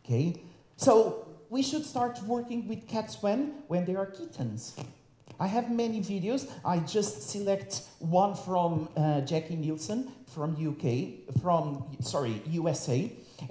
S1: okay? So we should start working with cats when they are kittens. I have many videos. I just select one from Jackie Nielsen from USA.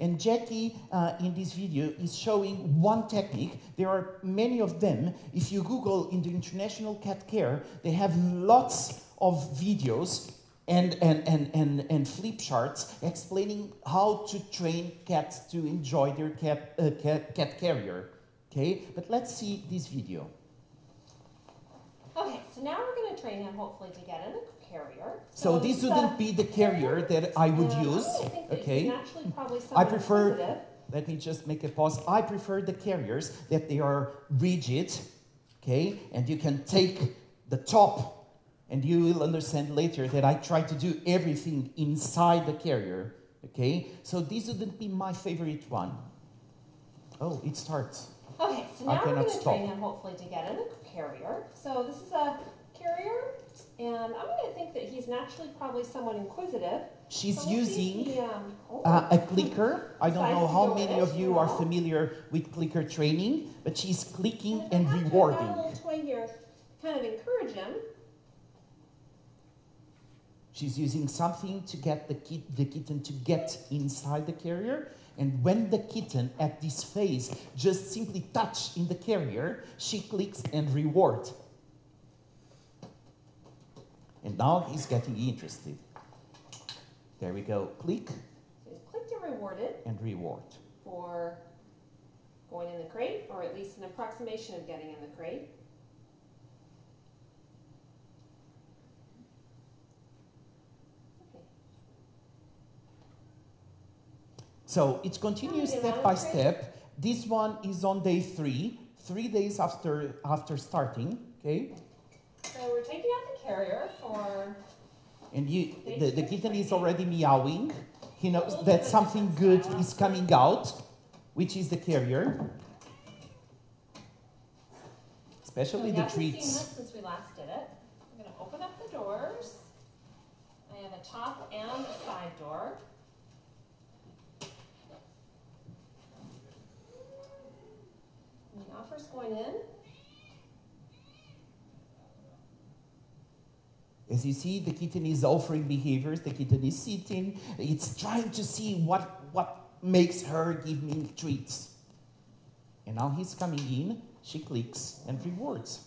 S1: And Jackie in this video is showing one technique. There are many of them. If you Google in the International Cat Care, they have lots of videos and flip charts explaining how to train cats to enjoy their cat carrier. Okay, but let's see this video.
S14: Okay, so now we're going to train him hopefully to get in a carrier.
S1: So this wouldn't be the carrier that I would use. Okay, I prefer. Let me just make a pause. I prefer the carriers that they are rigid. Okay, and you can take the top. And you will understand later that I try to do everything inside the carrier, okay? So this wouldn't be my favorite one. Oh, it starts.
S14: Okay, so now we're going to train him hopefully to get in a carrier. So this is a carrier, and I'm going to think that he's naturally probably somewhat inquisitive.
S1: She's using a clicker. I don't know how many of you are familiar with clicker training, but she's clicking and rewarding.
S14: I've got a little toy here to kind of encourage him.
S1: She's using something to get the kitten to get inside the carrier. And when the kitten at this phase just simply touch in the carrier, she clicks and reward. And now he's getting interested. There we go. Click.
S14: So he's clicked and rewarded.
S1: And reward.
S14: For going in the crate, or at least an approximation of getting in the crate.
S1: So it continues step by step. This one is on day 3 days after starting, okay?
S14: So we're taking out the carrier for...
S1: And the kitten is already meowing. He knows that something good is coming out, which is the carrier. Especially the treats.
S14: We haven't seen this since we last did it. I'm going to open up the doors. I have a top and a side door. And the offer's going in.
S1: As you see, the kitten is offering behaviors. The kitten is sitting. It's trying to see what makes her give me treats. And now he's coming in. She clicks and rewards.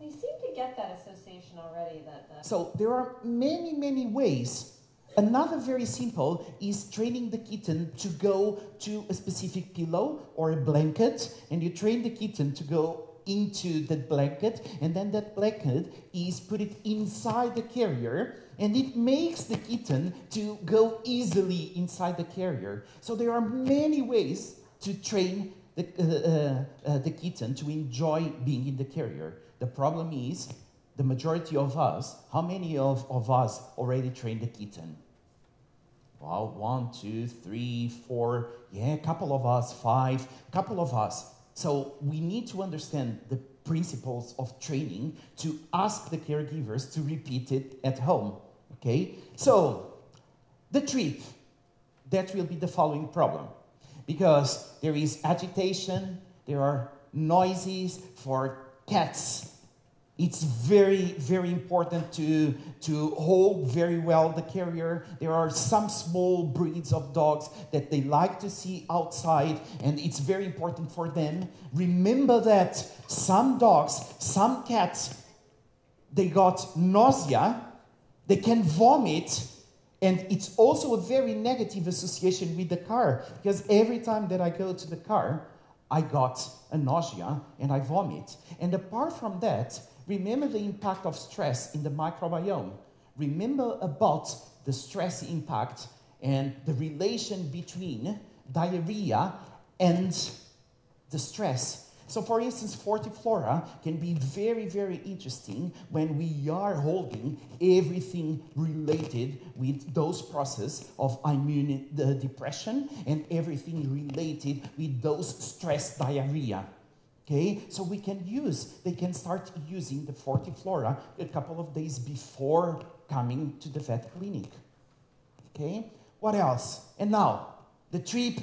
S14: They seem to get that association already.
S1: So there are many, many ways. Another very simple is training the kitten to go to a specific pillow or a blanket, and you train the kitten to go into that blanket, and then that blanket is put it inside the carrier, and it makes the kitten to go easily inside the carrier. So there are many ways to train the kitten to enjoy being in the carrier. The problem is, the majority of us, how many of us already trained the kitten? Well, 1, 2, 3, 4, yeah, a couple of us, 5, a couple of us. So we need to understand the principles of training to ask the caregivers to repeat it at home, okay? So, the treat, that will be the following problem. Because there is agitation, there are noises for cats. It's very, very important to hold very well the carrier. There are some small breeds of dogs that they like to see outside, and it's very important for them. Remember that some dogs, some cats, they got nausea, they can vomit, and it's also a very negative association with the car, because every time that I go to the car, I got a nausea and I vomit. And apart from that, remember the impact of stress in the microbiome. Remember about the stress impact and the relation between diarrhea and the stress. So for instance, Fortiflora can be very, very interesting when we are holding everything related with those processes of immune depression and everything related with those stress diarrhea. Okay, so they can start using the Fortiflora a couple of days before coming to the vet clinic. Okay, what else? And now, the trip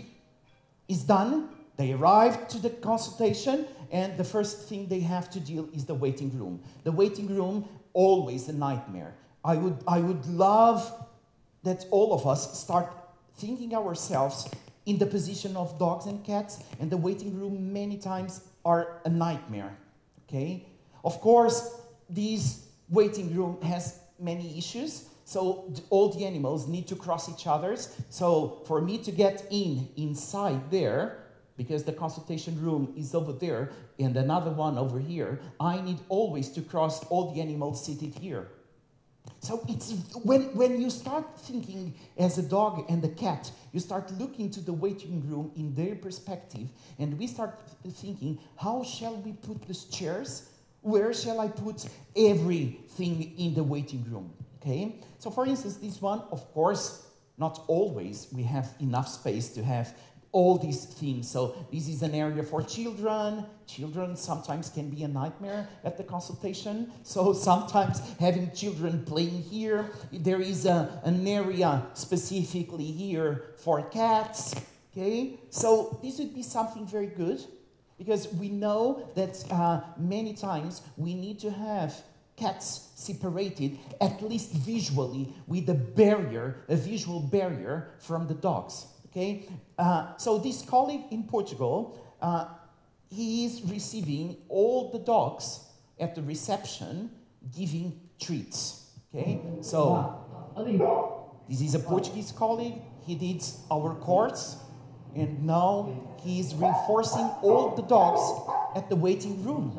S1: is done. They arrive to the consultation, and the first thing they have to deal is the waiting room. The waiting room, always a nightmare. I would love that all of us start thinking ourselves in the position of dogs and cats, and the waiting room many times are a nightmare, okay? Of course, this waiting room has many issues, so all the animals need to cross each other. So for me to get inside there, because the consultation room is over there and another one over here, I need always to cross all the animals seated here. So it's when you start thinking as a dog and a cat, you start looking to the waiting room in their perspective, and we start thinking, how shall we put these chairs? Where shall I put everything in the waiting room? Okay? So for instance, this one, of course, not always we have enough space to have all these things. So this is an area for children. Children sometimes can be a nightmare at the consultation. So sometimes having children playing here. There is an area specifically here for cats. Okay, so this would be something very good, because we know that many times we need to have cats separated, at least visually, with a visual barrier from the dogs. Okay, so this colleague in Portugal, he is receiving all the dogs at the reception, giving treats. Okay, so this is a Portuguese colleague. He did our course, and now he is reinforcing all the dogs at the waiting room.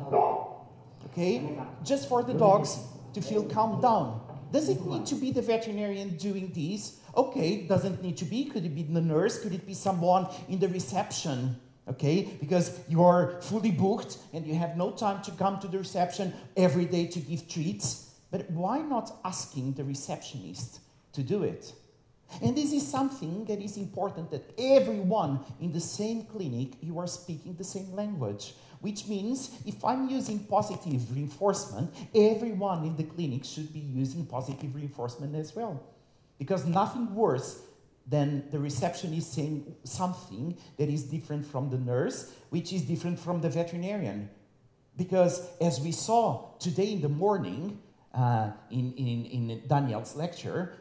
S1: Okay, just for the dogs to feel calmed down. Does it need to be the veterinarian doing this? Okay, doesn't need to be. Could it be the nurse? Could it be someone in the reception? Okay, because you are fully booked and you have no time to come to the reception every day to give treats. But why not asking the receptionist to do it? And this is something that is important, that everyone in the same clinic, you are speaking the same language. Which means if I'm using positive reinforcement, everyone in the clinic should be using positive reinforcement as well. Because nothing worse than the receptionist saying something that is different from the nurse, which is different from the veterinarian. Because as we saw today in the morning, in Daniel's lecture,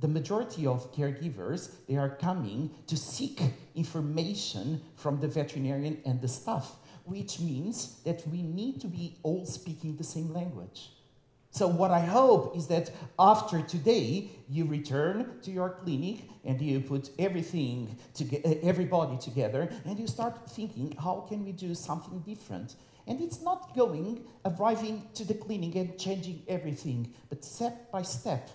S1: the majority of caregivers, they are coming to seek information from the veterinarian and the staff, which means that we need to be all speaking the same language. So what I hope is that after today, you return to your clinic and you put everybody together, and you start thinking, how can we do something different? And it's not arriving to the clinic and changing everything, but step by step,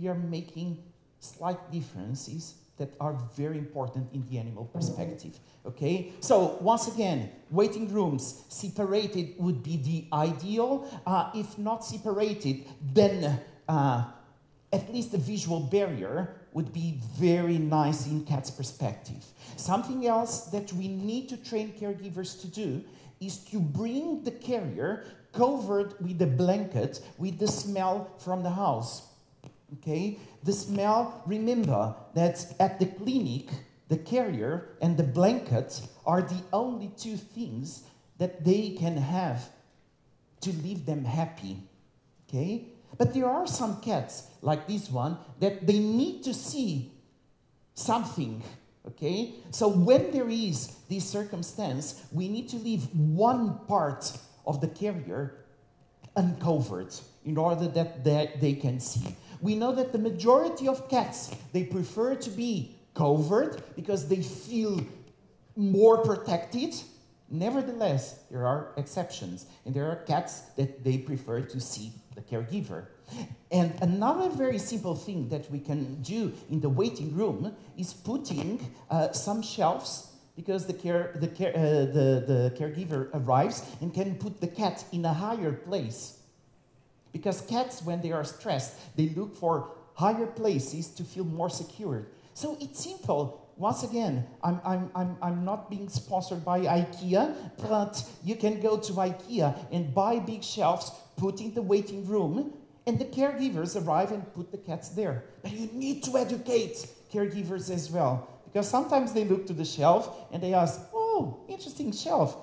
S1: we are making slight differences that are very important in the animal perspective, okay? So, once again, waiting rooms separated would be the ideal. If not separated, then at least the visual barrier would be very nice in cat's perspective. Something else that we need to train caregivers to do is to bring the carrier covered with a blanket with the smell from the house. Okay, the smell, remember that at the clinic, the carrier and the blanket are the only two things that they can have to leave them happy. Okay, but there are some cats, like this one, that they need to see something. Okay, so when there is this circumstance, we need to leave one part of the carrier uncovered in order that they can see. We know that the majority of cats, they prefer to be covered because they feel more protected, Nevertheless, there are exceptions, and there are cats that they prefer to see the caregiver. And another very simple thing that we can do in the waiting room is putting some shelves, because the caregiver arrives and can put the cat in a higher place. Because cats, when they are stressed, they look for higher places to feel more secure. So it's simple. Once again, I'm not being sponsored by IKEA, but you can go to IKEA and buy big shelves, put in the waiting room, and the caregivers arrive and put the cats there. But you need to educate caregivers as well, because sometimes they look to the shelf and they ask, oh, interesting shelf,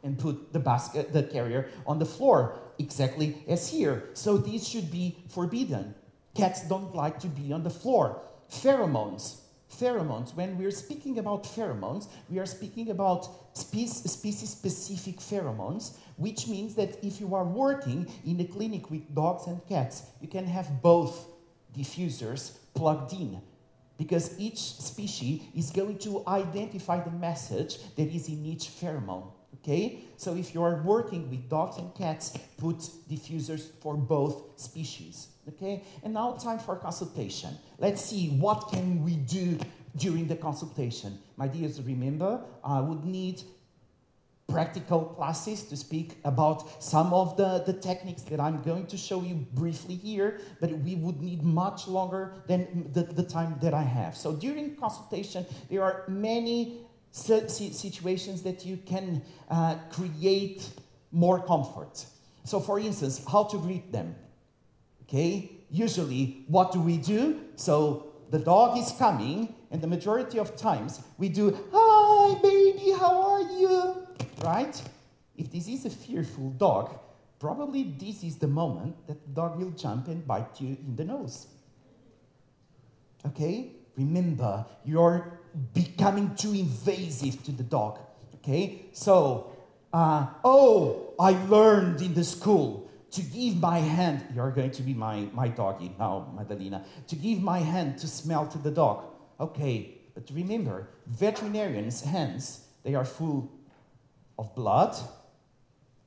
S1: and put the basket, the carrier, on the floor, exactly as here. So these should be forbidden. Cats don't like to be on the floor. Pheromones. Pheromones. When we're speaking about pheromones, we are speaking about species-specific pheromones, which means that if you are working in a clinic with dogs and cats, you can have both diffusers plugged in, because each species is going to identify the message that is in each pheromone. Okay? So if you are working with dogs and cats, put diffusers for both species. Okay? And now time for consultation. Let's see what can we do during the consultation. My dears, remember, I would need practical classes to speak about some of the techniques that I'm going to show you briefly here, but we would need much longer than the time that I have. So during consultation, there are many situations that you can create more comfort. So for instance, how to greet them. Okay? Usually, what do? So the dog is coming, and the majority of times we do, hi baby, how are you? Right? If this is a fearful dog, probably this is the moment that the dog will jump and bite you in the nose. Okay? Remember, you're becoming too invasive to the dog. Okay? So, oh, I learned in the school to give my hand, you're going to be my doggy now, Madalena, to give my hand to smell to the dog. Okay, but remember, veterinarians' hands, they are full of blood,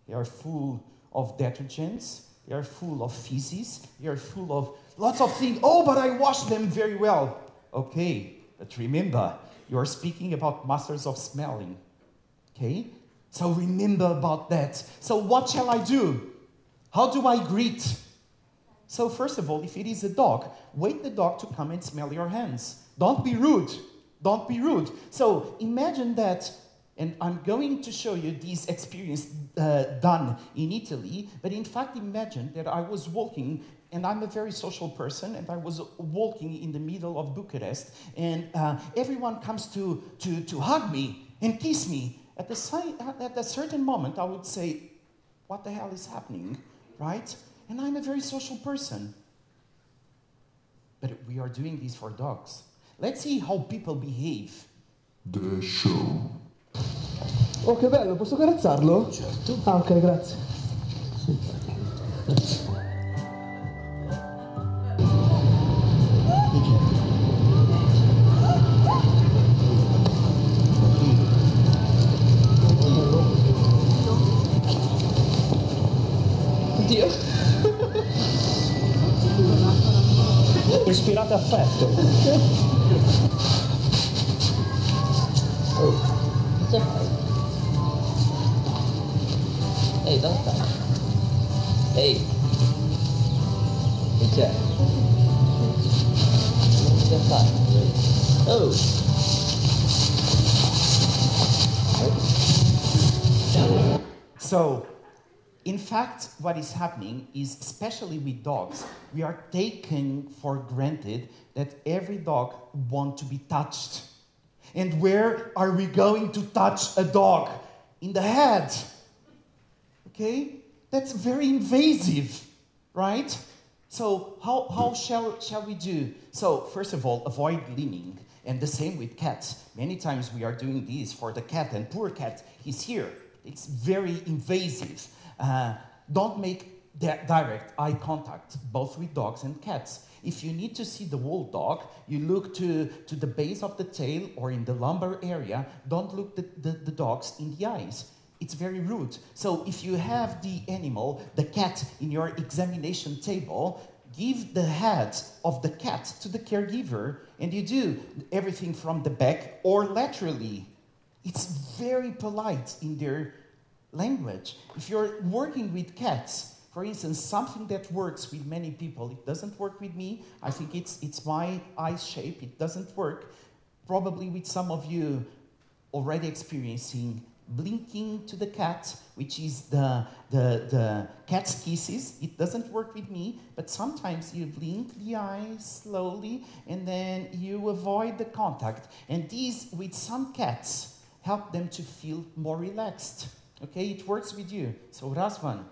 S1: they are full of detergents, they are full of feces, they are full of lots of things. Oh, but I wash them very well. Okay, but remember, you're speaking about masters of smelling. Okay? So remember about that. So what shall I do? How do I greet? So first of all, if it is a dog, wait the dog to come and smell your hands. Don't be rude. Don't be rude. So imagine that, and I'm going to show you this experience done in Italy, but in fact imagine that I was walking, and I'm a very social person, and I was walking in the middle of Bucharest, and everyone comes to hug me and kiss me. At a certain moment, I would say, what the hell is happening, right? And I'm a very social person. But we are doing this for dogs. Let's see how people behave.
S15: The show.
S16: Oh, che bello, posso carezzarlo? Certo. Ah, ok, grazie. Oddio. Ispirate affetto. Oh, cosa fai? Ehi, dove stai? Ehi, che c'è? Cosa fai? Oh!
S1: So, in fact, what is happening is, especially with dogs, we are taking for granted that every dog wants to be touched. And where are we going to touch a dog? In the head. Okay? That's very invasive, right? So how shall we do? So first of all, avoid leaning. And the same with cats. Many times we are doing this for the cat, and poor cat, he's here. It's very invasive. Don't make direct eye contact, both with dogs and cats. If you need to see the whole dog, you look to the base of the tail or in the lumbar area. Don't look the dogs in the eyes. It's very rude. So if you have the animal, the cat, in your examination table, give the head of the cat to the caregiver, and you do everything from the back or laterally. It's very polite in their language. If you're working with cats, for instance, something that works with many people, it doesn't work with me. I think it's my eye shape, it doesn't work. Probably with some of you already experiencing blinking to the cat, which is the cat's kisses. It doesn't work with me, but sometimes you blink the eyes slowly and then you avoid the contact. And these, with some cats, help them to feel more relaxed. Okay, it works with you. So Razvan.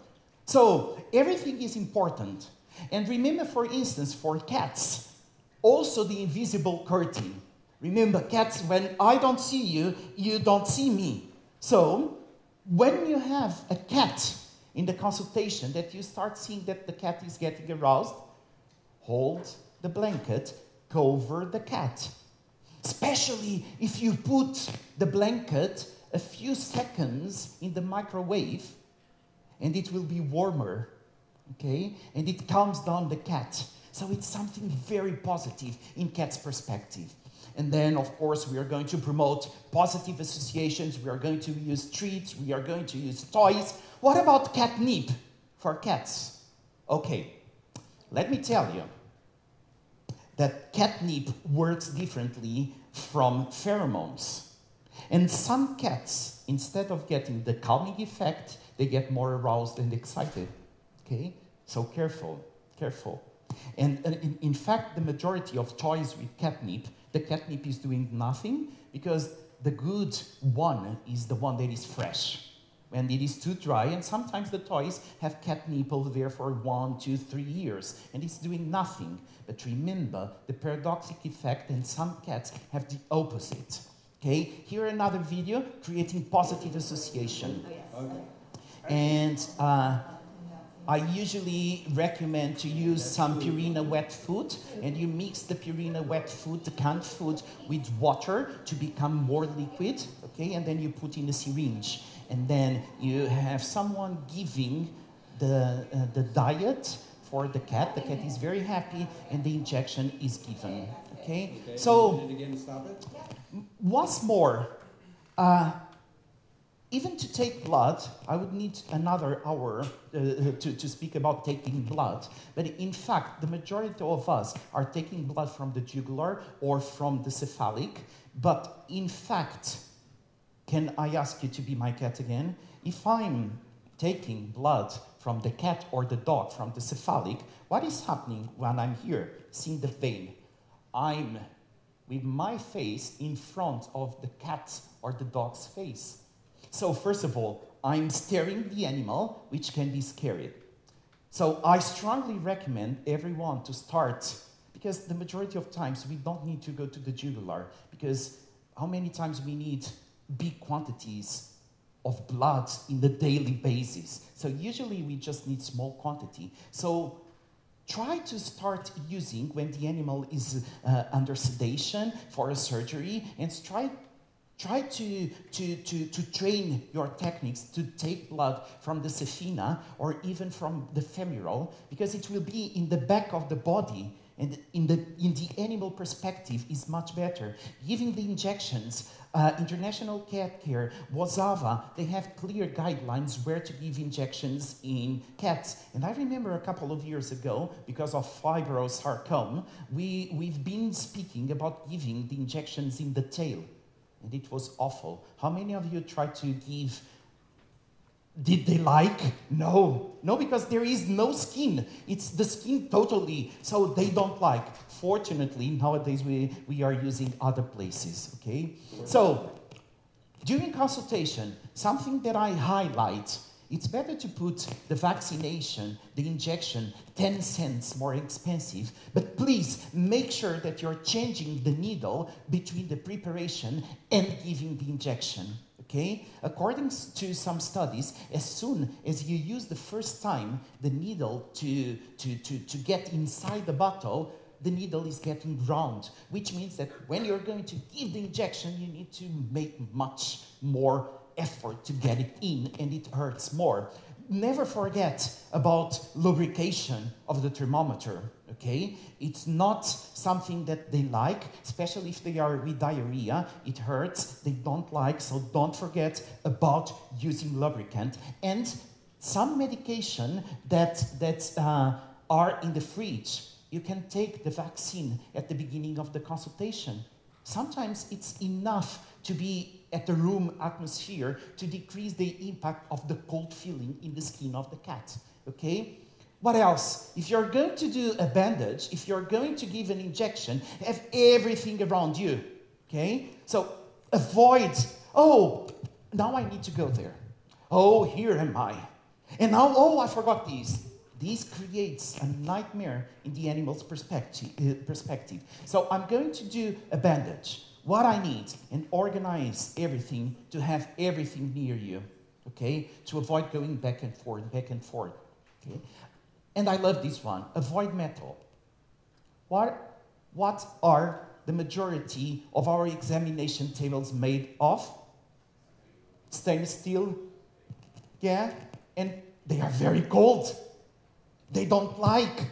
S1: So everything is important. And remember, for instance, for cats, also the invisible curtain. Remember, cats, when I don't see you, you don't see me. So, when you have a cat in the consultation that you start seeing that the cat is getting aroused, hold the blanket, cover the cat. Especially if you put the blanket a few seconds in the microwave, and it will be warmer, okay? And it calms down the cat. So it's something very positive in cat's perspective. And then, of course, we are going to promote positive associations. We are going to use treats. We are going to use toys. What about catnip for cats? Okay, let me tell you that catnip works differently from pheromones. And some cats, instead of getting the calming effect, they get more aroused and excited. Okay? So careful, careful. And in fact, the majority of toys with catnip, the catnip is doing nothing because the good one is the one that is fresh. When it is too dry, and sometimes the toys have catnip over there for 1, 2, 3 years, and it's doing nothing. But remember the paradoxic effect, and some cats have the opposite. Okay, here another video creating positive association. Okay. And I usually recommend to use some Purina wet food, and you mix the Purina wet food, the canned food, with water to become more liquid, okay? And then you put in a syringe. And then you have someone giving the diet for the cat. The cat is very happy, and the injection is given, okay? So,
S17: again, stop it.
S1: Once more, even to take blood, I would need another hour to speak about taking blood. But in fact, the majority of us are taking blood from the jugular or from the cephalic. But in fact, can I ask you to be my cat again? If I'm taking blood from the cat or the dog from the cephalic, what is happening when I'm here, seeing the vein? I'm with my face in front of the cat or the dog's face. So first of all, I'm staring the animal, which can be scary. So I strongly recommend everyone to start, because the majority of times we don't need to go to the jugular, because how many times we need big quantities of blood in the daily basis. So usually we just need small quantity. So try to start using when the animal is under sedation for a surgery, and try to train your techniques to take blood from the sephina or even from the femoral, because it will be in the back of the body, and in the animal perspective is much better. Giving the injections, International Cat Care, WASAVA, they have clear guidelines where to give injections in cats. And I remember a couple of years ago, because of fibrosarcoma, we've been speaking about giving the injections in the tail. And it was awful. How many of you tried to give? Did they like? No, because there is no skin. It's the skin totally, so they don't like. Fortunately, nowadays we are using other places, okay? So, during consultation, something that I highlight, it's better to put the vaccination, the injection, 10 cents more expensive, but please make sure that you're changing the needle between the preparation and giving the injection, Okay? According to some studies, as soon as you use the first time the needle to get inside the bottle, the needle is getting round, which means that when you're going to give the injection, you need to make much more effort to get it in, and it hurts more. Never forget about lubrication of the thermometer, okay? It's not something that they like, especially if they are with diarrhea. It hurts, they don't like, so don't forget about using lubricant. And some medication that are in the fridge, you can take the vaccine at the beginning of the consultation. Sometimes it's enough to be at the room atmosphere to decrease the impact of the cold feeling in the skin of the cat, okay? What else? If you're going to do a bandage, if you're going to give an injection, have everything around you, okay? So avoid, oh, now I need to go there. Oh, here am I. And now, oh, I forgot these. This creates a nightmare in the animal's perspective. So I'm going to do a bandage, what I need, and organize everything to have everything near you, okay? To avoid going back and forth, okay? And I love this one, avoid metal. What are the majority of our examination tables made of? Stainless steel, yeah? And they are very cold. They don't like.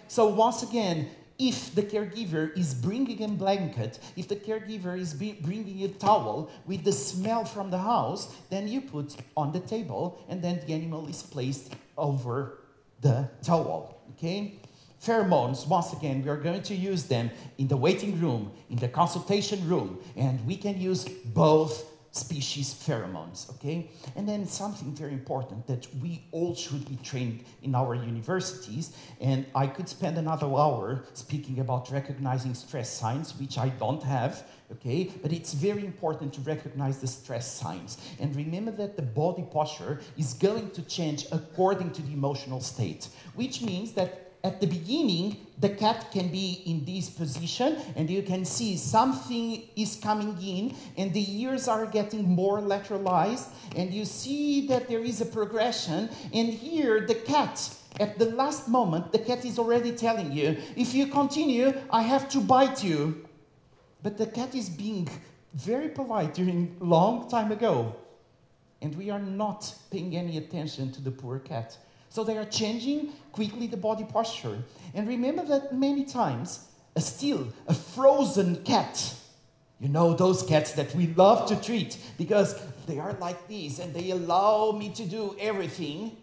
S1: So once again, if the caregiver is bringing a blanket, if the caregiver is bringing a towel with the smell from the house, then you put on the table, and then the animal is placed over the towel, okay? Pheromones, once again, we are going to use them in the waiting room, in the consultation room, and we can use both species pheromones, okay? And then something very important that we all should be trained in our universities, and I could spend another hour speaking about recognizing stress signs, which I don't have, okay? But it's very important to recognize the stress signs. And remember that the body posture is going to change according to the emotional state, which means that at the beginning, the cat can be in this position, and you can see something is coming in, and the ears are getting more lateralized, and you see that there is a progression, and here the cat, at the last moment, the cat is already telling you, if you continue, I have to bite you. But the cat is being very polite during a long time ago, and we are not paying any attention to the poor cat. So they are changing quickly the body posture. And remember that many times, a frozen cat, you know those cats that we love to treat because they are like this and they allow me to do everything,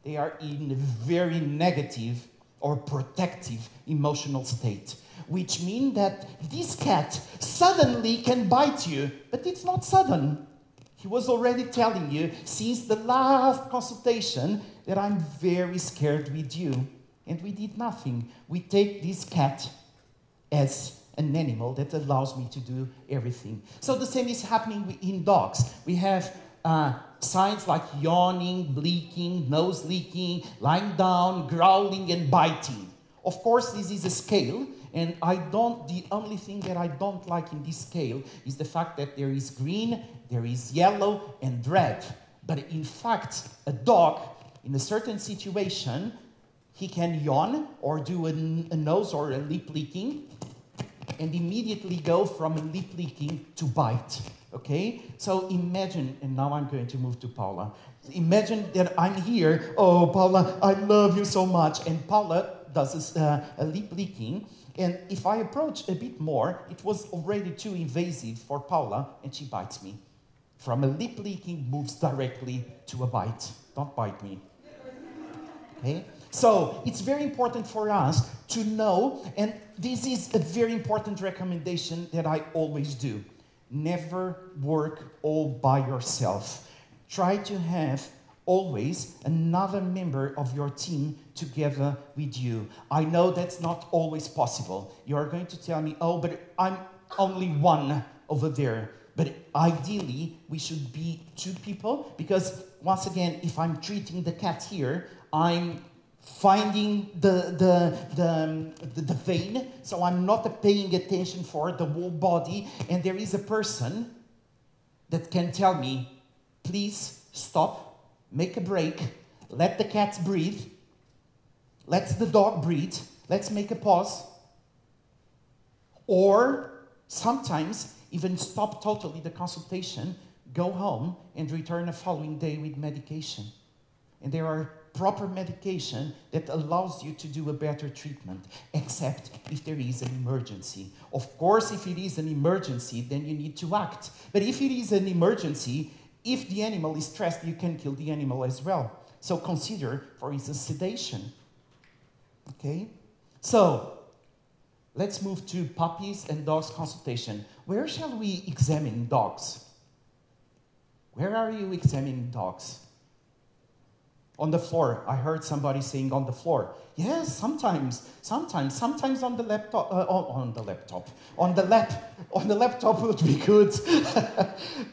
S1: they are in a very negative or protective emotional state, which means that this cat suddenly can bite you, but it's not sudden. He was already telling you since the last consultation that I'm very scared with you. And we did nothing. We take this cat as an animal that allows me to do everything. So the same is happening in dogs. We have signs like yawning, blinking, nose licking, lying down, growling, and biting. Of course, this is a scale, and the only thing that I don't like in this scale is the fact that there is green, there is yellow, and red. But in fact, a dog, in a certain situation, he can yawn or do a nose or a lip licking and immediately go from a lip licking to bite, okay? So imagine, and now I'm going to move to Paula. Imagine that I'm here, oh, Paula, I love you so much, and Paula does a lip licking, and if I approach a bit more, it was already too invasive for Paula, and she bites me. From a lip licking moves directly to a bite. Don't bite me. Okay? So it's very important for us to know, and this is a very important recommendation that I always do. Never work all by yourself. Try to have always another member of your team together with you. I know that's not always possible. You are going to tell me, oh, but I'm only one over there. But ideally, we should be two people, because once again, if I'm treating the cat here, I'm finding the vein, so I'm not paying attention for the whole body, and there is a person that can tell me, please stop, make a break, let the cat breathe, let the dog breathe, let's make a pause. Or sometimes even stop totally the consultation, go home and return the following day with medication. And there are proper medication that allows you to do a better treatment, except if there is an emergency. Of course, if it is an emergency, then you need to act. But if it is an emergency, if the animal is stressed, you can kill the animal as well. So consider, for instance, sedation. Okay? So, let's move to puppies and dogs consultation. Where shall we examine dogs? Where are you examining dogs? On the floor. I heard somebody saying on the floor. Yes, sometimes on the laptop, on the laptop would be good.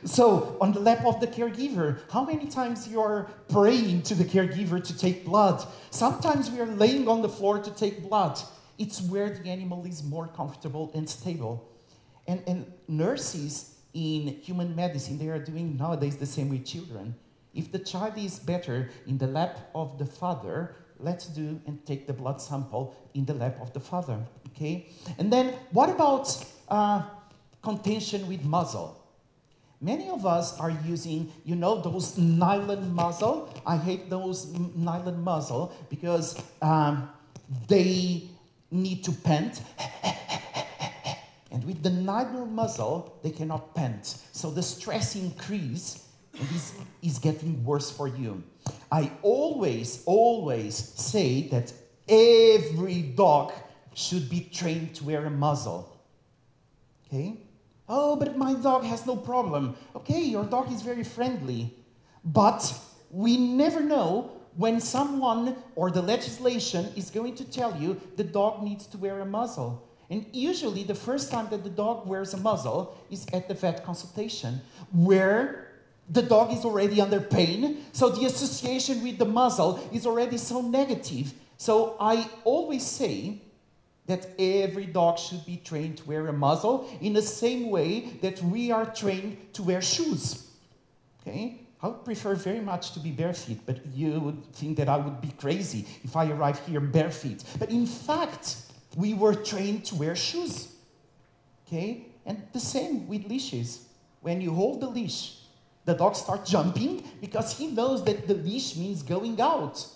S1: So, on the lap of the caregiver, how many times you are praying to the caregiver to take blood? Sometimes we are laying on the floor to take blood. It's where the animal is more comfortable and stable. And nurses in human medicine, they are doing nowadays the same with children. If the child is better in the lap of the father, let's do and take the blood sample in the lap of the father, okay? And then what about contention with muzzle? Many of us are using, you know, those nylon muzzle. I hate those nylon muzzle because they need to pant. And with the nylon muzzle, they cannot pant. So the stress increase, and this is getting worse for you. I always say that every dog should be trained to wear a muzzle. Okay? Oh, but my dog has no problem. Okay, your dog is very friendly. But we never know when someone or the legislation is going to tell you the dog needs to wear a muzzle. And usually the first time that the dog wears a muzzle is at the vet consultation, where the dog is already under pain, so the association with the muzzle is already so negative. So I always say that every dog should be trained to wear a muzzle in the same way that we are trained to wear shoes. Okay? I would prefer very much to be barefoot, but you would think that I would be crazy if I arrived here barefoot. But in fact, we were trained to wear shoes. Okay? And the same with leashes. When you hold the leash, the dog starts jumping because he knows that the leash means going out.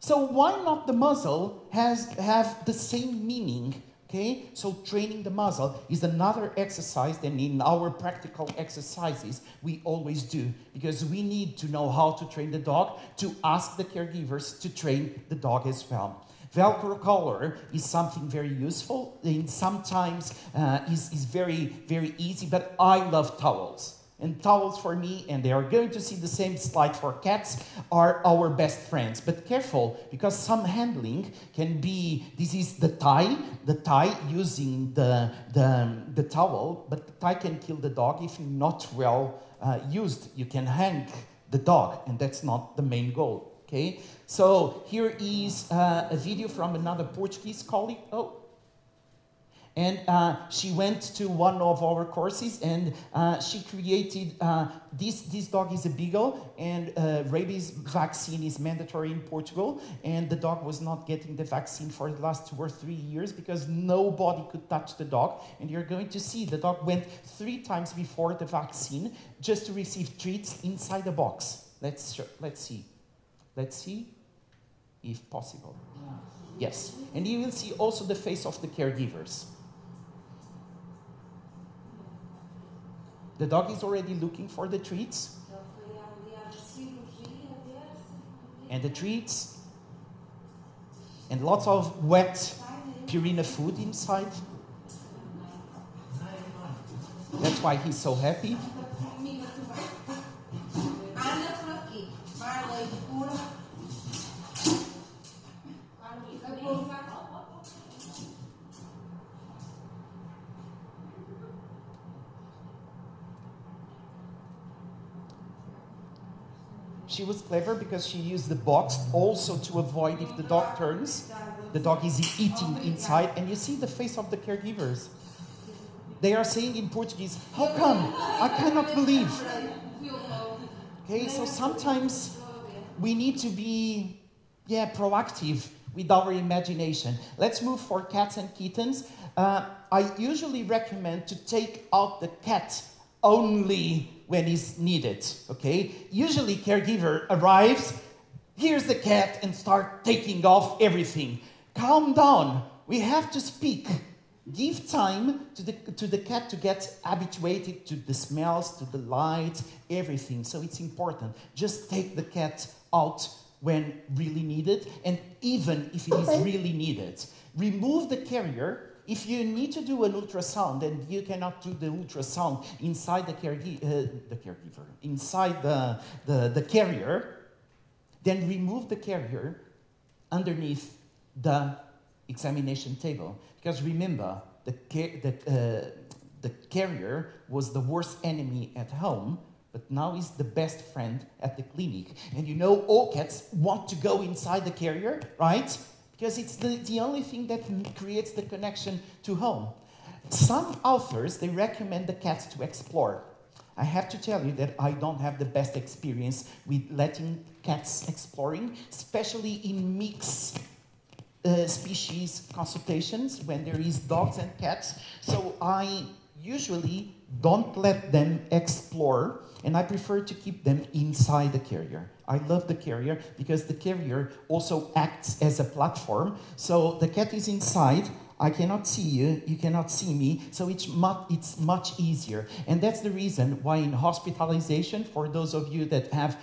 S1: So why not the muzzle have the same meaning? Okay? So training the muzzle is another exercise than in our practical exercises we always do, because we need to know how to train the dog, to ask the caregivers to train the dog as well. Velcro collar is something very useful, and sometimes is very, very easy, but I love towels. And towels for me, and they are going to see the same slide for cats, are our best friends. But careful, because some handling can be, this is the tie using the towel, but the tie can kill the dog if not well used. You can hang the dog, and that's not the main goal, okay? So here is a video from another Portuguese colleague. And she went to one of our courses, and she created, this dog is a beagle, and rabies vaccine is mandatory in Portugal, and the dog was not getting the vaccine for the last 2 or 3 years because nobody could touch the dog. And you're going to see the dog went 3 times before the vaccine just to receive treats inside the box. Let's see if possible. Yes, and you will see also the face of the caregivers. The dog is already looking for the treats. And the treats. And lots of wet Purina food inside. That's why he's so happy. She was clever because she used the box also to avoid if the dog turns. The dog is eating inside, and you see the face of the caregivers. They are saying in Portuguese, how come? I cannot believe. Okay, so sometimes we need to be, proactive with our imagination. Let's move for cats and kittens. I usually recommend to take out the cat only when it's needed, okay? Usually caregiver arrives, here's the cat, and start taking off everything. Calm down, we have to speak. Give time to the cat to get habituated to the smells, to the light, everything. So it's important. Just take the cat out when really needed, and even if it is really needed. Remove the carrier. If you need to do an ultrasound and you cannot do the ultrasound inside the caregiver, inside the carrier, then remove the carrier underneath the examination table. Because remember, the carrier was the worst enemy at home, but now is the best friend at the clinic. And you know all cats want to go inside the carrier, right? Because it's the only thing that creates the connection to home. Some authors, they recommend the cats to explore. I have to tell you that I don't have the best experience with letting cats exploring, especially in mixed species consultations when there is dogs and cats. So I usually don't let them explore, and I prefer to keep them inside the carrier. I love the carrier because the carrier also acts as a platform. So the cat is inside, I cannot see you, you cannot see me, so it's much easier. And that's the reason why in hospitalization, for those of you that have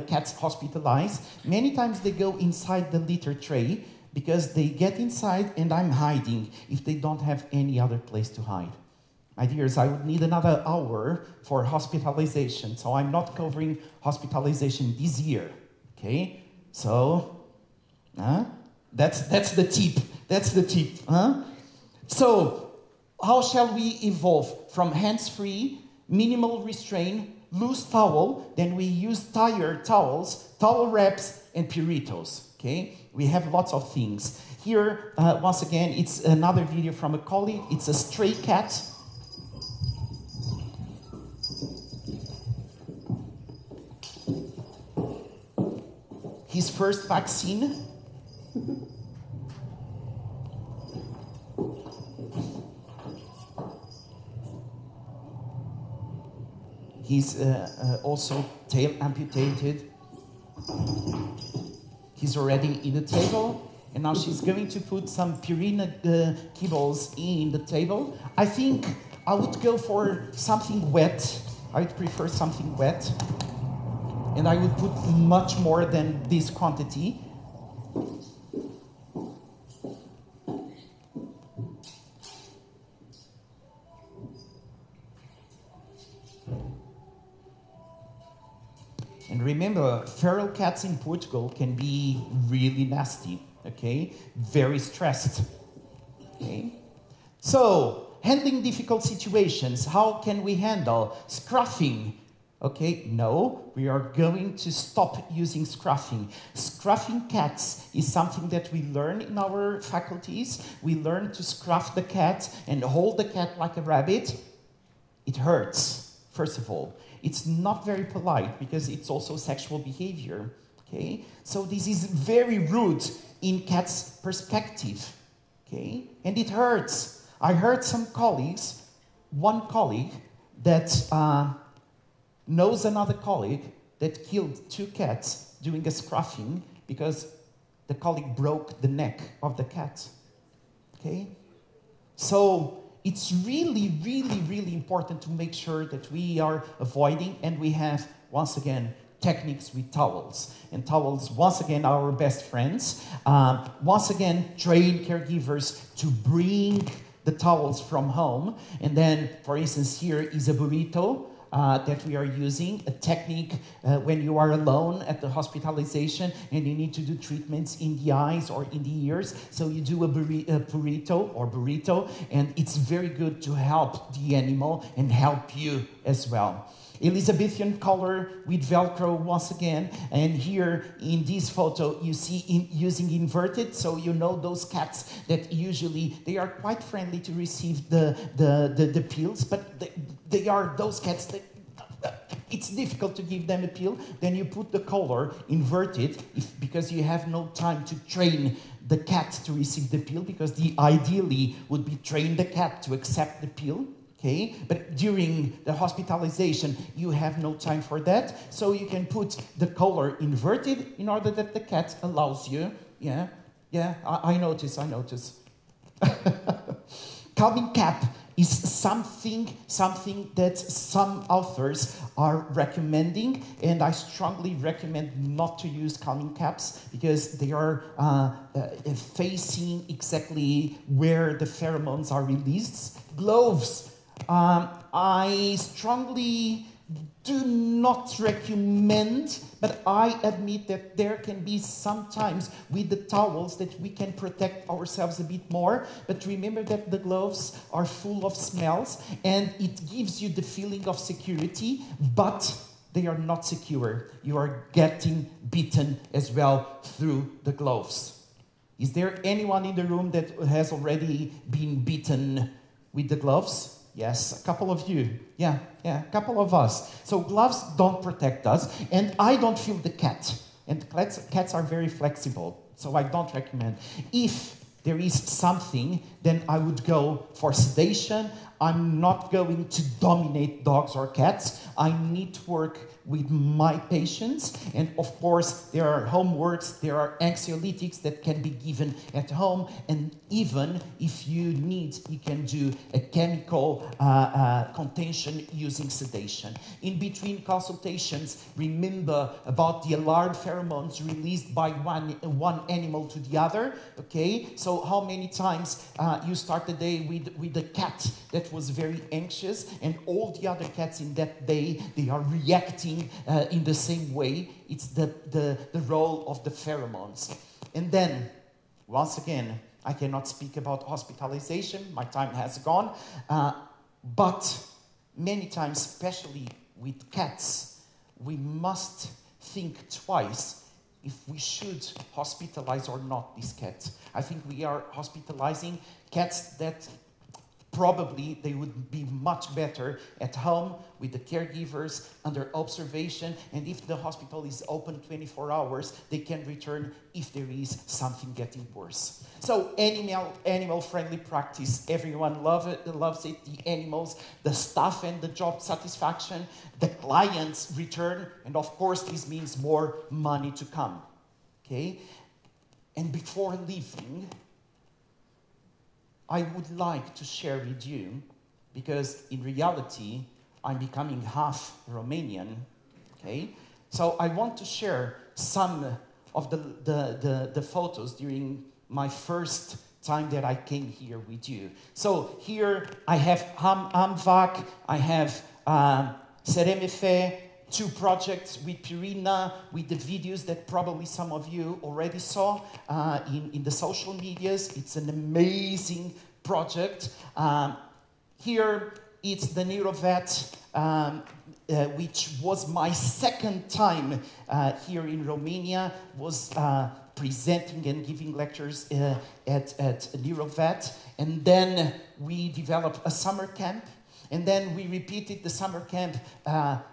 S1: cats hospitalized, many times they go inside the litter tray because they get inside and I'm hiding if they don't have any other place to hide. My dears, I would need another hour for hospitalization, so I'm not covering hospitalization this year, okay? So, that's the tip. That's the tip. So, how shall we evolve from hands-free, minimal restraint, loose towel, then we use tired towels, towel wraps, and puritos, okay? We have lots of things. Here, once again, it's another video from a colleague. It's a stray cat. His first vaccine. He's also tail amputated. He's already in the table, and now she's going to put some Purina kibbles in the table. I think I would go for something wet. I would prefer something wet. And I would put much more than this quantity. And remember, feral cats in Portugal can be really nasty, okay? Very stressed, okay? So, handling difficult situations, how can we handle scruffing? Okay, no, we are going to stop using scruffing. Scruffing cats is something that we learn in our faculties. We learn to scruff the cat and hold the cat like a rabbit. It hurts, first of all. It's not very polite because it's also sexual behavior, okay? So this is very rude in cat's perspective, okay? And it hurts. I heard some colleagues, one colleague that knows another colleague that killed 2 cats doing a scruffing because the colleague broke the neck of the cat, okay? So it's really, really, really important to make sure that we are avoiding, and we have, once again, techniques with towels. And towels, once again, are our best friends. Once again, train caregivers to bring the towels from home. And then, for instance, here is a burrito that we are using, a technique when you are alone at the hospitalization and you need to do treatments in the eyes or in the ears. So you do a burrito, and it's very good to help the animal and help you as well. Elizabethan color with Velcro once again. And here in this photo, you see using inverted, so you know those cats that usually, they are quite friendly to receive the pills, but they are those cats that it's difficult to give them a pill. Then you put the collar inverted because you have no time to train the cat to receive the pill, because the ideally would be train the cat to accept the pill. Okay, but during the hospitalization, you have no time for that. So you can put the collar inverted in order that the cat allows you. Yeah, I notice. Calming cap is something that some authors are recommending, and I strongly recommend not to use calming caps because they are facing exactly where the pheromones are released. Gloves. I strongly do not recommend, but I admit that there can be sometimes with the towels that we can protect ourselves a bit more. But remember that the gloves are full of smells and it gives you the feeling of security, but they are not secure. You are getting bitten as well through the gloves. Is there anyone in the room that has already been bitten with the gloves? Yes, a couple of you. Yeah, a couple of us. So gloves don't protect us, and I don't feel the cat. And cats are very flexible, so I don't recommend. If there is something, then I would go for sedation. I'm not going to dominate dogs or cats. I need to work with my patients. And of course, there are homeworks, there are anxiolytics that can be given at home. And even if you need, you can do a chemical contention using sedation. In between consultations, remember about the alarm pheromones released by one animal to the other. Okay, so how many times you start the day with a cat that was very anxious, and all the other cats in that day, they are reacting in the same way. It's the role of the pheromones. And then, once again, I cannot speak about hospitalization. My time has gone. But many times, especially with cats, we must think twice if we should hospitalize or not this cat. I think we are hospitalizing cats that probably they would be much better at home with the caregivers under observation, and if the hospital is open 24 hours, they can return if there is something getting worse. So animal-friendly practice, everyone loves it, the animals, the staff and the job satisfaction, the clients return, and of course this means more money to come, okay? And before leaving, I would like to share with you, because in reality, I'm becoming half Romanian, okay? So I want to share some of the photos during my first time that I came here with you. So here I have AMVAC, I have Seremefe, 2 projects with Purina, with the videos that probably some of you already saw in the social medias. It's an amazing project. Here it's the Neurovet, which was my second time here in Romania, was presenting and giving lectures at Neurovet. And then we developed a summer camp. And then we repeated the summer camp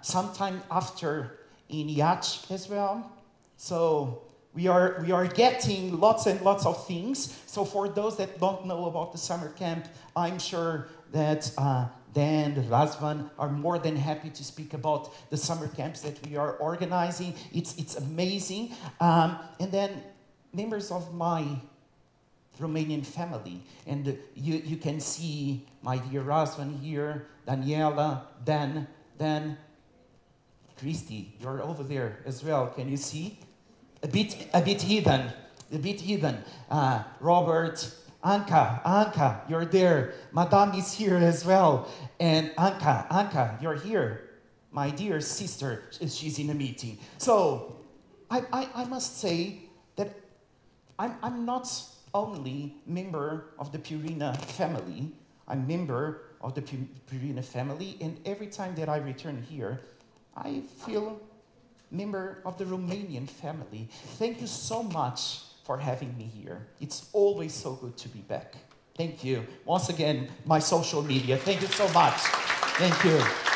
S1: sometime after in Iași as well. So we are getting lots and lots of things. So for those that don't know about the summer camp, I'm sure that Dan, Razvan are more than happy to speak about the summer camps that we are organizing. It's amazing. And then members of my Romanian family, and you can see my dear Razvan here, Daniela, Dan, Christy, you're over there as well. Can you see? A bit hidden. Robert, Anka, you're there. Madame is here as well, and Anka, you're here. My dear sister, she's in a meeting. So I must say that I'm not only member of the Purina family, I'm member of the Purina family, and every time that I return here, I feel member of the Romanian family. Thank you so much for having me here. It's always so good to be back. Thank you. Once again, my social media. Thank you so much. Thank you.